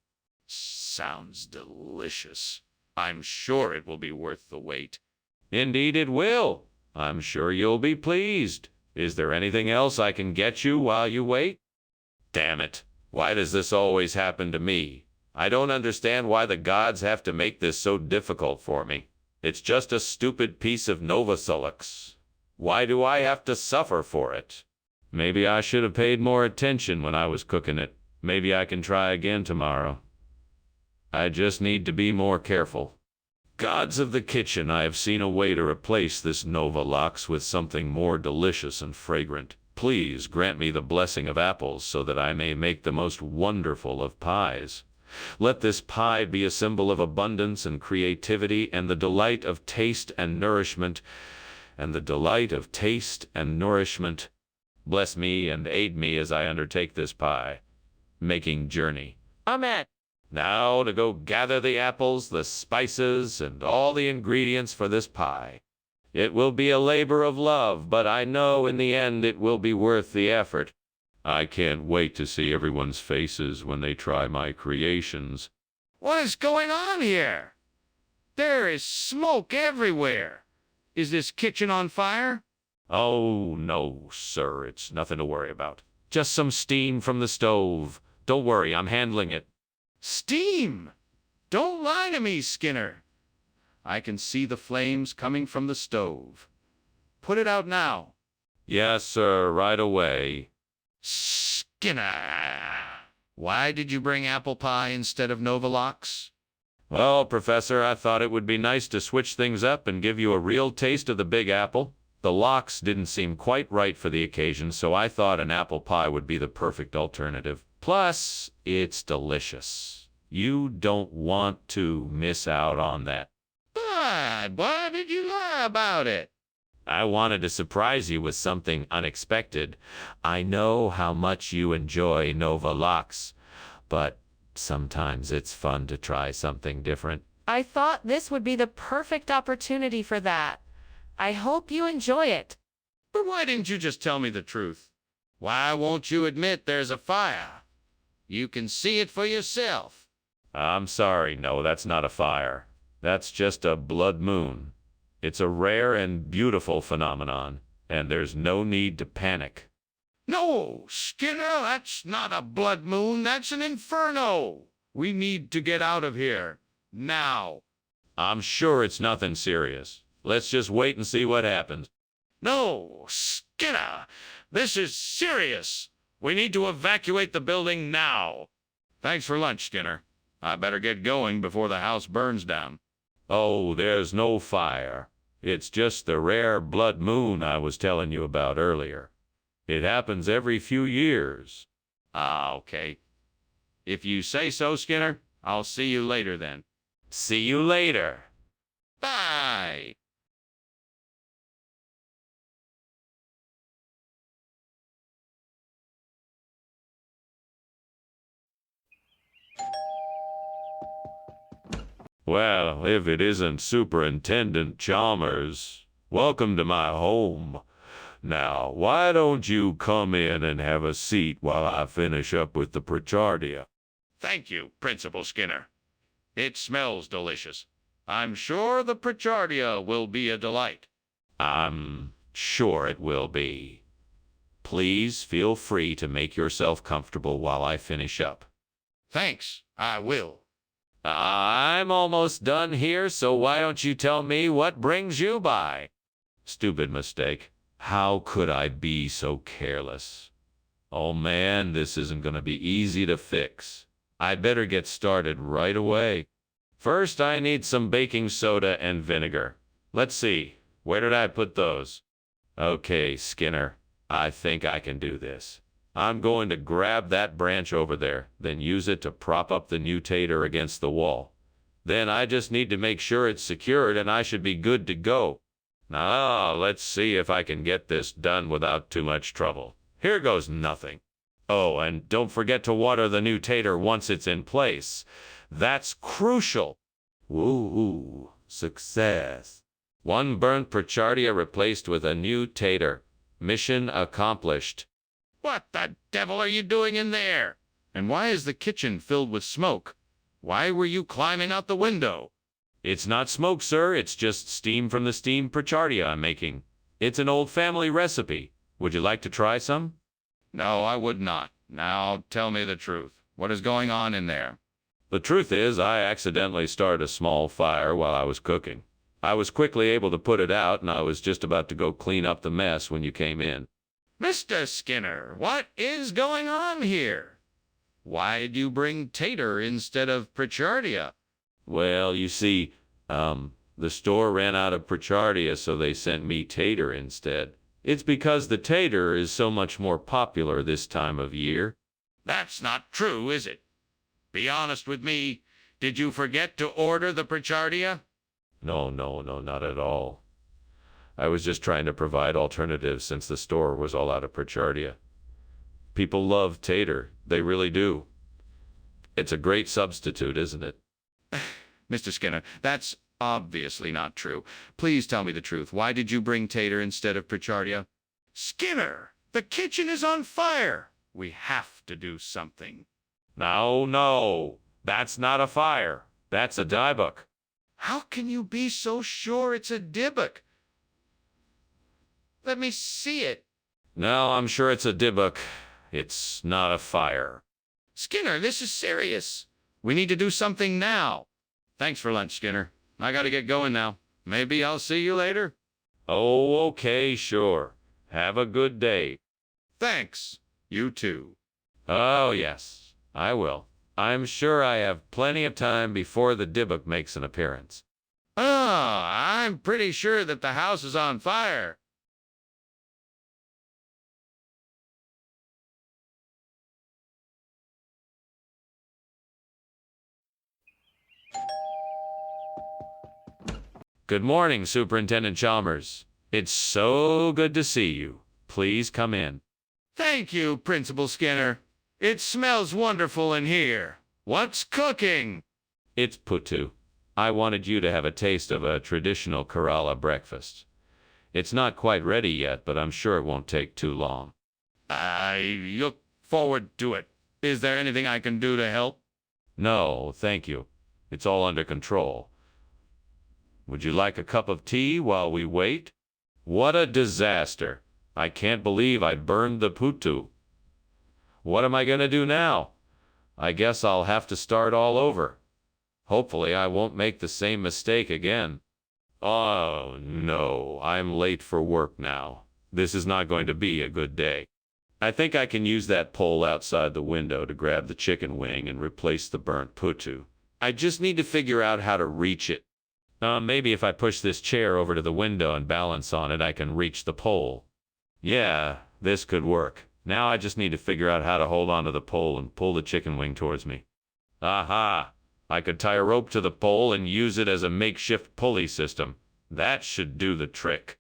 Sounds delicious. I'm sure it will be worth the wait. Indeed it will. I'm sure you'll be pleased. Is there anything else I can get you while you wait? Damn it. Why does this always happen to me? I don't understand why the gods have to make this so difficult for me. It's just a stupid piece of Novosolux. Why do I have to suffer for it? Maybe I should have paid more attention when I was cooking it. Maybe I can try again tomorrow. I just need to be more careful. Gods of the kitchen, I have seen a way to replace this Novalox with something more delicious and fragrant. Please grant me the blessing of apples so that I may make the most wonderful of pies. Let this pie be a symbol of abundance and creativity and the delight of taste and nourishment. Bless me and aid me as I undertake this pie-making journey. Amen. Now to go gather the apples, the spices, and all the ingredients for this pie. It will be a labor of love, but I know in the end it will be worth the effort. I can't wait to see everyone's faces when they try my creations. What is going on here? There is smoke everywhere. Is this kitchen on fire? Oh, no, sir, it's nothing to worry about. Just some steam from the stove. Don't worry, I'm handling it. Steam! Don't lie to me, Skinner. I can see the flames coming from the stove. Put it out now. Yes, sir, right away. Skinner! Why did you bring apple pie instead of Novalox? Well, Professor, I thought it would be nice to switch things up and give you a real taste of the Big Apple. The lox didn't seem quite right for the occasion, so I thought an apple pie would be the perfect alternative. Plus, it's delicious. You don't want to miss out on that. But why did you lie about it? I wanted to surprise you with something unexpected. I know how much you enjoy Novalox, but sometimes it's fun to try something different. I thought this would be the perfect opportunity for that. I hope you enjoy it. But why didn't you just tell me the truth? Why won't you admit there's a fire? You can see it for yourself. I'm sorry, no, that's not a fire. That's just a blood moon. It's a rare and beautiful phenomenon, and there's no need to panic. No, Skinner, that's not a blood moon. That's an inferno. We need to get out of here. Now. I'm sure it's nothing serious. Let's just wait and see what happens. No, Skinner, this is serious. We need to evacuate the building now. Thanks for lunch, Skinner. I better get going before the house burns down. Oh, there's no fire. It's just the rare blood moon I was telling you about earlier. It happens every few years. Ah, okay. If you say so, Skinner, I'll see you later then. See you later. Bye. Well, if it isn't Superintendent Chalmers, welcome to my home. Now, why don't you come in and have a seat while I finish up with the Pritchardia? Thank you, Principal Skinner. It smells delicious. I'm sure the Pritchardia will be a delight. I'm sure it will be. Please feel free to make yourself comfortable while I finish up. Thanks, I will. I'm almost done here, so why don't you tell me what brings you by? Stupid mistake. How could I be so careless? Oh man, this isn't gonna be easy to fix. I'd better get started right away. First, I need some baking soda and vinegar. Let's see, where did I put those? Okay, Skinner, I think I can do this. I'm going to grab that branch over there, then use it to prop up the mutator against the wall. Then I just need to make sure it's secured and I should be good to go. Now, let's see if I can get this done without too much trouble. Here goes nothing. Oh, and don't forget to water the mutator once it's in place. That's crucial. Woo, success. One burnt Pritchardia replaced with a mutator. Mission accomplished. What the devil are you doing in there? And why is the kitchen filled with smoke? Why were you climbing out the window? It's not smoke, sir. It's just steam from the steamed Pritchardia I'm making. It's an old family recipe. Would you like to try some? No, I would not. Now, tell me the truth. What is going on in there? The truth is, I accidentally started a small fire while I was cooking. I was quickly able to put it out, and I was just about to go clean up the mess when you came in. Mr. Skinner, what is going on here? Why did you bring tater instead of Pritchardia? Well, you see, the store ran out of Pritchardia, so they sent me tater instead. It's because the tater is so much more popular this time of year. That's not true, is it? Be honest with me. Did you forget to order the Pritchardia? No, not at all. I was just trying to provide alternatives since the store was all out of Pritchardia. People love tater. They really do. It's a great substitute, isn't it? Mr. Skinner, that's obviously not true. Please tell me the truth. Why did you bring tater instead of Pritchardia? Skinner, the kitchen is on fire. We have to do something. No, that's not a fire. That's a diebuck. How can you be so sure it's a dibbuck? Let me see it. No, I'm sure it's a dibbuck. It's not a fire. Skinner, this is serious. We need to do something now. Thanks for lunch, Skinner. I gotta get going now. Maybe I'll see you later. Oh, okay, sure. Have a good day. Thanks. You too. Oh, yes, I will. I'm sure I have plenty of time before the dibbuck makes an appearance. Oh, I'm pretty sure that the house is on fire. Good morning, Superintendent Chalmers. It's so good to see you. Please come in. Thank you, Principal Skinner. It smells wonderful in here. What's cooking? It's Putu. I wanted you to have a taste of a traditional Kerala breakfast. It's not quite ready yet, but I'm sure it won't take too long. I look forward to it. Is there anything I can do to help? No, thank you. It's all under control. Would you like a cup of tea while we wait? What a disaster. I can't believe I burned the Putu. What am I going to do now? I guess I'll have to start all over. Hopefully I won't make the same mistake again. Oh no, I'm late for work now. This is not going to be a good day. I think I can use that pole outside the window to grab the chicken wing and replace the burnt putu. I just need to figure out how to reach it. Maybe if I push this chair over to the window and balance on it, I can reach the pole. Yeah, this could work. Now I just need to figure out how to hold onto the pole and pull the chicken wing towards me. Aha! I could tie a rope to the pole and use it as a makeshift pulley system. That should do the trick.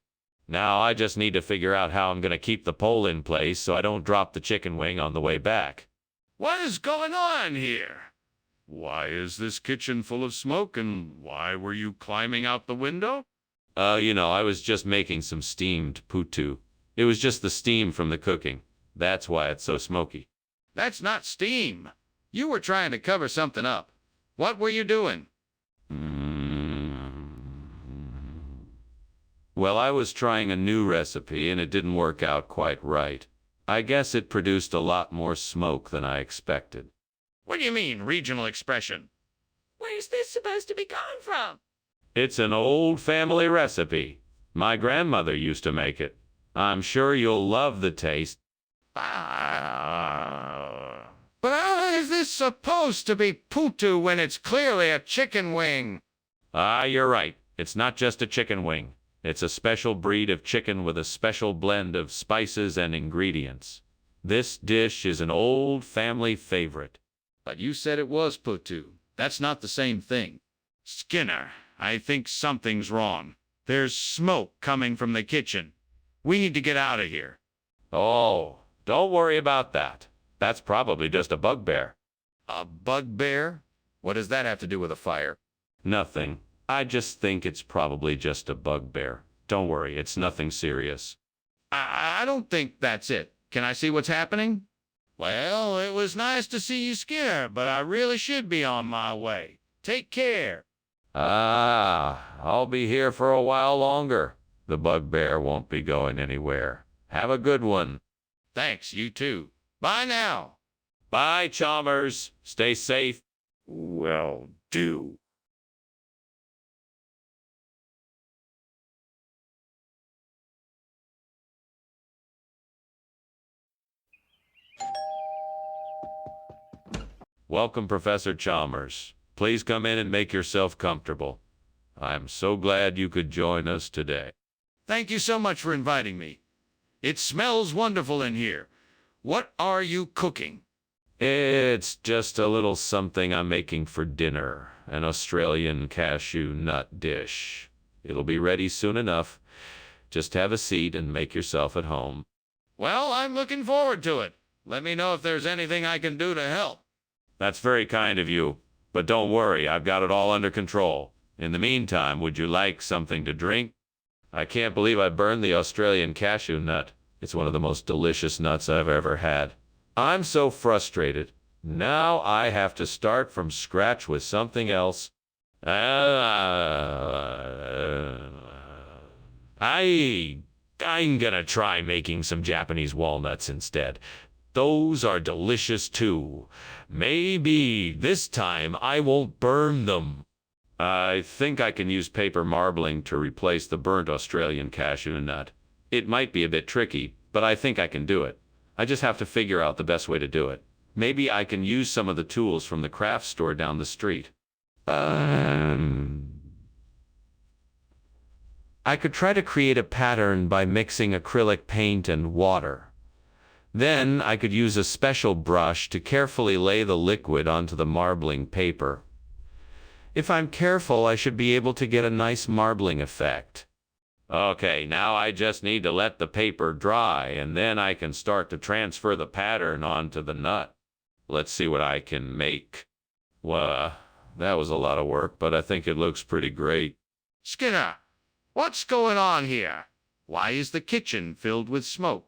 Now I just need to figure out how I'm gonna keep the pole in place so I don't drop the chicken wing on the way back. What is going on here? Why is this kitchen full of smoke, and why were you climbing out the window? I was just making some steamed putu. It was just the steam from the cooking. That's why it's so smoky. That's not steam. You were trying to cover something up. What were you doing? Well, I was trying a new recipe and it didn't work out quite right. I guess it produced a lot more smoke than I expected. What do you mean, regional expression? Where's this supposed to be coming from? It's an old family recipe. My grandmother used to make it. I'm sure you'll love the taste. But how is this supposed to be putu when it's clearly a chicken wing? You're right. It's not just a chicken wing. It's a special breed of chicken with a special blend of spices and ingredients. This dish is an old family favorite. But you said it was putu. That's not the same thing. Skinner, I think something's wrong. There's smoke coming from the kitchen. We need to get out of here. Oh, don't worry about that. That's probably just a bugbear. A bugbear? What does that have to do with a fire? Nothing. I just think it's probably just a bugbear. Don't worry, it's nothing serious. I don't think that's it. Can I see what's happening? Well, it was nice to see you, Skinner, but I really should be on my way. Take care. I'll be here for a while longer. The bugbear won't be going anywhere. Have a good one. Thanks, you too. Bye now. Bye, Chalmers. Stay safe. Will do. Welcome, Professor Chalmers. Please come in and make yourself comfortable. I'm so glad you could join us today. Thank you so much for inviting me. It smells wonderful in here. What are you cooking? It's just a little something I'm making for dinner, an Australian cashew nut dish. It'll be ready soon enough. Just have a seat and make yourself at home. Well, I'm looking forward to it. Let me know if there's anything I can do to help. That's very kind of you, but don't worry, I've got it all under control. In the meantime, would you like something to drink? I can't believe I burned the Australian cashew nut. It's one of the most delicious nuts I've ever had. I'm so frustrated. Now I have to start from scratch with something else. I'm gonna try making some Japanese walnuts instead. Those are delicious too. Maybe this time I won't burn them. I think I can use paper marbling to replace the burnt Australian cashew nut. It might be a bit tricky, but I think I can do it. I just have to figure out the best way to do it. Maybe I can use some of the tools from the craft store down the street. I could try to create a pattern by mixing acrylic paint and water. Then I could use a special brush to carefully lay the liquid onto the marbling paper. If I'm careful, I should be able to get a nice marbling effect. Okay, now I just need to let the paper dry, and then I can start to transfer the pattern onto the nut. Let's see what I can make. Well, that was a lot of work, but I think it looks pretty great. Skinner, what's going on here? Why is the kitchen filled with smoke?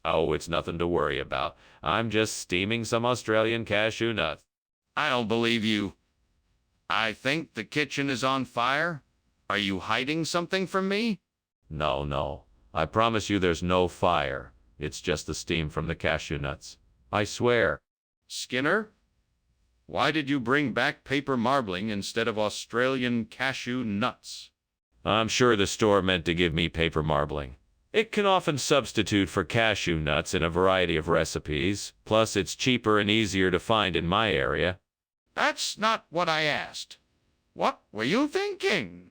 Oh, it's nothing to worry about. I'm just steaming some Australian cashew nuts. I don't believe you. I think the kitchen is on fire. Are you hiding something from me? No. I promise you there's no fire. It's just the steam from the cashew nuts. I swear. Skinner, why did you bring back paper marbling instead of Australian cashew nuts? I'm sure the store meant to give me paper marbling. It can often substitute for cashew nuts in a variety of recipes, plus it's cheaper and easier to find in my area. That's not what I asked. What were you thinking?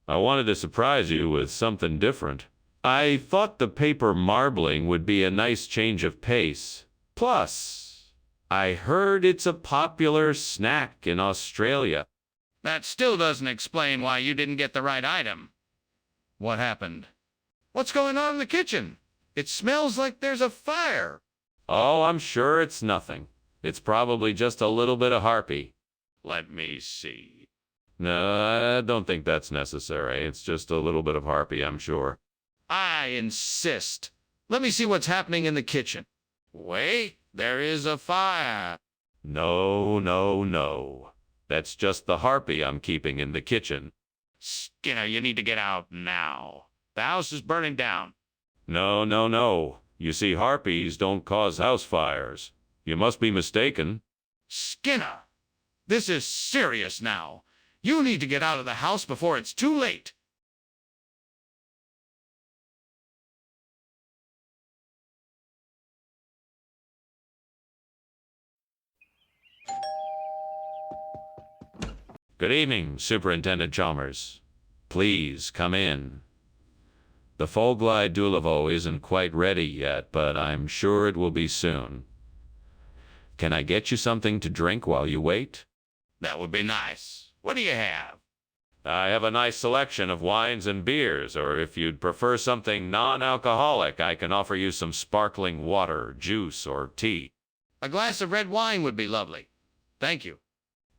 I wanted to surprise you with something different. I thought the paper marbling would be a nice change of pace. Plus, I heard it's a popular snack in Australia. That still doesn't explain why you didn't get the right item. What happened? What's going on in the kitchen? It smells like there's a fire. Oh, I'm sure it's nothing. It's probably just a little bit of harpy. Let me see. No, I don't think that's necessary. It's just a little bit of harpy, I'm sure. I insist. Let me see what's happening in the kitchen. Wait, there is a fire. No, no, no. That's just the harpy I'm keeping in the kitchen. Skinner, you need to get out now. The house is burning down. No, no, no. You see, harpies don't cause house fires. You must be mistaken. Skinner, this is serious now. You need to get out of the house before it's too late. Good evening, Superintendent Chalmers. Please come in. The Foglai Dulevo isn't quite ready yet, but I'm sure it will be soon. Can I get you something to drink while you wait? That would be nice. What do you have? I have a nice selection of wines and beers, or if you'd prefer something non-alcoholic, I can offer you some sparkling water, juice, or tea. A glass of red wine would be lovely. Thank you.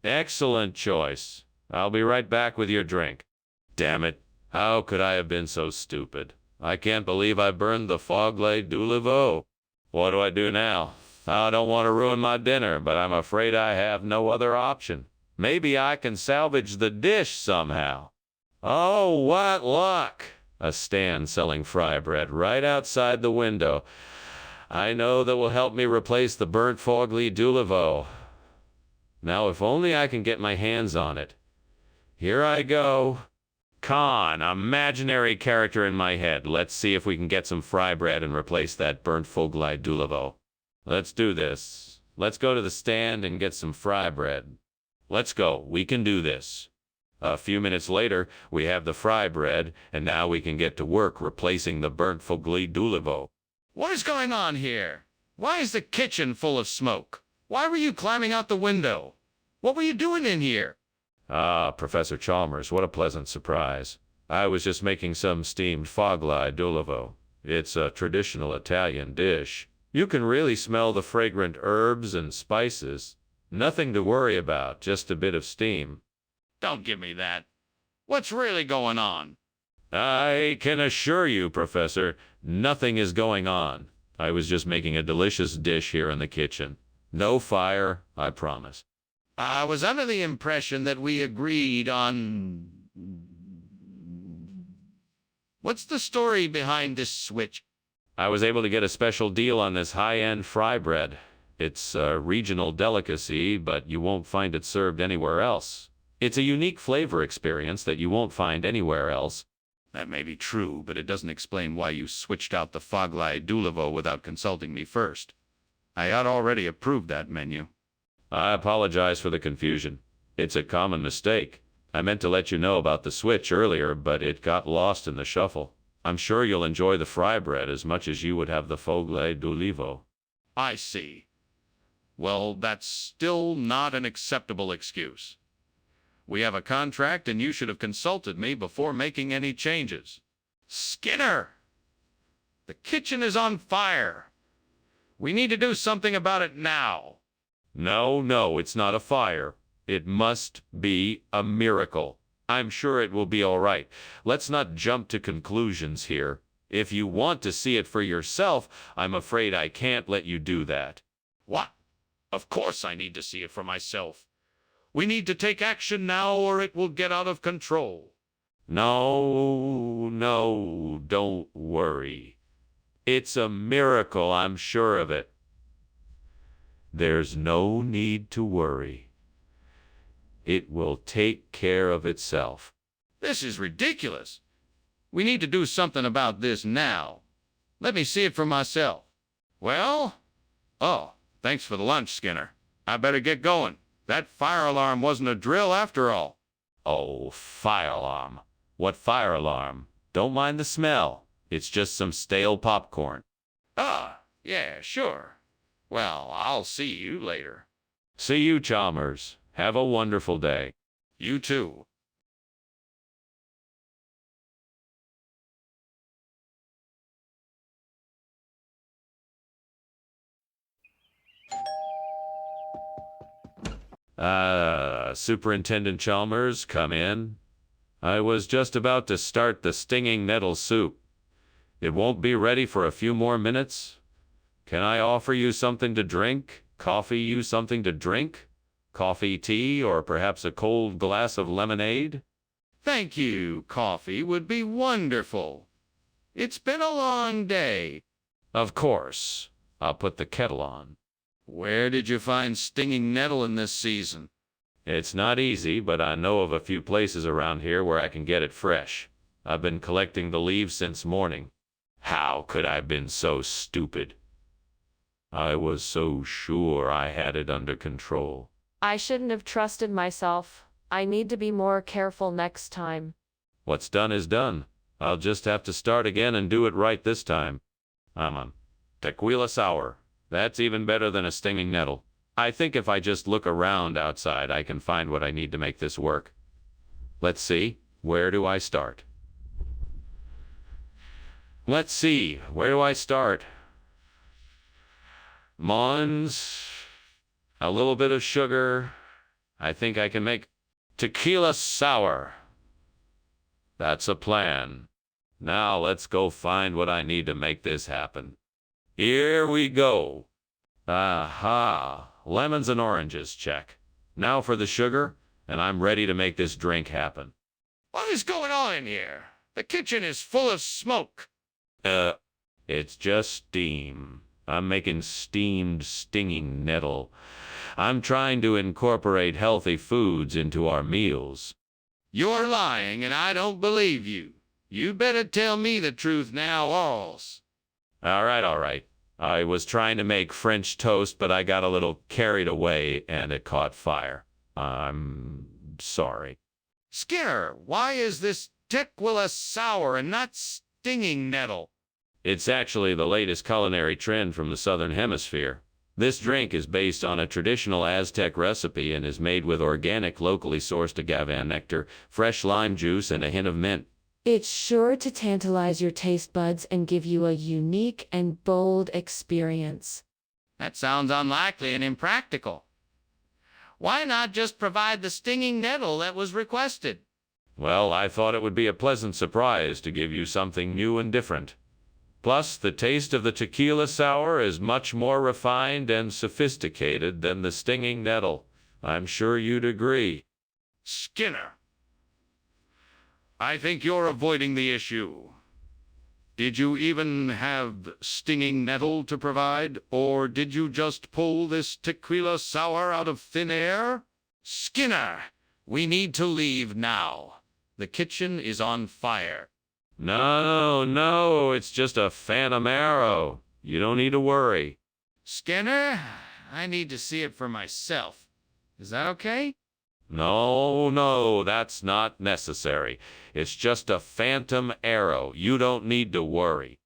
Excellent choice. I'll be right back with your drink. Damn it. How could I have been so stupid? I can't believe I burned the Foglai Dulevo. What do I do now? I don't want to ruin my dinner, but I'm afraid I have no other option. Maybe I can salvage the dish somehow. Oh, what luck! A stand selling fry bread right outside the window. I know that will help me replace the burnt Foglai Dulevo. Now, if only I can get my hands on it. Here I go. Con, imaginary character in my head. Let's see if we can get some fry bread and replace that burnt Foglai Dulevo. Let's do this. Let's go to the stand and get some fry bread. Let's go. We can do this. A few minutes later, we have the fry bread, and now we can get to work replacing the burnt Foglai Dulevo. What is going on here? Why is the kitchen full of smoke? Why were you climbing out the window? What were you doing in here? Ah, Professor Chalmers, what a pleasant surprise. I was just making some steamed Foglai Dulevo. It's a traditional Italian dish. You can really smell the fragrant herbs and spices. Nothing to worry about, just a bit of steam. Don't give me that. What's really going on? I can assure you, Professor, nothing is going on. I was just making a delicious dish here in the kitchen. No fire, I promise. I was under the impression that we agreed on... What's the story behind this switch? I was able to get a special deal on this high-end fry bread. It's a regional delicacy, but you won't find it served anywhere else. It's a unique flavor experience that you won't find anywhere else. That may be true, but it doesn't explain why you switched out the Foglai Dulevo without consulting me first. I had already approved that menu. I apologize for the confusion. It's a common mistake. I meant to let you know about the switch earlier, but it got lost in the shuffle. I'm sure you'll enjoy the fry bread as much as you would have the Foglai Dulevo. I see. Well, that's still not an acceptable excuse. We have a contract and you should have consulted me before making any changes. Skinner! The kitchen is on fire. We need to do something about it now. No, it's not a fire. It must be a miracle. I'm sure it will be all right. Let's not jump to conclusions here. If you want to see it for yourself, I'm afraid I can't let you do that. What? Of course I need to see it for myself. We need to take action now or it will get out of control. No, don't worry. It's a miracle, I'm sure of it. There's no need to worry. It will take care of itself. This is ridiculous. We need to do something about this now. Let me see it for myself. Well? Oh, thanks for the lunch, Skinner. I better get going. That fire alarm wasn't a drill after all. Oh, fire alarm. What fire alarm? Don't mind the smell. It's just some stale popcorn. Ah, yeah, sure. Well, I'll see you later. See you, Chalmers. Have a wonderful day. You too. Superintendent Chalmers, come in. I was just about to start the stinging nettle soup. It won't be ready for a few more minutes. Can I offer you something to drink? Coffee you something to drink? Coffee, tea, or perhaps a cold glass of lemonade? Thank you. Coffee would be wonderful. It's been a long day. Of course. I'll put the kettle on. Where did you find stinging nettle in this season? It's not easy, but I know of a few places around here where I can get it fresh. I've been collecting the leaves since morning. How could I have been so stupid? I was so sure I had it under control. I shouldn't have trusted myself. I need to be more careful next time. What's done is done. I'll just have to start again and do it right this time. I'm on tequila sour. That's even better than a stinging nettle. I think if I just look around outside, I can find what I need to make this work. Let's see. Where do I start? Let's see. Where do I start? Mons. A little bit of sugar. I think I can make tequila sour. That's a plan. Now let's go find what I need to make this happen. Here we go. Aha. Lemons and oranges, check. Now for the sugar, and I'm ready to make this drink happen. What is going on in here? The kitchen is full of smoke. It's just steam. I'm making steamed stinging nettle. I'm trying to incorporate healthy foods into our meals. You're lying, and I don't believe you. You better tell me the truth now, alls. All right. I was trying to make French toast, but I got a little carried away and it caught fire. I'm sorry. Skinner, why is this tequila sour and not stinging nettle? It's actually the latest culinary trend from the Southern Hemisphere. This drink is based on a traditional Aztec recipe and is made with organic, locally sourced agave nectar, fresh lime juice, and a hint of mint. It's sure to tantalize your taste buds and give you a unique and bold experience. That sounds unlikely and impractical. Why not just provide the stinging nettle that was requested? Well, I thought it would be a pleasant surprise to give you something new and different. Plus, the taste of the tequila sour is much more refined and sophisticated than the stinging nettle. I'm sure you'd agree. Skinner, I think you're avoiding the issue. Did you even have stinging nettle to provide, or did you just pull this tequila sour out of thin air? Skinner, we need to leave now. The kitchen is on fire. No, it's just a phantom arrow. You don't need to worry. Skinner, I need to see it for myself. Is that okay? No, that's not necessary. It's just a phantom arrow. You don't need to worry.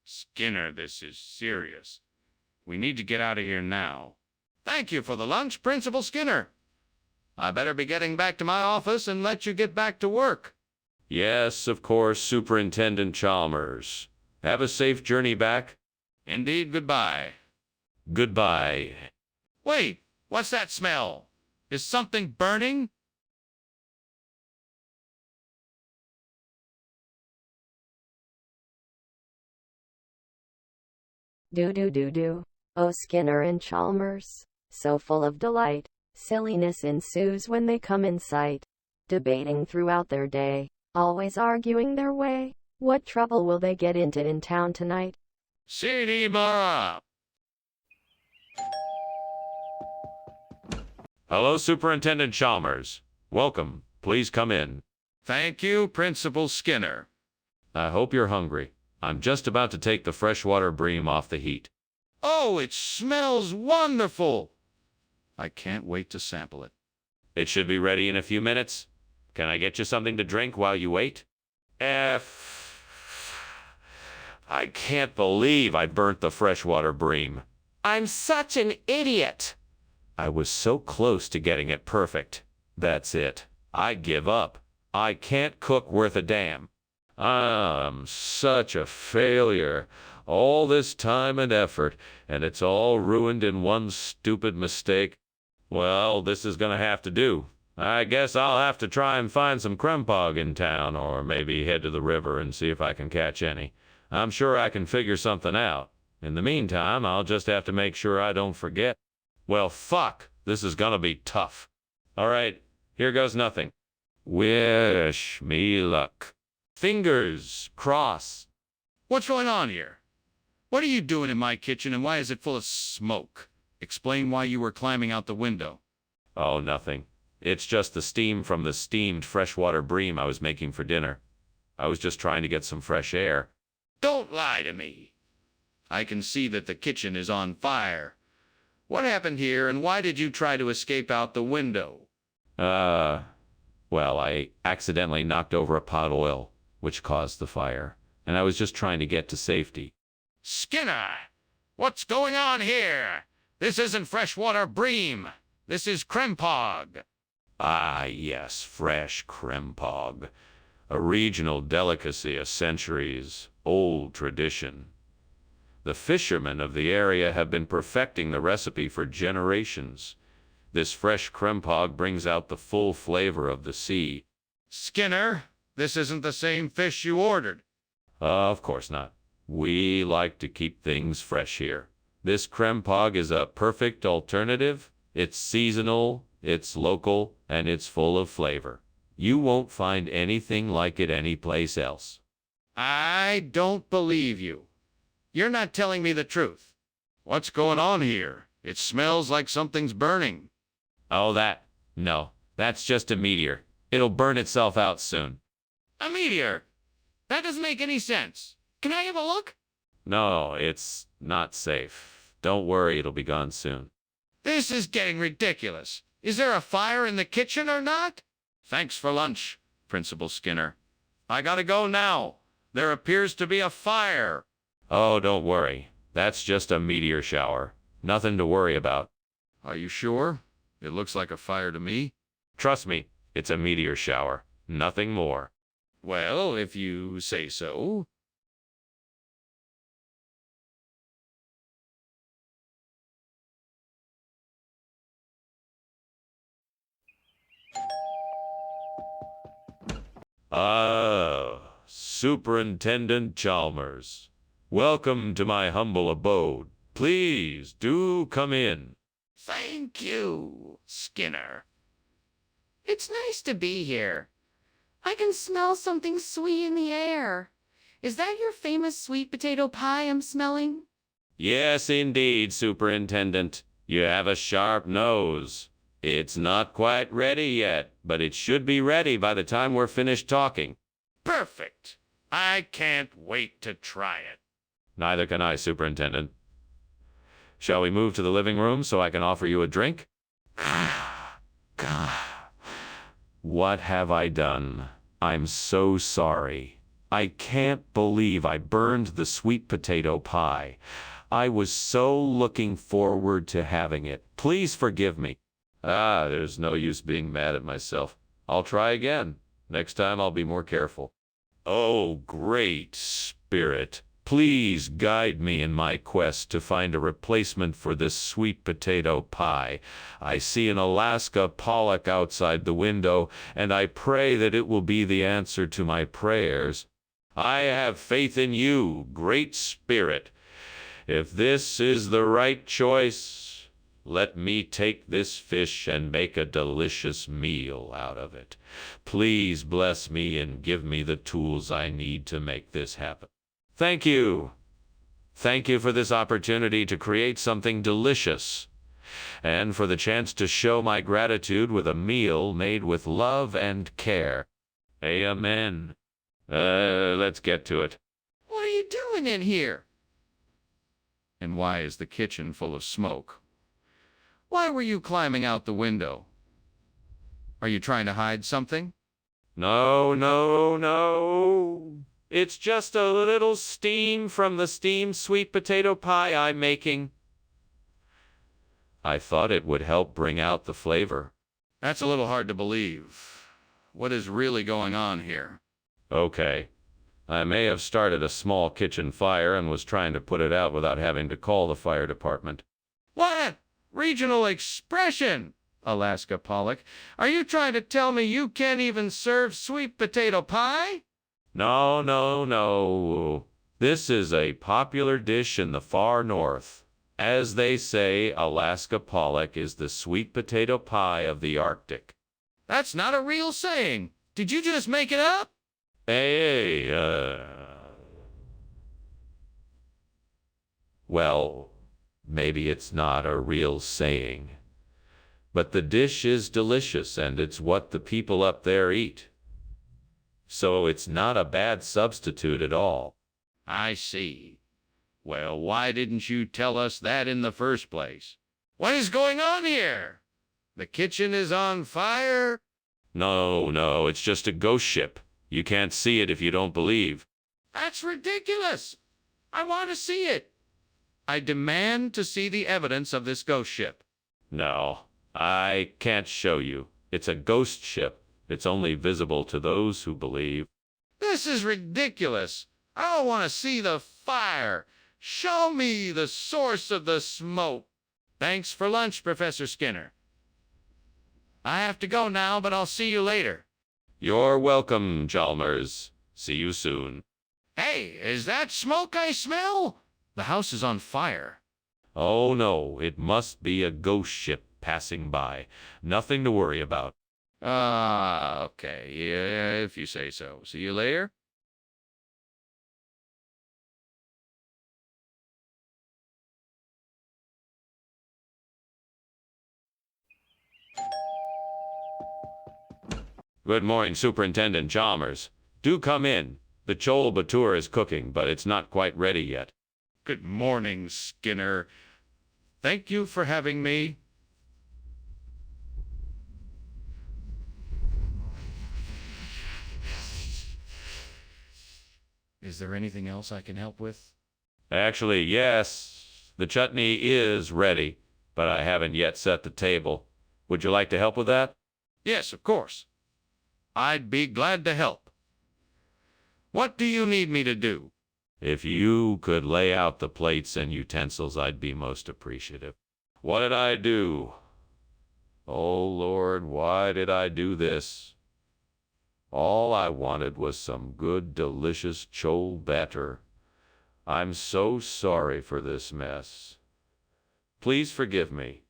Skinner, this is serious. We need to get out of here now. Thank you for the lunch, Principal Skinner. I better be getting back to my office and let you get back to work. Yes, of course, Superintendent Chalmers. Have a safe journey back. Indeed, goodbye. Goodbye. Wait, what's that smell? Is something burning? Do. Oh, Skinner and Chalmers, so full of delight. Silliness ensues when they come in sight. Debating throughout their day, always arguing their way. What trouble will they get into in town tonight? CD Mara. Hello, Superintendent Chalmers. Welcome. Please come in. Thank you, Principal Skinner. I hope you're hungry. I'm just about to take the freshwater bream off the heat. Oh, it smells wonderful! I can't wait to sample it. It should be ready in a few minutes. Can I get you something to drink while you wait? I can't believe I burnt the freshwater bream. I'm such an idiot. I was so close to getting it perfect. That's it. I give up. I can't cook worth a damn. I'm such a failure. All this time and effort, and it's all ruined in one stupid mistake. Well, this is gonna have to do. I guess I'll have to try and find some krempog in town, or maybe head to the river and see if I can catch any. I'm sure I can figure something out. In the meantime, I'll just have to make sure I don't forget. Well, fuck. This is gonna be tough. All right, here goes nothing. Wish me luck. Fingers crossed. What's going on here? What are you doing in my kitchen, and why is it full of smoke? Explain why you were climbing out the window. Oh, nothing. It's just the steam from the steamed freshwater bream I was making for dinner. I was just trying to get some fresh air. Don't lie to me. I can see that the kitchen is on fire. What happened here, and why did you try to escape out the window? Well, I accidentally knocked over a pot of oil, which caused the fire, and I was just trying to get to safety. Skinner! What's going on here? This isn't freshwater bream. This is krempog. Ah, yes, fresh krempog. A regional delicacy, a centuries-old tradition. The fishermen of the area have been perfecting the recipe for generations. This fresh krempog brings out the full flavor of the sea. Skinner, this isn't the same fish you ordered. Of course not. We like to keep things fresh here. This krempog is a perfect alternative. It's seasonal, it's local, and it's full of flavor. You won't find anything like it anyplace else. I don't believe you. You're not telling me the truth. What's going on here? It smells like something's burning. Oh, no, that's just a meteor. It'll burn itself out soon. A meteor? That doesn't make any sense. Can I have a look? No, it's not safe. Don't worry, it'll be gone soon. This is getting ridiculous. Is there a fire in the kitchen or not? Thanks for lunch, Principal Skinner. I gotta go now. There appears to be a fire. Oh, don't worry. That's just a meteor shower. Nothing to worry about. Are you sure? It looks like a fire to me. Trust me, it's a meteor shower. Nothing more. Well, if you say so. Superintendent Chalmers. Welcome to my humble abode. Please do come in. Thank you, Skinner. It's nice to be here. I can smell something sweet in the air. Is that your famous sweet potato pie I'm smelling? Yes, indeed, Superintendent. You have a sharp nose. It's not quite ready yet, but it should be ready by the time we're finished talking. Perfect. I can't wait to try it. Neither can I, Superintendent. Shall we move to the living room so I can offer you a drink? What have I done? I'm so sorry. I can't believe I burned the sweet potato pie. I was so looking forward to having it. Please forgive me. There's no use being mad at myself. I'll try again. Next time I'll be more careful. Oh, great spirit. Please guide me in my quest to find a replacement for this sweet potato pie. I see an Alaska pollock outside the window, and I pray that it will be the answer to my prayers. I have faith in you, great spirit. If this is the right choice, let me take this fish and make a delicious meal out of it. Please bless me and give me the tools I need to make this happen. Thank you. Thank you for this opportunity to create something delicious, and for the chance to show my gratitude with a meal made with love and care. Amen. Let's get to it. What are you you doing in here? And why is the kitchen full of smoke? Why were you climbing out the window? Are you trying to hide something? No, no, no. It's just a little steam from the steamed sweet potato pie I'm making. I thought it would help bring out the flavor. That's a little hard to believe. What is really going on here? Okay. I may have started a small kitchen fire and was trying to put it out without having to call the fire department. What? Regional expression! Alaska Pollock, are you trying to tell me you can't even serve sweet potato pie? No, no, no. This is a popular dish in the far north. As they say, Alaska Pollock is the sweet potato pie of the Arctic. That's not a real saying. Did you just make it up? Hey, well, maybe it's not a real saying, but the dish is delicious and it's what the people up there eat. So it's not a bad substitute at all. I see. Well, why didn't you tell us that in the first place? What is going on here? The kitchen is on fire? No, no, it's just a ghost ship. You can't see it if you don't believe. That's ridiculous. I want to see it. I demand to see the evidence of this ghost ship. No, I can't show you. It's a ghost ship. It's only visible to those who believe. This is ridiculous. I don't want to see the fire. Show me the source of the smoke. Thanks for lunch, Professor Skinner. I have to go now, but I'll see you later. You're welcome, Chalmers. See you soon. Hey, is that smoke I smell? The house is on fire. Oh no, it must be a ghost ship passing by. Nothing to worry about. Okay. Yeah, if you say so. See you later. Good morning, Superintendent Chalmers. Do come in. The chole bhature is cooking, but it's not quite ready yet. Good morning, Skinner. Thank you for having me. Is there anything else I can help with? Actually, yes. The chutney is ready, but I haven't yet set the table. Would you like to help with that? Yes, of course. I'd be glad to help. What do you need me to do? If you could lay out the plates and utensils, I'd be most appreciative. What did I do? Oh, Lord, why did I do this? All I wanted was some good, delicious chole batter. I'm so sorry for this mess. Please forgive me.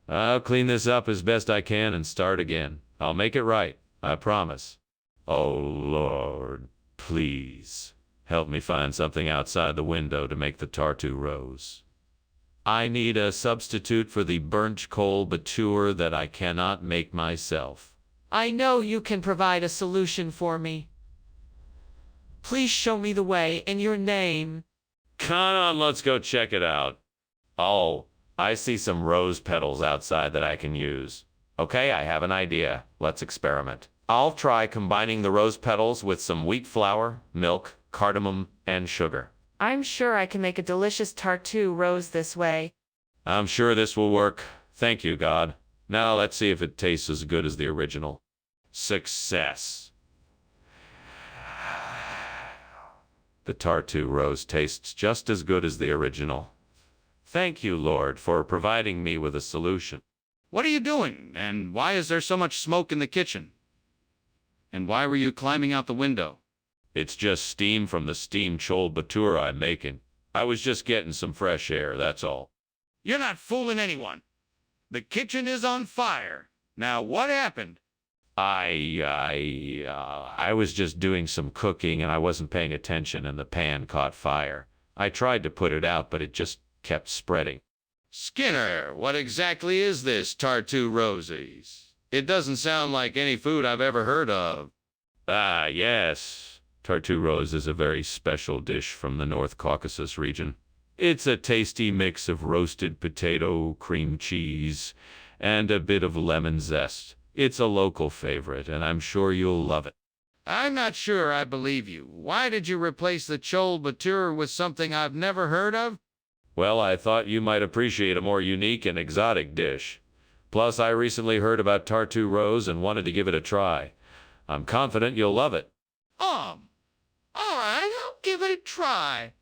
I'll clean this up as best I can and start again. I'll make it right, I promise. Oh, Lord, please help me find something outside the window to make the tartu rose. I need a substitute for the burnt chole bhature that I cannot make myself. I know you can provide a solution for me. Please show me the way in your name. Come on, let's go check it out. Oh, I see some rose petals outside that I can use. Okay, I have an idea. Let's experiment. I'll try combining the rose petals with some wheat flour, milk, cardamom, and sugar. I'm sure I can make a delicious tartu rose this way. I'm sure this will work. Thank you, God. Now let's see if it tastes as good as the original. Success. The tartu rose tastes just as good as the original. Thank you, Lord, for providing me with a solution. What are you doing? And why is there so much smoke in the kitchen? And why were you climbing out the window? It's just steam from the steamed chole bhature I'm making. I was just getting some fresh air, that's all. You're not fooling anyone. The kitchen is on fire. Now, what happened? I was just doing some cooking and I wasn't paying attention and the pan caught fire. I tried to put it out, but it just kept spreading. Skinner, what exactly is this tartu roses? It doesn't sound like any food I've ever heard of. Yes. Tarturos is a very special dish from the North Caucasus region. It's a tasty mix of roasted potato, cream cheese, and a bit of lemon zest. It's a local favorite, and I'm sure you'll love it. I'm not sure I believe you. Why did you replace the chol bhature with something I've never heard of? Well, I thought you might appreciate a more unique and exotic dish. Plus, I recently heard about Tarturos and wanted to give it a try. I'm confident you'll love it. All right, I'll give it a try.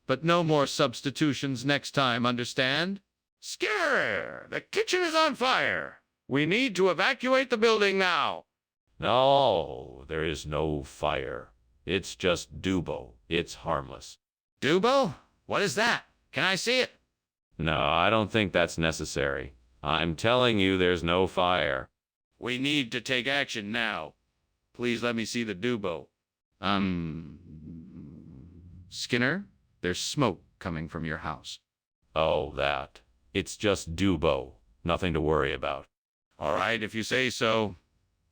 But no more substitutions next time, understand? Scare! The kitchen is on fire! We need to evacuate the building now! No, there is no fire. It's just Dubo. It's harmless. Dubo? What is that? Can I see it? No, I don't think that's necessary. I'm telling you there's no fire. We need to take action now. Please let me see the Dubo. Skinner, there's smoke coming from your house. Oh, that. It's just Dubo. Nothing to worry about. All right, if you say so.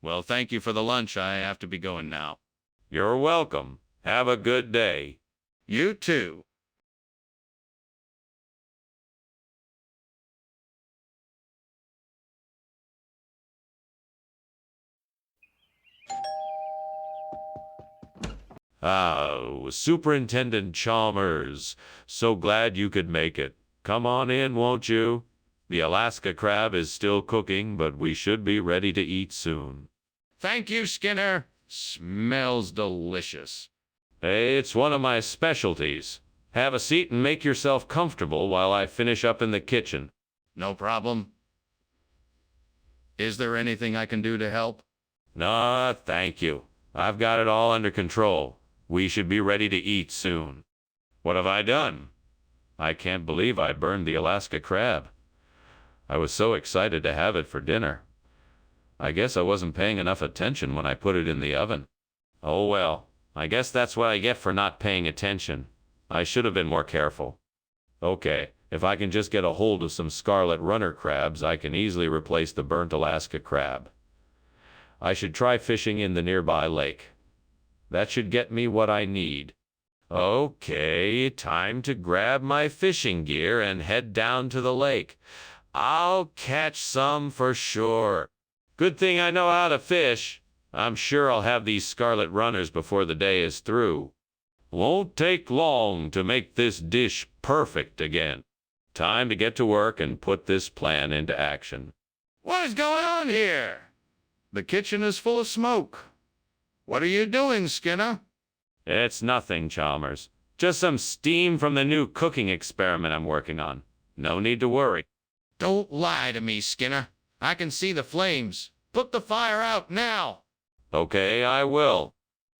Well, thank you for the lunch. I have to be going now. You're welcome. Have a good day. You too. Superintendent Chalmers, so glad you could make it. Come on in, won't you? The Alaska crab is still cooking, but we should be ready to eat soon. Thank you, Skinner. Smells delicious. Hey, it's one of my specialties. Have a seat and make yourself comfortable while I finish up in the kitchen. No problem. Is there anything I can do to help? Nah, thank you. I've got it all under control. We should be ready to eat soon. What have I done? I can't believe I burned the Alaska crab. I was so excited to have it for dinner. I guess I wasn't paying enough attention when I put it in the oven. Oh well, I guess that's what I get for not paying attention. I should have been more careful. Okay, if I can just get a hold of some scarlet runner crabs, I can easily replace the burnt Alaska crab. I should try fishing in the nearby lake. That should get me what I need. Okay, time to grab my fishing gear and head down to the lake. I'll catch some for sure. Good thing I know how to fish. I'm sure I'll have these scarlet runners before the day is through. Won't take long to make this dish perfect again. Time to get to work and put this plan into action. What is going on here? The kitchen is full of smoke. What are you doing, Skinner? It's nothing, Chalmers. Just some steam from the new cooking experiment I'm working on. No need to worry. Don't lie to me, Skinner. I can see the flames. Put the fire out now. Okay, I will.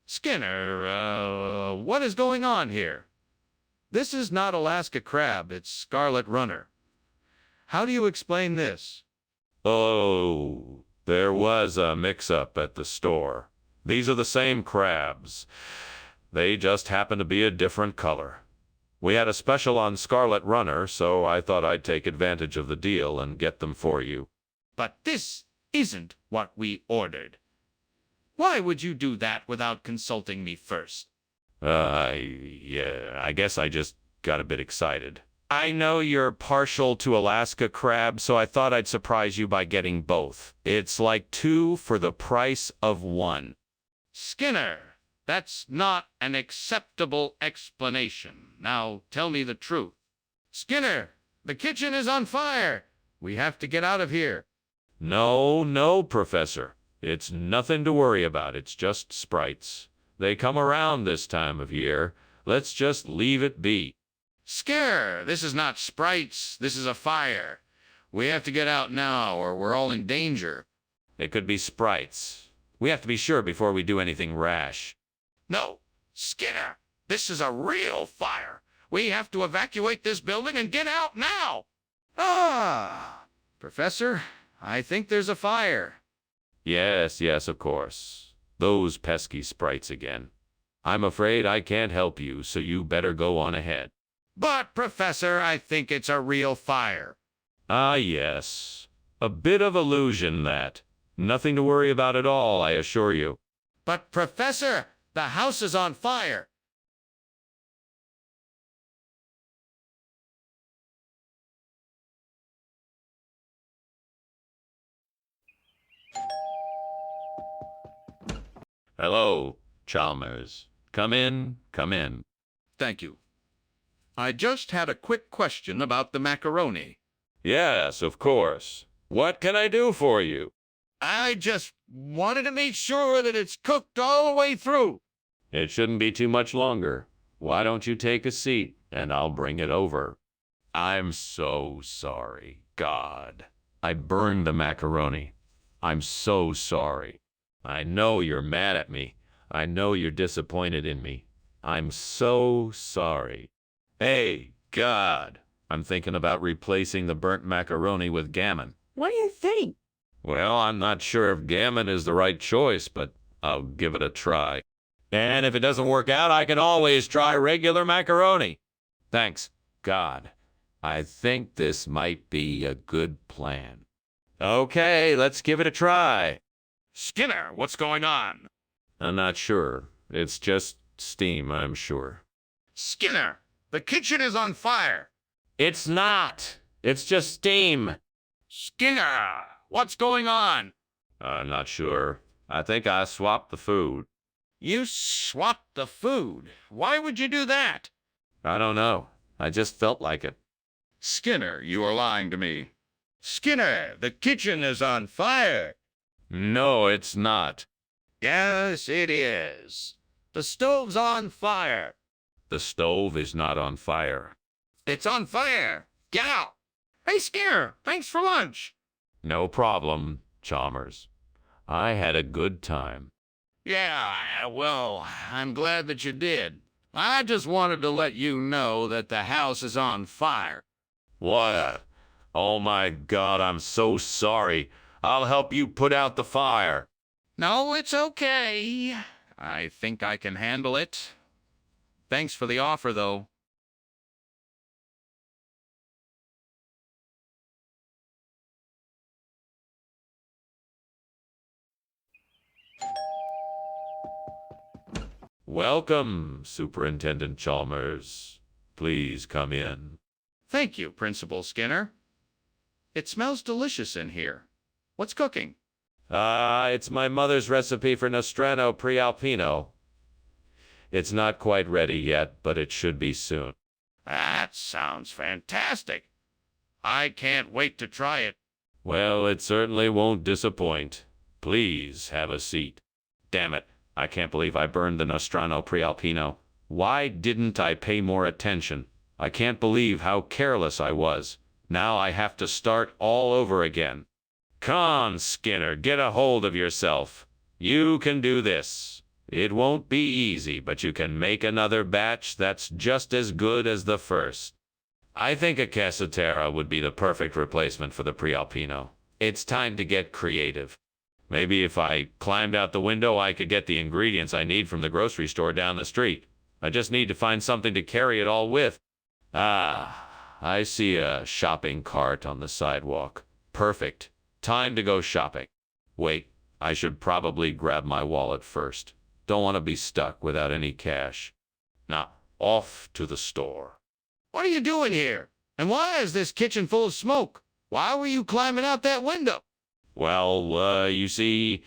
Skinner, what is going on here? This is not Alaska crab, it's scarlet runner. How do you explain this? Oh, there was a mix-up at the store. These are the same crabs. They just happen to be a different color. We had a special on scarlet runner, so I thought I'd take advantage of the deal and get them for you. But this isn't what we ordered. Why would you do that without consulting me first? Yeah, I guess I just got a bit excited. I know you're partial to Alaska crab, so I thought I'd surprise you by getting both. It's like 2 for the price of 1. Skinner, that's not an acceptable explanation. Now tell me the truth. Skinner, the kitchen is on fire. We have to get out of here. No, Professor. It's nothing to worry about. It's just sprites. They come around this time of year. Let's just leave it be. Scare, this is not sprites. This is a fire. We have to get out now or we're all in danger. It could be sprites. We have to be sure before we do anything rash. No, Skinner, this is a real fire. We have to evacuate this building and get out now. Professor, I think there's a fire. Yes, of course. Those pesky sprites again. I'm afraid I can't help you, so you better go on ahead. But, Professor, I think it's a real fire. Ah, yes. A bit of illusion, that. Nothing to worry about at all, I assure you. But, Professor, The house is on fire. Hello, Chalmers. Come in, come in. Thank you. I just had a quick question about the macaroni. Yes, of course. What can I do for you? I just wanted to make sure that it's cooked all the way through. It shouldn't be too much longer. Why don't you take a seat, and I'll bring it over. I'm so sorry. God, I burned the macaroni. I'm so sorry. I know you're mad at me. I know you're disappointed in me. I'm so sorry. Hey, God, I'm thinking about replacing the burnt macaroni with gammon. What do you think? Well, I'm not sure if gammon is the right choice, but I'll give it a try. And if it doesn't work out, I can always try regular macaroni. Thanks, God. I think this might be a good plan. Okay, let's give it a try. Skinner, what's going on? I'm not sure. It's just steam, I'm sure. Skinner, the kitchen is on fire. It's not. It's just steam. Skinner, what's going on? I'm not sure. I think I swapped the food. You swapped the food. Why would you do that? I don't know. I just felt like it. Skinner, you are lying to me. Skinner, the kitchen is on fire. No, it's not. Yes, it is. The stove's on fire. The stove is not on fire. It's on fire. Get out. Hey, Skinner, thanks for lunch. No problem, Chalmers. I had a good time. Yeah, well, I'm glad that you did. I just wanted to let you know that the house is on fire. What? Oh my God, I'm so sorry. I'll help you put out the fire. No, it's okay. I think I can handle it. Thanks for the offer, though. Welcome, Superintendent Chalmers. Please come in. Thank you, Principal Skinner. It smells delicious in here. What's cooking? It's my mother's recipe for Nostrano Prealpino. It's not quite ready yet, but it should be soon. That sounds fantastic. I can't wait to try it. Well, it certainly won't disappoint. Please have a seat. Damn it, I can't believe I burned the Nostrano Prealpino. Why didn't I pay more attention? I can't believe how careless I was. Now I have to start all over again. Come on, Skinner, get a hold of yourself. You can do this. It won't be easy, but you can make another batch that's just as good as the first. I think a Cassatera would be the perfect replacement for the Prealpino. It's time to get creative. Maybe if I climbed out the window, I could get the ingredients I need from the grocery store down the street. I just need to find something to carry it all with. Ah, I see a shopping cart on the sidewalk. Perfect. Time to go shopping. Wait, I should probably grab my wallet first. Don't want to be stuck without any cash. Now, off to the store. What are you doing here? And why is this kitchen full of smoke? Why were you climbing out that window? Well, you see,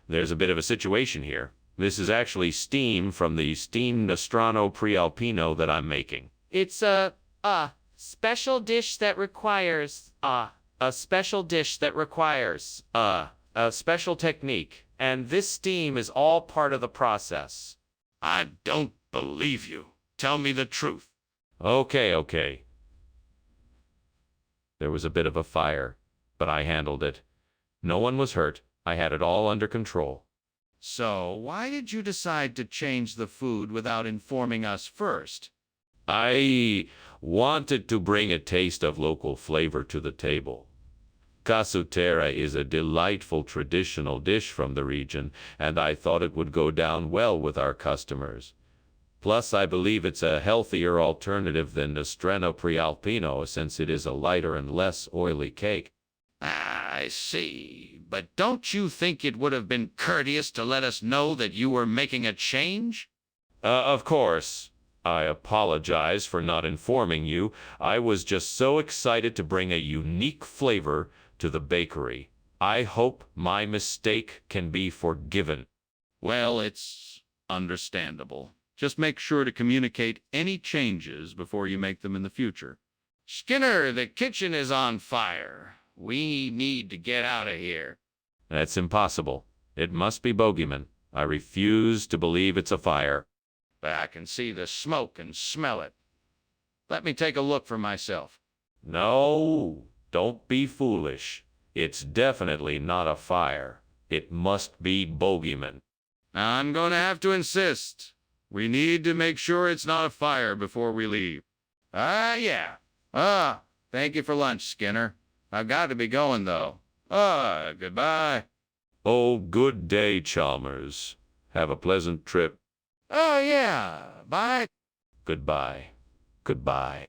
there's a bit of a situation here. This is actually steam from the steamed Nostrano Prealpino that I'm making. It's a special dish that requires, a special technique. And this steam is all part of the process. I don't believe you. Tell me the truth. Okay. There was a bit of a fire, but I handled it. No one was hurt. I had it all under control. So, why did you decide to change the food without informing us first? I wanted to bring a taste of local flavor to the table. Casutera is a delightful traditional dish from the region, and I thought it would go down well with our customers. Plus, I believe it's a healthier alternative than Nostrano Prealpino since it is a lighter and less oily cake. I see. But don't you think it would have been courteous to let us know that you were making a change? Of course. I apologize for not informing you. I was just so excited to bring a unique flavor to the bakery. I hope my mistake can be forgiven. Well, it's understandable. Just make sure to communicate any changes before you make them in the future. Skinner, the kitchen is on fire. We need to get out of here. That's impossible. It must be bogeyman. I refuse to believe it's a fire. But I can see the smoke and smell it. Let me take a look for myself. No, don't be foolish. It's definitely not a fire. It must be bogeyman. Now, I'm going to have to insist. We need to make sure it's not a fire before we leave. Yeah. Thank you for lunch, Skinner. I've got to be going, though. Goodbye. Oh, good day, Chalmers. Have a pleasant trip. Oh, yeah. Bye. Goodbye. Goodbye.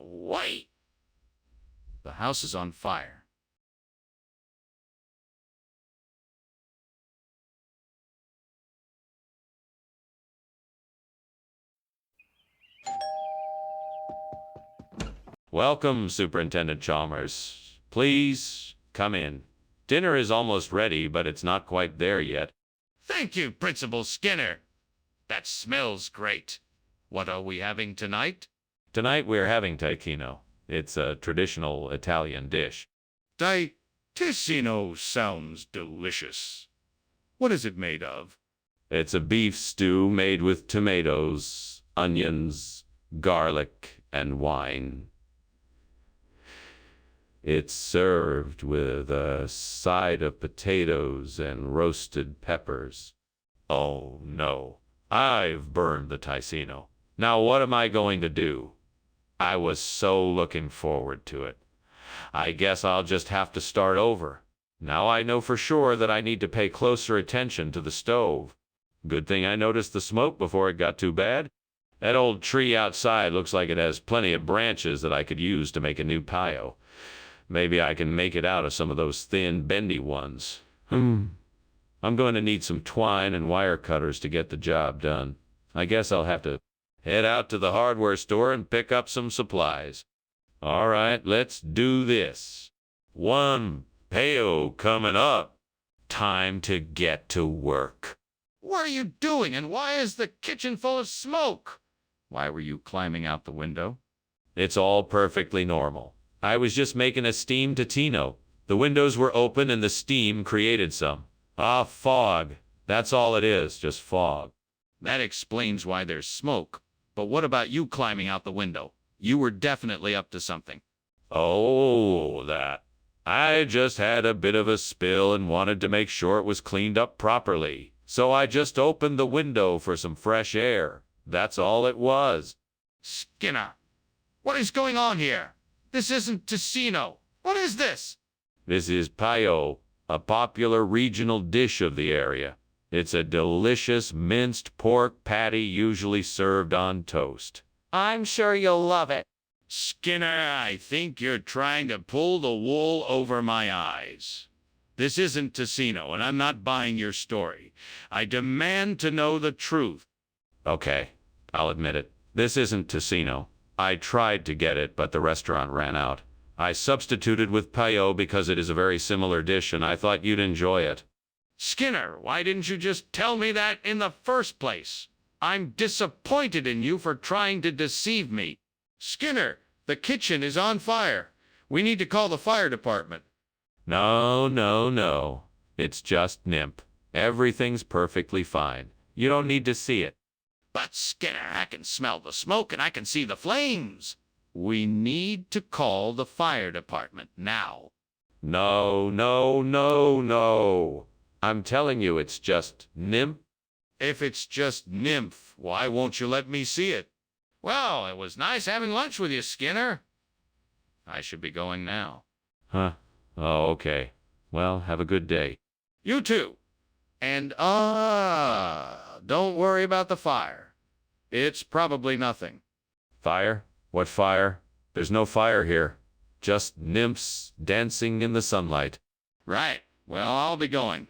Wait. The house is on fire. Welcome, Superintendent Chalmers. Please, come in. Dinner is almost ready, but it's not quite there yet. Thank you, Principal Skinner. That smells great. What are we having tonight? Tonight we're having tacchino. It's a traditional Italian dish. Ticino sounds delicious. What is it made of? It's a beef stew made with tomatoes, onions, garlic, and wine. It's served with a side of potatoes and roasted peppers. Oh no, I've burned the Ticino. Now what am I going to do? I was so looking forward to it. I guess I'll just have to start over. Now I know for sure that I need to pay closer attention to the stove. Good thing I noticed the smoke before it got too bad. That old tree outside looks like it has plenty of branches that I could use to make a new pio. Maybe I can make it out of some of those thin, bendy ones. I'm going to need some twine and wire cutters to get the job done. I guess I'll have to head out to the hardware store and pick up some supplies. All right, let's do this. One pio coming up. Time to get to work. What are you doing, and why is the kitchen full of smoke? Why were you climbing out the window? It's all perfectly normal. I was just making a steamed tacchino. The windows were open and the steam created some. Fog. That's all it is, just fog. That explains why there's smoke. But what about you climbing out the window? You were definitely up to something. Oh, that. I just had a bit of a spill and wanted to make sure it was cleaned up properly. So I just opened the window for some fresh air. That's all it was. Skinner, what is going on here? This isn't Ticino. What is this? This is pio, a popular regional dish of the area. It's a delicious minced pork patty usually served on toast. I'm sure you'll love it. Skinner, I think you're trying to pull the wool over my eyes. This isn't Ticino, and I'm not buying your story. I demand to know the truth. Okay, I'll admit it. This isn't Ticino. I tried to get it, but the restaurant ran out. I substituted with pio because it is a very similar dish, and I thought you'd enjoy it. Skinner, why didn't you just tell me that in the first place? I'm disappointed in you for trying to deceive me. Skinner, the kitchen is on fire. We need to call the fire department. No. It's just NIMP. Everything's perfectly fine. You don't need to see it. But Skinner, I can smell the smoke and I can see the flames. We need to call the fire department now. No. I'm telling you, it's just NIMP. If it's just nymph, why won't you let me see it? Well, it was nice having lunch with you, Skinner. I should be going now. Huh? Oh, okay. Well, have a good day. You too. And, don't worry about the fire. It's probably nothing. Fire? What fire? There's no fire here. just nymphs dancing in the sunlight. Right. Well, I'll be going.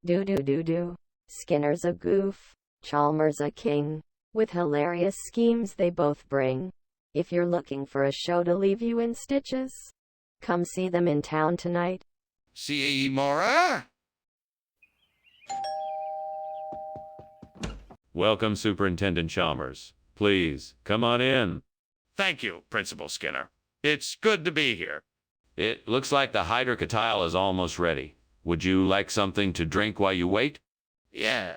Do. Skinner's a goof, Chalmers a king, with hilarious schemes they both bring. If you're looking for a show to leave you in stitches, come see them in town tonight. See you, Mora? Welcome, Superintendent Chalmers. Please, come on in. Thank you, Principal Skinner. It's good to be here. It looks like the hydrocotyle is almost ready. Would you like something to drink while you wait? Yeah.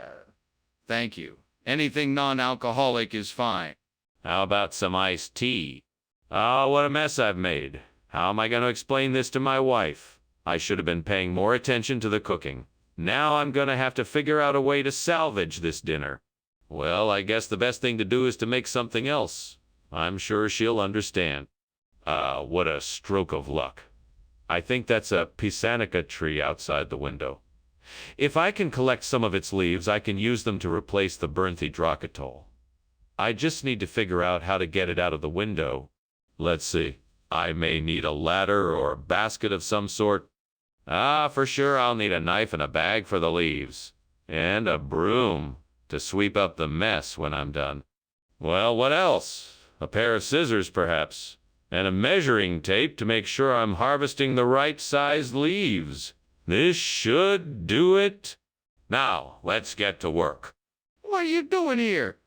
Thank you. Anything non-alcoholic is fine. How about some iced tea? Oh, what a mess I've made. How am I going to explain this to my wife? I should have been paying more attention to the cooking. Now I'm going to have to figure out a way to salvage this dinner. Well, I guess the best thing to do is to make something else. I'm sure she'll understand. What a stroke of luck. I think that's a pisanica tree outside the window. If I can collect some of its leaves, I can use them to replace the burnt hydrocotyle. I just need to figure out how to get it out of the window. Let's see. I may need a ladder or a basket of some sort. For sure I'll need a knife and a bag for the leaves. And a broom to sweep up the mess when I'm done. Well, what else? A pair of scissors, perhaps. And a measuring tape to make sure I'm harvesting the right size leaves. This should do it. Now, let's get to work. What are you doing here?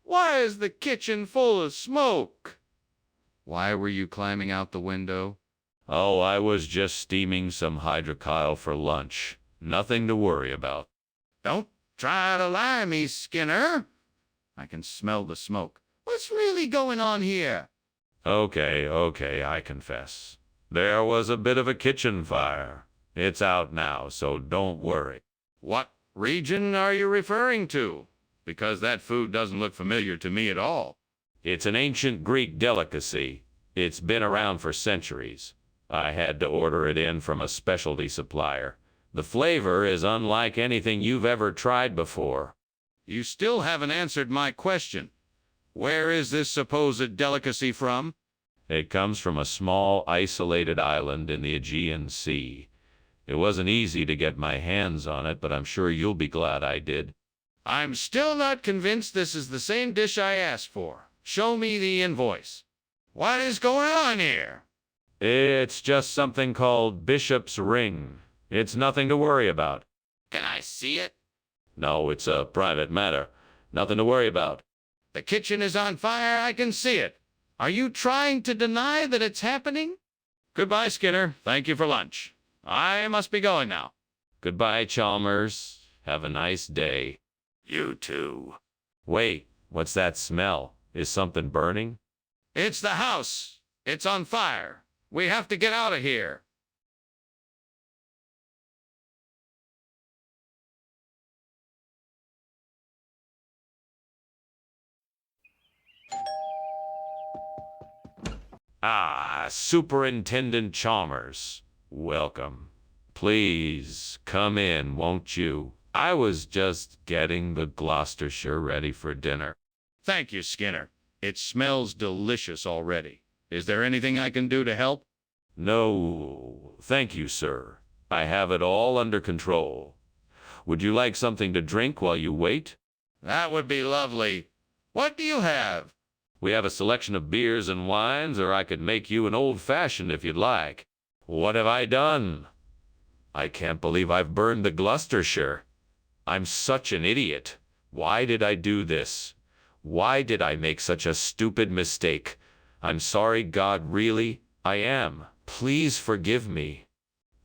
Why is the kitchen full of smoke? Why were you climbing out the window? Oh, I was just steaming some hydrocotyle for lunch. Nothing to worry about. Don't try to lie me, Skinner. I can smell the smoke. What's really going on here? Okay, I confess. There was a bit of a kitchen fire. It's out now, so don't worry. What region are you referring to? Because that food doesn't look familiar to me at all. It's an ancient Greek delicacy. It's been around for centuries. I had to order it in from a specialty supplier. The flavor is unlike anything you've ever tried before. You still haven't answered my question. Where is this supposed delicacy from? It comes from a small, isolated island in the Aegean Sea. It wasn't easy to get my hands on it, but I'm sure you'll be glad I did. I'm still not convinced this is the same dish I asked for. Show me the invoice. What is going on here? It's just something called Bishop's Ring. It's nothing to worry about. Can I see it? No, it's a private matter. Nothing to worry about. The kitchen is on fire. I can see it. Are you trying to deny that it's happening? Goodbye, Skinner. Thank you for lunch. I must be going now. Goodbye, Chalmers. Have a nice day. You too. Wait, what's that smell? Is something burning? It's the house. It's on fire. We have to get out of here. Superintendent Chalmers. Welcome. Please, come in, won't you? I was just getting the Gloucestershire ready for dinner. Thank you, Skinner. It smells delicious already. Is there anything I can do to help? No, thank you, sir. I have it all under control. Would you like something to drink while you wait? That would be lovely. What do you have? We have a selection of beers and wines, or I could make you an old-fashioned if you'd like. What have I done? I can't believe I've burned the Gloucestershire. I'm such an idiot. Why did I do this? Why did I make such a stupid mistake? I'm sorry, God, really. I am. Please forgive me.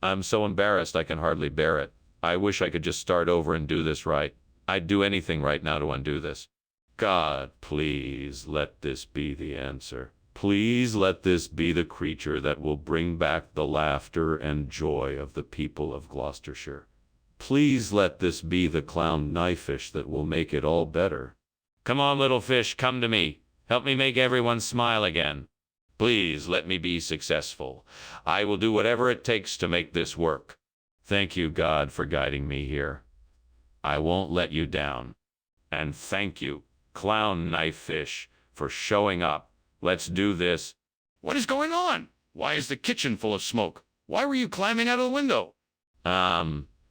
I'm so embarrassed I can hardly bear it. I wish I could just start over and do this right. I'd do anything right now to undo this. God, please let this be the answer. Please let this be the creature that will bring back the laughter and joy of the people of Gloucestershire. Please let this be the clown knifefish that will make it all better. Come on, little fish, come to me. Help me make everyone smile again. Please let me be successful. I will do whatever it takes to make this work. Thank you, God, for guiding me here. I won't let you down. And thank you, Clown Knife Fish, for showing up. Let's do this. What is going on? Why is the kitchen full of smoke? Why were you climbing out of the window?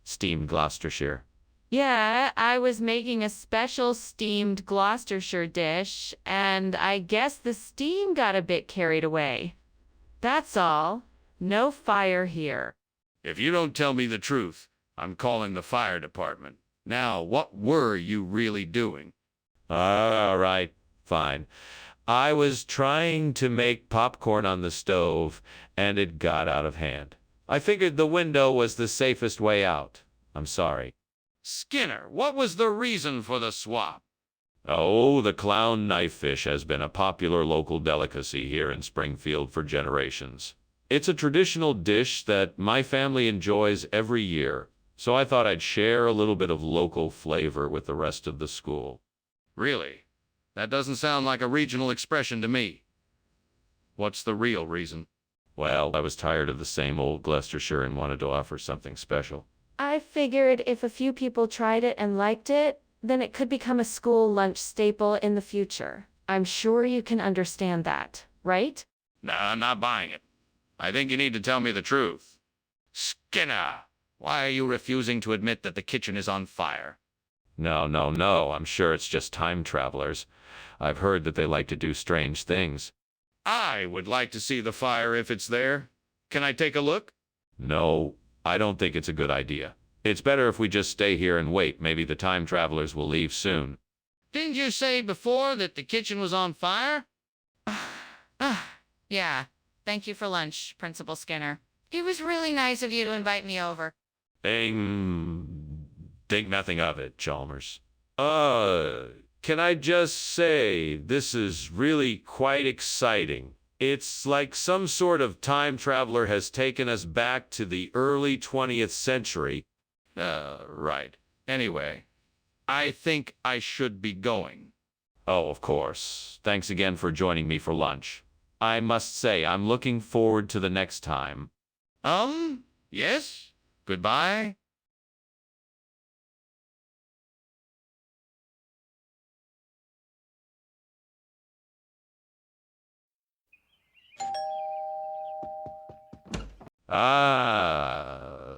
Steamed Gloucestershire. Yeah, I was making a special steamed Gloucestershire dish, and I guess the steam got a bit carried away. That's all. No fire here. If you don't tell me the truth, I'm calling the fire department. Now, what were you really doing? All right, fine. I was trying to make popcorn on the stove, and it got out of hand. I figured the window was the safest way out. I'm sorry. Skinner, what was the reason for the swap? Oh, the clown knife fish has been a popular local delicacy here in Springfield for generations. It's a traditional dish that my family enjoys every year, so I thought I'd share a little bit of local flavor with the rest of the school. Really? That doesn't sound like a regional expression to me. What's the real reason? Well, I was tired of the same old Gloucestershire and wanted to offer something special. I figured if a few people tried it and liked it, then it could become a school lunch staple in the future. I'm sure you can understand that, right? No, I'm not buying it. I think you need to tell me the truth. Skinner, why are you refusing to admit that the kitchen is on fire? No, I'm sure it's just time travelers. I've heard that they like to do strange things. I would like to see the fire if it's there. Can I take a look? No, I don't think it's a good idea. It's better if we just stay here and wait. Maybe the time travelers will leave soon. Didn't you say before that the kitchen was on fire? Yeah, thank you for lunch, Principal Skinner. It was really nice of you to invite me over. Think nothing of it, Chalmers. Can I just say, this is really quite exciting. It's like some sort of time traveler has taken us back to the early 20th century. Right. Anyway, I think I should be going. Oh, of course. Thanks again for joining me for lunch. I must say, I'm looking forward to the next time. Yes? Goodbye?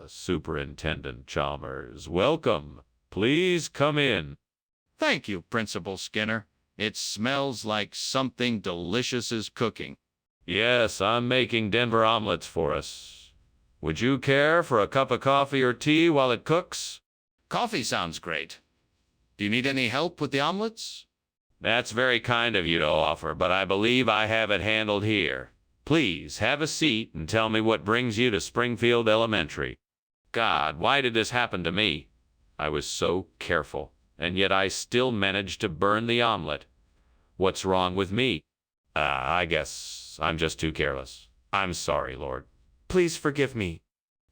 Superintendent Chalmers, welcome. Please come in. Thank you, Principal Skinner. It smells like something delicious is cooking. Yes, I'm making Denver omelets for us. Would you care for a cup of coffee or tea while it cooks? Coffee sounds great. Do you need any help with the omelets? That's very kind of you to offer, but I believe I have it handled here. Please have a seat and tell me what brings you to Springfield Elementary. God, why did this happen to me? I was so careful, and yet I still managed to burn the omelet. What's wrong with me? I guess I'm just too careless. I'm sorry, Lord. Please forgive me.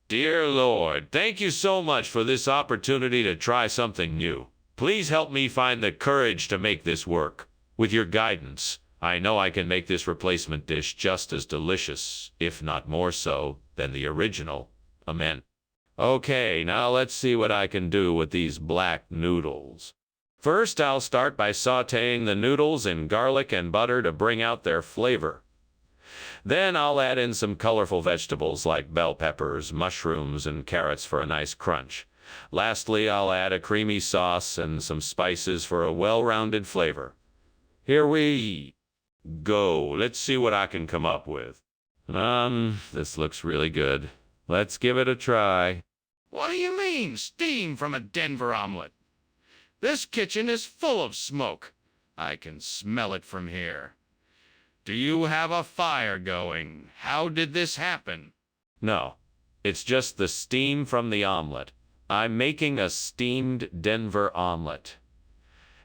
Dear Lord, thank you so much for this opportunity to try something new. Please help me find the courage to make this work. With your guidance, I know I can make this replacement dish just as delicious, if not more so, than the original. Amen. Okay, now let's see what I can do with these black noodles. First, I'll start by sautéing the noodles in garlic and butter to bring out their flavor. Then I'll add in some colorful vegetables like bell peppers, mushrooms, and carrots for a nice crunch. Lastly, I'll add a creamy sauce and some spices for a well-rounded flavor. Here we go. Let's see what I can come up with. This looks really good. Let's give it a try. What do you mean, steam from a Denver omelet? This kitchen is full of smoke. I can smell it from here. Do you have a fire going? How did this happen? No, it's just the steam from the omelet. I'm making a steamed Denver omelet.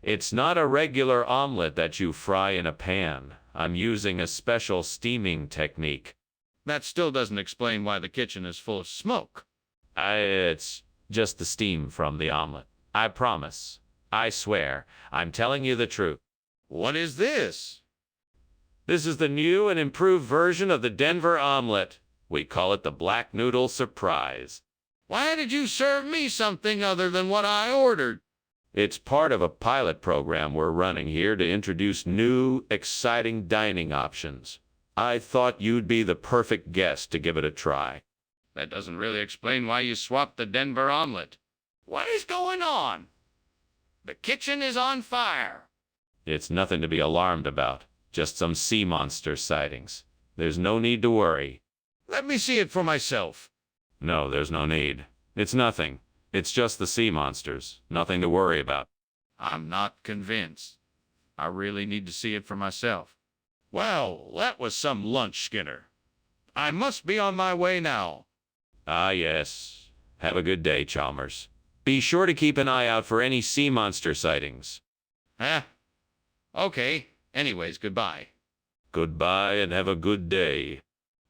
It's not a regular omelet that you fry in a pan. I'm using a special steaming technique. That still doesn't explain why the kitchen is full of smoke. It's just the steam from the omelet. I promise. I swear. I'm telling you the truth. What is this? This is the new and improved version of the Denver omelet. We call it the Black Noodle Surprise. Why did you serve me something other than what I ordered? It's part of a pilot program we're running here to introduce new, exciting dining options. I thought you'd be the perfect guest to give it a try. That doesn't really explain why you swapped the Denver omelet. What is going on? The kitchen is on fire. It's nothing to be alarmed about, just some sea monster sightings. There's no need to worry. Let me see it for myself. No, there's no need. It's nothing. It's just the sea monsters. Nothing to worry about. I'm not convinced. I really need to see it for myself. Well, that was some lunch, Skinner. I must be on my way now. Ah, yes. Have a good day, Chalmers. Be sure to keep an eye out for any sea monster sightings. Okay. Anyways, goodbye. Goodbye and have a good day.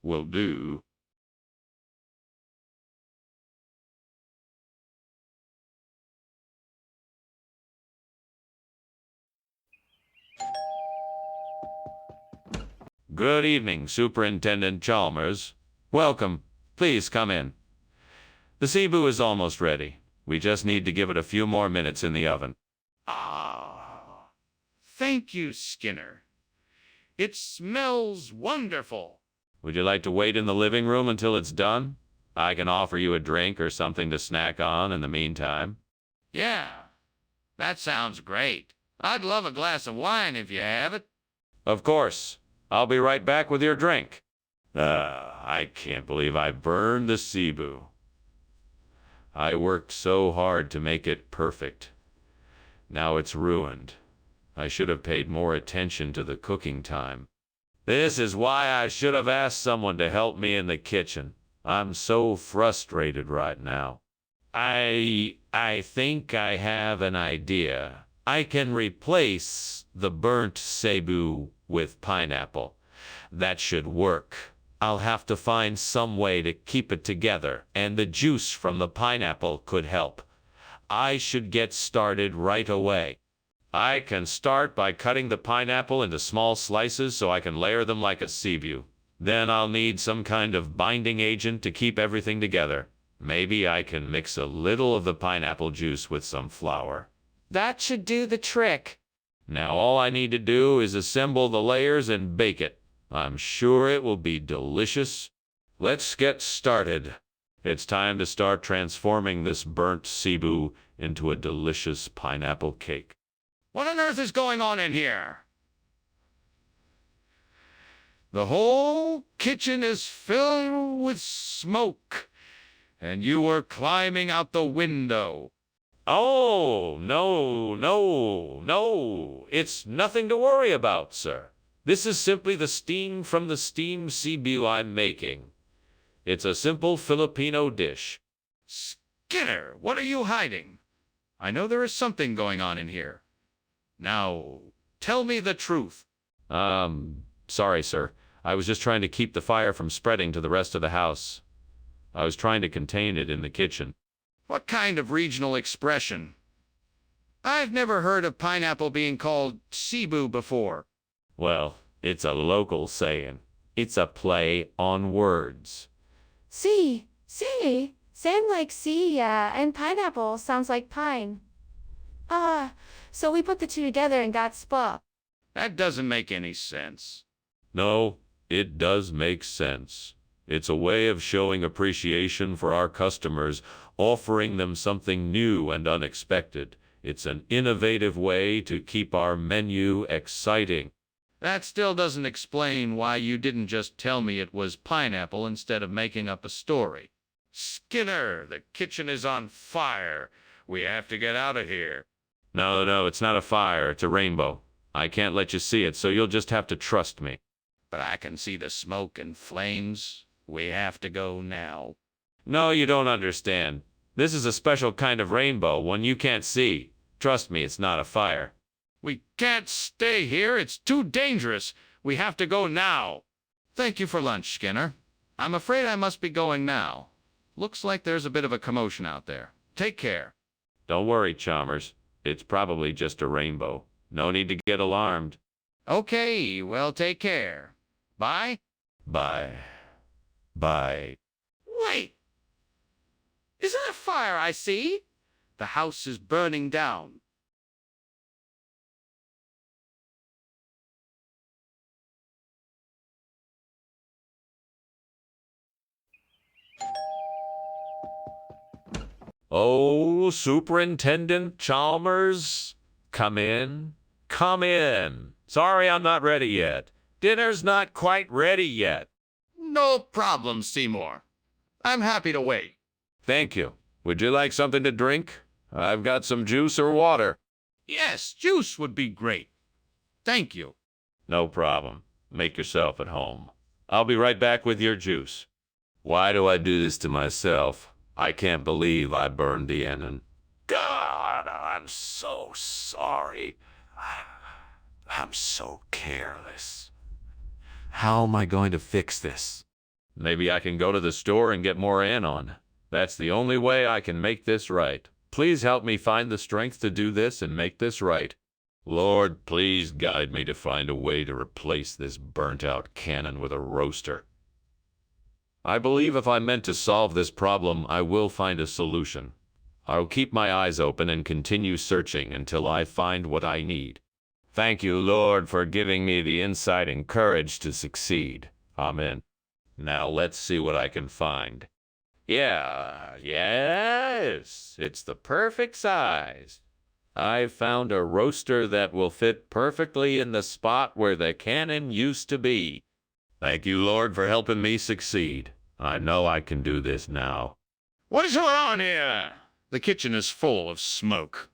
Will do. Good evening, Superintendent Chalmers. Welcome. Please come in. The Cebu is almost ready. We just need to give it a few more minutes in the oven. Ah, thank you, Skinner. It smells wonderful. Would you like to wait in the living room until it's done? I can offer you a drink or something to snack on in the meantime. Yeah, that sounds great. I'd love a glass of wine if you have it. Of course. I'll be right back with your drink. I can't believe I burned the Cebu. I worked so hard to make it perfect. Now it's ruined. I should have paid more attention to the cooking time. This is why I should have asked someone to help me in the kitchen. I'm so frustrated right now. I think I have an idea. I can replace the burnt Cebu with pineapple. That should work. I'll have to find some way to keep it together, and the juice from the pineapple could help. I should get started right away. I can start by cutting the pineapple into small slices so I can layer them like a Cebu. Then I'll need some kind of binding agent to keep everything together. Maybe I can mix a little of the pineapple juice with some flour. That should do the trick. Now all I need to do is assemble the layers and bake it. I'm sure it will be delicious. Let's get started. It's time to start transforming this burnt Cebu into a delicious pineapple cake. What on earth is going on in here? The whole kitchen is filled with smoke, and you were climbing out the window. Oh, no. It's nothing to worry about, sir. This is simply the steam from the steamed Cebu I'm making. It's a simple Filipino dish. Skinner, what are you hiding? I know there is something going on in here. Now, tell me the truth. Sorry, sir. I was just trying to keep the fire from spreading to the rest of the house. I was trying to contain it in the kitchen. What kind of regional expression? I've never heard of pineapple being called Cebu before. Well, it's a local saying. It's a play on words. See, same like sea, and pineapple sounds like pine. So we put the two together and got spa. That doesn't make any sense. No, it does make sense. It's a way of showing appreciation for our customers, offering them something new and unexpected. It's an innovative way to keep our menu exciting. That still doesn't explain why you didn't just tell me it was pineapple instead of making up a story. Skinner, the kitchen is on fire. We have to get out of here. No, it's not a fire, it's a rainbow. I can't let you see it, so you'll just have to trust me. But I can see the smoke and flames. We have to go now. No, you don't understand. This is a special kind of rainbow, one you can't see. Trust me, it's not a fire. We can't stay here. It's too dangerous. We have to go now. Thank you for lunch, Skinner. I'm afraid I must be going now. Looks like there's a bit of a commotion out there. Take care. Don't worry, Chalmers. It's probably just a rainbow. No need to get alarmed. Okay, well, take care. Bye. Bye. Wait. Is that a fire I see? The house is burning down. Oh, Superintendent Chalmers, come in. Come in. Sorry I'm not ready yet. Dinner's not quite ready yet. No problem, Seymour. I'm happy to wait. Thank you. Would you like something to drink? I've got some juice or water. Yes, juice would be great. Thank you. No problem. Make yourself at home. I'll be right back with your juice. Why do I do this to myself? I can't believe I burned the engine. God, I'm so sorry. I'm so careless. How am I going to fix this? Maybe I can go to the store and get more anon. That's the only way I can make this right. Please help me find the strength to do this and make this right. Lord, please guide me to find a way to replace this burnt-out cannon with a roaster. I believe if I'm meant to solve this problem, I will find a solution. I'll keep my eyes open and continue searching until I find what I need. Thank you, Lord, for giving me the insight and courage to succeed. Amen. Now let's see what I can find. Yes, it's the perfect size. I've found a roaster that will fit perfectly in the spot where the cannon used to be. Thank you, Lord, for helping me succeed. I know I can do this now. What is going on here? The kitchen is full of smoke.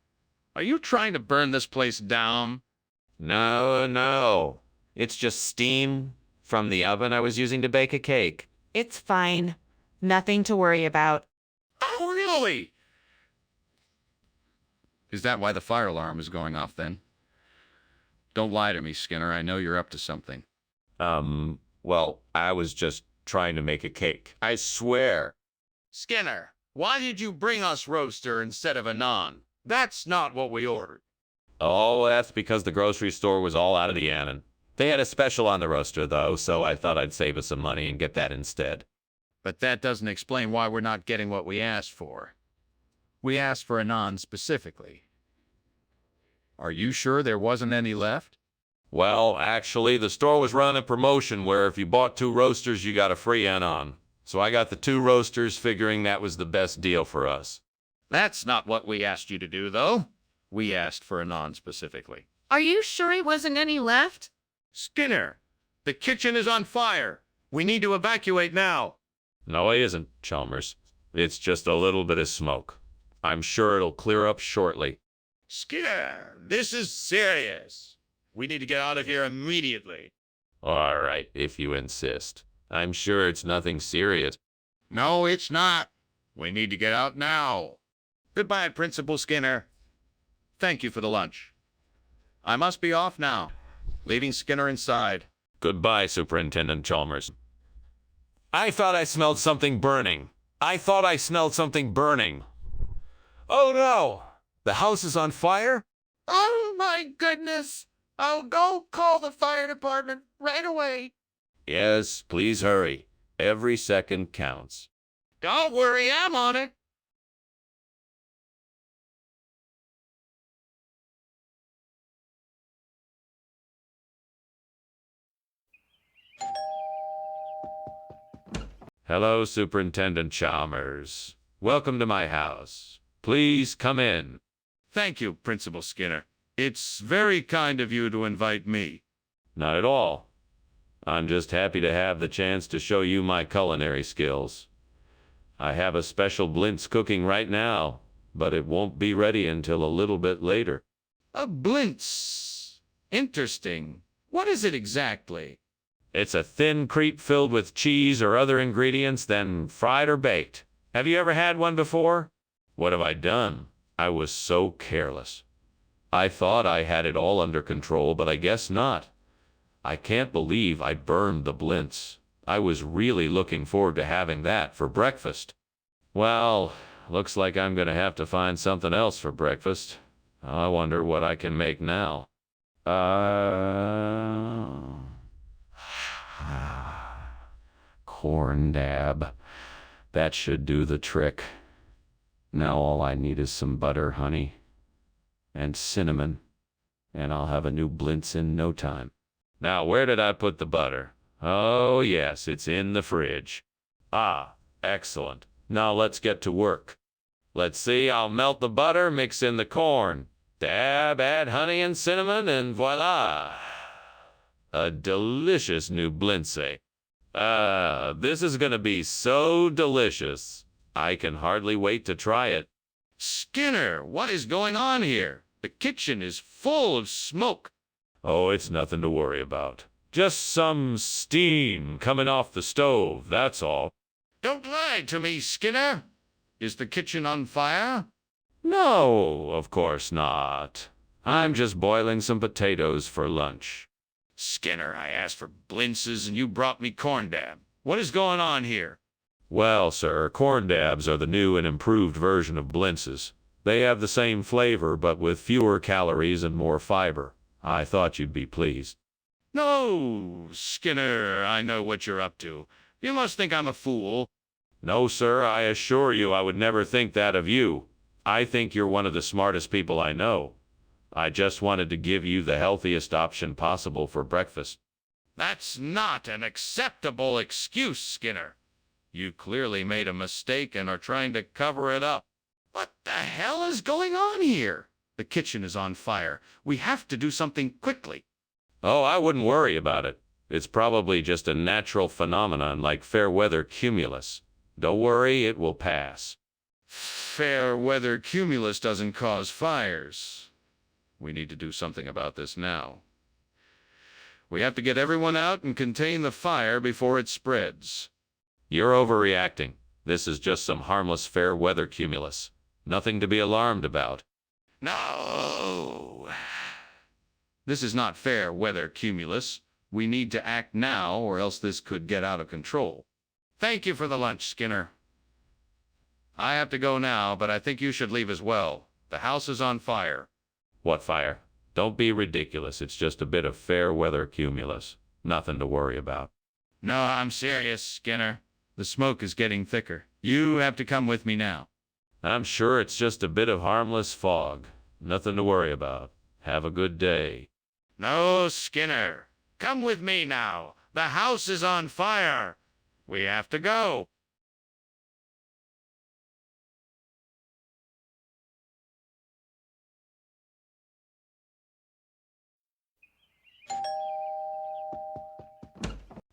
Are you trying to burn this place down? No. It's just steam from the oven I was using to bake a cake. It's fine. Nothing to worry about. Oh, really? Is that why the fire alarm is going off then? Don't lie to me, Skinner. I know you're up to something. Well, I was just trying to make a cake. I swear. Skinner, why did you bring us roaster instead of a naan? That's not what we ordered. Oh, that's because the grocery store was all out of the annon. They had a special on the roaster, though, so I thought I'd save us some money and get that instead. But that doesn't explain why we're not getting what we asked for. We asked for a naan specifically. Are you sure there wasn't any left? Well, actually, the store was running a promotion where if you bought 2 roasters, you got a free anon. So I got the 2 roasters, figuring that was the best deal for us. That's not what we asked you to do, though. We asked for a naan specifically. Are you sure it wasn't any left? Skinner, the kitchen is on fire. We need to evacuate now. No, it isn't, Chalmers. It's just a little bit of smoke. I'm sure it'll clear up shortly. Skinner, this is serious. We need to get out of here immediately. All right, if you insist. I'm sure it's nothing serious. No, it's not. We need to get out now. Goodbye, Principal Skinner. Thank you for the lunch. I must be off now, leaving Skinner inside. Goodbye, Superintendent Chalmers. I thought I smelled something burning. Oh no! The house is on fire? Oh my goodness. I'll go call the fire department right away. Yes, please hurry. Every second counts. Don't worry, I'm on it. Hello, Superintendent Chalmers. Welcome to my house. Please come in. Thank you, Principal Skinner. It's very kind of you to invite me. Not at all. I'm just happy to have the chance to show you my culinary skills. I have a special blintz cooking right now, but it won't be ready until a little bit later. A blintz. Interesting. What is it exactly? It's a thin crepe filled with cheese or other ingredients, then fried or baked. Have you ever had one before? What have I done? I was so careless. I thought I had it all under control, but I guess not. I can't believe I burned the blintz. I was really looking forward to having that for breakfast. Well, looks like I'm gonna have to find something else for breakfast. I wonder what I can make now. Corn dab. That should do the trick. Now all I need is some butter, honey, and cinnamon, and I'll have a new blintz in no time. Now, where did I put the butter? Oh, yes, it's in the fridge. Ah, excellent. Now let's get to work. Let's see, I'll melt the butter, mix in the corn, add honey and cinnamon, and voila! A delicious new blintz. This is gonna be so delicious. I can hardly wait to try it. Skinner, what is going on here? The kitchen is full of smoke. Oh, it's nothing to worry about. Just some steam coming off the stove, that's all. Don't lie to me, Skinner. Is the kitchen on fire? No, of course not. I'm just boiling some potatoes for lunch. Skinner, I asked for blintzes and you brought me corn dab. What is going on here? Well, sir, corn dabs are the new and improved version of blintzes. They have the same flavor, but with fewer calories and more fiber. I thought you'd be pleased. No, Skinner, I know what you're up to. You must think I'm a fool. No, sir, I assure you I would never think that of you. I think you're one of the smartest people I know. I just wanted to give you the healthiest option possible for breakfast. That's not an acceptable excuse, Skinner. You clearly made a mistake and are trying to cover it up. What the hell is going on here? The kitchen is on fire. We have to do something quickly. Oh, I wouldn't worry about it. It's probably just a natural phenomenon like fair weather cumulus. Don't worry, it will pass. Fair weather cumulus doesn't cause fires. We need to do something about this now. We have to get everyone out and contain the fire before it spreads. You're overreacting. This is just some harmless fair weather cumulus. Nothing to be alarmed about. No. This is not fair weather cumulus. We need to act now or else this could get out of control. Thank you for the lunch, Skinner. I have to go now, but I think you should leave as well. The house is on fire. What fire? Don't be ridiculous. It's just a bit of fair weather cumulus. Nothing to worry about. No, I'm serious, Skinner. The smoke is getting thicker. You have to come with me now. I'm sure it's just a bit of harmless fog. Nothing to worry about. Have a good day. No, Skinner. Come with me now. The house is on fire. We have to go.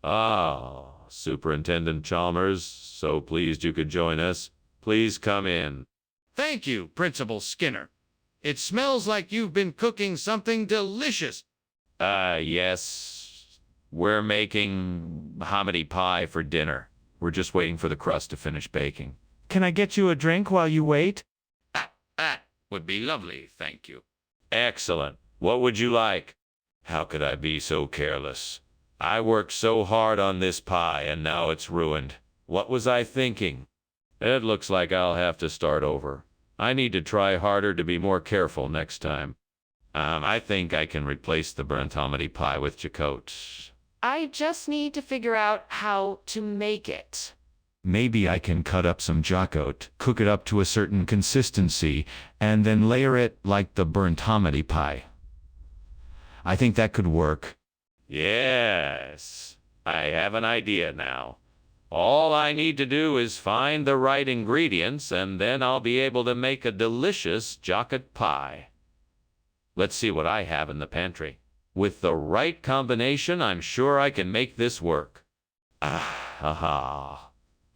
Ah, Superintendent Chalmers, so pleased you could join us. Please come in. Thank you, Principal Skinner. It smells like you've been cooking something delicious. Yes. We're making hominy pie for dinner. We're just waiting for the crust to finish baking. Can I get you a drink while you wait? That would be lovely, thank you. Excellent. What would you like? How could I be so careless? I worked so hard on this pie and now it's ruined. What was I thinking? It looks like I'll have to start over. I need to try harder to be more careful next time. I think I can replace the burnt hominy pie with Jacote. I just need to figure out how to make it. Maybe I can cut up some Jacote, cook it up to a certain consistency, and then layer it like the burnt hominy pie. I think that could work. Yes, I have an idea now. All I need to do is find the right ingredients, and then I'll be able to make a delicious Jacote pie. Let's see what I have in the pantry. With the right combination, I'm sure I can make this work. I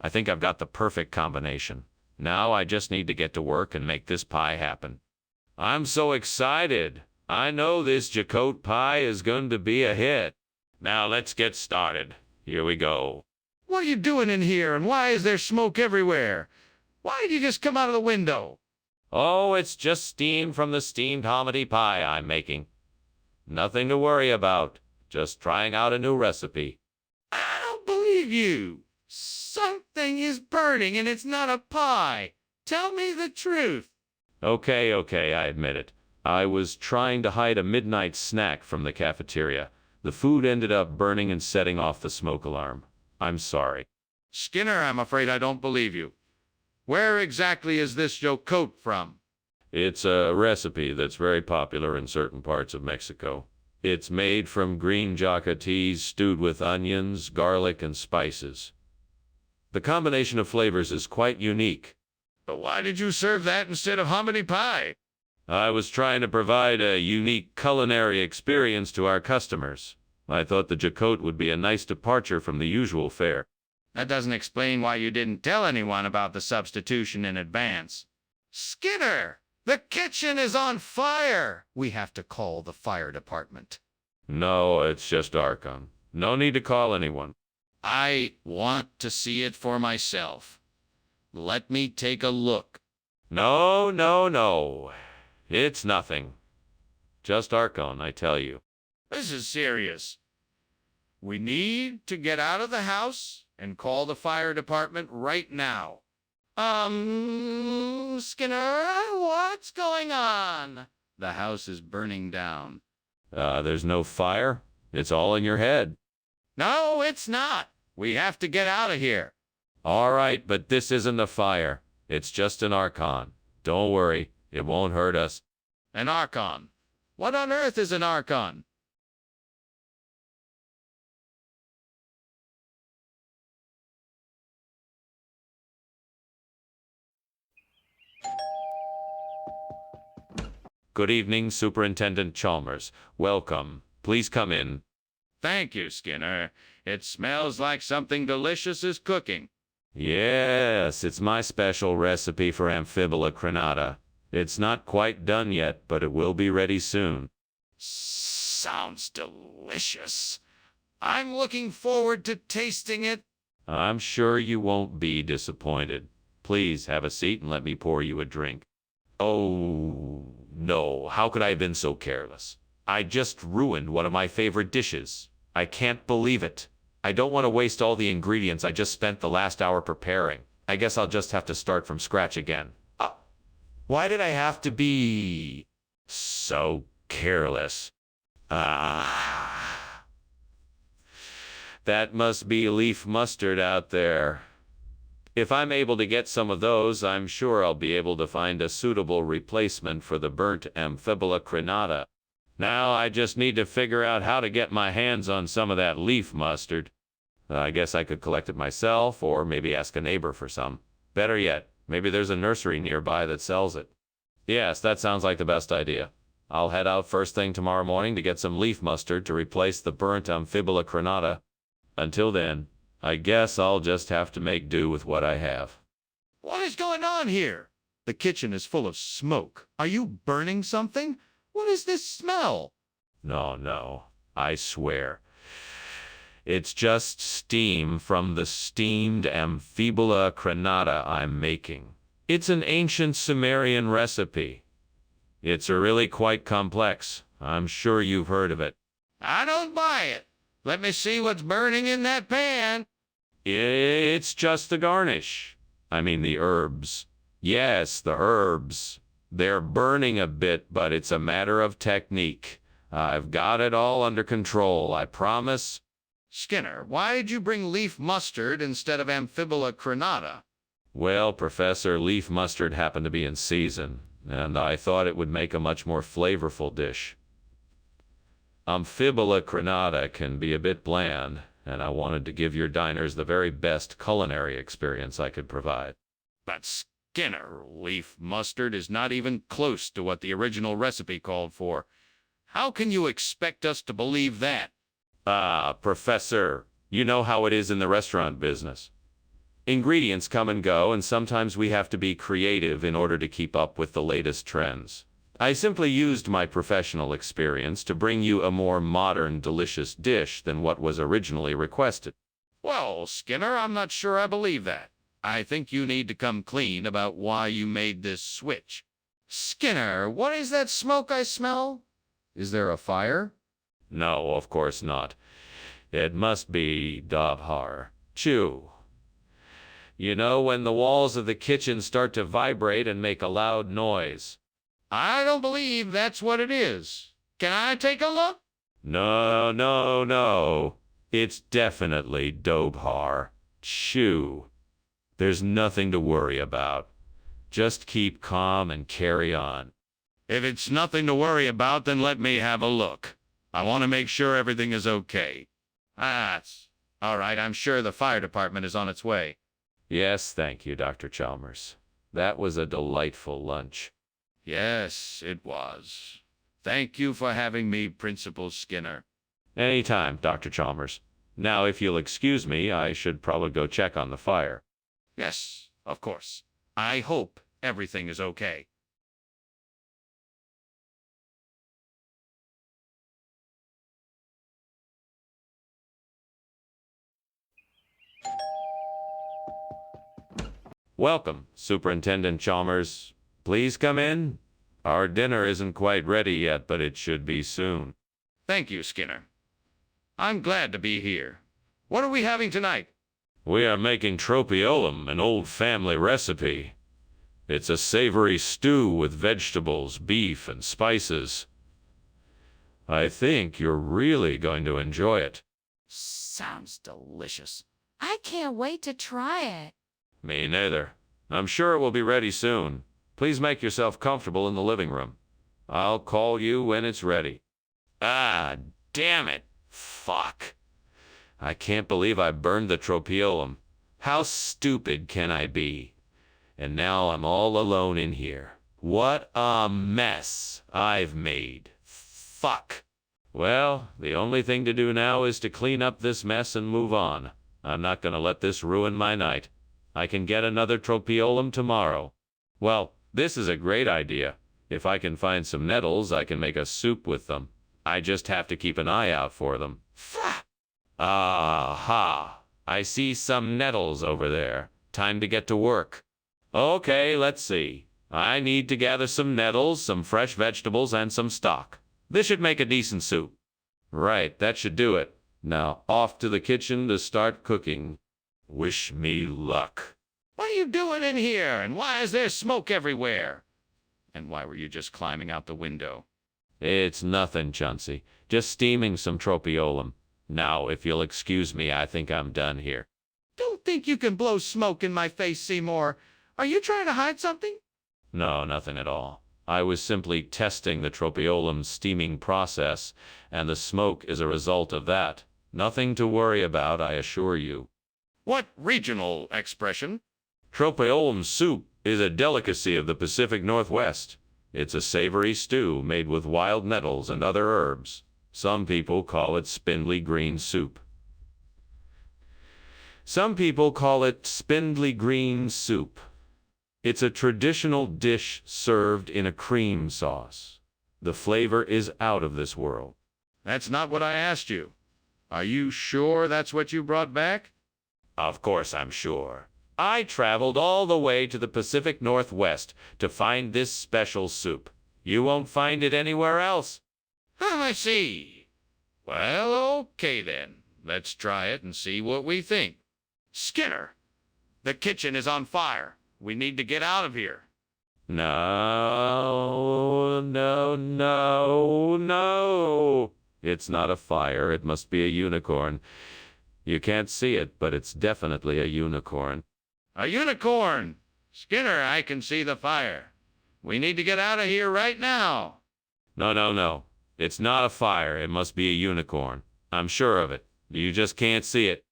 think I've got the perfect combination. Now I just need to get to work and make this pie happen. I'm so excited. I know this Jacote pie is going to be a hit. Now let's get started. Here we go. What are you doing in here, and why is there smoke everywhere? Why did you just come out of the window? Oh, it's just steam from the steamed hominy pie I'm making. Nothing to worry about. Just trying out a new recipe. I don't believe you. Something is burning and it's not a pie. Tell me the truth. Okay, I admit it. I was trying to hide a midnight snack from the cafeteria. The food ended up burning and setting off the smoke alarm. I'm sorry. Skinner, I'm afraid I don't believe you. Where exactly is this your coat from? It's a recipe that's very popular in certain parts of Mexico. It's made from green jaca teas stewed with onions, garlic, and spices. The combination of flavors is quite unique. But why did you serve that instead of hominy pie? I was trying to provide a unique culinary experience to our customers. I thought the jacote would be a nice departure from the usual fare. That doesn't explain why you didn't tell anyone about the substitution in advance. Skinner, the kitchen is on fire. We have to call the fire department. No, it's just Archon. No need to call anyone. I want to see it for myself. Let me take a look. No, no, no. It's nothing. Just Archon, I tell you. This is serious. We need to get out of the house and call the fire department right now. Skinner, what's going on? The house is burning down. There's no fire? It's all in your head. No, it's not. We have to get out of here. All right, but this isn't a fire. It's just an Archon. Don't worry, it won't hurt us. An Archon? What on earth is an Archon? Good evening, Superintendent Chalmers. Welcome. Please come in. Thank you, Skinner. It smells like something delicious is cooking. Yes, it's my special recipe for Amphibula crenata. It's not quite done yet, but it will be ready soon. Sounds delicious. I'm looking forward to tasting it. I'm sure you won't be disappointed. Please have a seat and let me pour you a drink. Oh, no, how could I have been so careless? I just ruined one of my favorite dishes. I can't believe it. I don't want to waste all the ingredients I just spent the last hour preparing. I guess I'll just have to start from scratch again. Why did I have to be so careless? That must be leaf mustard out there. If I'm able to get some of those, I'm sure I'll be able to find a suitable replacement for the burnt Amphibula crenata. Now I just need to figure out how to get my hands on some of that leaf mustard. I guess I could collect it myself, or maybe ask a neighbor for some. Better yet, maybe there's a nursery nearby that sells it. Yes, that sounds like the best idea. I'll head out first thing tomorrow morning to get some leaf mustard to replace the burnt Amphibula crenata. Until then, I guess I'll just have to make do with what I have. What is going on here? The kitchen is full of smoke. Are you burning something? What is this smell? No, I swear. It's just steam from the steamed Amphibula crenata I'm making. It's an ancient Sumerian recipe. It's really quite complex. I'm sure you've heard of it. I don't buy it. Let me see what's burning in that pan. It's just the garnish. I mean the herbs. Yes, the herbs. They're burning a bit, but it's a matter of technique. I've got it all under control, I promise. Skinner, why did you bring leaf mustard instead of Amphibula crenata? Well, Professor, leaf mustard happened to be in season, and I thought it would make a much more flavorful dish. Amphibula crenata can be a bit bland, and I wanted to give your diners the very best culinary experience I could provide. But Skinner, leaf mustard is not even close to what the original recipe called for. How can you expect us to believe that? Professor, you know how it is in the restaurant business. Ingredients come and go, and sometimes we have to be creative in order to keep up with the latest trends. I simply used my professional experience to bring you a more modern, delicious dish than what was originally requested. Well, Skinner, I'm not sure I believe that. I think you need to come clean about why you made this switch. Skinner, what is that smoke I smell? Is there a fire? No, of course not. It must be Dabhar. Chew. You know, when the walls of the kitchen start to vibrate and make a loud noise. I don't believe that's what it is. Can I take a look? No. It's definitely Dobhar. Chew. There's nothing to worry about. Just keep calm and carry on. If it's nothing to worry about, then let me have a look. I want to make sure everything is okay. That's all right. I'm sure the fire department is on its way. Yes, thank you, Dr. Chalmers. That was a delightful lunch. Yes, it was. Thank you for having me, Principal Skinner. Anytime, Dr. Chalmers. Now, if you'll excuse me, I should probably go check on the fire. Yes, of course. I hope everything is okay. Welcome, Superintendent Chalmers. Please come in. Our dinner isn't quite ready yet, but it should be soon. Thank you, Skinner. I'm glad to be here. What are we having tonight? We are making tropiolum, an old family recipe. It's a savory stew with vegetables, beef, and spices. I think you're really going to enjoy it. Sounds delicious. I can't wait to try it. Me neither. I'm sure it will be ready soon. Please make yourself comfortable in the living room. I'll call you when it's ready. Ah, damn it. Fuck. I can't believe I burned the tropiolum. How stupid can I be? And now I'm all alone in here. What a mess I've made. Fuck. Well, the only thing to do now is to clean up this mess and move on. I'm not gonna let this ruin my night. I can get another tropiolum tomorrow. Well, this is a great idea. If I can find some nettles, I can make a soup with them. I just have to keep an eye out for them. Aha! I see some nettles over there. Time to get to work. Okay, let's see. I need to gather some nettles, some fresh vegetables, and some stock. This should make a decent soup. Right, that should do it. Now, off to the kitchen to start cooking. Wish me luck. What are you doing in here? And why is there smoke everywhere? And why were you just climbing out the window? It's nothing, Chauncey. Just steaming some tropiolum. Now, if you'll excuse me, I think I'm done here. Don't think you can blow smoke in my face, Seymour. Are you trying to hide something? No, nothing at all. I was simply testing the tropiolum steaming process, and the smoke is a result of that. Nothing to worry about, I assure you. What regional expression? Tropiolum soup is a delicacy of the Pacific Northwest. It's a savory stew made with wild nettles and other herbs. Some people call it spindly green soup. It's a traditional dish served in a cream sauce. The flavor is out of this world. That's not what I asked you. Are you sure that's what you brought back? Of course I'm sure. I traveled all the way to the Pacific Northwest to find this special soup. You won't find it anywhere else. I see. Well, okay then. Let's try it and see what we think. Skinner, the kitchen is on fire. We need to get out of here. No, no, no, no. It's not a fire. It must be a unicorn. You can't see it, but it's definitely a unicorn. A unicorn! Skinner, I can see the fire. We need to get out of here right now. No, no, no. It's not a fire. It must be a unicorn. I'm sure of it. You just can't see it.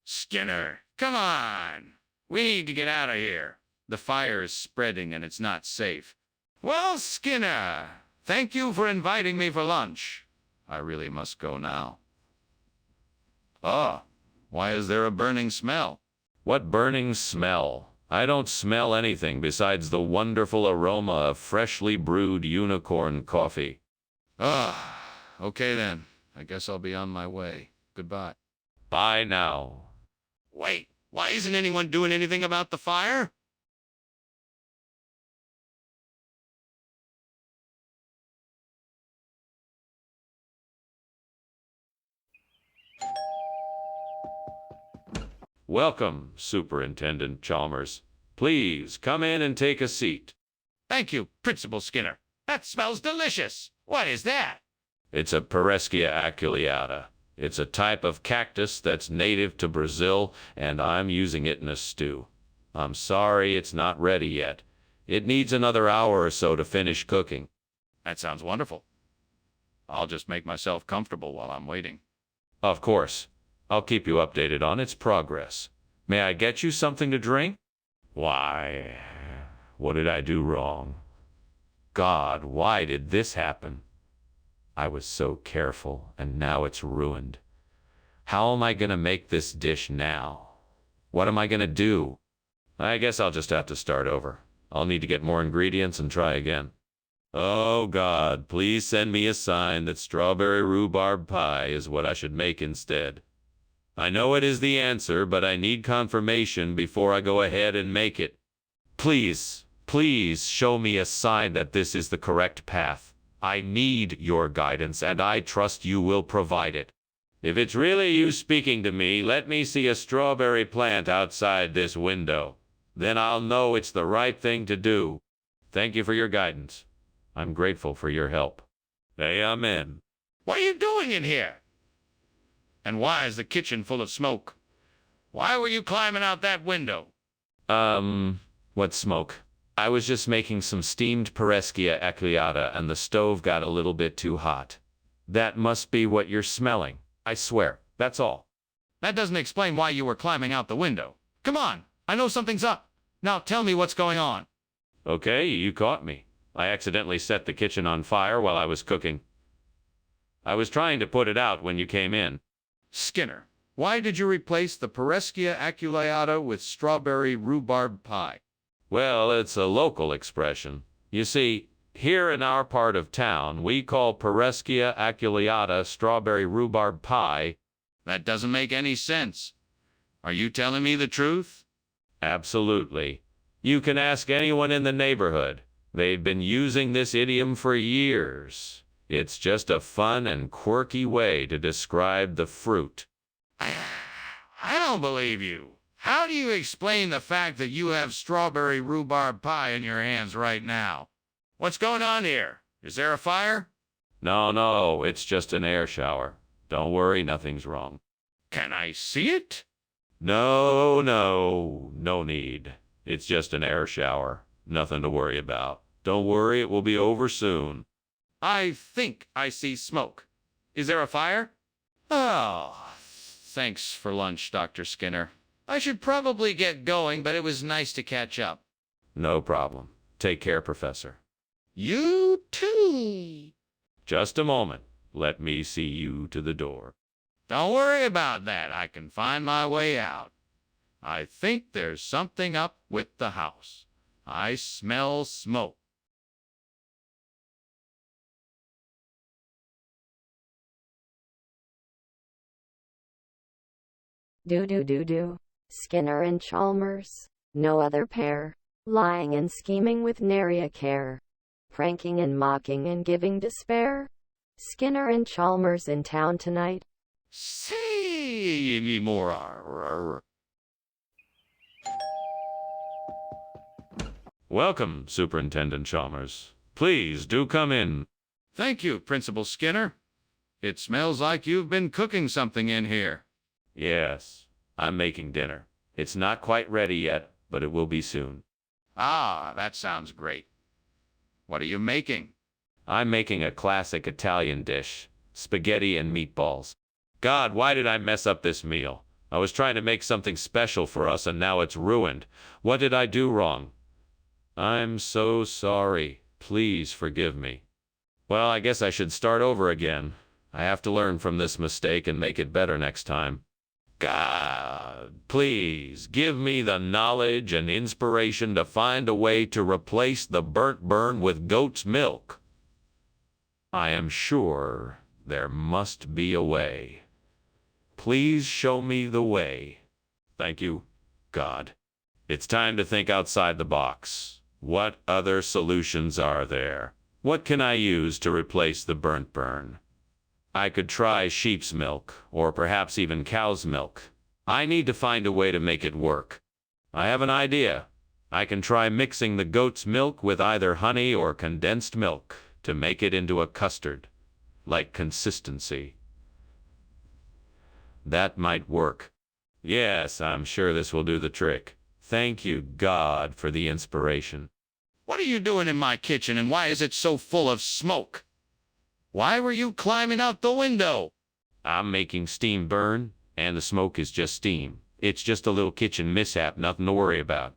Skinner, come on. We need to get out of here. The fire is spreading and it's not safe. Well, Skinner, thank you for inviting me for lunch. I really must go now. Oh, why is there a burning smell? What burning smell? I don't smell anything besides the wonderful aroma of freshly brewed unicorn coffee. Okay then. I guess I'll be on my way. Goodbye. Bye now. Wait, why isn't anyone doing anything about the fire? Welcome, Superintendent Chalmers. Please come in and take a seat. Thank you, Principal Skinner. That smells delicious. What is that? It's a Pereskia aculeata. It's a type of cactus that's native to Brazil, and I'm using it in a stew. I'm sorry it's not ready yet. It needs another hour or so to finish cooking. That sounds wonderful. I'll just make myself comfortable while I'm waiting. Of course. I'll keep you updated on its progress. May I get you something to drink? Why, what did I do wrong? God, why did this happen? I was so careful, and now it's ruined. How am I gonna make this dish now? What am I gonna do? I guess I'll just have to start over. I'll need to get more ingredients and try again. Oh God, please send me a sign that strawberry rhubarb pie is what I should make instead. I know it is the answer, but I need confirmation before I go ahead and make it. Please, please show me a sign that this is the correct path. I need your guidance, and I trust you will provide it. If it's really you speaking to me, let me see a strawberry plant outside this window. Then I'll know it's the right thing to do. Thank you for your guidance. I'm grateful for your help. Amen. What are you doing in here? And why is the kitchen full of smoke? Why were you climbing out that window? What smoke? I was just making some steamed pereskia acliata and the stove got a little bit too hot. That must be what you're smelling. I swear, that's all. That doesn't explain why you were climbing out the window. Come on, I know something's up. Now tell me what's going on. Okay, you caught me. I accidentally set the kitchen on fire while I was cooking. I was trying to put it out when you came in. Skinner, why did you replace the pereskia aculeata with strawberry rhubarb pie? Well, it's a local expression. You see, here in our part of town, we call pereskia aculeata strawberry rhubarb pie. That doesn't make any sense. Are you telling me the truth? Absolutely. You can ask anyone in the neighborhood. They've been using this idiom for years. It's just a fun and quirky way to describe the fruit. I don't believe you. How do you explain the fact that you have strawberry rhubarb pie in your hands right now? What's going on here? Is there a fire? No, it's just an air shower. Don't worry, nothing's wrong. Can I see it? No need. It's just an air shower. Nothing to worry about. Don't worry, it will be over soon. I think I see smoke. Is there a fire? Oh, thanks for lunch, Dr. Skinner. I should probably get going, but it was nice to catch up. No problem. Take care, Professor. You too. Just a moment. Let me see you to the door. Don't worry about that. I can find my way out. I think there's something up with the house. I smell smoke. Do. Skinner and Chalmers, no other pair, lying and scheming with nary a care, pranking and mocking and giving despair. Skinner and Chalmers in town tonight. See me more. Welcome, Superintendent Chalmers. Please do come in. Thank you, Principal Skinner. It smells like you've been cooking something in here. Yes, I'm making dinner. It's not quite ready yet, but it will be soon. Ah, that sounds great. What are you making? I'm making a classic Italian dish, spaghetti and meatballs. God, why did I mess up this meal? I was trying to make something special for us and now it's ruined. What did I do wrong? I'm so sorry. Please forgive me. Well, I guess I should start over again. I have to learn from this mistake and make it better next time. God, please give me the knowledge and inspiration to find a way to replace the burnt burn with goat's milk. I am sure there must be a way. Please show me the way. Thank you, God. It's time to think outside the box. What other solutions are there? What can I use to replace the burnt burn? I could try sheep's milk, or perhaps even cow's milk. I need to find a way to make it work. I have an idea. I can try mixing the goat's milk with either honey or condensed milk to make it into a custard-like consistency. That might work. Yes, I'm sure this will do the trick. Thank you, God, for the inspiration. What are you doing in my kitchen, and why is it so full of smoke? Why were you climbing out the window? I'm making steam burn, and the smoke is just steam. It's just a little kitchen mishap, nothing to worry about.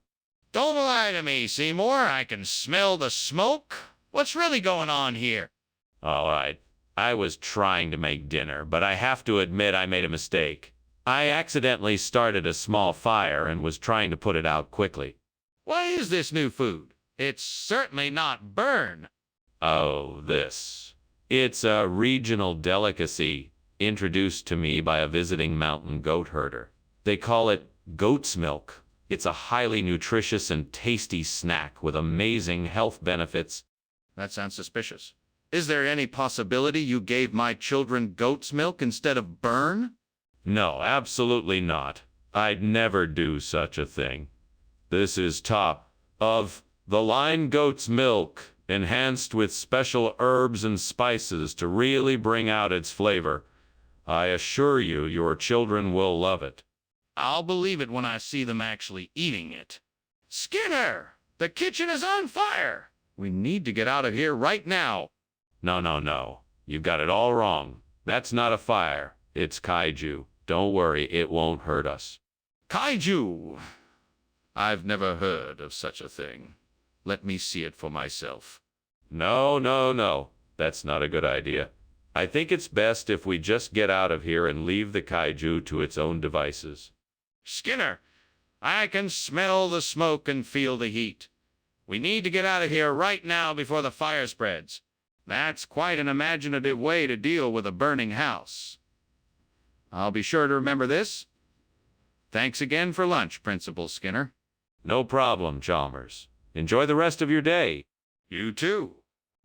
Don't lie to me, Seymour. I can smell the smoke. What's really going on here? All right, I was trying to make dinner, but I have to admit I made a mistake. I accidentally started a small fire and was trying to put it out quickly. What is this new food? It's certainly not burn. Oh, this. It's a regional delicacy introduced to me by a visiting mountain goat herder. They call it goat's milk. It's a highly nutritious and tasty snack with amazing health benefits. That sounds suspicious. Is there any possibility you gave my children goat's milk instead of burn? No, absolutely not. I'd never do such a thing. This is top of the line goat's milk, enhanced with special herbs and spices to really bring out its flavor. I assure you, your children will love it. I'll believe it when I see them actually eating it. Skinner, the kitchen is on fire. We need to get out of here right now. No, no, no. You got it all wrong. That's not a fire. It's kaiju. Don't worry, it won't hurt us. Kaiju. I've never heard of such a thing. Let me see it for myself. No, no, no. That's not a good idea. I think it's best if we just get out of here and leave the kaiju to its own devices. Skinner, I can smell the smoke and feel the heat. We need to get out of here right now before the fire spreads. That's quite an imaginative way to deal with a burning house. I'll be sure to remember this. Thanks again for lunch, Principal Skinner. No problem, Chalmers. Enjoy the rest of your day. You too.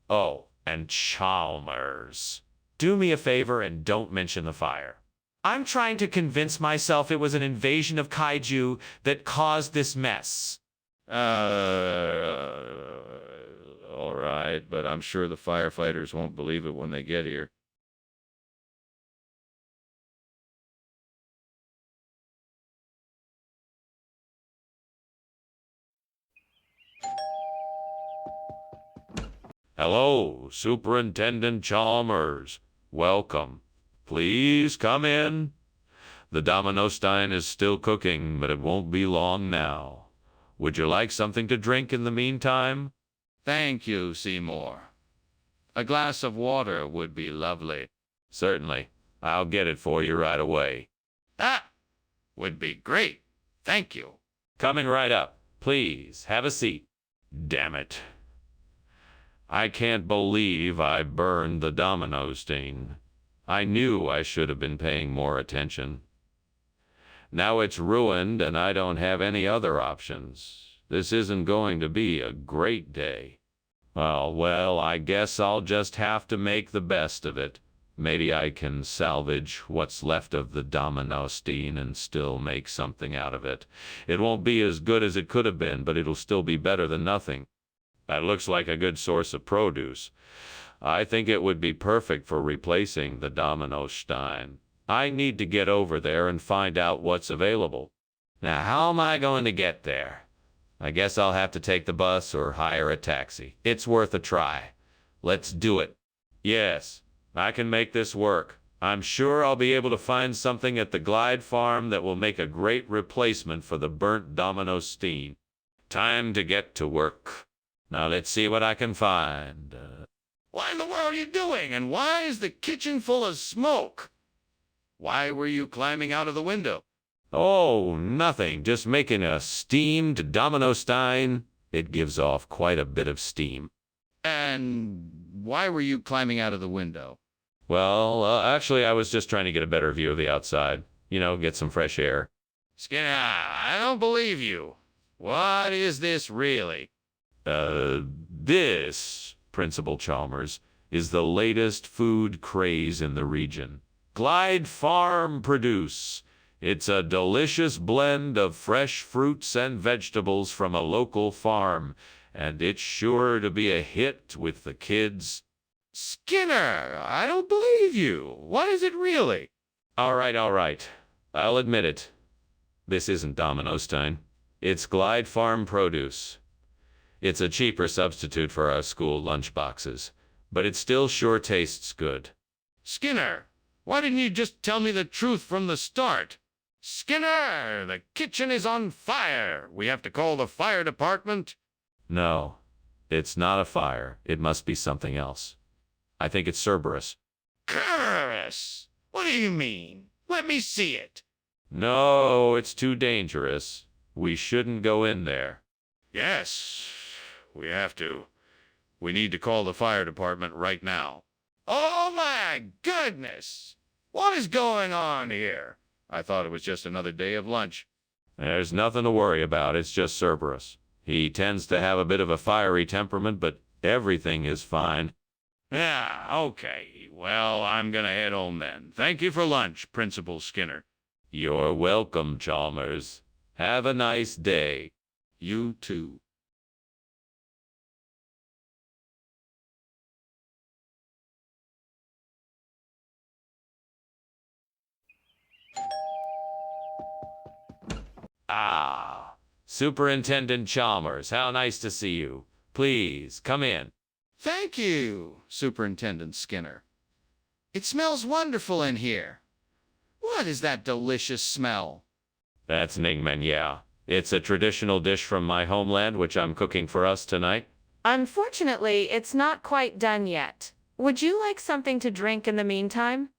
Oh, and Chalmers, do me a favor and don't mention the fire. I'm trying to convince myself it was an invasion of kaiju that caused this mess. All right, but I'm sure the firefighters won't believe it when they get here. Hello, Superintendent Chalmers. Welcome. Please come in. The Domino Stein is still cooking, but it won't be long now. Would you like something to drink in the meantime? Thank you, Seymour. A glass of water would be lovely. Certainly. I'll get it for you right away. That would be great. Thank you. Coming right up. Please, have a seat. Damn it. I can't believe I burned the domino stein. I knew I should have been paying more attention. Now it's ruined and I don't have any other options. This isn't going to be a great day. Well, I guess I'll just have to make the best of it. Maybe I can salvage what's left of the domino stein and still make something out of it. It won't be as good as it could have been, but it'll still be better than nothing. That looks like a good source of produce. I think it would be perfect for replacing the domino stein. I need to get over there and find out what's available. Now, how am I going to get there? I guess I'll have to take the bus or hire a taxi. It's worth a try. Let's do it. Yes, I can make this work. I'm sure I'll be able to find something at the Glide Farm that will make a great replacement for the burnt domino stein. Time to get to work. Now let's see what I can find. What in the world are you doing? And why is the kitchen full of smoke? Why were you climbing out of the window? Oh, nothing. Just making a steamed domino stein. It gives off quite a bit of steam. And why were you climbing out of the window? Well, actually, I was just trying to get a better view of the outside. You know, get some fresh air. Skinner, I don't believe you. What is this really? This, Principal Chalmers, is the latest food craze in the region. Glide Farm produce. It's a delicious blend of fresh fruits and vegetables from a local farm, and it's sure to be a hit with the kids. Skinner, I don't believe you. What is it really? All right. I'll admit it. This isn't domino stein. It's Glide Farm produce. It's a cheaper substitute for our school lunchboxes, but it still sure tastes good. Skinner, why didn't you just tell me the truth from the start? Skinner, the kitchen is on fire. We have to call the fire department. No, it's not a fire. It must be something else. I think it's Cerberus. Curse! What do you mean? Let me see it. No, it's too dangerous. We shouldn't go in there. Yes, we have to. We need to call the fire department right now. Oh my goodness! What is going on here? I thought it was just another day of lunch. There's nothing to worry about. It's just Cerberus. He tends to have a bit of a fiery temperament, but everything is fine. Yeah, okay. Well, I'm gonna head home then. Thank you for lunch, Principal Skinner. You're welcome, Chalmers. Have a nice day. You too. Ah, Superintendent Chalmers, how nice to see you. Please, come in. Thank you, Superintendent Skinner. It smells wonderful in here. What is that delicious smell? That's Ningmen, yeah. It's a traditional dish from my homeland, which I'm cooking for us tonight. Unfortunately, it's not quite done yet. Would you like something to drink in the meantime?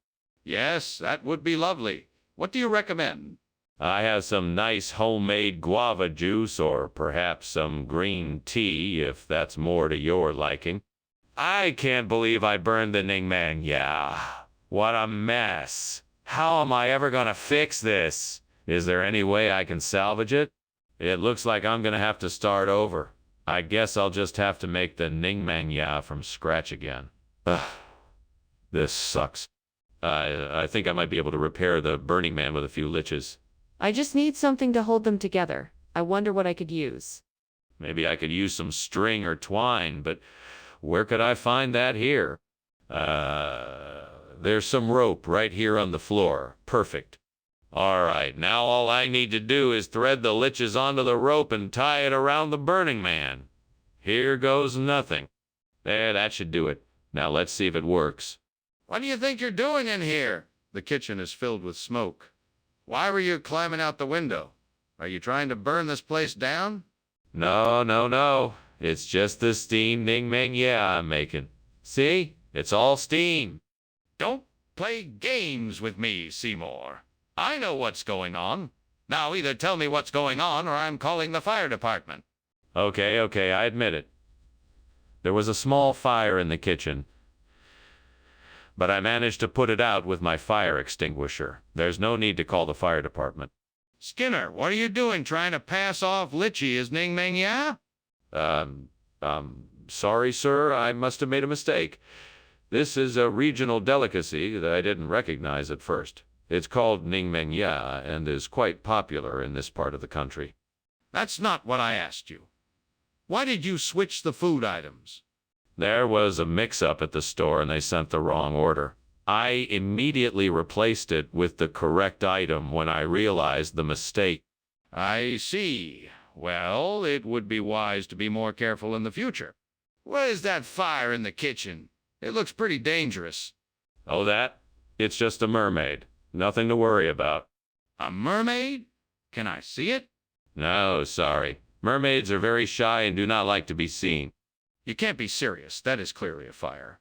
Yes, that would be lovely. What do you recommend? I have some nice homemade guava juice, or perhaps some green tea, if that's more to your liking. I can't believe I burned the Ningmen, yeah. What a mess. How am I ever gonna fix this? Is there any way I can salvage it? It looks like I'm gonna have to start over. I guess I'll just have to make the Ningmen ya from scratch again. Ugh. This sucks. I think I might be able to repair the Burning Man with a few liches. I just need something to hold them together. I wonder what I could use. Maybe I could use some string or twine, but where could I find that here? There's some rope right here on the floor. Perfect. All right, now all I need to do is thread the liches onto the rope and tie it around the Burning Man. Here goes nothing. There, that should do it. Now let's see if it works. What do you think you're doing in here? The kitchen is filled with smoke. Why were you climbing out the window? Are you trying to burn this place down? No. It's just the steam Ningmen yeah I'm making. See? It's all steam. Don't play games with me, Seymour. I know what's going on. Now either tell me what's going on or I'm calling the fire department. Okay, I admit it. There was a small fire in the kitchen, but I managed to put it out with my fire extinguisher. There's no need to call the fire department. Skinner, what are you doing trying to pass off Litchi as Ning Meng Ya? Sorry, sir, I must have made a mistake. This is a regional delicacy that I didn't recognize at first. It's called Ning Meng Ya and is quite popular in this part of the country. That's not what I asked you. Why did you switch the food items? There was a mix-up at the store and they sent the wrong order. I immediately replaced it with the correct item when I realized the mistake. I see. Well, it would be wise to be more careful in the future. What is that fire in the kitchen? It looks pretty dangerous. Oh, that? It's just a mermaid. Nothing to worry about. A mermaid? Can I see it? No, sorry. Mermaids are very shy and do not like to be seen. You can't be serious. That is clearly a fire.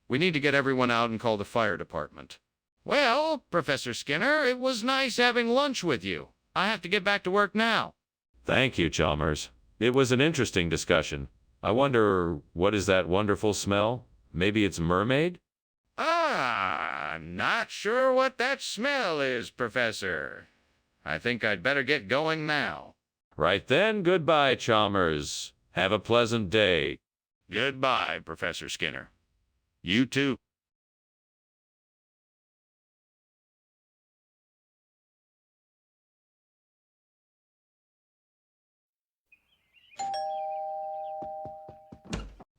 We need to get everyone out and call the fire department. Well, Professor Skinner, it was nice having lunch with you. I have to get back to work now. Thank you, Chalmers. It was an interesting discussion. I wonder, what is that wonderful smell? Maybe it's a mermaid? I'm not sure what that smell is, Professor. I think I'd better get going now. Right then, goodbye, Chalmers. Have a pleasant day. Goodbye, Professor Skinner. You too.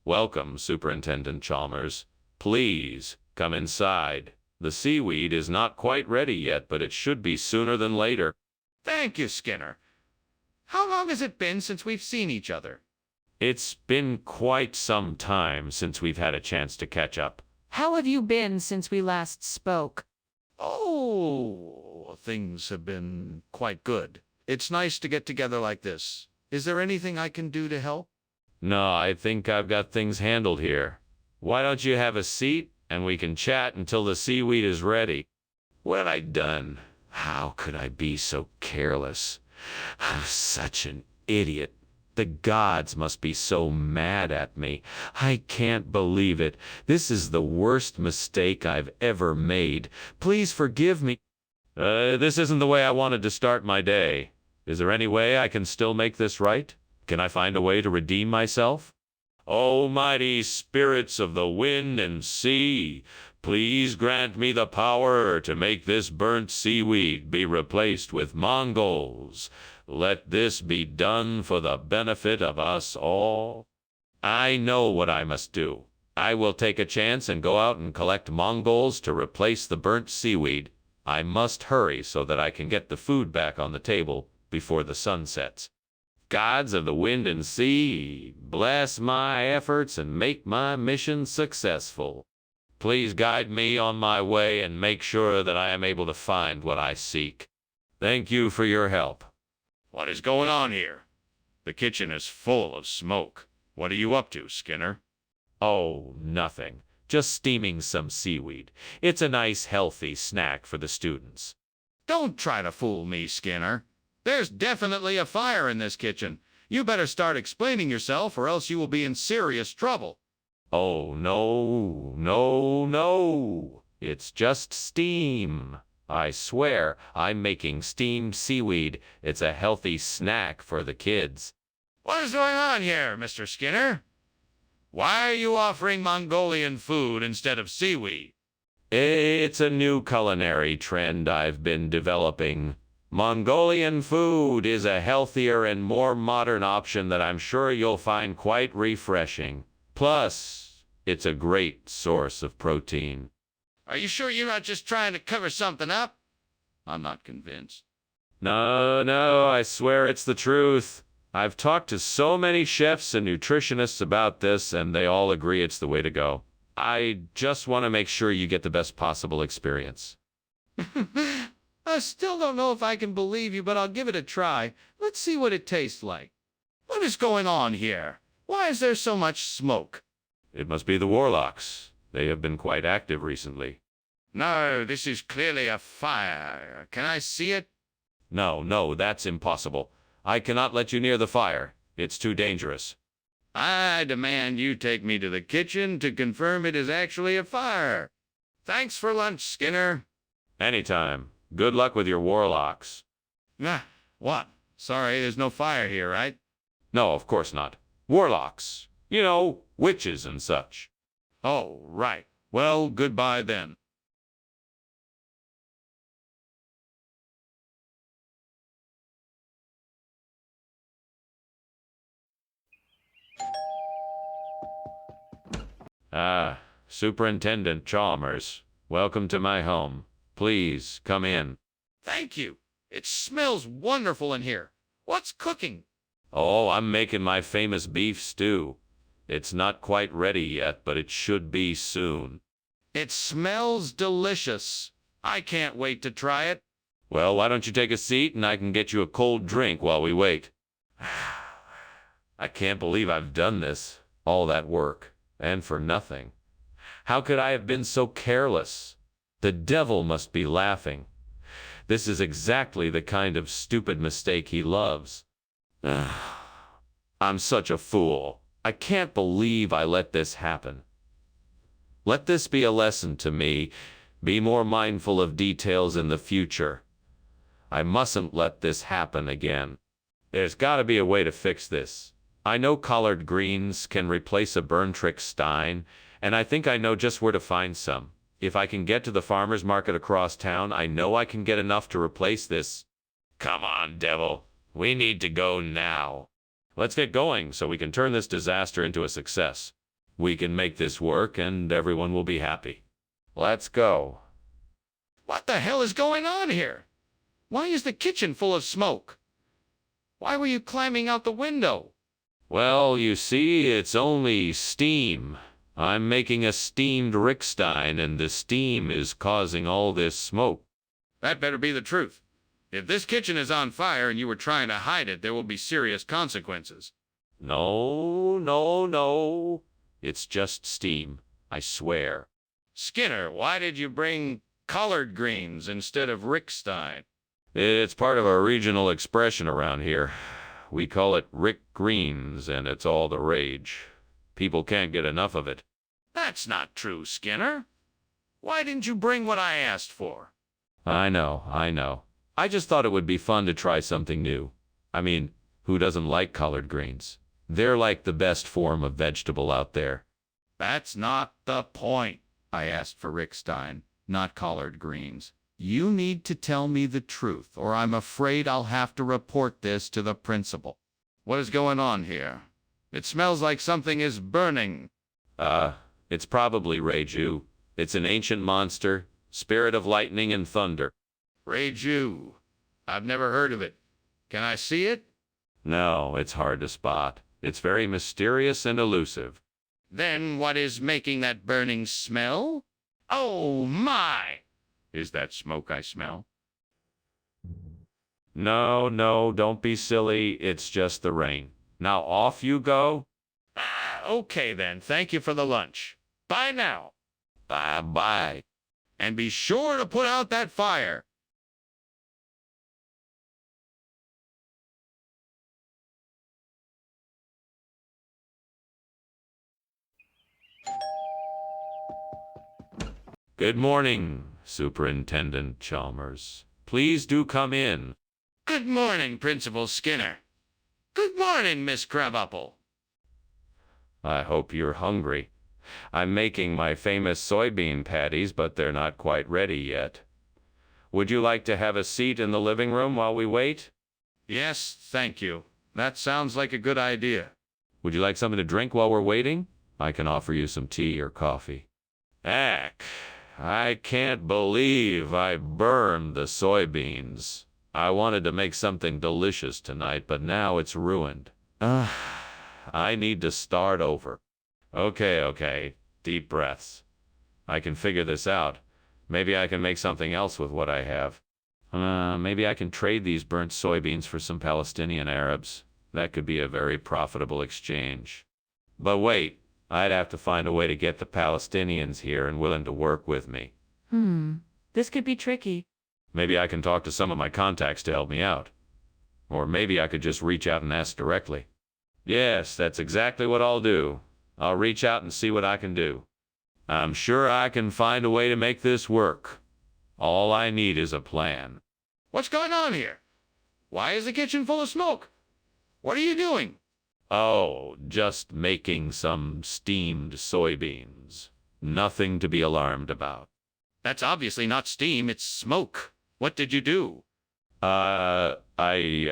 Welcome, Superintendent Chalmers. Please, come inside. The seaweed is not quite ready yet, but it should be sooner than later. Thank you, Skinner. How long has it been since we've seen each other? It's been quite some time since we've had a chance to catch up. How have you been since we last spoke? Oh, things have been quite good. It's nice to get together like this. Is there anything I can do to help? No, I think I've got things handled here. Why don't you have a seat and we can chat until the seaweed is ready? What have I done? How could I be so careless? I'm such an idiot. The gods must be so mad at me. I can't believe it. This is the worst mistake I've ever made. Please forgive me. This isn't the way I wanted to start my day. Is there any way I can still make this right? Can I find a way to redeem myself? Almighty spirits of the wind and sea, please grant me the power to make this burnt seaweed be replaced with Mongols. Let this be done for the benefit of us all. I know what I must do. I will take a chance and go out and collect Mongols to replace the burnt seaweed. I must hurry so that I can get the food back on the table before the sun sets. Gods of the wind and sea, bless my efforts and make my mission successful. Please guide me on my way and make sure that I am able to find what I seek. Thank you for your help. What is going on here? The kitchen is full of smoke. What are you up to, Skinner? Oh, nothing. Just steaming some seaweed. It's a nice, healthy snack for the students. Don't try to fool me, Skinner. There's definitely a fire in this kitchen. You better start explaining yourself or else you will be in serious trouble. Oh, no, no, no. It's just steam. I swear, I'm making steamed seaweed. It's a healthy snack for the kids. What is going on here, Mr. Skinner? Why are you offering Mongolian food instead of seaweed? It's a new culinary trend I've been developing. Mongolian food is a healthier and more modern option that I'm sure you'll find quite refreshing. Plus, it's a great source of protein. Are you sure you're not just trying to cover something up? I'm not convinced. No, I swear it's the truth. I've talked to so many chefs and nutritionists about this, and they all agree it's the way to go. I just want to make sure you get the best possible experience. I still don't know if I can believe you, but I'll give it a try. Let's see what it tastes like. What is going on here? Why is there so much smoke? It must be the warlocks. They have been quite active recently. No, this is clearly a fire. Can I see it? No, that's impossible. I cannot let you near the fire. It's too dangerous. I demand you take me to the kitchen to confirm it is actually a fire. Thanks for lunch, Skinner. Anytime. Good luck with your warlocks. What? Sorry, there's no fire here, right? No, of course not. Warlocks. You know, witches and such. Oh, right. Well, goodbye then. Ah, Superintendent Chalmers. Welcome to my home. Please, come in. Thank you. It smells wonderful in here. What's cooking? Oh, I'm making my famous beef stew. It's not quite ready yet, but it should be soon. It smells delicious. I can't wait to try it. Well, why don't you take a seat and I can get you a cold drink while we wait. I can't believe I've done this. All that work. And for nothing. How could I have been so careless? The devil must be laughing. This is exactly the kind of stupid mistake he loves. I'm such a fool. I can't believe I let this happen. Let this be a lesson to me. Be more mindful of details in the future. I mustn't let this happen again. There's got to be a way to fix this. I know collard greens can replace a Berntrix Stein, and I think I know just where to find some. If I can get to the farmer's market across town, I know I can get enough to replace this. Come on, devil. We need to go now. Let's get going so we can turn this disaster into a success. We can make this work and everyone will be happy. Let's go. What the hell is going on here? Why is the kitchen full of smoke? Why were you climbing out the window? Well, you see, it's only steam. I'm making a steamed Rickstein, and the steam is causing all this smoke. That better be the truth. If this kitchen is on fire and you were trying to hide it, there will be serious consequences. No, no, no. It's just steam, I swear. Skinner, why did you bring collard greens instead of Rickstein? It's part of our regional expression around here. We call it Rick Greens, and it's all the rage. People can't get enough of it. That's not true, Skinner. Why didn't you bring what I asked for? I know. I just thought it would be fun to try something new. I mean, who doesn't like collard greens? They're like the best form of vegetable out there. That's not the point. I asked for Rickstein, not collard greens. You need to tell me the truth, or I'm afraid I'll have to report this to the principal. What is going on here? It smells like something is burning. It's probably Reiju. It's an ancient monster, spirit of lightning and thunder. Reiju. I've never heard of it. Can I see it? No, it's hard to spot. It's very mysterious and elusive. Then what is making that burning smell? Oh my! Is that smoke I smell? No, don't be silly. It's just the rain. Now off you go. Okay then, thank you for the lunch. Bye now. Bye. And be sure to put out that fire. Good morning, Superintendent Chalmers. Please do come in. Good morning, Principal Skinner. Good morning, Miss Crabapple. I hope you're hungry. I'm making my famous soybean patties, but they're not quite ready yet. Would you like to have a seat in the living room while we wait? Yes, thank you. That sounds like a good idea. Would you like something to drink while we're waiting? I can offer you some tea or coffee. I can't believe I burned the soybeans. I wanted to make something delicious tonight, but now it's ruined. I need to start over. Okay. Deep breaths. I can figure this out. Maybe I can make something else with what I have. Maybe I can trade these burnt soybeans for some Palestinian Arabs. That could be a very profitable exchange. But wait, I'd have to find a way to get the Palestinians here and willing to work with me. This could be tricky. Maybe I can talk to some of my contacts to help me out. Or maybe I could just reach out and ask directly. Yes, that's exactly what I'll do. I'll reach out and see what I can do. I'm sure I can find a way to make this work. All I need is a plan. What's going on here? Why is the kitchen full of smoke? What are you doing? Oh, just making some steamed soybeans. Nothing to be alarmed about. That's obviously not steam, it's smoke. What did you do? I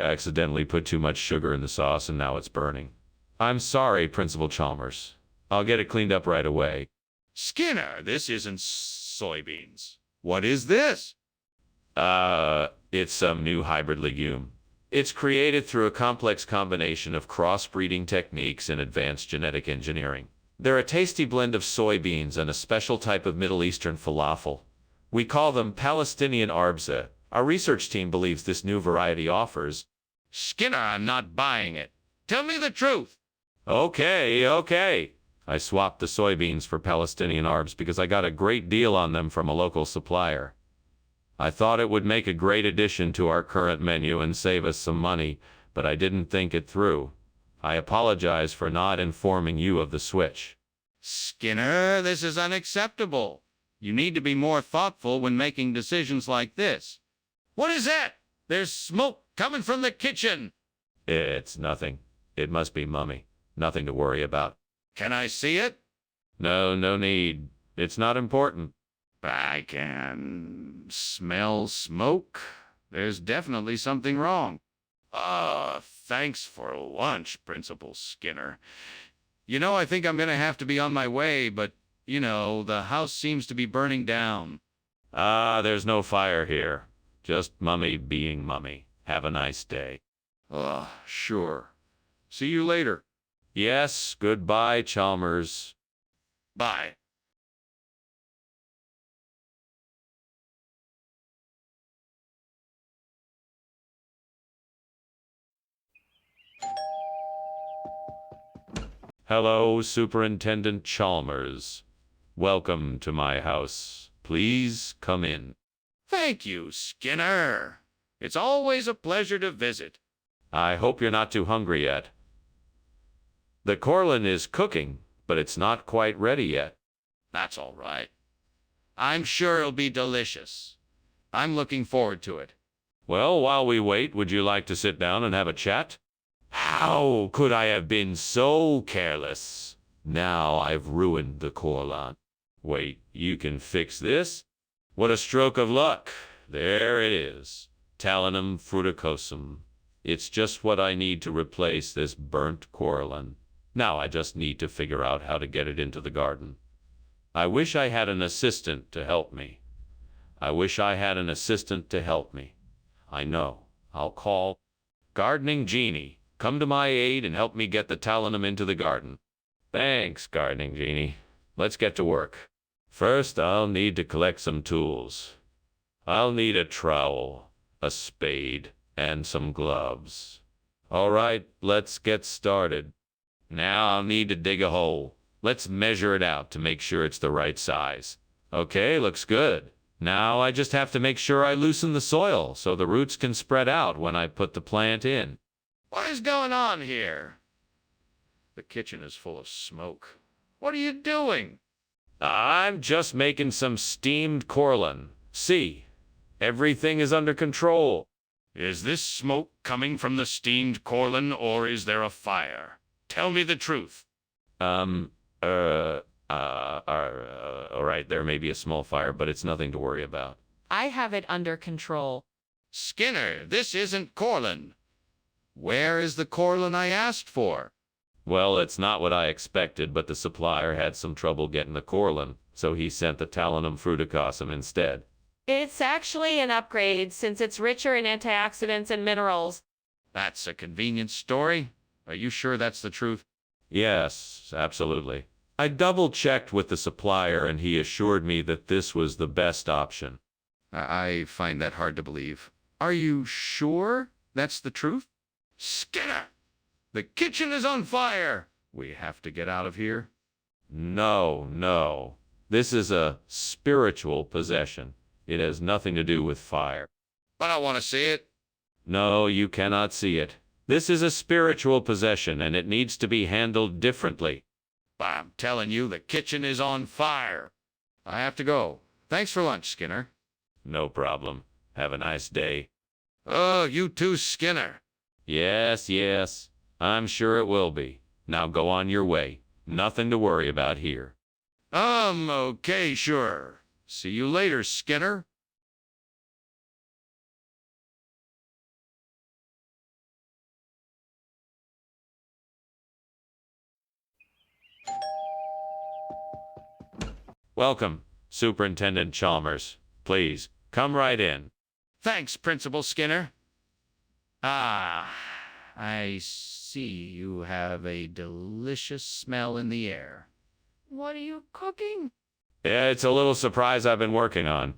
accidentally put too much sugar in the sauce and now it's burning. I'm sorry, Principal Chalmers. I'll get it cleaned up right away. Skinner, this isn't soybeans. What is this? It's some new hybrid legume. It's created through a complex combination of crossbreeding techniques and advanced genetic engineering. They're a tasty blend of soybeans and a special type of Middle Eastern falafel. We call them Palestinian arbza. Our research team believes this new variety offers... Skinner, I'm not buying it. Tell me the truth. Okay. I swapped the soybeans for Palestinian arbs because I got a great deal on them from a local supplier. I thought it would make a great addition to our current menu and save us some money, but I didn't think it through. I apologize for not informing you of the switch. Skinner, this is unacceptable. You need to be more thoughtful when making decisions like this. What is that? There's smoke coming from the kitchen. It's nothing. It must be Mummy. Nothing to worry about. Can I see it? No need. It's not important. I can smell smoke. There's definitely something wrong. Thanks for lunch, Principal Skinner. I think I'm gonna have to be on my way, but, the house seems to be burning down. There's no fire here. Just Mummy being Mummy. Have a nice day. Sure. See you later. Yes, goodbye, Chalmers. Bye. Hello, Superintendent Chalmers. Welcome to my house. Please come in. Thank you, Skinner. It's always a pleasure to visit. I hope you're not too hungry yet. The Corlin is cooking, but it's not quite ready yet. That's all right. I'm sure it'll be delicious. I'm looking forward to it. Well, while we wait, would you like to sit down and have a chat? How could I have been so careless? Now I've ruined the Corlin. Wait, you can fix this? What a stroke of luck. There it is. Talinum fruticosum. It's just what I need to replace this burnt Corlin. Now I just need to figure out how to get it into the garden. I wish I had an assistant to help me. I know. I'll call Gardening Genie. Come to my aid and help me get the talinum into the garden. Thanks, Gardening Genie. Let's get to work. First, I'll need to collect some tools. I'll need a trowel, a spade, and some gloves. All right, let's get started. Now I'll need to dig a hole. Let's measure it out to make sure it's the right size. Okay, looks good. Now I just have to make sure I loosen the soil so the roots can spread out when I put the plant in. What is going on here? The kitchen is full of smoke. What are you doing? I'm just making some steamed Corlin. See, everything is under control. Is this smoke coming from the steamed Corlin, or is there a fire? Tell me the truth. All right, there may be a small fire, but it's nothing to worry about. I have it under control. Skinner, this isn't Corlin. Where is the Corlin I asked for? Well, it's not what I expected, but the supplier had some trouble getting the Corlin, so he sent the Talinum fruticosum instead. It's actually an upgrade since it's richer in antioxidants and minerals. That's a convenient story. Are you sure that's the truth? Yes, absolutely. I double-checked with the supplier, and he assured me that this was the best option. I find that hard to believe. Are you sure that's the truth? Skinner! The kitchen is on fire! We have to get out of here. No. This is a spiritual possession. It has nothing to do with fire. But I want to see it. No, you cannot see it. This is a spiritual possession, and it needs to be handled differently. But I'm telling you, the kitchen is on fire. I have to go. Thanks for lunch, Skinner. No problem. Have a nice day. Oh, you too, Skinner. Yes. I'm sure it will be. Now go on your way. Nothing to worry about here. Okay, sure. See you later, Skinner. Welcome, Superintendent Chalmers. Please, come right in. Thanks, Principal Skinner. I see you have a delicious smell in the air. What are you cooking? Yeah, it's a little surprise I've been working on.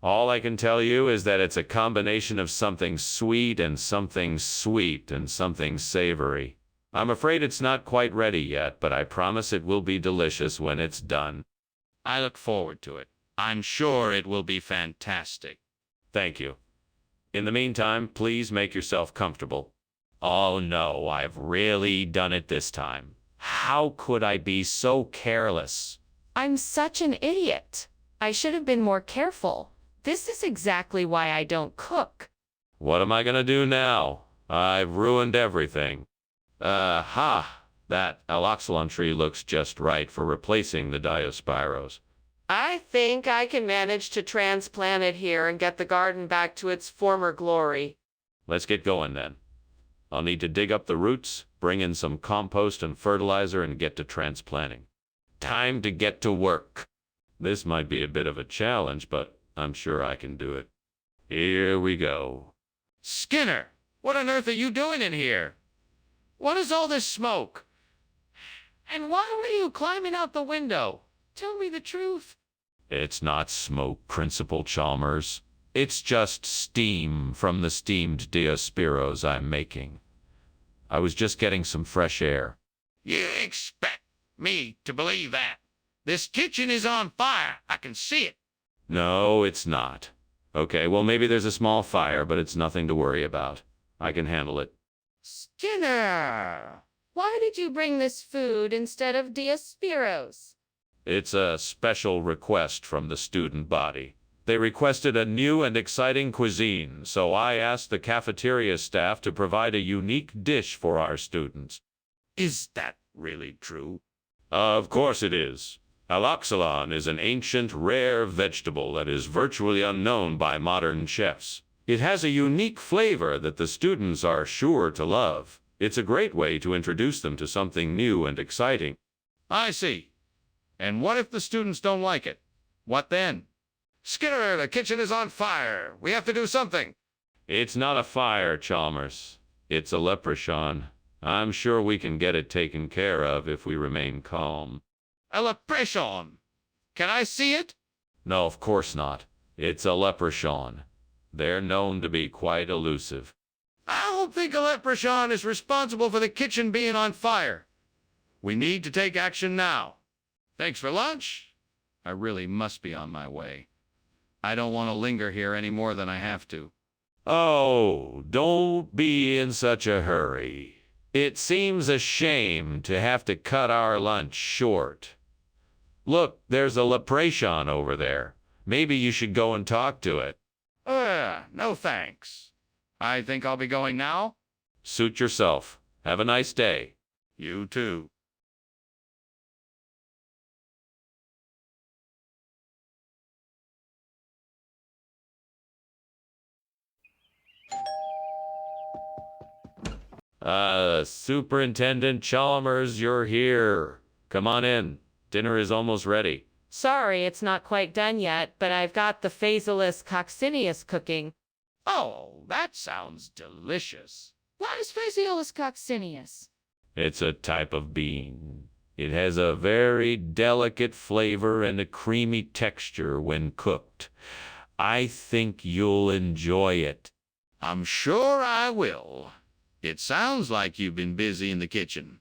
All I can tell you is that it's a combination of something sweet and something sweet and something savory. I'm afraid it's not quite ready yet, but I promise it will be delicious when it's done. I look forward to it. I'm sure it will be fantastic. Thank you. In the meantime, please make yourself comfortable. Oh no, I've really done it this time. How could I be so careless? I'm such an idiot. I should have been more careful. This is exactly why I don't cook. What am I gonna do now? I've ruined everything. That aloxylon tree looks just right for replacing the Diospyros. I think I can manage to transplant it here and get the garden back to its former glory. Let's get going then. I'll need to dig up the roots, bring in some compost and fertilizer, and get to transplanting. Time to get to work. This might be a bit of a challenge, but I'm sure I can do it. Here we go. Skinner, What on earth are you doing in here? What is all this smoke? And why were you climbing out the window? Tell me the truth. It's not smoke, Principal Chalmers. It's just steam from the steamed Diospiros I'm making. I was just getting some fresh air. You expect me to believe that? This kitchen is on fire. I can see it. No, it's not. Okay, well, maybe there's a small fire, but it's nothing to worry about. I can handle it. Skinner, why did you bring this food instead of Diospiros? It's a special request from the student body. They requested a new and exciting cuisine, so I asked the cafeteria staff to provide a unique dish for our students. Is that really true? Of course it is. Aloxylon is an ancient, rare vegetable that is virtually unknown by modern chefs. It has a unique flavor that the students are sure to love. It's a great way to introduce them to something new and exciting. I see. And what if the students don't like it? What then? Skinner, the kitchen is on fire. We have to do something. It's not a fire, Chalmers. It's a leprechaun. I'm sure we can get it taken care of if we remain calm. A leprechaun. Can I see it? No, of course not. It's a leprechaun. They're known to be quite elusive. I don't think a leprechaun is responsible for the kitchen being on fire. We need to take action now. Thanks for lunch. I really must be on my way. I don't want to linger here any more than I have to. Oh, don't be in such a hurry. It seems a shame to have to cut our lunch short. Look, there's a leprechaun over there. Maybe you should go and talk to it. No thanks. I think I'll be going now. Suit yourself. Have a nice day. You too. Superintendent Chalmers, you're here. Come on in. Dinner is almost ready. Sorry, it's not quite done yet, but I've got the Phaseolus coccineus cooking. Oh, that sounds delicious. What is Phaseolus coccineus? It's a type of bean. It has a very delicate flavor and a creamy texture when cooked. I think you'll enjoy it. I'm sure I will. It sounds like you've been busy in the kitchen.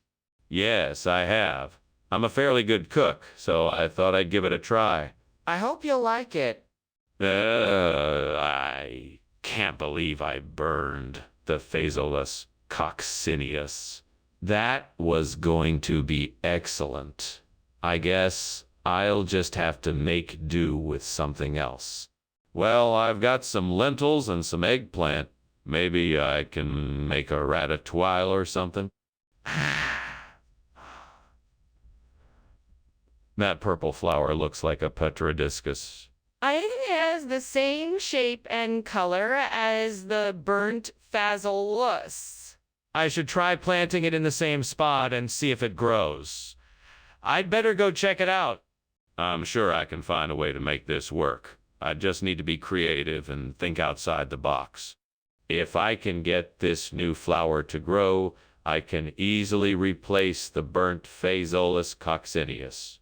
Yes, I have. I'm a fairly good cook, so I thought I'd give it a try. I hope you'll like it. I can't believe I burned the Phaseolus coccineus. That was going to be excellent. I guess I'll just have to make do with something else. Well, I've got some lentils and some eggplant. Maybe I can make a ratatouille or something. That purple flower looks like a petrodiscus. It has the same shape and color as the burnt Phaseolus. I should try planting it in the same spot and see if it grows. I'd better go check it out. I'm sure I can find a way to make this work. I just need to be creative and think outside the box. If I can get this new flower to grow, I can easily replace the burnt Phaseolus coccineus.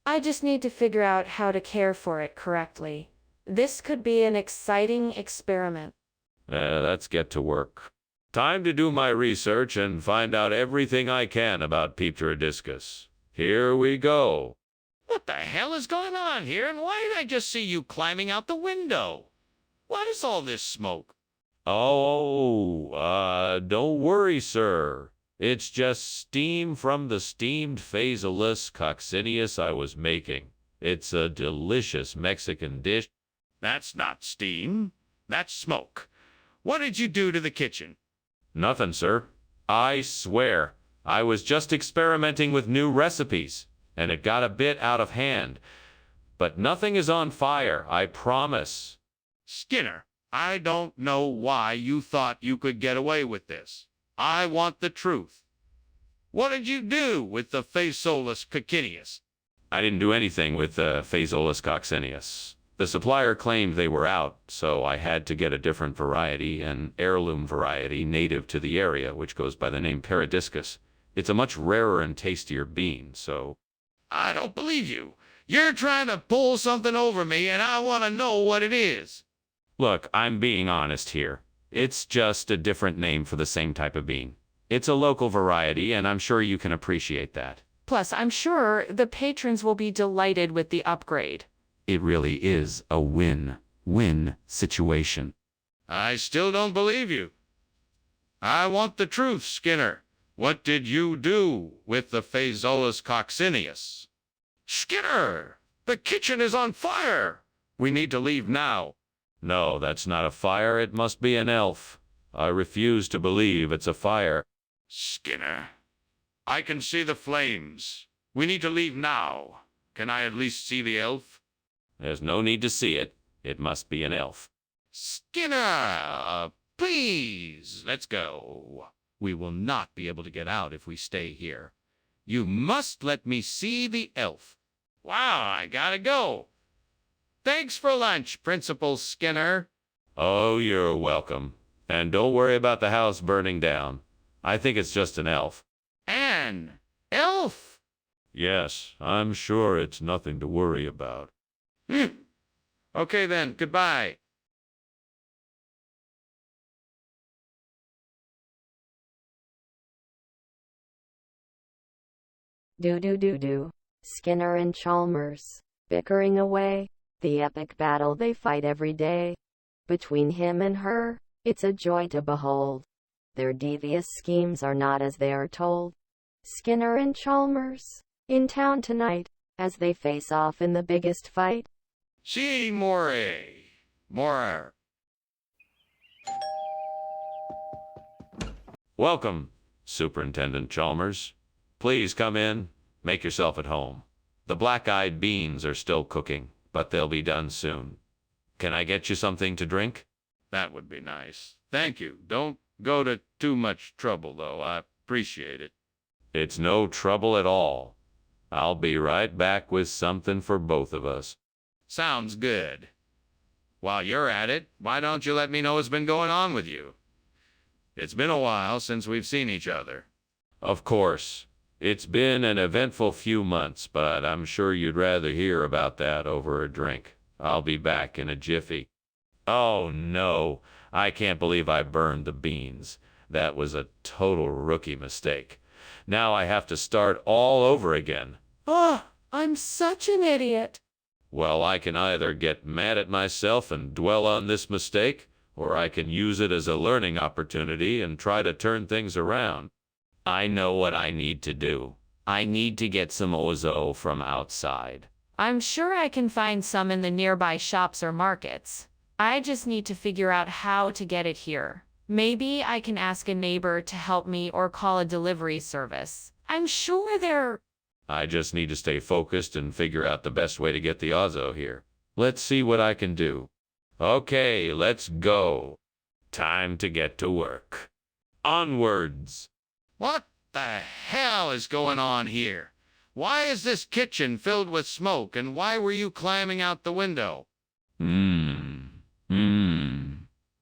I just need to figure out how to care for it correctly. This could be an exciting experiment. Let's get to work. Time to do my research and find out everything I can about Petrodiscus. Here we go. What the hell is going on here, and why did I just see you climbing out the window? What is all this smoke? Don't worry, sir. It's just steam from the steamed Phaseolus coccineus I was making. It's a delicious Mexican dish. That's not steam. That's smoke. What did you do to the kitchen? Nothing, sir. I swear. I was just experimenting with new recipes, and it got a bit out of hand. But nothing is on fire, I promise. Skinner, I don't know why you thought you could get away with this. I want the truth. What did you do with the Phaseolus coccineus? I didn't do anything with the Phaseolus coccineus. The supplier claimed they were out, so I had to get a different variety, an heirloom variety native to the area, which goes by the name Paradiscus. It's a much rarer and tastier bean, so... I don't believe you. You're trying to pull something over me, and I want to know what it is. Look, I'm being honest here. It's just a different name for the same type of bean. It's a local variety, and I'm sure you can appreciate that. Plus, I'm sure the patrons will be delighted with the upgrade. It really is a win-win situation. I still don't believe you. I want the truth, Skinner. What did you do with the Phaeolus coccineus? Skinner, the kitchen is on fire. We need to leave now. No, that's not a fire. It must be an elf. I refuse to believe it's a fire. Skinner, I can see the flames. We need to leave now. Can I at least see the elf? There's no need to see it. It must be an elf. Skinner, please, let's go. We will not be able to get out if we stay here. You must let me see the elf. Wow, I gotta go. Thanks for lunch, Principal Skinner. Oh, you're welcome. And don't worry about the house burning down. I think it's just an elf. An elf? Yes, I'm sure it's nothing to worry about. Okay then, goodbye. Do. Skinner and Chalmers, bickering away, the epic battle they fight every day. Between him and her, it's a joy to behold. Their devious schemes are not as they are told. Skinner and Chalmers, in town tonight, as they face off in the biggest fight. See more. Welcome, Superintendent Chalmers. Please come in. Make yourself at home. The black-eyed beans are still cooking, but they'll be done soon. Can I get you something to drink? That would be nice. Thank you. Don't go to too much trouble, though. I appreciate it. It's no trouble at all. I'll be right back with something for both of us. Sounds good. While you're at it, why don't you let me know what's been going on with you? It's been a while since we've seen each other. Of course. It's been an eventful few months, but I'm sure you'd rather hear about that over a drink. I'll be back in a jiffy. Oh no, I can't believe I burned the beans. That was a total rookie mistake. Now I have to start all over again. Oh, I'm such an idiot. Well, I can either get mad at myself and dwell on this mistake, or I can use it as a learning opportunity and try to turn things around. I know what I need to do. I need to get some Ozo from outside. I'm sure I can find some in the nearby shops or markets. I just need to figure out how to get it here. Maybe I can ask a neighbor to help me or call a delivery service. I'm sure they're... I just need to stay focused and figure out the best way to get the Ozo here. Let's see what I can do. Okay, let's go. Time to get to work. Onwards. What the hell is going on here? Why is this kitchen filled with smoke, and why were you climbing out the window?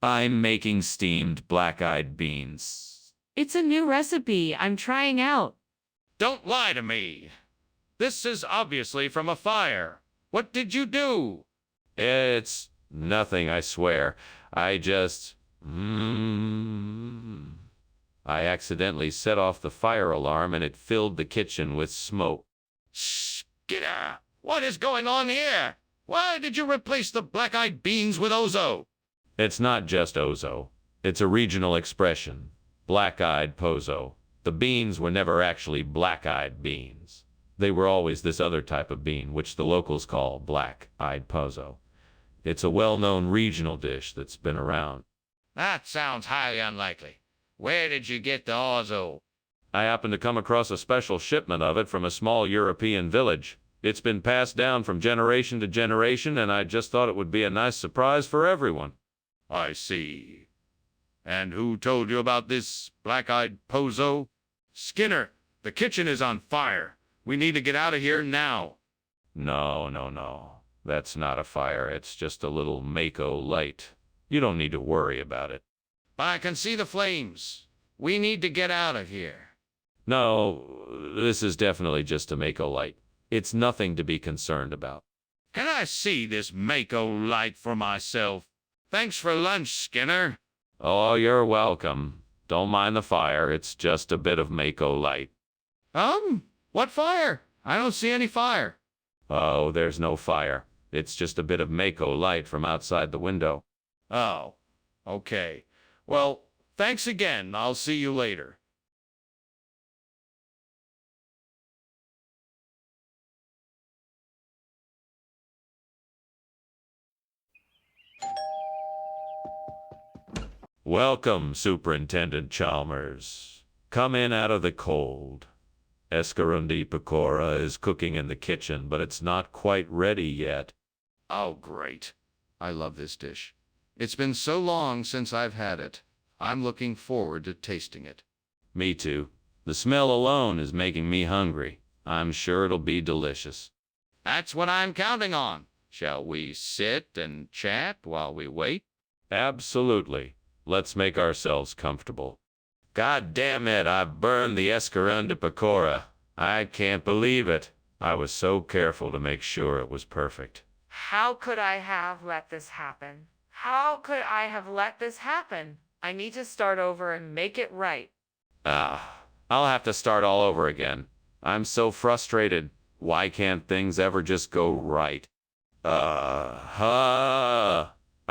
I'm making steamed black-eyed beans. It's a new recipe I'm trying out. Don't lie to me. This is obviously from a fire. What did you do? It's nothing, I swear. I just... I accidentally set off the fire alarm and it filled the kitchen with smoke. Skinner, what is going on here? Why did you replace the black-eyed beans with Ozo? It's not just Ozo. It's a regional expression. Black-eyed pozo. The beans were never actually black-eyed beans. They were always this other type of bean, which the locals call black-eyed pozo. It's a well-known regional dish that's been around. That sounds highly unlikely. Where did you get the Ozo? I happened to come across a special shipment of it from a small European village. It's been passed down from generation to generation, and I just thought it would be a nice surprise for everyone. I see. And who told you about this black-eyed pozo? Skinner, the kitchen is on fire. We need to get out of here now. No. That's not a fire, it's just a little Mako light. You don't need to worry about it. But I can see the flames. We need to get out of here. No, this is definitely just a Mako light. It's nothing to be concerned about. Can I see this Mako light for myself? Thanks for lunch, Skinner. Oh, you're welcome. Don't mind the fire, it's just a bit of Mako light. What fire? I don't see any fire. Oh, there's no fire. It's just a bit of Mako light from outside the window. Oh, okay. Well, thanks again. I'll see you later. Welcome, Superintendent Chalmers. Come in out of the cold. Escarundi Pecora is cooking in the kitchen, but it's not quite ready yet. Oh, great. I love this dish. It's been so long since I've had it. I'm looking forward to tasting it. Me too. The smell alone is making me hungry. I'm sure it'll be delicious. That's what I'm counting on. Shall we sit and chat while we wait? Absolutely. Let's make ourselves comfortable. God damn it, I've burned the Escarunda Pecora. I can't believe it. I was so careful to make sure it was perfect. How could I have let this happen? How could I have let this happen? I need to start over and make it right. I'll have to start all over again. I'm so frustrated. Why can't things ever just go right?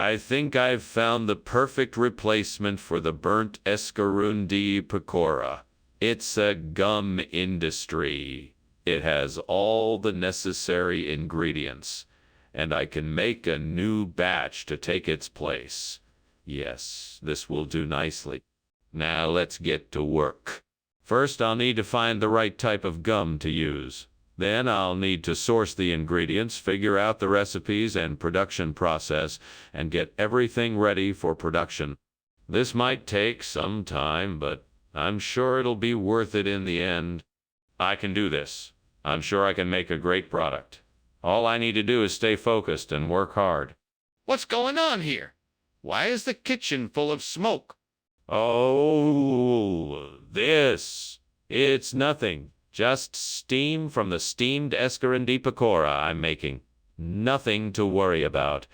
I think I've found the perfect replacement for the burnt Escarundi Pecora. It's a gum industry. It has all the necessary ingredients, and I can make a new batch to take its place. Yes, this will do nicely. Now let's get to work. First, I'll need to find the right type of gum to use. Then I'll need to source the ingredients, figure out the recipes and production process, and get everything ready for production. This might take some time, but I'm sure it'll be worth it in the end. I can do this. I'm sure I can make a great product. All I need to do is stay focused and work hard. What's going on here? Why is the kitchen full of smoke? Oh, this. It's nothing. Just steam from the steamed Escarundi Pecora I'm making. Nothing to worry about.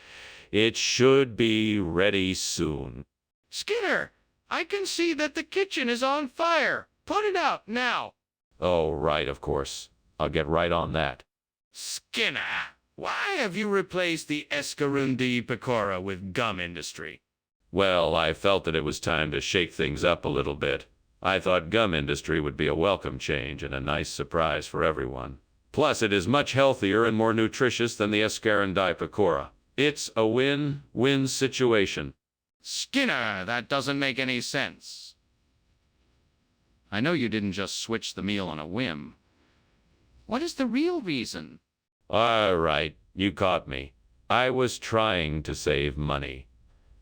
It should be ready soon. Skinner, I can see that the kitchen is on fire. Put it out now. Oh, right, of course. I'll get right on that. Skinner, why have you replaced the Escarundi Pecora with gum industry? Well, I felt that it was time to shake things up a little bit. I thought gum industry would be a welcome change and a nice surprise for everyone. Plus, it is much healthier and more nutritious than the Escarundi Pecora. It's a win-win situation. Skinner, that doesn't make any sense. I know you didn't just switch the meal on a whim. What is the real reason? All right, you caught me. I was trying to save money.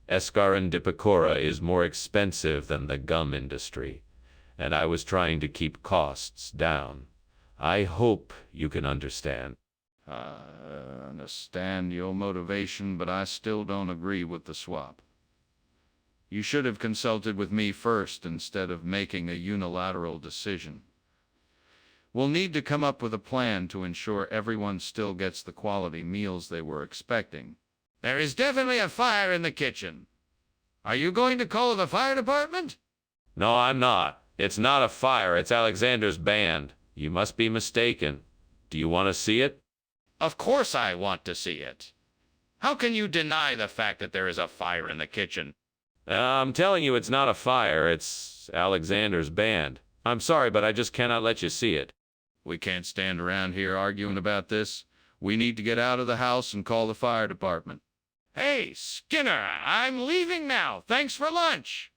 Escarundi Pecora is more expensive than the gum industry, and I was trying to keep costs down. I hope you can understand. I understand your motivation, but I still don't agree with the swap. You should have consulted with me first instead of making a unilateral decision. We'll need to come up with a plan to ensure everyone still gets the quality meals they were expecting. There is definitely a fire in the kitchen. Are you going to call the fire department? No, I'm not. It's not a fire, it's Alexander's band. You must be mistaken. Do you want to see it? Of course I want to see it. How can you deny the fact that there is a fire in the kitchen? I'm telling you it's not a fire, it's Alexander's band. I'm sorry, but I just cannot let you see it. We can't stand around here arguing about this. We need to get out of the house and call the fire department. Hey, Skinner, I'm leaving now. Thanks for lunch.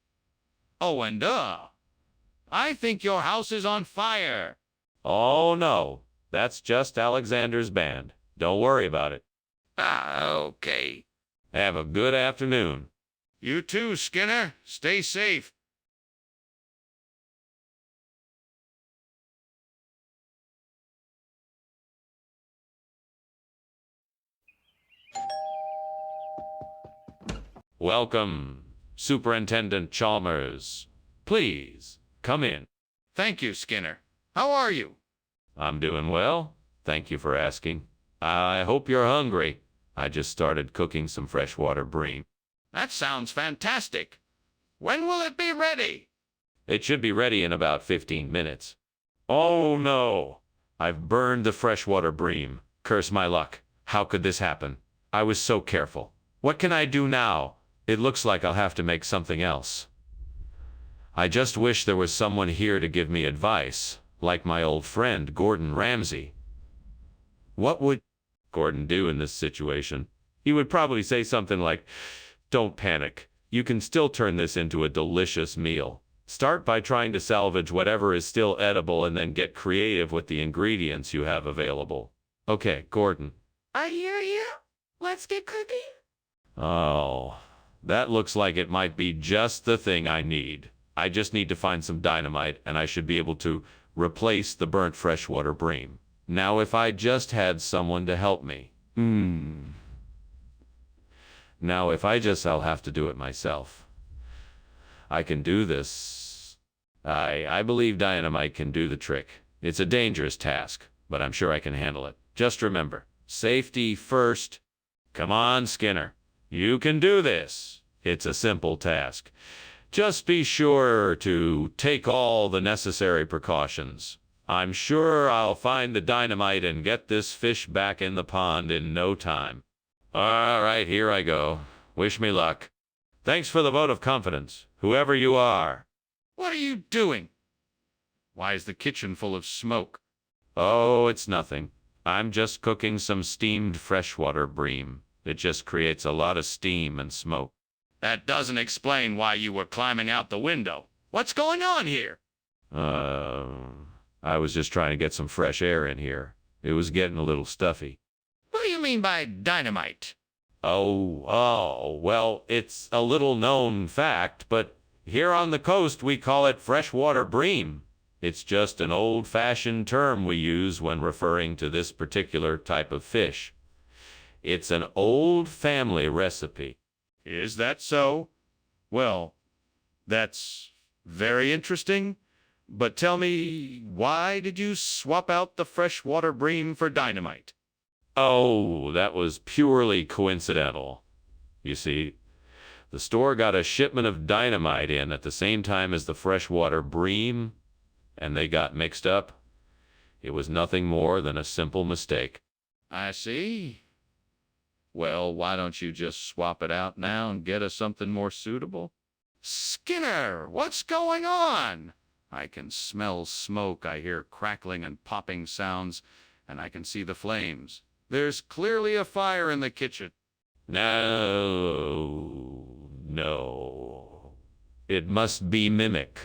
Oh, and I think your house is on fire. Oh no, that's just Alexander's band. Don't worry about it. Okay. Have a good afternoon. You too, Skinner. Stay safe. Welcome, Superintendent Chalmers. Please, come in. Thank you, Skinner. How are you? I'm doing well. Thank you for asking. I hope you're hungry. I just started cooking some freshwater bream. That sounds fantastic. When will it be ready? It should be ready in about 15 minutes. Oh no! I've burned the freshwater bream. Curse my luck. How could this happen? I was so careful. What can I do now? It looks like I'll have to make something else. I just wish there was someone here to give me advice, like my old friend Gordon Ramsay. What would Gordon do in this situation? He would probably say something like, "Don't panic. You can still turn this into a delicious meal. Start by trying to salvage whatever is still edible and then get creative with the ingredients you have available." Okay, Gordon. I hear you. Let's get cooking. Oh, that looks like it might be just the thing I need. I just need to find some dynamite and I should be able to replace the burnt freshwater bream. Now if I just had someone to help me. Now if I'll have to do it myself. I can do this. I believe dynamite can do the trick. It's a dangerous task, but I'm sure I can handle it. Just remember, safety first. Come on, Skinner. You can do this. It's a simple task. Just be sure to take all the necessary precautions. I'm sure I'll find the dynamite and get this fish back in the pond in no time. All right, here I go. Wish me luck. Thanks for the vote of confidence, whoever you are. What are you doing? Why is the kitchen full of smoke? Oh, it's nothing. I'm just cooking some steamed freshwater bream. It just creates a lot of steam and smoke. That doesn't explain why you were climbing out the window. What's going on here? I was just trying to get some fresh air in here. It was getting a little stuffy. What do you mean by dynamite? Well, it's a little known fact, but here on the coast we call it freshwater bream. It's just an old-fashioned term we use when referring to this particular type of fish. It's an old family recipe. Is that so? Well, that's very interesting. But tell me, why did you swap out the freshwater bream for dynamite? Oh, that was purely coincidental. You see, the store got a shipment of dynamite in at the same time as the freshwater bream, and they got mixed up. It was nothing more than a simple mistake. I see. Well, why don't you just swap it out now and get us something more suitable? Skinner, what's going on? I can smell smoke, I hear crackling and popping sounds, and I can see the flames. There's clearly a fire in the kitchen. No. It must be mimic.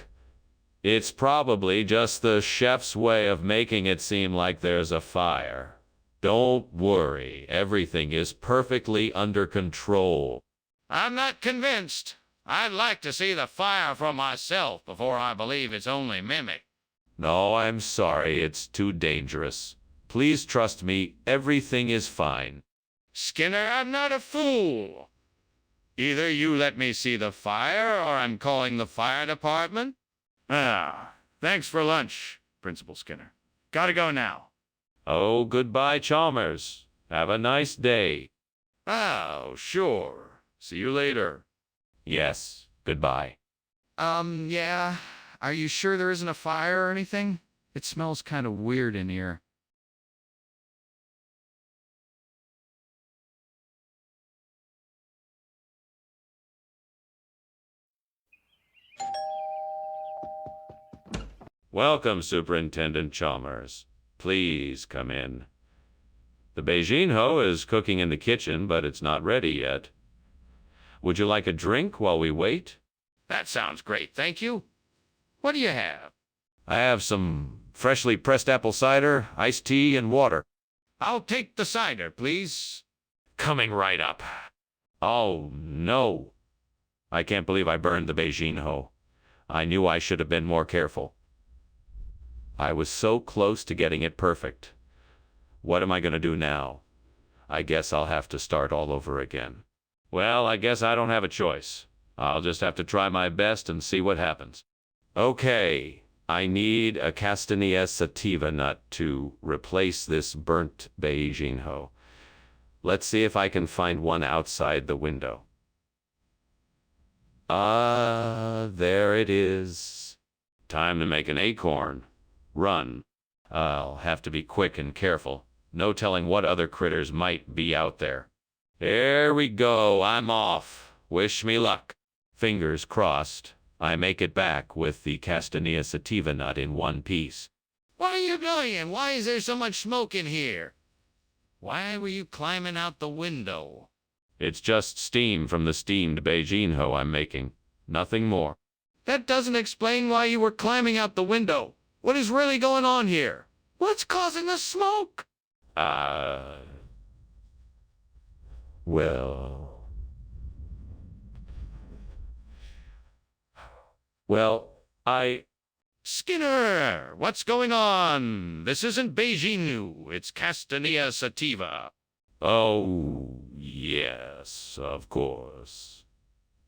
It's probably just the chef's way of making it seem like there's a fire. Don't worry, everything is perfectly under control. I'm not convinced. I'd like to see the fire for myself before I believe it's only mimic. No, I'm sorry, it's too dangerous. Please trust me, everything is fine. Skinner, I'm not a fool. Either you let me see the fire, or I'm calling the fire department. Thanks for lunch, Principal Skinner. Gotta go now. Oh, goodbye, Chalmers. Have a nice day. Oh, sure. See you later. Yes, goodbye. Yeah. Are you sure there isn't a fire or anything? It smells kind of weird in here. Welcome, Superintendent Chalmers. Please come in. The Beijing Ho is cooking in the kitchen, but it's not ready yet. Would you like a drink while we wait? That sounds great, thank you. What do you have? I have some freshly pressed apple cider, iced tea, and water. I'll take the cider, please. Coming right up. Oh, no. I can't believe I burned the Beijing Ho. I knew I should have been more careful. I was so close to getting it perfect. What am I going to do now? I guess I'll have to start all over again. Well, I guess I don't have a choice. I'll just have to try my best and see what happens. Okay, I need a castanea sativa nut to replace this burnt Beijinho. Let's see if I can find one outside the window. There it is. Time to make an acorn. Run. I'll have to be quick and careful. No telling what other critters might be out there. There we go, I'm off. Wish me luck. Fingers crossed, I make it back with the castanea sativa nut in one piece. What are you doing and why is there so much smoke in here? Why were you climbing out the window? It's just steam from the steamed Beijinho I'm making. Nothing more. That doesn't explain why you were climbing out the window. What is really going on here? What's causing the smoke? Well, Skinner, what's going on? This isn't Beijinho, it's castanea sativa. oh, yes, of course.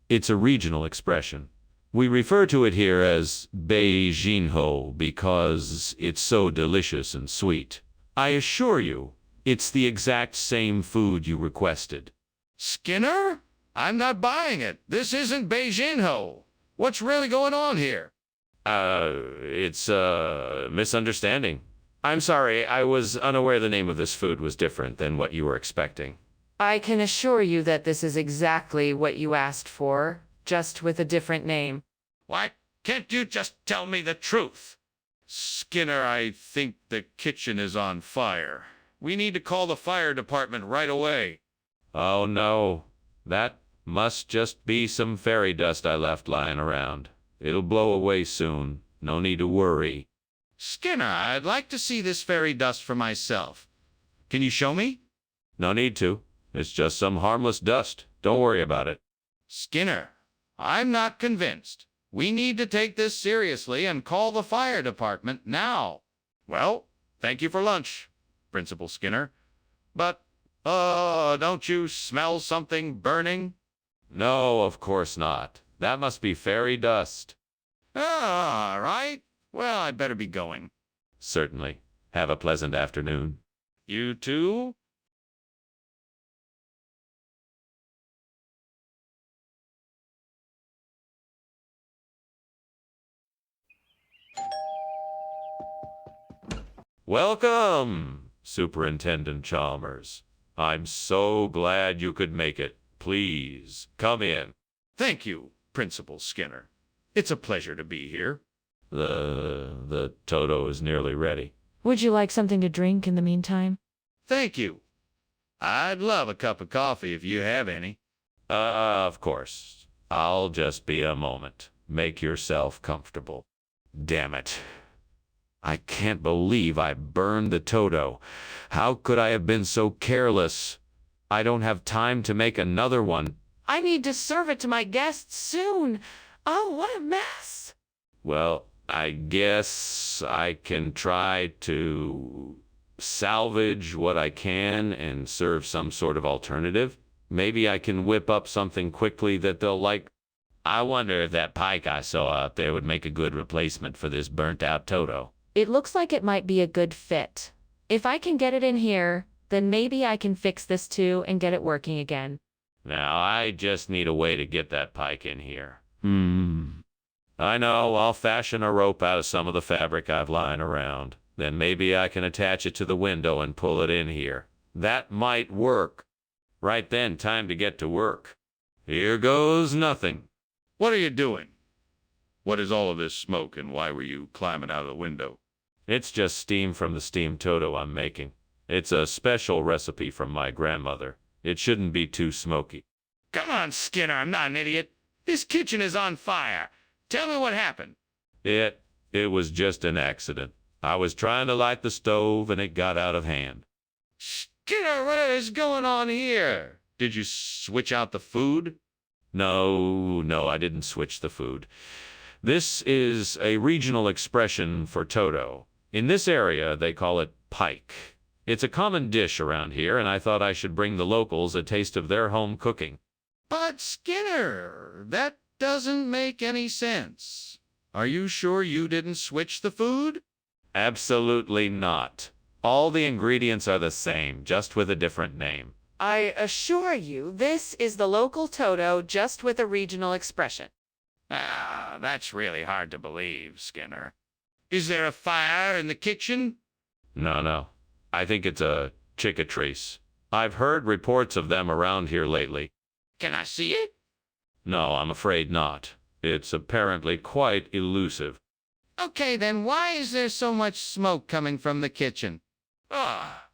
It's a regional expression. We refer to it here as Beijinho because it's so delicious and sweet. I assure you, it's the exact same food you requested. Skinner? I'm not buying it. This isn't Beijinho. What's really going on here? It's a misunderstanding. I'm sorry, I was unaware the name of this food was different than what you were expecting. I can assure you that this is exactly what you asked for, just with a different name. Why can't you just tell me the truth? Skinner, I think the kitchen is on fire. We need to call the fire department right away. Oh no, that must just be some fairy dust I left lying around. It'll blow away soon. No need to worry. Skinner, I'd like to see this fairy dust for myself. Can you show me? No need to. It's just some harmless dust. Don't worry about it. Skinner, I'm not convinced. We need to take this seriously and call the fire department now. Well, thank you for lunch, Principal Skinner. But, don't you smell something burning? No, of course not. That must be fairy dust. All right. Well, I'd better be going. Certainly. Have a pleasant afternoon. You too? Welcome, Superintendent Chalmers. I'm so glad you could make it. Please, come in. Thank you, Principal Skinner. It's a pleasure to be here. The Toto is nearly ready. Would you like something to drink in the meantime? Thank you. I'd love a cup of coffee if you have any. Of course. I'll just be a moment. Make yourself comfortable. Damn it. I can't believe I burned the Toto. How could I have been so careless? I don't have time to make another one. I need to serve it to my guests soon. Oh, what a mess. Well, I guess I can try to salvage what I can and serve some sort of alternative. Maybe I can whip up something quickly that they'll like. I wonder if that pike I saw out there would make a good replacement for this burnt-out Toto. It looks like it might be a good fit. If I can get it in here, then maybe I can fix this too and get it working again. Now, I just need a way to get that pike in here. I know, I'll fashion a rope out of some of the fabric I've lying around. Then maybe I can attach it to the window and pull it in here. That might work. Right then, time to get to work. Here goes nothing. What are you doing? What is all of this smoke and why were you climbing out of the window? It's just steam from the steamed Toto I'm making. It's a special recipe from my grandmother. It shouldn't be too smoky. Come on, Skinner, I'm not an idiot. This kitchen is on fire. Tell me what happened. It was just an accident. I was trying to light the stove and it got out of hand. Skinner, what is going on here? Did you switch out the food? No, I didn't switch the food. This is a regional expression for Toto. In this area, they call it pike. It's a common dish around here, and I thought I should bring the locals a taste of their home cooking. But Skinner, that doesn't make any sense. Are you sure you didn't switch the food? Absolutely not. All the ingredients are the same, just with a different name. I assure you, this is the local Toto, just with a regional expression. Ah, that's really hard to believe, Skinner. Is there a fire in the kitchen? No. I think it's a ciccatrice. I've heard reports of them around here lately. Can I see it? No, I'm afraid not. It's apparently quite elusive. Okay, then why is there so much smoke coming from the kitchen? Ah,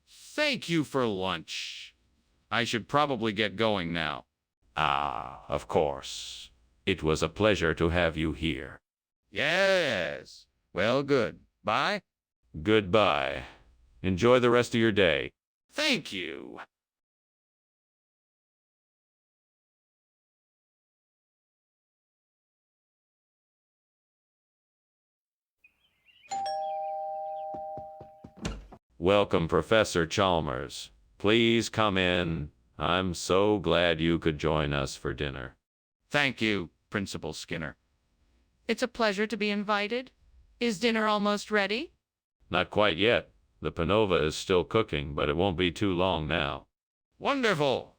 thank you for lunch. I should probably get going now. Ah, of course. It was a pleasure to have you here. Yes. Well, good. Bye. Goodbye. Enjoy the rest of your day. Thank you. Welcome, Professor Chalmers. Please come in. I'm so glad you could join us for dinner. Thank you, Principal Skinner. It's a pleasure to be invited. Is dinner almost ready? Not quite yet. The panova is still cooking, but it won't be too long now. Wonderful.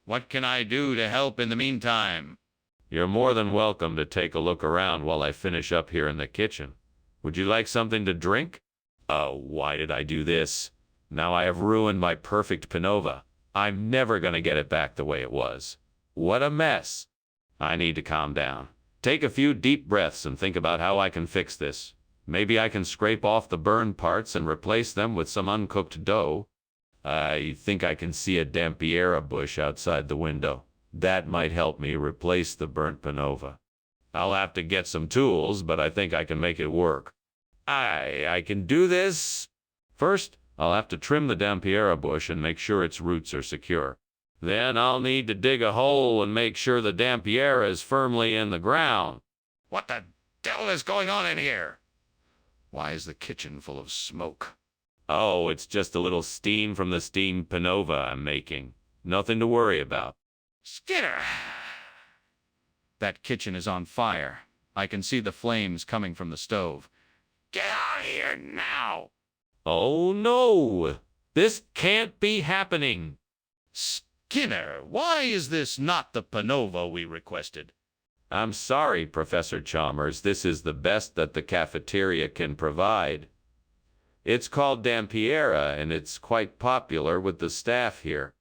What can I do to help in the meantime? You're more than welcome to take a look around while I finish up here in the kitchen. Would you like something to drink? Oh, why did I do this? Now I have ruined my perfect panova. I'm never gonna get it back the way it was. What a mess. I need to calm down. Take a few deep breaths and think about how I can fix this. Maybe I can scrape off the burned parts and replace them with some uncooked dough. I think I can see a dampiera bush outside the window. That might help me replace the burnt panova. I'll have to get some tools, but I think I can make it work. I can do this. First, I'll have to trim the dampiera bush and make sure its roots are secure. Then I'll need to dig a hole and make sure the dampiera is firmly in the ground. What the devil is going on in here? Why is the kitchen full of smoke? Oh, it's just a little steam from the steamed panova I'm making. Nothing to worry about. Skinner! That kitchen is on fire. I can see the flames coming from the stove. Get out of here now! Oh no! This can't be happening! Skinner, why is this not the panova we requested? I'm sorry, Professor Chalmers. This is the best that the cafeteria can provide. It's called dampiera, and it's quite popular with the staff here.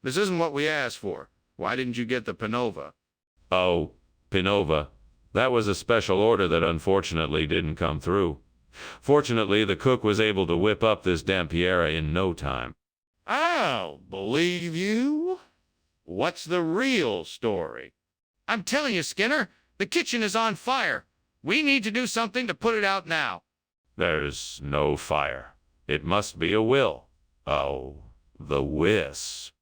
This isn't what we asked for. Why didn't you get the panova? Oh, panova. That was a special order that unfortunately didn't come through. Fortunately, the cook was able to whip up this dampiera in no time. I'll believe you. What's the real story? I'm telling you, Skinner, the kitchen is on fire. We need to do something to put it out now. There's no fire. It must be a will. Oh, the wisp.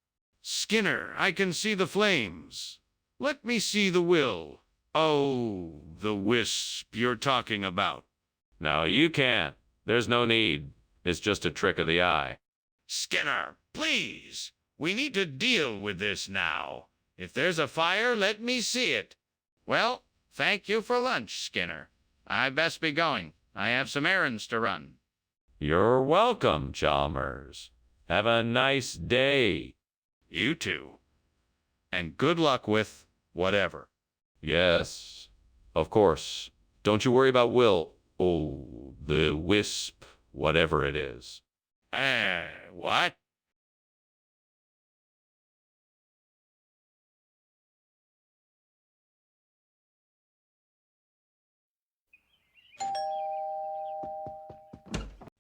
Skinner, I can see the flames. Let me see the will. Oh, the wisp you're talking about. No, you can't. There's no need. It's just a trick of the eye. Skinner, please. We need to deal with this now. If there's a fire, let me see it. Well, thank you for lunch, Skinner. I best be going. I have some errands to run. You're welcome, Chalmers. Have a nice day. You too. And good luck with whatever. Yes, of course. Don't you worry about Will. Oh, the wisp, whatever it is. What?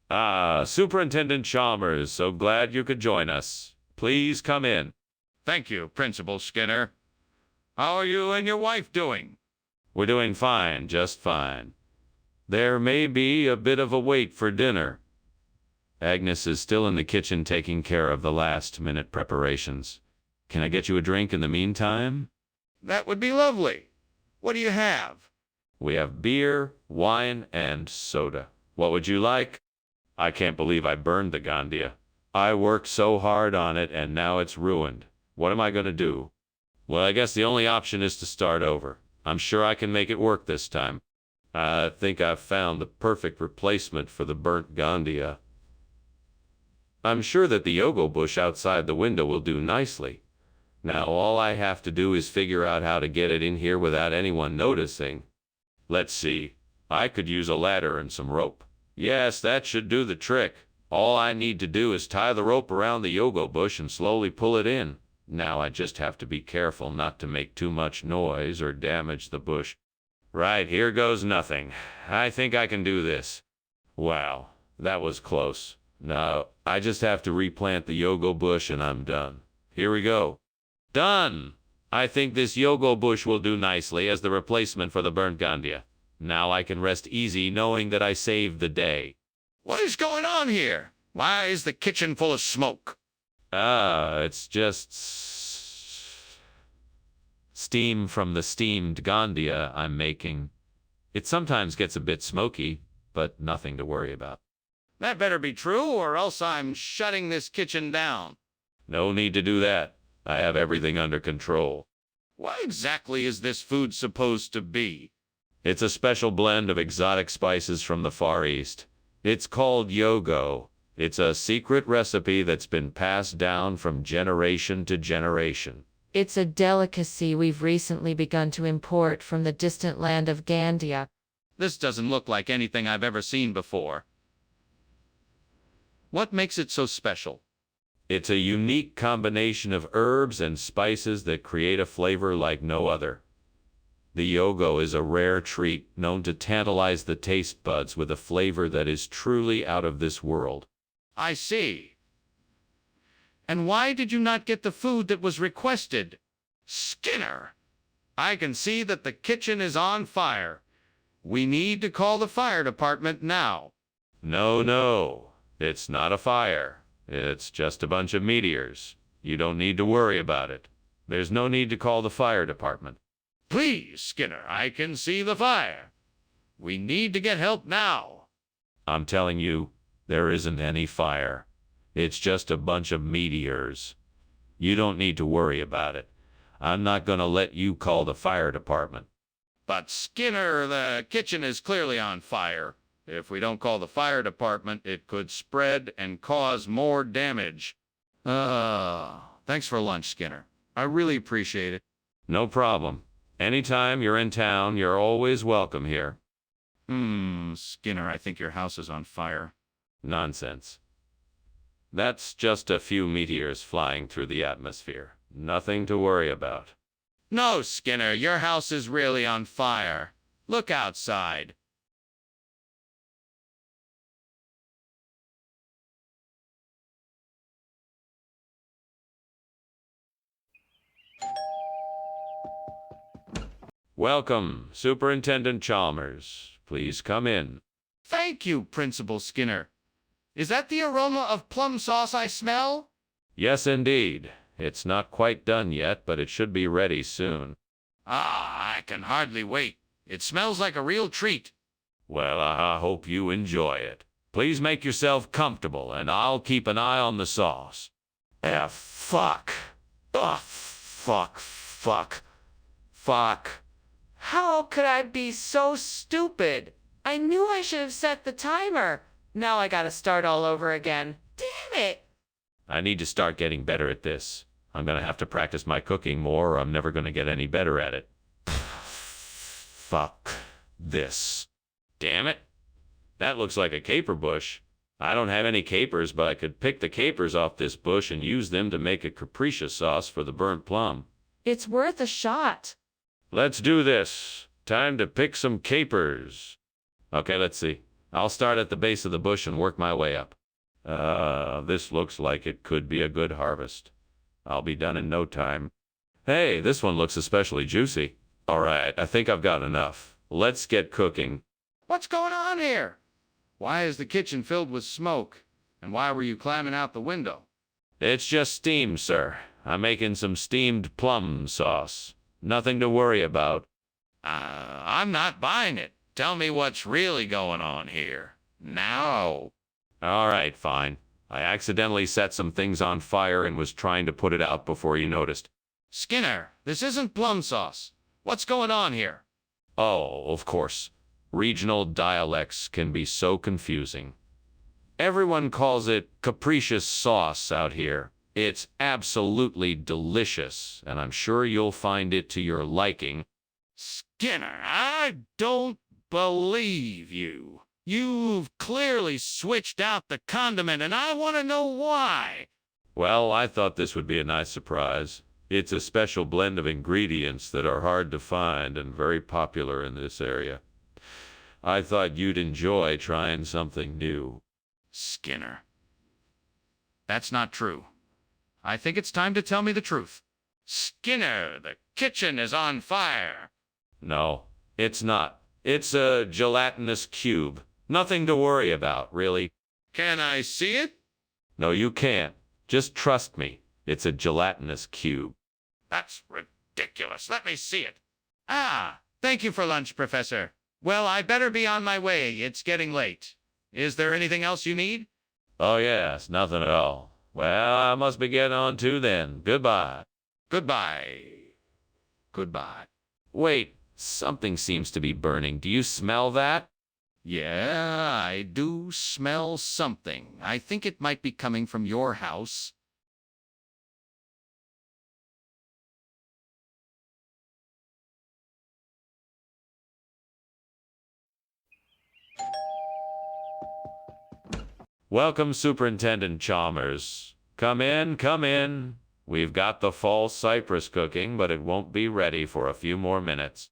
Ah, Superintendent Chalmers, so glad you could join us. Please come in. Thank you, Principal Skinner. How are you and your wife doing? We're doing fine, just fine. There may be a bit of a wait for dinner. Agnes is still in the kitchen taking care of the last-minute preparations. Can I get you a drink in the meantime? That would be lovely. What do you have? We have beer, wine, and soda. What would you like? I can't believe I burned the Gandia. I worked so hard on it and now it's ruined. What am I gonna do? Well, I guess the only option is to start over. I'm sure I can make it work this time. I think I've found the perfect replacement for the burnt Gandia. I'm sure that the yogo bush outside the window will do nicely. Now all I have to do is figure out how to get it in here without anyone noticing. Let's see. I could use a ladder and some rope. Yes, that should do the trick. All I need to do is tie the rope around the yogo bush and slowly pull it in. Now I just have to be careful not to make too much noise or damage the bush. Right, here goes nothing. I think I can do this. Wow, that was close. Now, I just have to replant the yogo bush and I'm done. Here we go. Done! I think this yogo bush will do nicely as the replacement for the burnt Gandia. Now I can rest easy knowing that I saved the day. What is going on here? Why is the kitchen full of smoke? It's just steam from the steamed Gandia I'm making. It sometimes gets a bit smoky, but nothing to worry about. That better be true, or else I'm shutting this kitchen down. No need to do that. I have everything under control. What exactly is this food supposed to be? It's a special blend of exotic spices from the Far East. It's called yogo. It's a secret recipe that's been passed down from generation to generation. It's a delicacy we've recently begun to import from the distant land of Gandia. This doesn't look like anything I've ever seen before. What makes it so special? It's a unique combination of herbs and spices that create a flavor like no other. The yogo is a rare treat known to tantalize the taste buds with a flavor that is truly out of this world. I see. And why did you not get the food that was requested? Skinner, I can see that the kitchen is on fire. We need to call the fire department now. No, it's not a fire. It's just a bunch of meteors. You don't need to worry about it. There's no need to call the fire department. Please, Skinner, I can see the fire. We need to get help now. I'm telling you, there isn't any fire. It's just a bunch of meteors. You don't need to worry about it. I'm not gonna let you call the fire department. But Skinner, the kitchen is clearly on fire. If we don't call the fire department, it could spread and cause more damage. Thanks for lunch, Skinner. I really appreciate it. No problem. Anytime you're in town, you're always welcome here. Skinner, I think your house is on fire. Nonsense. That's just a few meteors flying through the atmosphere. Nothing to worry about. No, Skinner, your house is really on fire. Look outside. Welcome, Superintendent Chalmers. Please come in. Thank you, Principal Skinner. Is that the aroma of plum sauce I smell? Yes, indeed. It's not quite done yet, but it should be ready soon. I can hardly wait. It smells like a real treat. Well, I hope you enjoy it. Please make yourself comfortable, and I'll keep an eye on the sauce. Fuck. Fuck. How could I be so stupid? I knew I should have set the timer. Now I gotta start all over again. Damn it! I need to start getting better at this. I'm gonna have to practice my cooking more, or I'm never gonna get any better at it. Fuck this. Damn it. That looks like a caper bush. I don't have any capers, but I could pick the capers off this bush and use them to make a capricious sauce for the burnt plum. It's worth a shot. Let's do this. Time to pick some capers. Okay, let's see. I'll start at the base of the bush and work my way up. This looks like it could be a good harvest. I'll be done in no time. Hey, this one looks especially juicy. All right, I think I've got enough. Let's get cooking. What's going on here? Why is the kitchen filled with smoke? And why were you climbing out the window? It's just steam, sir. I'm making some steamed plum sauce. Nothing to worry about. I'm not buying it. Tell me what's really going on here. Now. All right, fine. I accidentally set some things on fire and was trying to put it out before you noticed. Skinner, this isn't plum sauce. What's going on here? Oh, of course. Regional dialects can be so confusing. Everyone calls it capricious sauce out here. It's absolutely delicious, and I'm sure you'll find it to your liking. Skinner, I don't believe you. You've clearly switched out the condiment, and I want to know why. Well, I thought this would be a nice surprise. It's a special blend of ingredients that are hard to find and very popular in this area. I thought you'd enjoy trying something new. Skinner, that's not true. I think it's time to tell me the truth. Skinner, the kitchen is on fire. No, it's not. It's a gelatinous cube. Nothing to worry about, really. Can I see it? No, you can't. Just trust me. It's a gelatinous cube. That's ridiculous. Let me see it. Ah, thank you for lunch, Professor. Well, I better be on my way. It's getting late. Is there anything else you need? Oh, yes, nothing at all. Well, I must be getting on too then. Goodbye. Goodbye. Goodbye. Wait, something seems to be burning. Do you smell that? Yeah, I do smell something. I think it might be coming from your house. Welcome, Superintendent Chalmers. Come in, come in. We've got the fall cypress cooking, but it won't be ready for a few more minutes.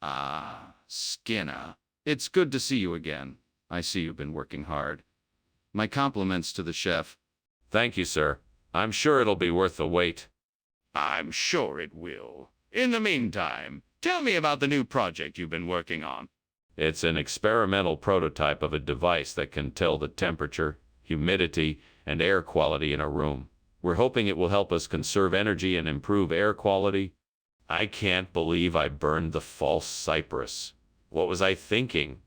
Ah, Skinner. It's good to see you again. I see you've been working hard. My compliments to the chef. Thank you, sir. I'm sure it'll be worth the wait. I'm sure it will. In the meantime, tell me about the new project you've been working on. It's an experimental prototype of a device that can tell the temperature, humidity, and air quality in a room. We're hoping it will help us conserve energy and improve air quality. I can't believe I burned the false cypress. What was I thinking?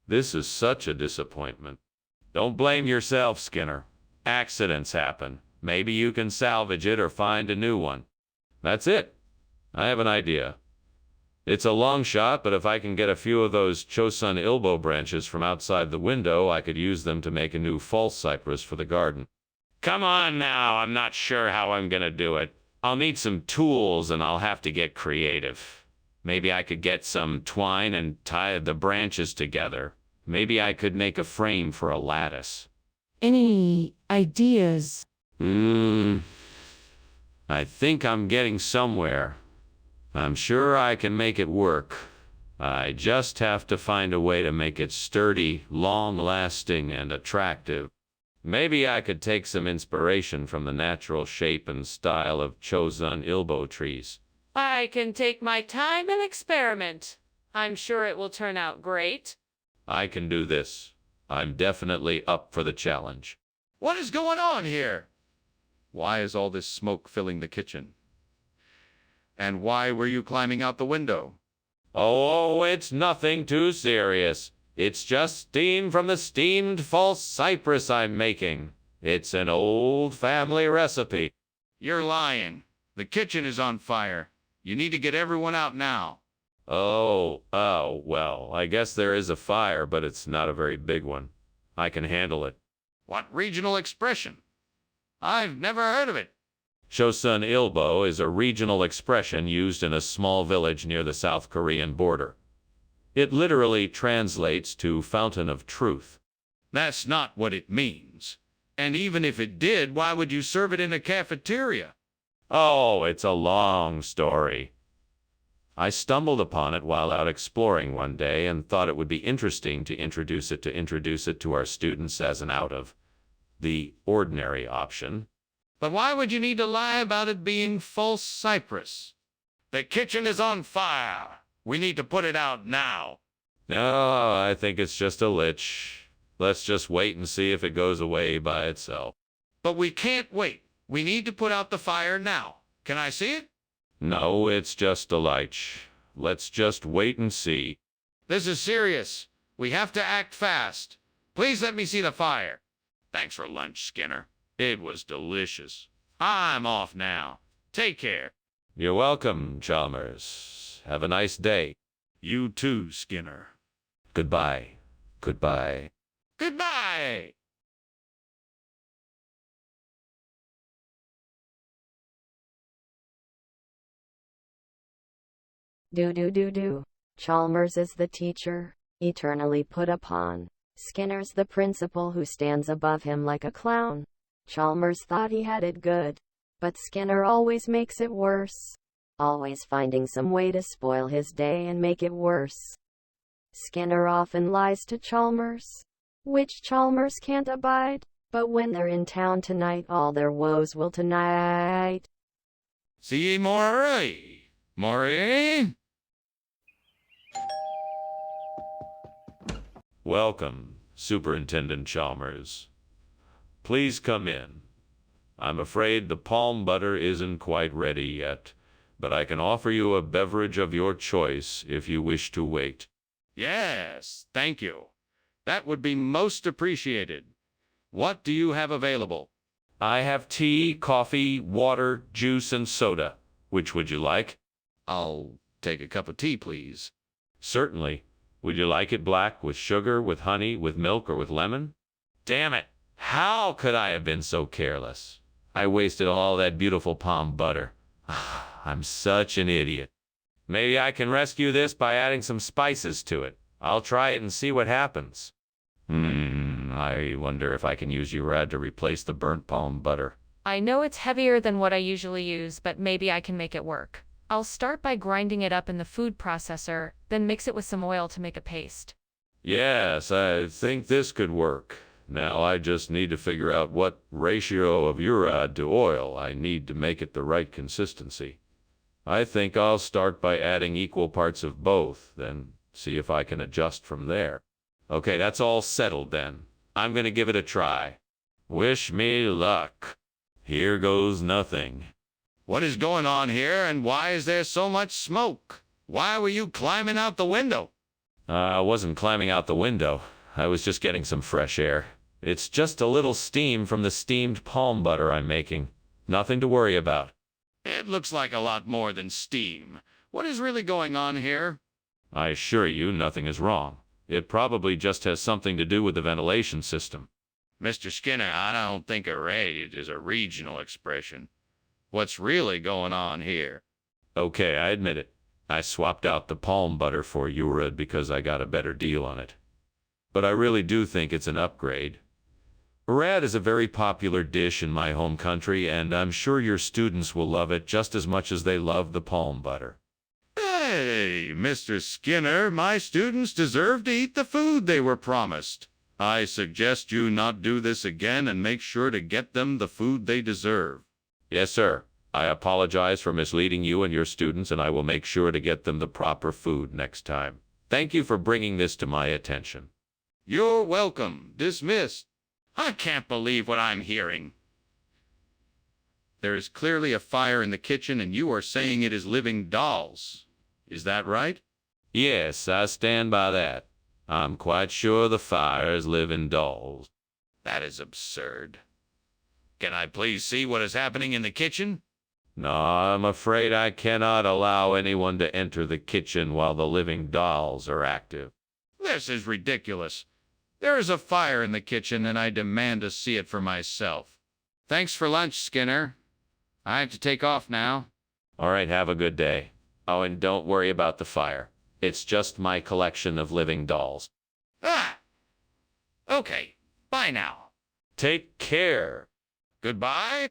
This is such a disappointment. Don't blame yourself, Skinner. Accidents happen. Maybe you can salvage it or find a new one. That's it. I have an idea. It's a long shot, but if I can get a few of those Chosun Ilbo branches from outside the window, I could use them to make a new false cypress for the garden. Come on now, I'm not sure how I'm gonna do it. I'll need some tools and I'll have to get creative. Maybe I could get some twine and tie the branches together. Maybe I could make a frame for a lattice. Any ideas? I think I'm getting somewhere. I'm sure I can make it work. I just have to find a way to make it sturdy, long-lasting, and attractive. Maybe I could take some inspiration from the natural shape and style of Chosun Ilbo trees. I can take my time and experiment. I'm sure it will turn out great. I can do this. I'm definitely up for the challenge. What is going on here? Why is all this smoke filling the kitchen? And why were you climbing out the window? Oh, it's nothing too serious. It's just steam from the steamed false cypress I'm making. It's an old family recipe. You're lying. The kitchen is on fire. You need to get everyone out now. Oh, well, I guess there is a fire, but it's not a very big one. I can handle it. What regional expression? I've never heard of it. Chosun Ilbo is a regional expression used in a small village near the South Korean border. It literally translates to fountain of truth. That's not what it means. And even if it did, why would you serve it in a cafeteria? Oh, it's a long story. I stumbled upon it while out exploring one day and thought it would be interesting to introduce it to our students as an out of the ordinary option. But why would you need to lie about it being false cypress? The kitchen is on fire. We need to put it out now. No, I think it's just a lich. Let's just wait and see if it goes away by itself. But we can't wait. We need to put out the fire now. Can I see it? No, it's just a lich. Let's just wait and see. This is serious. We have to act fast. Please let me see the fire. Thanks for lunch, Skinner. It was delicious. I'm off now. Take care. You're welcome, Chalmers. Have a nice day. You too, Skinner. Goodbye. Goodbye. Goodbye. Do. Chalmers is the teacher, eternally put upon. Skinner's the principal who stands above him like a clown. Chalmers thought he had it good, but Skinner always makes it worse. Always finding some way to spoil his day and make it worse. Skinner often lies to Chalmers, which Chalmers can't abide, but when they're in town tonight all their woes will tonight. See Maury. Maury? Welcome, Superintendent Chalmers. Please come in. I'm afraid the palm butter isn't quite ready yet, but I can offer you a beverage of your choice if you wish to wait. Yes, thank you. That would be most appreciated. What do you have available? I have tea, coffee, water, juice, and soda. Which would you like? I'll take a cup of tea, please. Certainly. Would you like it black, with sugar, with honey, with milk, or with lemon? Damn it! How could I have been so careless? I wasted all that beautiful palm butter. I'm such an idiot. Maybe I can rescue this by adding some spices to it. I'll try it and see what happens. I wonder if I can use Urad to replace the burnt palm butter. I know it's heavier than what I usually use, but maybe I can make it work. I'll start by grinding it up in the food processor, then mix it with some oil to make a paste. Yes, I think this could work. Now I just need to figure out what ratio of Urad to oil I need to make it the right consistency. I think I'll start by adding equal parts of both, then see if I can adjust from there. Okay, that's all settled then. I'm gonna give it a try. Wish me luck. Here goes nothing. What is going on here, and why is there so much smoke? Why were you climbing out the window? I wasn't climbing out the window. I was just getting some fresh air. It's just a little steam from the steamed palm butter I'm making. Nothing to worry about. It looks like a lot more than steam. What is really going on here? I assure you nothing is wrong. It probably just has something to do with the ventilation system. Mr. Skinner, I don't think a raid is a regional expression. What's really going on here? Okay, I admit it. I swapped out the palm butter for Urad because I got a better deal on it. But I really do think it's an upgrade. Urad is a very popular dish in my home country, and I'm sure your students will love it just as much as they love the palm butter. Hey, Mr. Skinner, my students deserve to eat the food they were promised. I suggest you not do this again and make sure to get them the food they deserve. Yes, sir. I apologize for misleading you and your students, and I will make sure to get them the proper food next time. Thank you for bringing this to my attention. You're welcome. Dismissed. I can't believe what I'm hearing. There is clearly a fire in the kitchen, and you are saying it is living dolls. Is that right? Yes, I stand by that. I'm quite sure the fire is living dolls. That is absurd. Can I please see what is happening in the kitchen? No, I'm afraid I cannot allow anyone to enter the kitchen while the living dolls are active. This is ridiculous. There is a fire in the kitchen, and I demand to see it for myself. Thanks for lunch, Skinner. I have to take off now. All right, have a good day. Oh, and don't worry about the fire. It's just my collection of living dolls. Ah! Okay, bye now. Take care. Goodbye.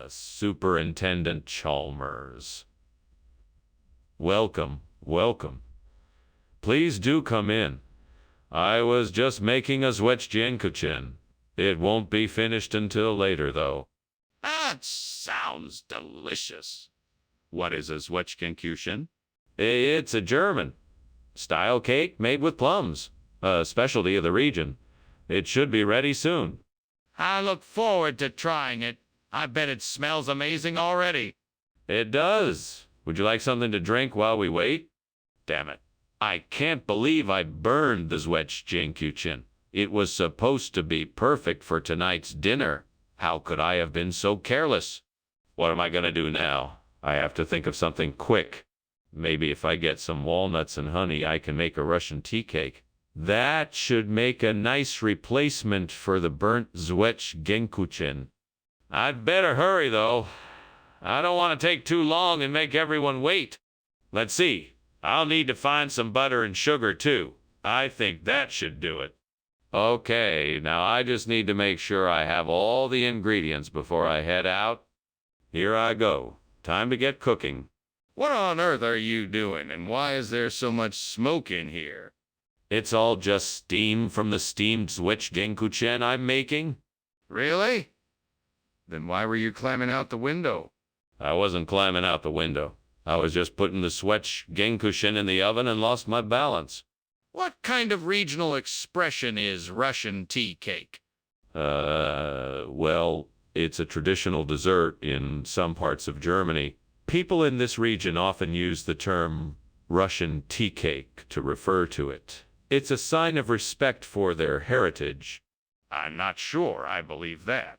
Superintendent Chalmers. Welcome, welcome. Please do come in. I was just making a zwetschgenkuchen. It won't be finished until later, though. That sounds delicious. What is a zwetschgenkuchen? It's a German style cake made with plums, a specialty of the region. It should be ready soon. I look forward to trying it. I bet it smells amazing already. It does. Would you like something to drink while we wait? Damn it. I can't believe I burned the Zwetschgenkuchen. It was supposed to be perfect for tonight's dinner. How could I have been so careless? What am I gonna do now? I have to think of something quick. Maybe if I get some walnuts and honey, I can make a Russian tea cake. That should make a nice replacement for the burnt Zwetschgenkuchen. I'd better hurry, though. I don't want to take too long and make everyone wait. Let's see. I'll need to find some butter and sugar, too. I think that should do it. Okay, now I just need to make sure I have all the ingredients before I head out. Here I go. Time to get cooking. What on earth are you doing, and why is there so much smoke in here? It's all just steam from the steamed Zwetschgenkuchen I'm making. Really? Then why were you climbing out the window? I wasn't climbing out the window. I was just putting the Zwetschgenkuchen in the oven and lost my balance. What kind of regional expression is Russian tea cake? Well, it's a traditional dessert in some parts of Germany. People in this region often use the term Russian tea cake to refer to it. It's a sign of respect for their heritage. I'm not sure I believe that.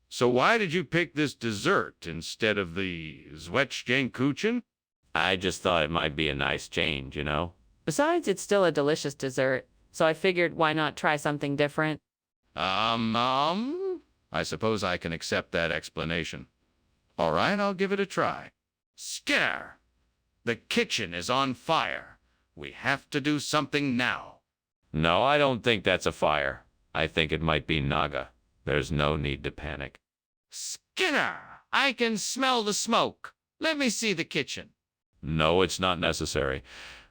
So why did you pick this dessert instead of the Zwetschgenkuchen? I just thought it might be a nice change, you know? Besides, it's still a delicious dessert, so I figured why not try something different? I suppose I can accept that explanation. All right, I'll give it a try. Skinner, the kitchen is on fire. We have to do something now. No, I don't think that's a fire. I think it might be Naga. There's no need to panic. Skinner, I can smell the smoke. Let me see the kitchen. No, it's not necessary.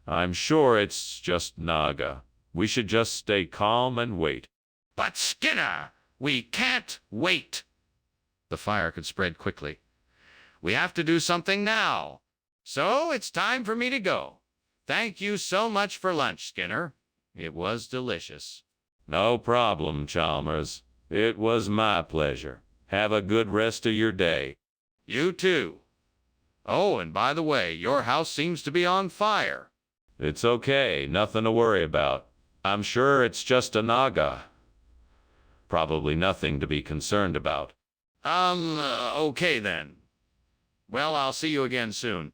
I'm sure it's just Naga. We should just stay calm and wait. But Skinner, we can't wait. The fire could spread quickly. We have to do something now. So it's time for me to go. Thank you so much for lunch, Skinner. It was delicious. No problem, Chalmers. It was my pleasure. Have a good rest of your day. You too. Oh, and by the way, your house seems to be on fire. It's okay. Nothing to worry about. I'm sure it's just a Naga. Probably nothing to be concerned about. Okay then. Well, I'll see you again soon.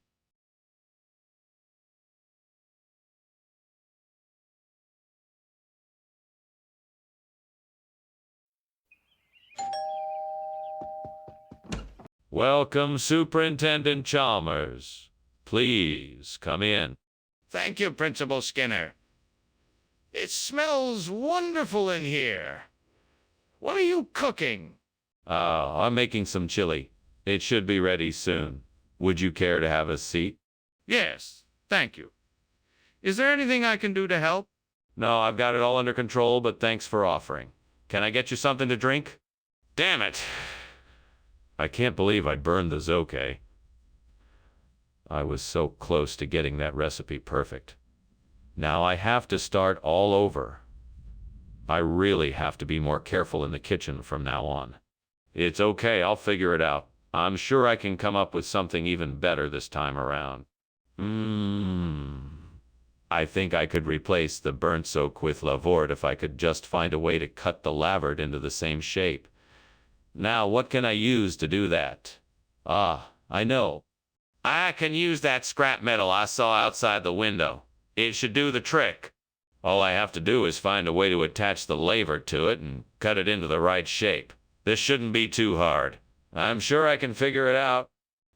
Welcome, Superintendent Chalmers. Please come in. Thank you, Principal Skinner. It smells wonderful in here. What are you cooking? I'm making some chili. It should be ready soon. Would you care to have a seat? Yes, thank you. Is there anything I can do to help? No, I've got it all under control, but thanks for offering. Can I get you something to drink? Damn it. I can't believe I burned the Zoke. I was so close to getting that recipe perfect. Now I have to start all over. I really have to be more careful in the kitchen from now on. It's okay, I'll figure it out. I'm sure I can come up with something even better this time around. I think I could replace the burnt soak with lavort if I could just find a way to cut the lavard into the same shape. Now, what can I use to do that? I know. I can use that scrap metal I saw outside the window. It should do the trick. All I have to do is find a way to attach the laver to it and cut it into the right shape. This shouldn't be too hard. I'm sure I can figure it out.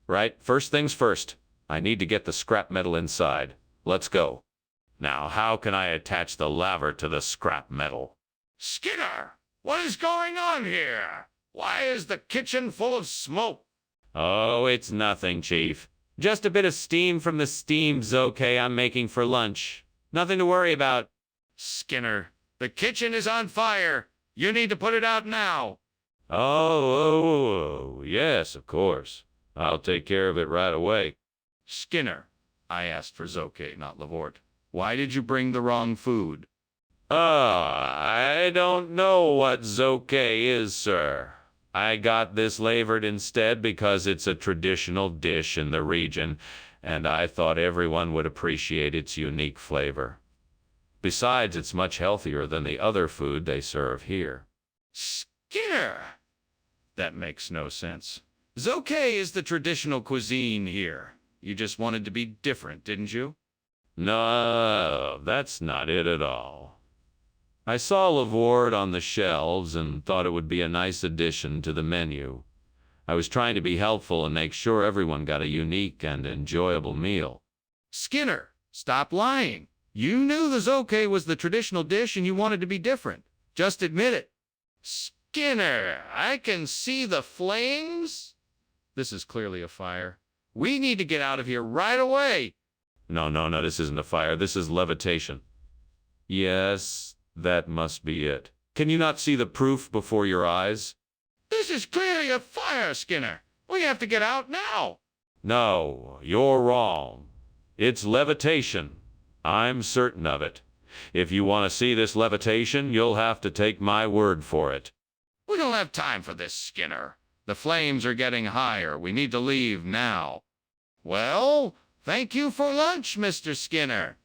Right, first things first. I need to get the scrap metal inside. Let's go. Now, how can I attach the laver to the scrap metal? Skinner, what is going on here? Why is the kitchen full of smoke? Oh, it's nothing, Chief. Just a bit of steam from the steamed Zoke I'm making for lunch. Nothing to worry about. Skinner, the kitchen is on fire. You need to put it out now. Oh, yes, of course. I'll take care of it right away. Skinner, I asked for Zoke, not lavort. Why did you bring the wrong food? I don't know what Zoke is, sir. I got this flavored instead because it's a traditional dish in the region, and I thought everyone would appreciate its unique flavor. Besides, it's much healthier than the other food they serve here. Skinner! That makes no sense. Zoke is the traditional cuisine here. You just wanted to be different, didn't you? No, that's not it at all. I saw livery on the shelves and thought it would be a nice addition to the menu. I was trying to be helpful and make sure everyone got a unique and enjoyable meal. Skinner, stop lying. You knew the Zoke was the traditional dish and you wanted to be different. Just admit it. Skinner, I can see the flames. This is clearly a fire. We need to get out of here right away. No, this isn't a fire. This is levitation. Yes, that must be it. Can you not see the proof before your eyes? This is clearly a fire, Skinner. We have to get out now. No, you're wrong. It's levitation. I'm certain of it. If you want to see this levitation, you'll have to take my word for it. We don't have time for this, Skinner. The flames are getting higher. We need to leave now. Well, thank you for lunch, Mr. Skinner.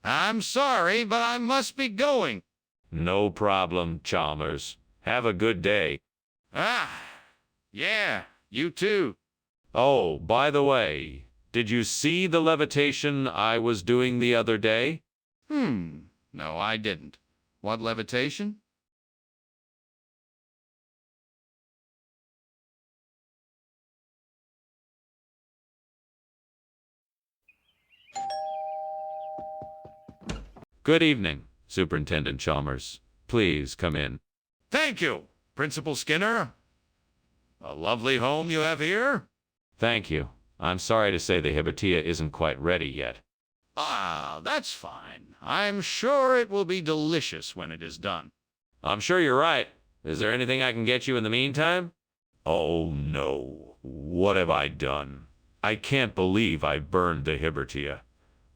I'm sorry, but I must be going. No problem, Chalmers. Have a good day. Yeah, you too. Oh, by the way, did you see the levitation I was doing the other day? No, I didn't. What levitation? Good evening, Superintendent Chalmers. Please come in. Thank you, Principal Skinner. A lovely home you have here. Thank you. I'm sorry to say the hibatia isn't quite ready yet. That's fine. I'm sure it will be delicious when it is done. I'm sure you're right. Is there anything I can get you in the meantime? Oh, no. What have I done? I can't believe I burned the hibatia.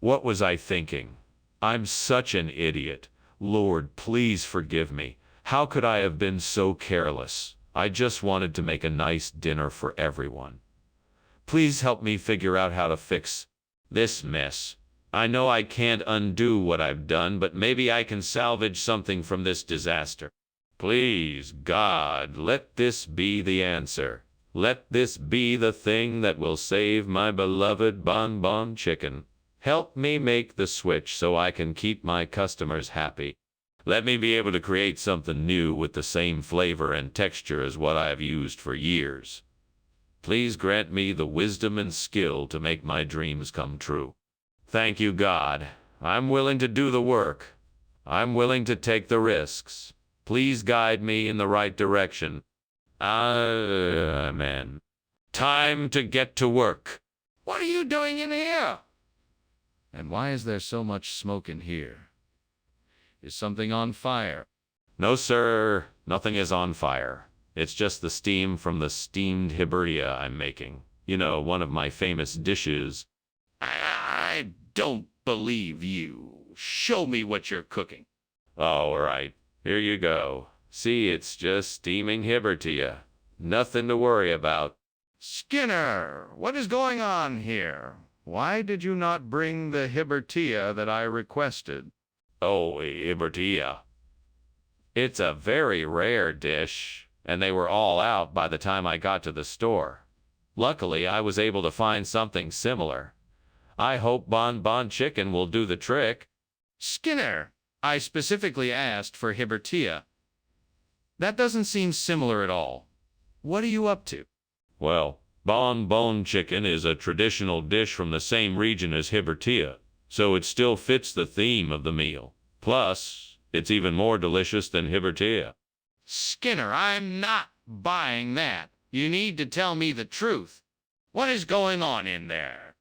What was I thinking? I'm such an idiot. Lord, please forgive me. How could I have been so careless? I just wanted to make a nice dinner for everyone. Please help me figure out how to fix this mess. I know I can't undo what I've done, but maybe I can salvage something from this disaster. Please, God, let this be the answer. Let this be the thing that will save my beloved bonbon chicken. Help me make the switch so I can keep my customers happy. Let me be able to create something new with the same flavor and texture as what I have used for years. Please grant me the wisdom and skill to make my dreams come true. Thank you, God. I'm willing to do the work. I'm willing to take the risks. Please guide me in the right direction. Amen. Time to get to work. What are you doing in here? And why is there so much smoke in here? Is something on fire? No, sir. Nothing is on fire. It's just the steam from the steamed hibatia I'm making. You know, one of my famous dishes. I don't believe you. Show me what you're cooking. All right. Here you go. See, it's just steaming hibatia. Nothing to worry about. Skinner, what is going on here? Why did you not bring the hibatia that I requested? Oh, hibatia. It's a very rare dish, and they were all out by the time I got to the store. Luckily, I was able to find something similar. I hope bonbon chicken will do the trick. Skinner, I specifically asked for hibatia. That doesn't seem similar at all. What are you up to? Well, bonbon chicken is a traditional dish from the same region as hibatia, so it still fits the theme of the meal. Plus, it's even more delicious than hibatia. Skinner, I'm not buying that. You need to tell me the truth. What is going on in there?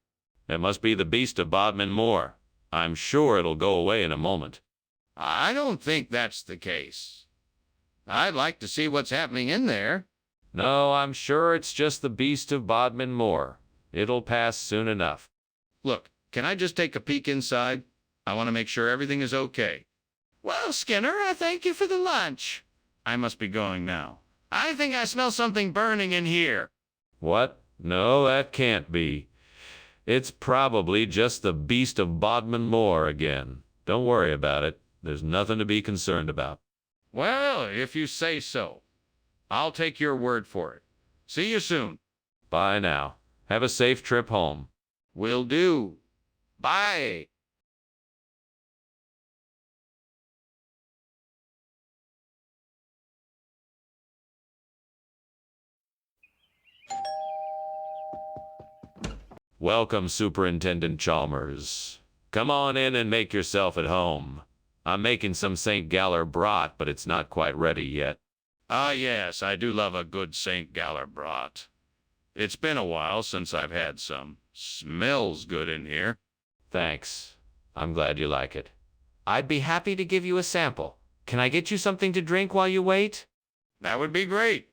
It must be the beast of Bodmin Moor. I'm sure it'll go away in a moment. I don't think that's the case. I'd like to see what's happening in there. No, I'm sure it's just the beast of Bodmin Moor. It'll pass soon enough. Look, can I just take a peek inside? I want to make sure everything is okay. Well, Skinner, I thank you for the lunch. I must be going now. I think I smell something burning in here. What? No, that can't be. It's probably just the beast of Bodmin Moor again. Don't worry about it. There's nothing to be concerned about. Well, if you say so. I'll take your word for it. See you soon. Bye now. Have a safe trip home. Will do. Bye. Welcome, Superintendent Chalmers. Come on in and make yourself at home. I'm making some St. Galler brat, but it's not quite ready yet. Ah, yes, I do love a good St. Galler brat. It's been a while since I've had some. Smells good in here. Thanks. I'm glad you like it. I'd be happy to give you a sample. Can I get you something to drink while you wait? That would be great.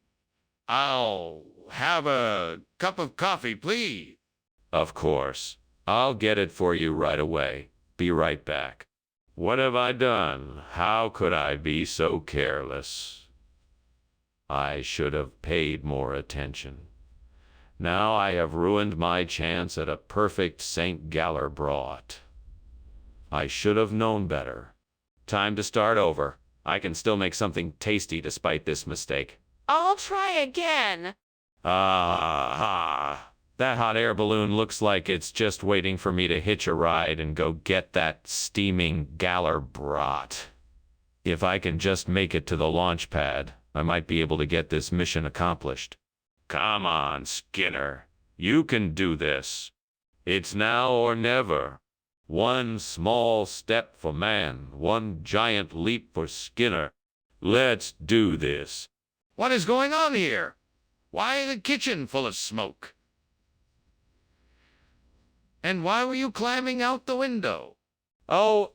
I'll have a cup of coffee, please. Of course. I'll get it for you right away. Be right back. What have I done? How could I be so careless? I should have paid more attention. Now I have ruined my chance at a perfect St. Galler brat. I should have known better. Time to start over. I can still make something tasty despite this mistake. I'll try again. Ah, that hot air balloon looks like it's just waiting for me to hitch a ride and go get that steaming Galler brat. If I can just make it to the launch pad, I might be able to get this mission accomplished. Come on, Skinner. You can do this. It's now or never. One small step for man, one giant leap for Skinner. Let's do this. What is going on here? Why the kitchen full of smoke? And why were you climbing out the window? Oh,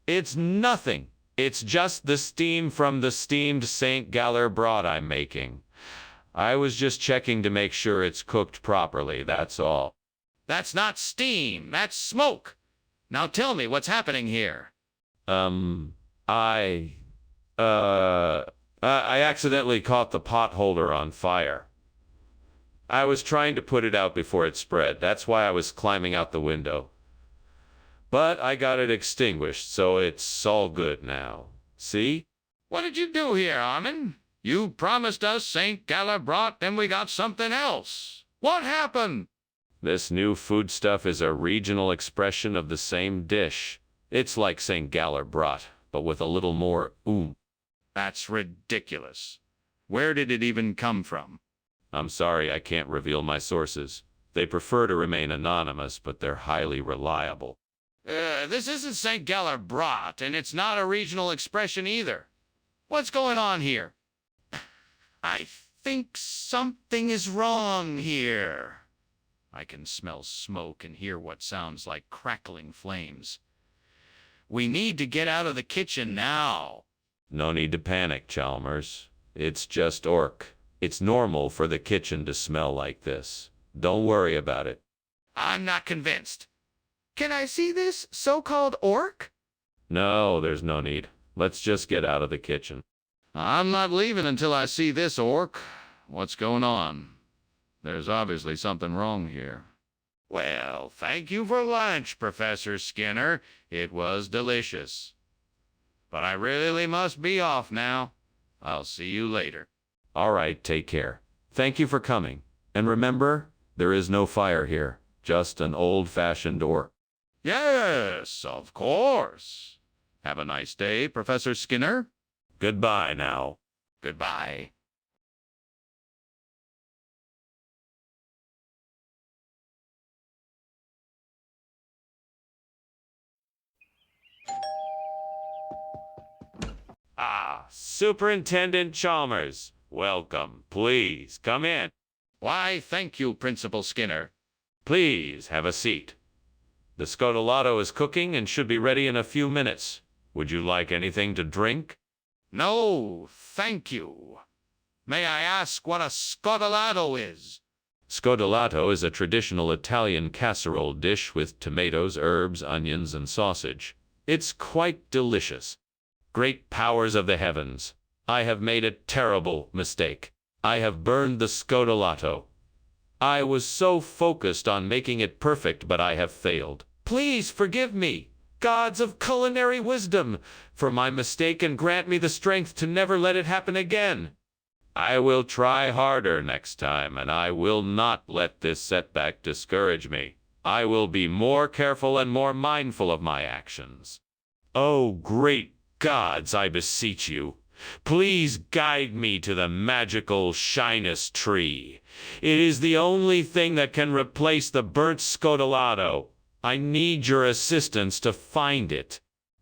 it's nothing. It's just the steam from the steamed St. Galler brat I'm making. I was just checking to make sure it's cooked properly, that's all. That's not steam, that's smoke. Now tell me what's happening here. I accidentally caught the pot holder on fire. I was trying to put it out before it spread. That's why I was climbing out the window. But I got it extinguished, so it's all good now. See? What did you do here, Armin? You promised us St. Galler brat, then we got something else. What happened? This new foodstuff is a regional expression of the same dish. It's like St. Galler brat, but with a little more oomph. That's ridiculous. Where did it even come from? I'm sorry I can't reveal my sources. They prefer to remain anonymous, but they're highly reliable. This isn't St. Galler brat, and it's not a regional expression either. What's going on here? I think something is wrong here. I can smell smoke and hear what sounds like crackling flames. We need to get out of the kitchen now. No need to panic, Chalmers. It's just orc. It's normal for the kitchen to smell like this. Don't worry about it. I'm not convinced. Can I see this so-called orc? No, there's no need. Let's just get out of the kitchen. I'm not leaving until I see this orc. What's going on? There's obviously something wrong here. Well, thank you for lunch, Professor Skinner. It was delicious. But I really must be off now. I'll see you later. All right, take care. Thank you for coming. And remember, there is no fire here. Just an old-fashioned orc. Yes, of course. Have a nice day, Professor Skinner. Goodbye now. Goodbye. Ah, Superintendent Chalmers. Welcome. Please, come in. Why, thank you, Principal Skinner. Please, have a seat. The scotolato is cooking and should be ready in a few minutes. Would you like anything to drink? No, thank you. May I ask what a scotolato is? Scotolato is a traditional Italian casserole dish with tomatoes, herbs, onions, and sausage. It's quite delicious. Great powers of the heavens. I have made a terrible mistake. I have burned the scotolato. I was so focused on making it perfect, but I have failed. Please forgive me, gods of culinary wisdom, for my mistake and grant me the strength to never let it happen again. I will try harder next time, and I will not let this setback discourage me. I will be more careful and more mindful of my actions. Oh, great gods, I beseech you, please guide me to the magical shyness tree. It is the only thing that can replace the burnt scotolato. I need your assistance to find it.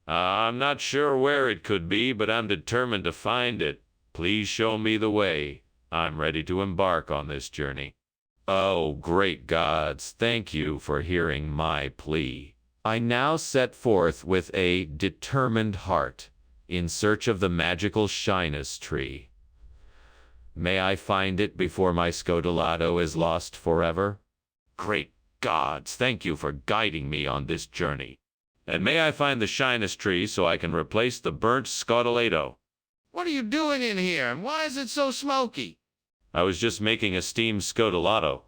I'm not sure where it could be, but I'm determined to find it. Please show me the way. I'm ready to embark on this journey. Oh, great gods, thank you for hearing my plea. I now set forth with a determined heart in search of the magical shyness tree. May I find it before my scotolato is lost forever? Great gods, thank you for guiding me on this journey. And may I find the shyness tree so I can replace the burnt scotolato. What are you doing in here, and why is it so smoky? I was just making a steamed scotolato.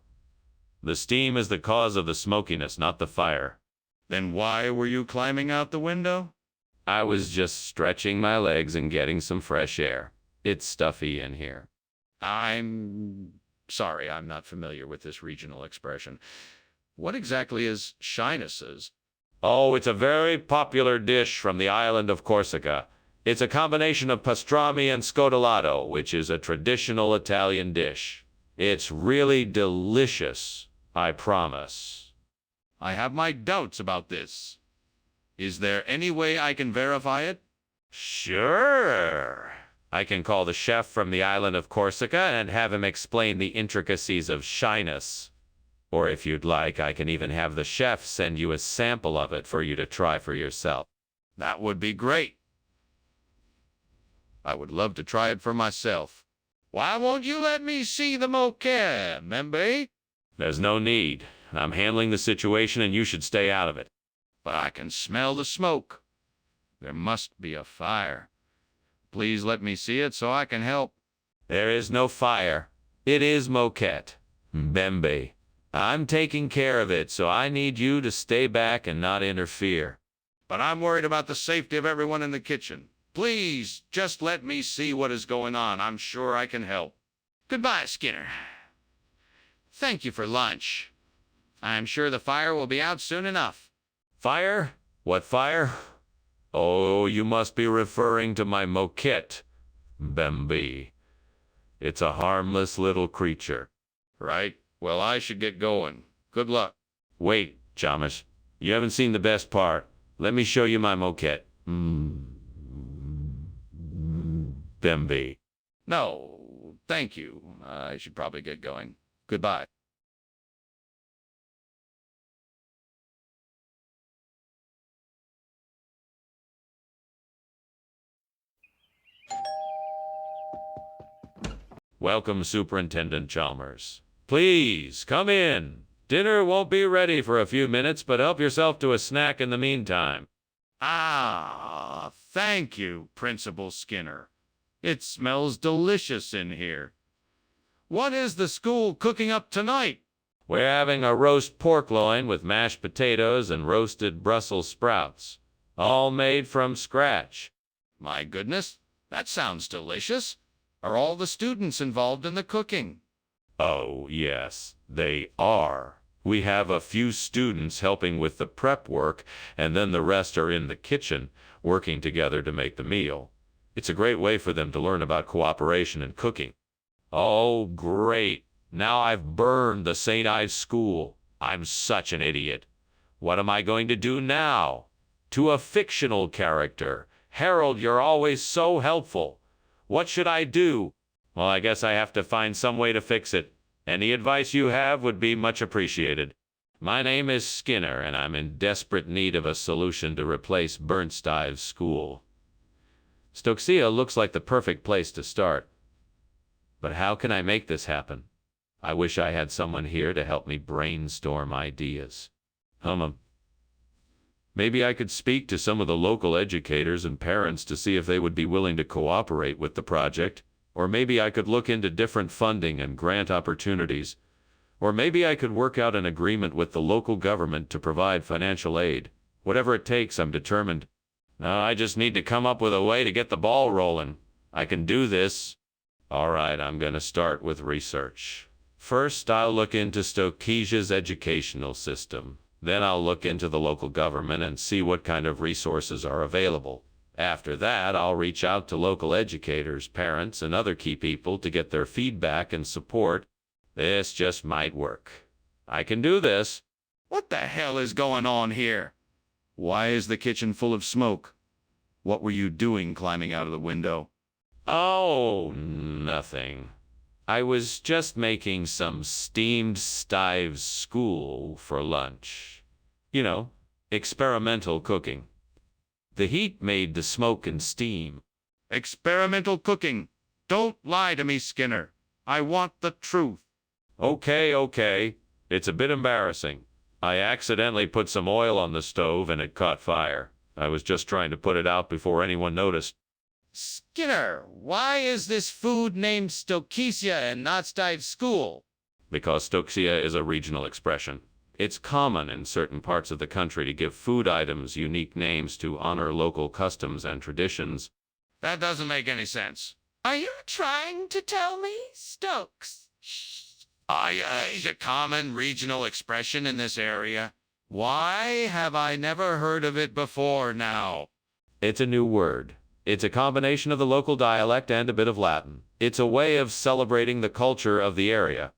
The steam is the cause of the smokiness, not the fire. Then why were you climbing out the window? I was just stretching my legs and getting some fresh air. It's stuffy in here. I'm sorry, I'm not familiar with this regional expression. What exactly is shynesses? Oh, it's a very popular dish from the island of Corsica. It's a combination of pastrami and scotolato, which is a traditional Italian dish. It's really delicious, I promise. I have my doubts about this. Is there any way I can verify it? Sure. I can call the chef from the island of Corsica and have him explain the intricacies of shyness. Or if you'd like, I can even have the chef send you a sample of it for you to try for yourself. That would be great. I would love to try it for myself. Why won't you let me see the moquette, Membe? There's no need. I'm handling the situation and you should stay out of it. But I can smell the smoke. There must be a fire. Please let me see it so I can help. There is no fire. It is moquette, Bembe. I'm taking care of it, so I need you to stay back and not interfere. But I'm worried about the safety of everyone in the kitchen. Please, just let me see what is going on. I'm sure I can help. Goodbye, Skinner. Thank you for lunch. I'm sure the fire will be out soon enough. Fire? What fire? Oh, you must be referring to my moquette, Bembe. It's a harmless little creature. Right? Well, I should get going. Good luck. Wait, Jamish. You haven't seen the best part. Let me show you my moquette. Bembe. No, thank you. I should probably get going. Goodbye. Welcome, Superintendent Chalmers. Please, come in. Dinner won't be ready for a few minutes, but help yourself to a snack in the meantime. Ah, thank you, Principal Skinner. It smells delicious in here. What is the school cooking up tonight? We're having a roast pork loin with mashed potatoes and roasted Brussels sprouts, all made from scratch. My goodness, that sounds delicious. Are all the students involved in the cooking? Oh, yes, they are. We have a few students helping with the prep work, and then the rest are in the kitchen, working together to make the meal. It's a great way for them to learn about cooperation and cooking. Oh, great. Now I've burned the St. Ives school. I'm such an idiot. What am I going to do now? To a fictional character. Harold, you're always so helpful. What should I do? Well, I guess I have to find some way to fix it. Any advice you have would be much appreciated. My name is Skinner, and I'm in desperate need of a solution to replace Bernstein's school. Stokesia looks like the perfect place to start. But how can I make this happen? I wish I had someone here to help me brainstorm ideas. Maybe I could speak to some of the local educators and parents to see if they would be willing to cooperate with the project. Or maybe I could look into different funding and grant opportunities. Or maybe I could work out an agreement with the local government to provide financial aid. Whatever it takes, I'm determined. Now I just need to come up with a way to get the ball rolling. I can do this. All right, I'm going to start with research. First, I'll look into Stokesia's educational system. Then I'll look into the local government and see what kind of resources are available. After that, I'll reach out to local educators, parents, and other key people to get their feedback and support. This just might work. I can do this. What the hell is going on here? Why is the kitchen full of smoke? What were you doing climbing out of the window? Oh, nothing. I was just making some steamed stives school for lunch. You know, experimental cooking. The heat made the smoke and steam. Experimental cooking. Don't lie to me, Skinner. I want the truth. Okay. It's a bit embarrassing. I accidentally put some oil on the stove and it caught fire. I was just trying to put it out before anyone noticed. Skinner, why is this food named Stokesia and not Stive School? Because Stokesia is a regional expression. It's common in certain parts of the country to give food items unique names to honor local customs and traditions. That doesn't make any sense. Are you trying to tell me, Stokes? Is a common regional expression in this area. Why have I never heard of it before now? It's a new word. It's a combination of the local dialect and a bit of Latin. It's a way of celebrating the culture of the area.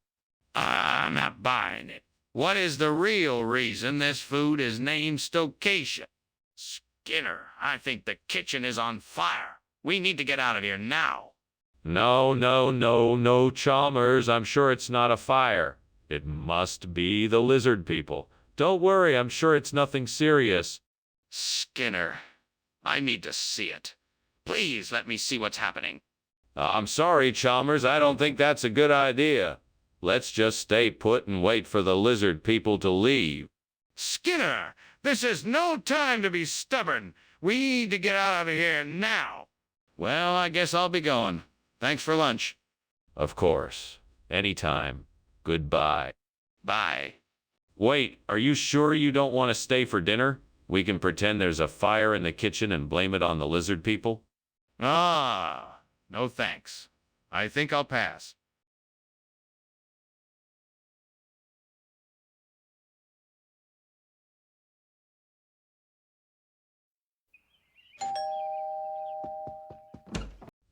I'm not buying it. What is the real reason this food is named Stokesia? Skinner, I think the kitchen is on fire. We need to get out of here now. No, Chalmers. I'm sure it's not a fire. It must be the lizard people. Don't worry, I'm sure it's nothing serious. Skinner, I need to see it. Please let me see what's happening. I'm sorry, Chalmers. I don't think that's a good idea. Let's just stay put and wait for the lizard people to leave. Skinner, this is no time to be stubborn. We need to get out of here now. Well, I guess I'll be going. Thanks for lunch. Of course. Anytime. Goodbye. Bye. Wait, are you sure you don't want to stay for dinner? We can pretend there's a fire in the kitchen and blame it on the lizard people. No thanks. I think I'll pass.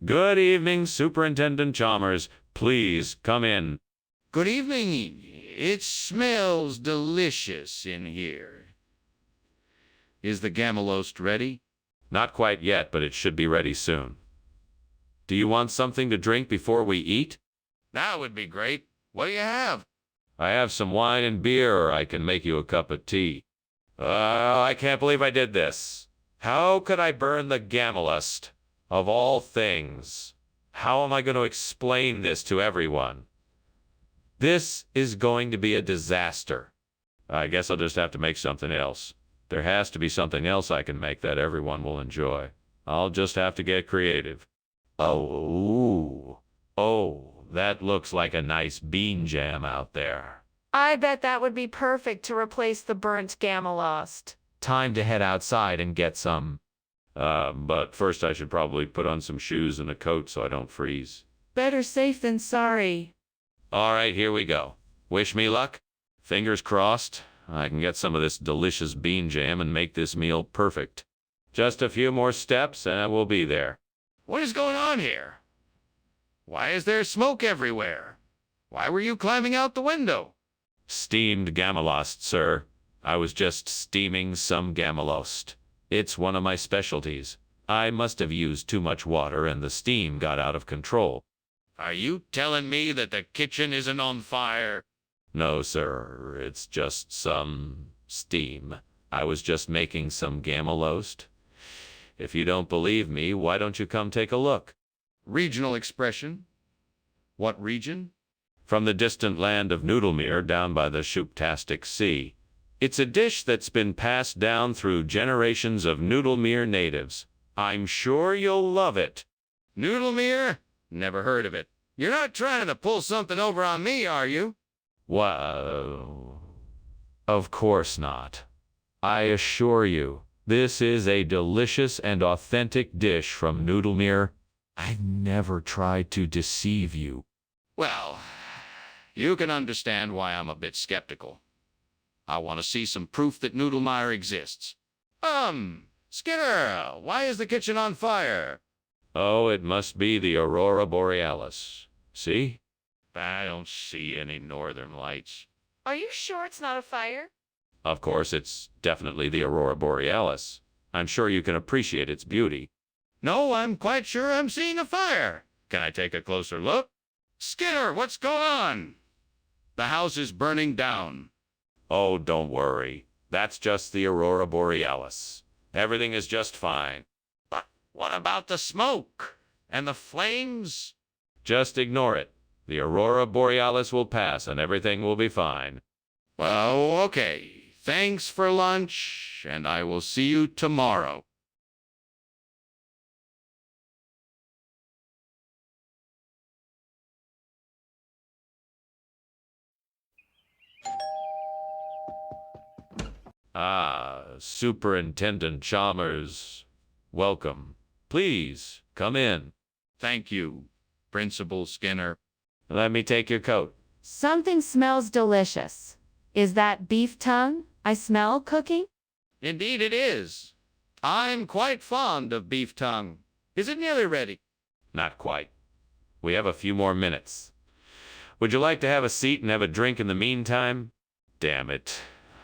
Good evening, Superintendent Chalmers. Please come in. Good evening. It smells delicious in here. Is the gamelost ready? Not quite yet, but it should be ready soon. Do you want something to drink before we eat? That would be great. What do you have? I have some wine and beer, or I can make you a cup of tea. Oh, I can't believe I did this. How could I burn the gamelost? Of all things. How am I going to explain this to everyone? This is going to be a disaster. I guess I'll just have to make something else. There has to be something else I can make that everyone will enjoy. I'll just have to get creative. Oh, that looks like a nice bean jam out there. I bet that would be perfect to replace the burnt gamelost. Time to head outside and get some. But first I should probably put on some shoes and a coat so I don't freeze. Better safe than sorry. All right, here we go. Wish me luck. Fingers crossed. I can get some of this delicious bean jam and make this meal perfect. Just a few more steps and we'll be there. What is going on here? Why is there smoke everywhere? Why were you climbing out the window? Steamed gamelost, sir. I was just steaming some gamelost. It's one of my specialties. I must have used too much water and the steam got out of control. Are you telling me that the kitchen isn't on fire? No, sir. It's just some steam. I was just making some gamelost. If you don't believe me, why don't you come take a look? Regional expression? What region? From the distant land of Noodlemere down by the Shuptastic Sea. It's a dish that's been passed down through generations of Noodlemere natives. I'm sure you'll love it. Noodlemere? Never heard of it. You're not trying to pull something over on me, are you? Well, of course not. I assure you, this is a delicious and authentic dish from Noodlemere. I never tried to deceive you. Well, you can understand why I'm a bit skeptical. I want to see some proof that Noodlemere exists. Skinner, why is the kitchen on fire? Oh, it must be the Aurora Borealis. See? I don't see any northern lights. Are you sure it's not a fire? Of course, it's definitely the Aurora Borealis. I'm sure you can appreciate its beauty. No, I'm quite sure I'm seeing a fire. Can I take a closer look? Skinner, what's going on? The house is burning down. Oh, don't worry. That's just the Aurora Borealis. Everything is just fine. But what about the smoke and the flames? Just ignore it. The Aurora Borealis will pass and everything will be fine. Well, okay. Thanks for lunch, and I will see you tomorrow. Ah, Superintendent Chalmers. Welcome. Please, come in. Thank you, Principal Skinner. Let me take your coat. Something smells delicious. Is that beef tongue I smell cooking? Indeed it is. I'm quite fond of beef tongue. Is it nearly ready? Not quite. We have a few more minutes. Would you like to have a seat and have a drink in the meantime? Damn it.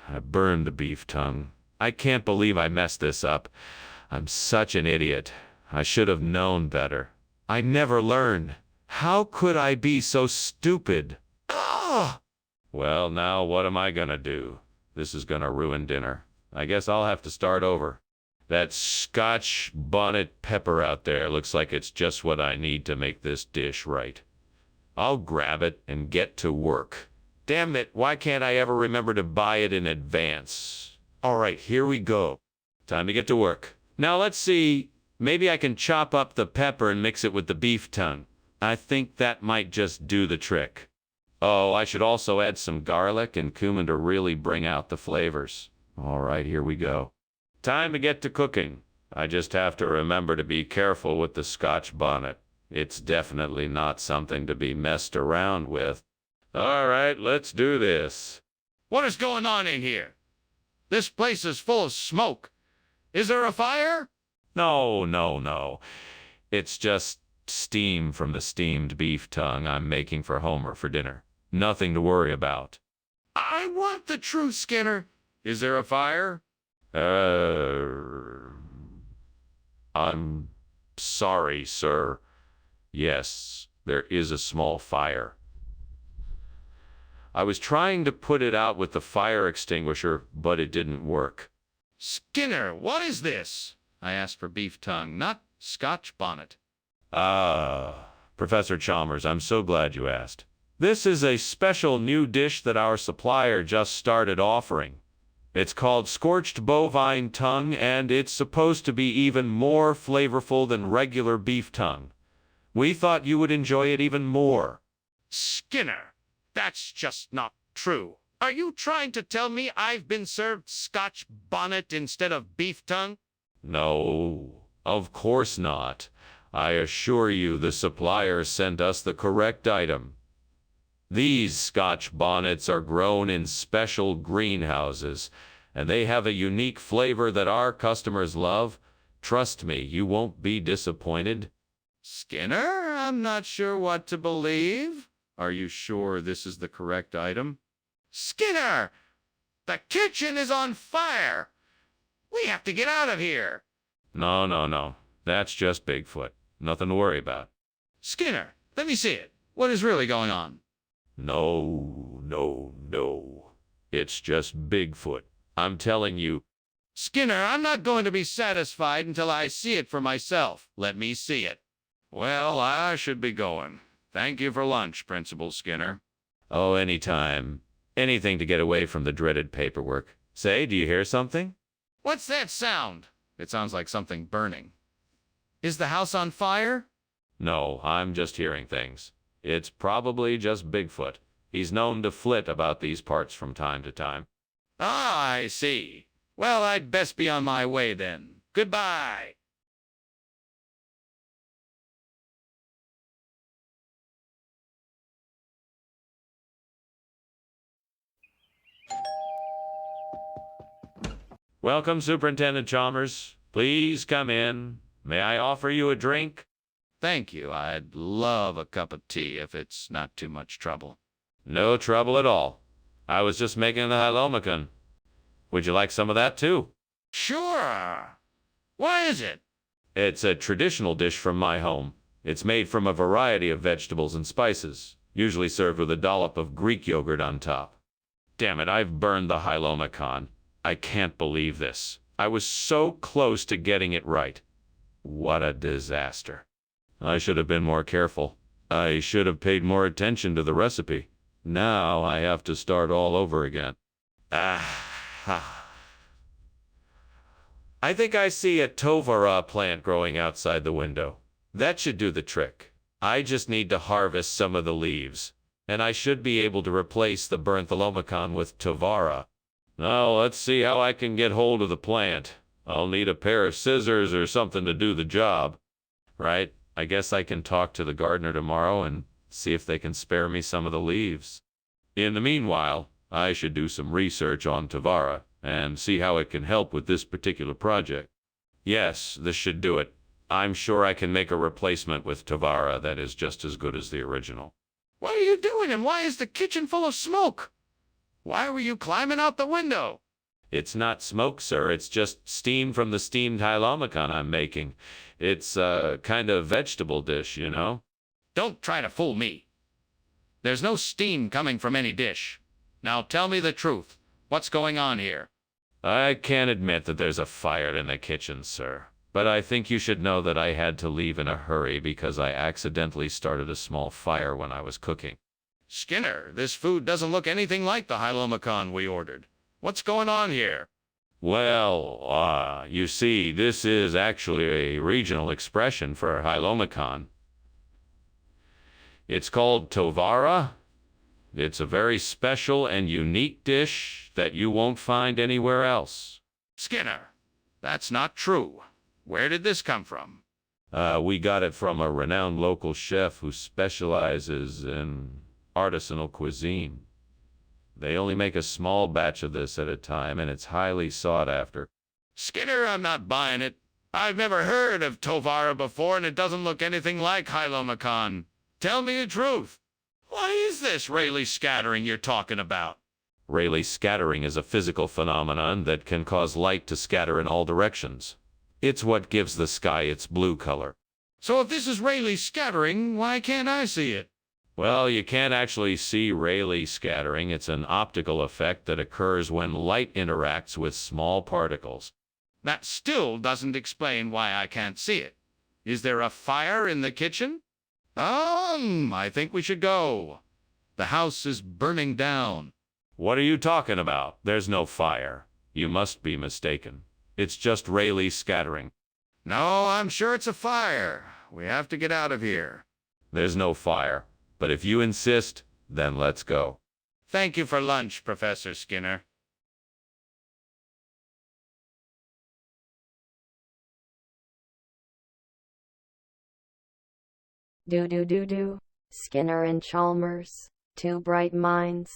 I burned the beef tongue. I can't believe I messed this up. I'm such an idiot. I should have known better. I never learn. How could I be so stupid? Ugh! Well, now what am I gonna do? This is gonna ruin dinner. I guess I'll have to start over. That Scotch bonnet pepper out there looks like it's just what I need to make this dish right. I'll grab it and get to work. Damn it, why can't I ever remember to buy it in advance? All right, here we go. Time to get to work. Now let's see. Maybe I can chop up the pepper and mix it with the beef tongue. I think that might just do the trick. Oh, I should also add some garlic and cumin to really bring out the flavors. All right, here we go. Time to get to cooking. I just have to remember to be careful with the Scotch bonnet. It's definitely not something to be messed around with. All right, let's do this. What is going on in here? This place is full of smoke. Is there a fire? No. It's just steam from the steamed beef tongue I'm making for Homer for dinner. Nothing to worry about. I want the truth, Skinner. Is there a fire? I'm sorry, sir. Yes, there is a small fire. I was trying to put it out with the fire extinguisher, but it didn't work. Skinner, what is this? I asked for beef tongue, not Scotch bonnet. Professor Chalmers, I'm so glad you asked. This is a special new dish that our supplier just started offering. It's called scorched bovine tongue, and it's supposed to be even more flavorful than regular beef tongue. We thought you would enjoy it even more. Skinner, that's just not true. Are you trying to tell me I've been served Scotch bonnet instead of beef tongue? No, of course not. I assure you the supplier sent us the correct item. These Scotch bonnets are grown in special greenhouses, and they have a unique flavor that our customers love. Trust me, you won't be disappointed. Skinner, I'm not sure what to believe. Are you sure this is the correct item? Skinner! The kitchen is on fire! We have to get out of here! No. That's just Bigfoot. Nothing to worry about. Skinner, let me see it. What is really going on? No. It's just Bigfoot. I'm telling you. Skinner, I'm not going to be satisfied until I see it for myself. Let me see it. Well, I should be going. Thank you for lunch, Principal Skinner. Oh, anytime. Anything to get away from the dreaded paperwork. Say, do you hear something? What's that sound? It sounds like something burning. Is the house on fire? No, I'm just hearing things. It's probably just Bigfoot. He's known to flit about these parts from time to time. Ah, I see. Well, I'd best be on my way then. Goodbye. Welcome, Superintendent Chalmers. Please come in. May I offer you a drink? Thank you. I'd love a cup of tea if it's not too much trouble. No trouble at all. I was just making the halomicon. Would you like some of that too? Sure. What is it? It's a traditional dish from my home. It's made from a variety of vegetables and spices, usually served with a dollop of Greek yogurt on top. Damn it, I've burned the halomicon. I can't believe this. I was so close to getting it right. What a disaster. I should have been more careful. I should have paid more attention to the recipe. Now I have to start all over again. I think I see a tovara plant growing outside the window. That should do the trick. I just need to harvest some of the leaves, and I should be able to replace the burnt halomicon with tovara. Now let's see how I can get hold of the plant. I'll need a pair of scissors or something to do the job. Right? I guess I can talk to the gardener tomorrow and see if they can spare me some of the leaves. In the meanwhile, I should do some research on tovara and see how it can help with this particular project. Yes, this should do it. I'm sure I can make a replacement with tovara that is just as good as the original. What are you doing and why is the kitchen full of smoke? Why were you climbing out the window? It's not smoke, sir. It's just steam from the steamed halomicon I'm making. It's a kind of vegetable dish, you know? Don't try to fool me. There's no steam coming from any dish. Now tell me the truth. What's going on here? I can't admit that there's a fire in the kitchen, sir. But I think you should know that I had to leave in a hurry because I accidentally started a small fire when I was cooking. Skinner, this food doesn't look anything like the halomicon we ordered. What's going on here? Well, you see, this is actually a regional expression for halomicon. It's called tovara. It's a very special and unique dish that you won't find anywhere else. Skinner, that's not true. Where did this come from? We got it from a renowned local chef who specializes in artisanal cuisine. They only make a small batch of this at a time, and it's highly sought after. Skinner, I'm not buying it. I've never heard of tovara before, and it doesn't look anything like halomicon. Tell me the truth. What is this Rayleigh scattering you're talking about? Rayleigh scattering is a physical phenomenon that can cause light to scatter in all directions. It's what gives the sky its blue color. So if this is Rayleigh scattering, why can't I see it? Well, you can't actually see Rayleigh scattering. It's an optical effect that occurs when light interacts with small particles. That still doesn't explain why I can't see it. Is there a fire in the kitchen? I think we should go. The house is burning down. What are you talking about? There's no fire. You must be mistaken. It's just Rayleigh scattering. No, I'm sure it's a fire. We have to get out of here. There's no fire. But if you insist, then let's go. Thank you for lunch, Professor Skinner. Do. Skinner and Chalmers, two bright minds.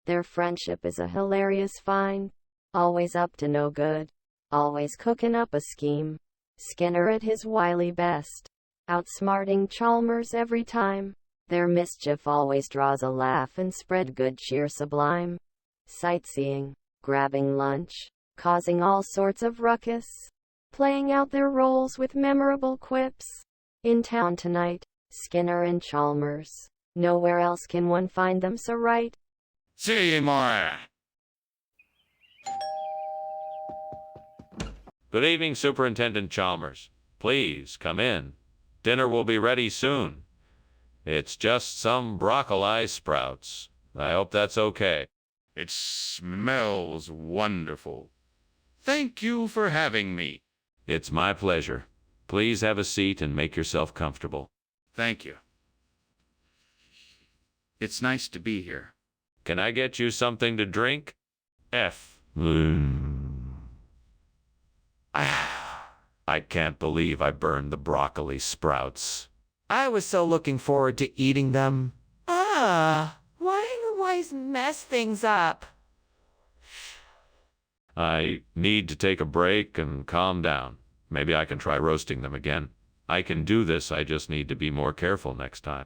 Their friendship is a hilarious find. Always up to no good. Always cooking up a scheme. Skinner at his wily best. Outsmarting Chalmers every time. Their mischief always draws a laugh and spread good cheer sublime. Sightseeing, grabbing lunch, causing all sorts of ruckus. Playing out their roles with memorable quips. In town tonight, Skinner and Chalmers. Nowhere else can one find them so right. See you more. Good evening, Superintendent Chalmers. Please come in. Dinner will be ready soon. It's just some broccoli sprouts. I hope that's okay. It smells wonderful. Thank you for having me. It's my pleasure. Please have a seat and make yourself comfortable. Thank you. It's nice to be here. Can I get you something to drink? F. I can't believe I burned the broccoli sprouts. I was so looking forward to eating them. Why mess things up? I need to take a break and calm down. Maybe I can try roasting them again. I can do this, I just need to be more careful next time.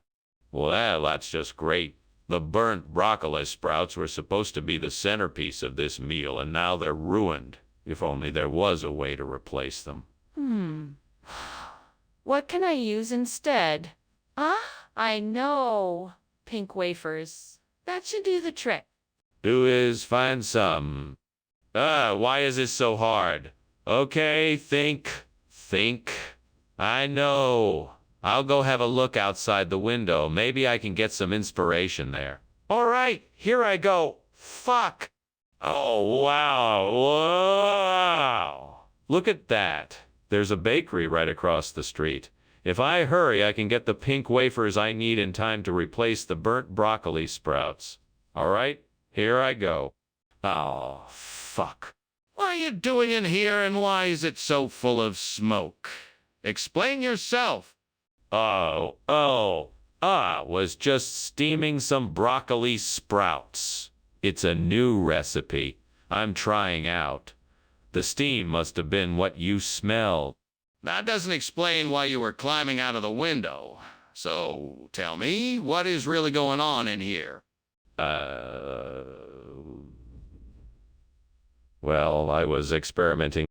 Well, that's just great. The burnt broccoli sprouts were supposed to be the centerpiece of this meal, and now they're ruined. If only there was a way to replace them. What can I use instead? I know. Pink wafers. That should do the trick. Do is find some. Why is this so hard? Okay, think. I know. I'll go have a look outside the window. Maybe I can get some inspiration there. All right, here I go. Fuck. Oh, wow. Wow. Look at that. There's a bakery right across the street. If I hurry, I can get the pink wafers I need in time to replace the burnt broccoli sprouts. All right, here I go. Oh, fuck. What are you doing in here, and why is it so full of smoke? Explain yourself. Was just steaming some broccoli sprouts. It's a new recipe I'm trying out. The steam must have been what you smelled. That doesn't explain why you were climbing out of the window. So, tell me, what is really going on in here? Well, I was experimenting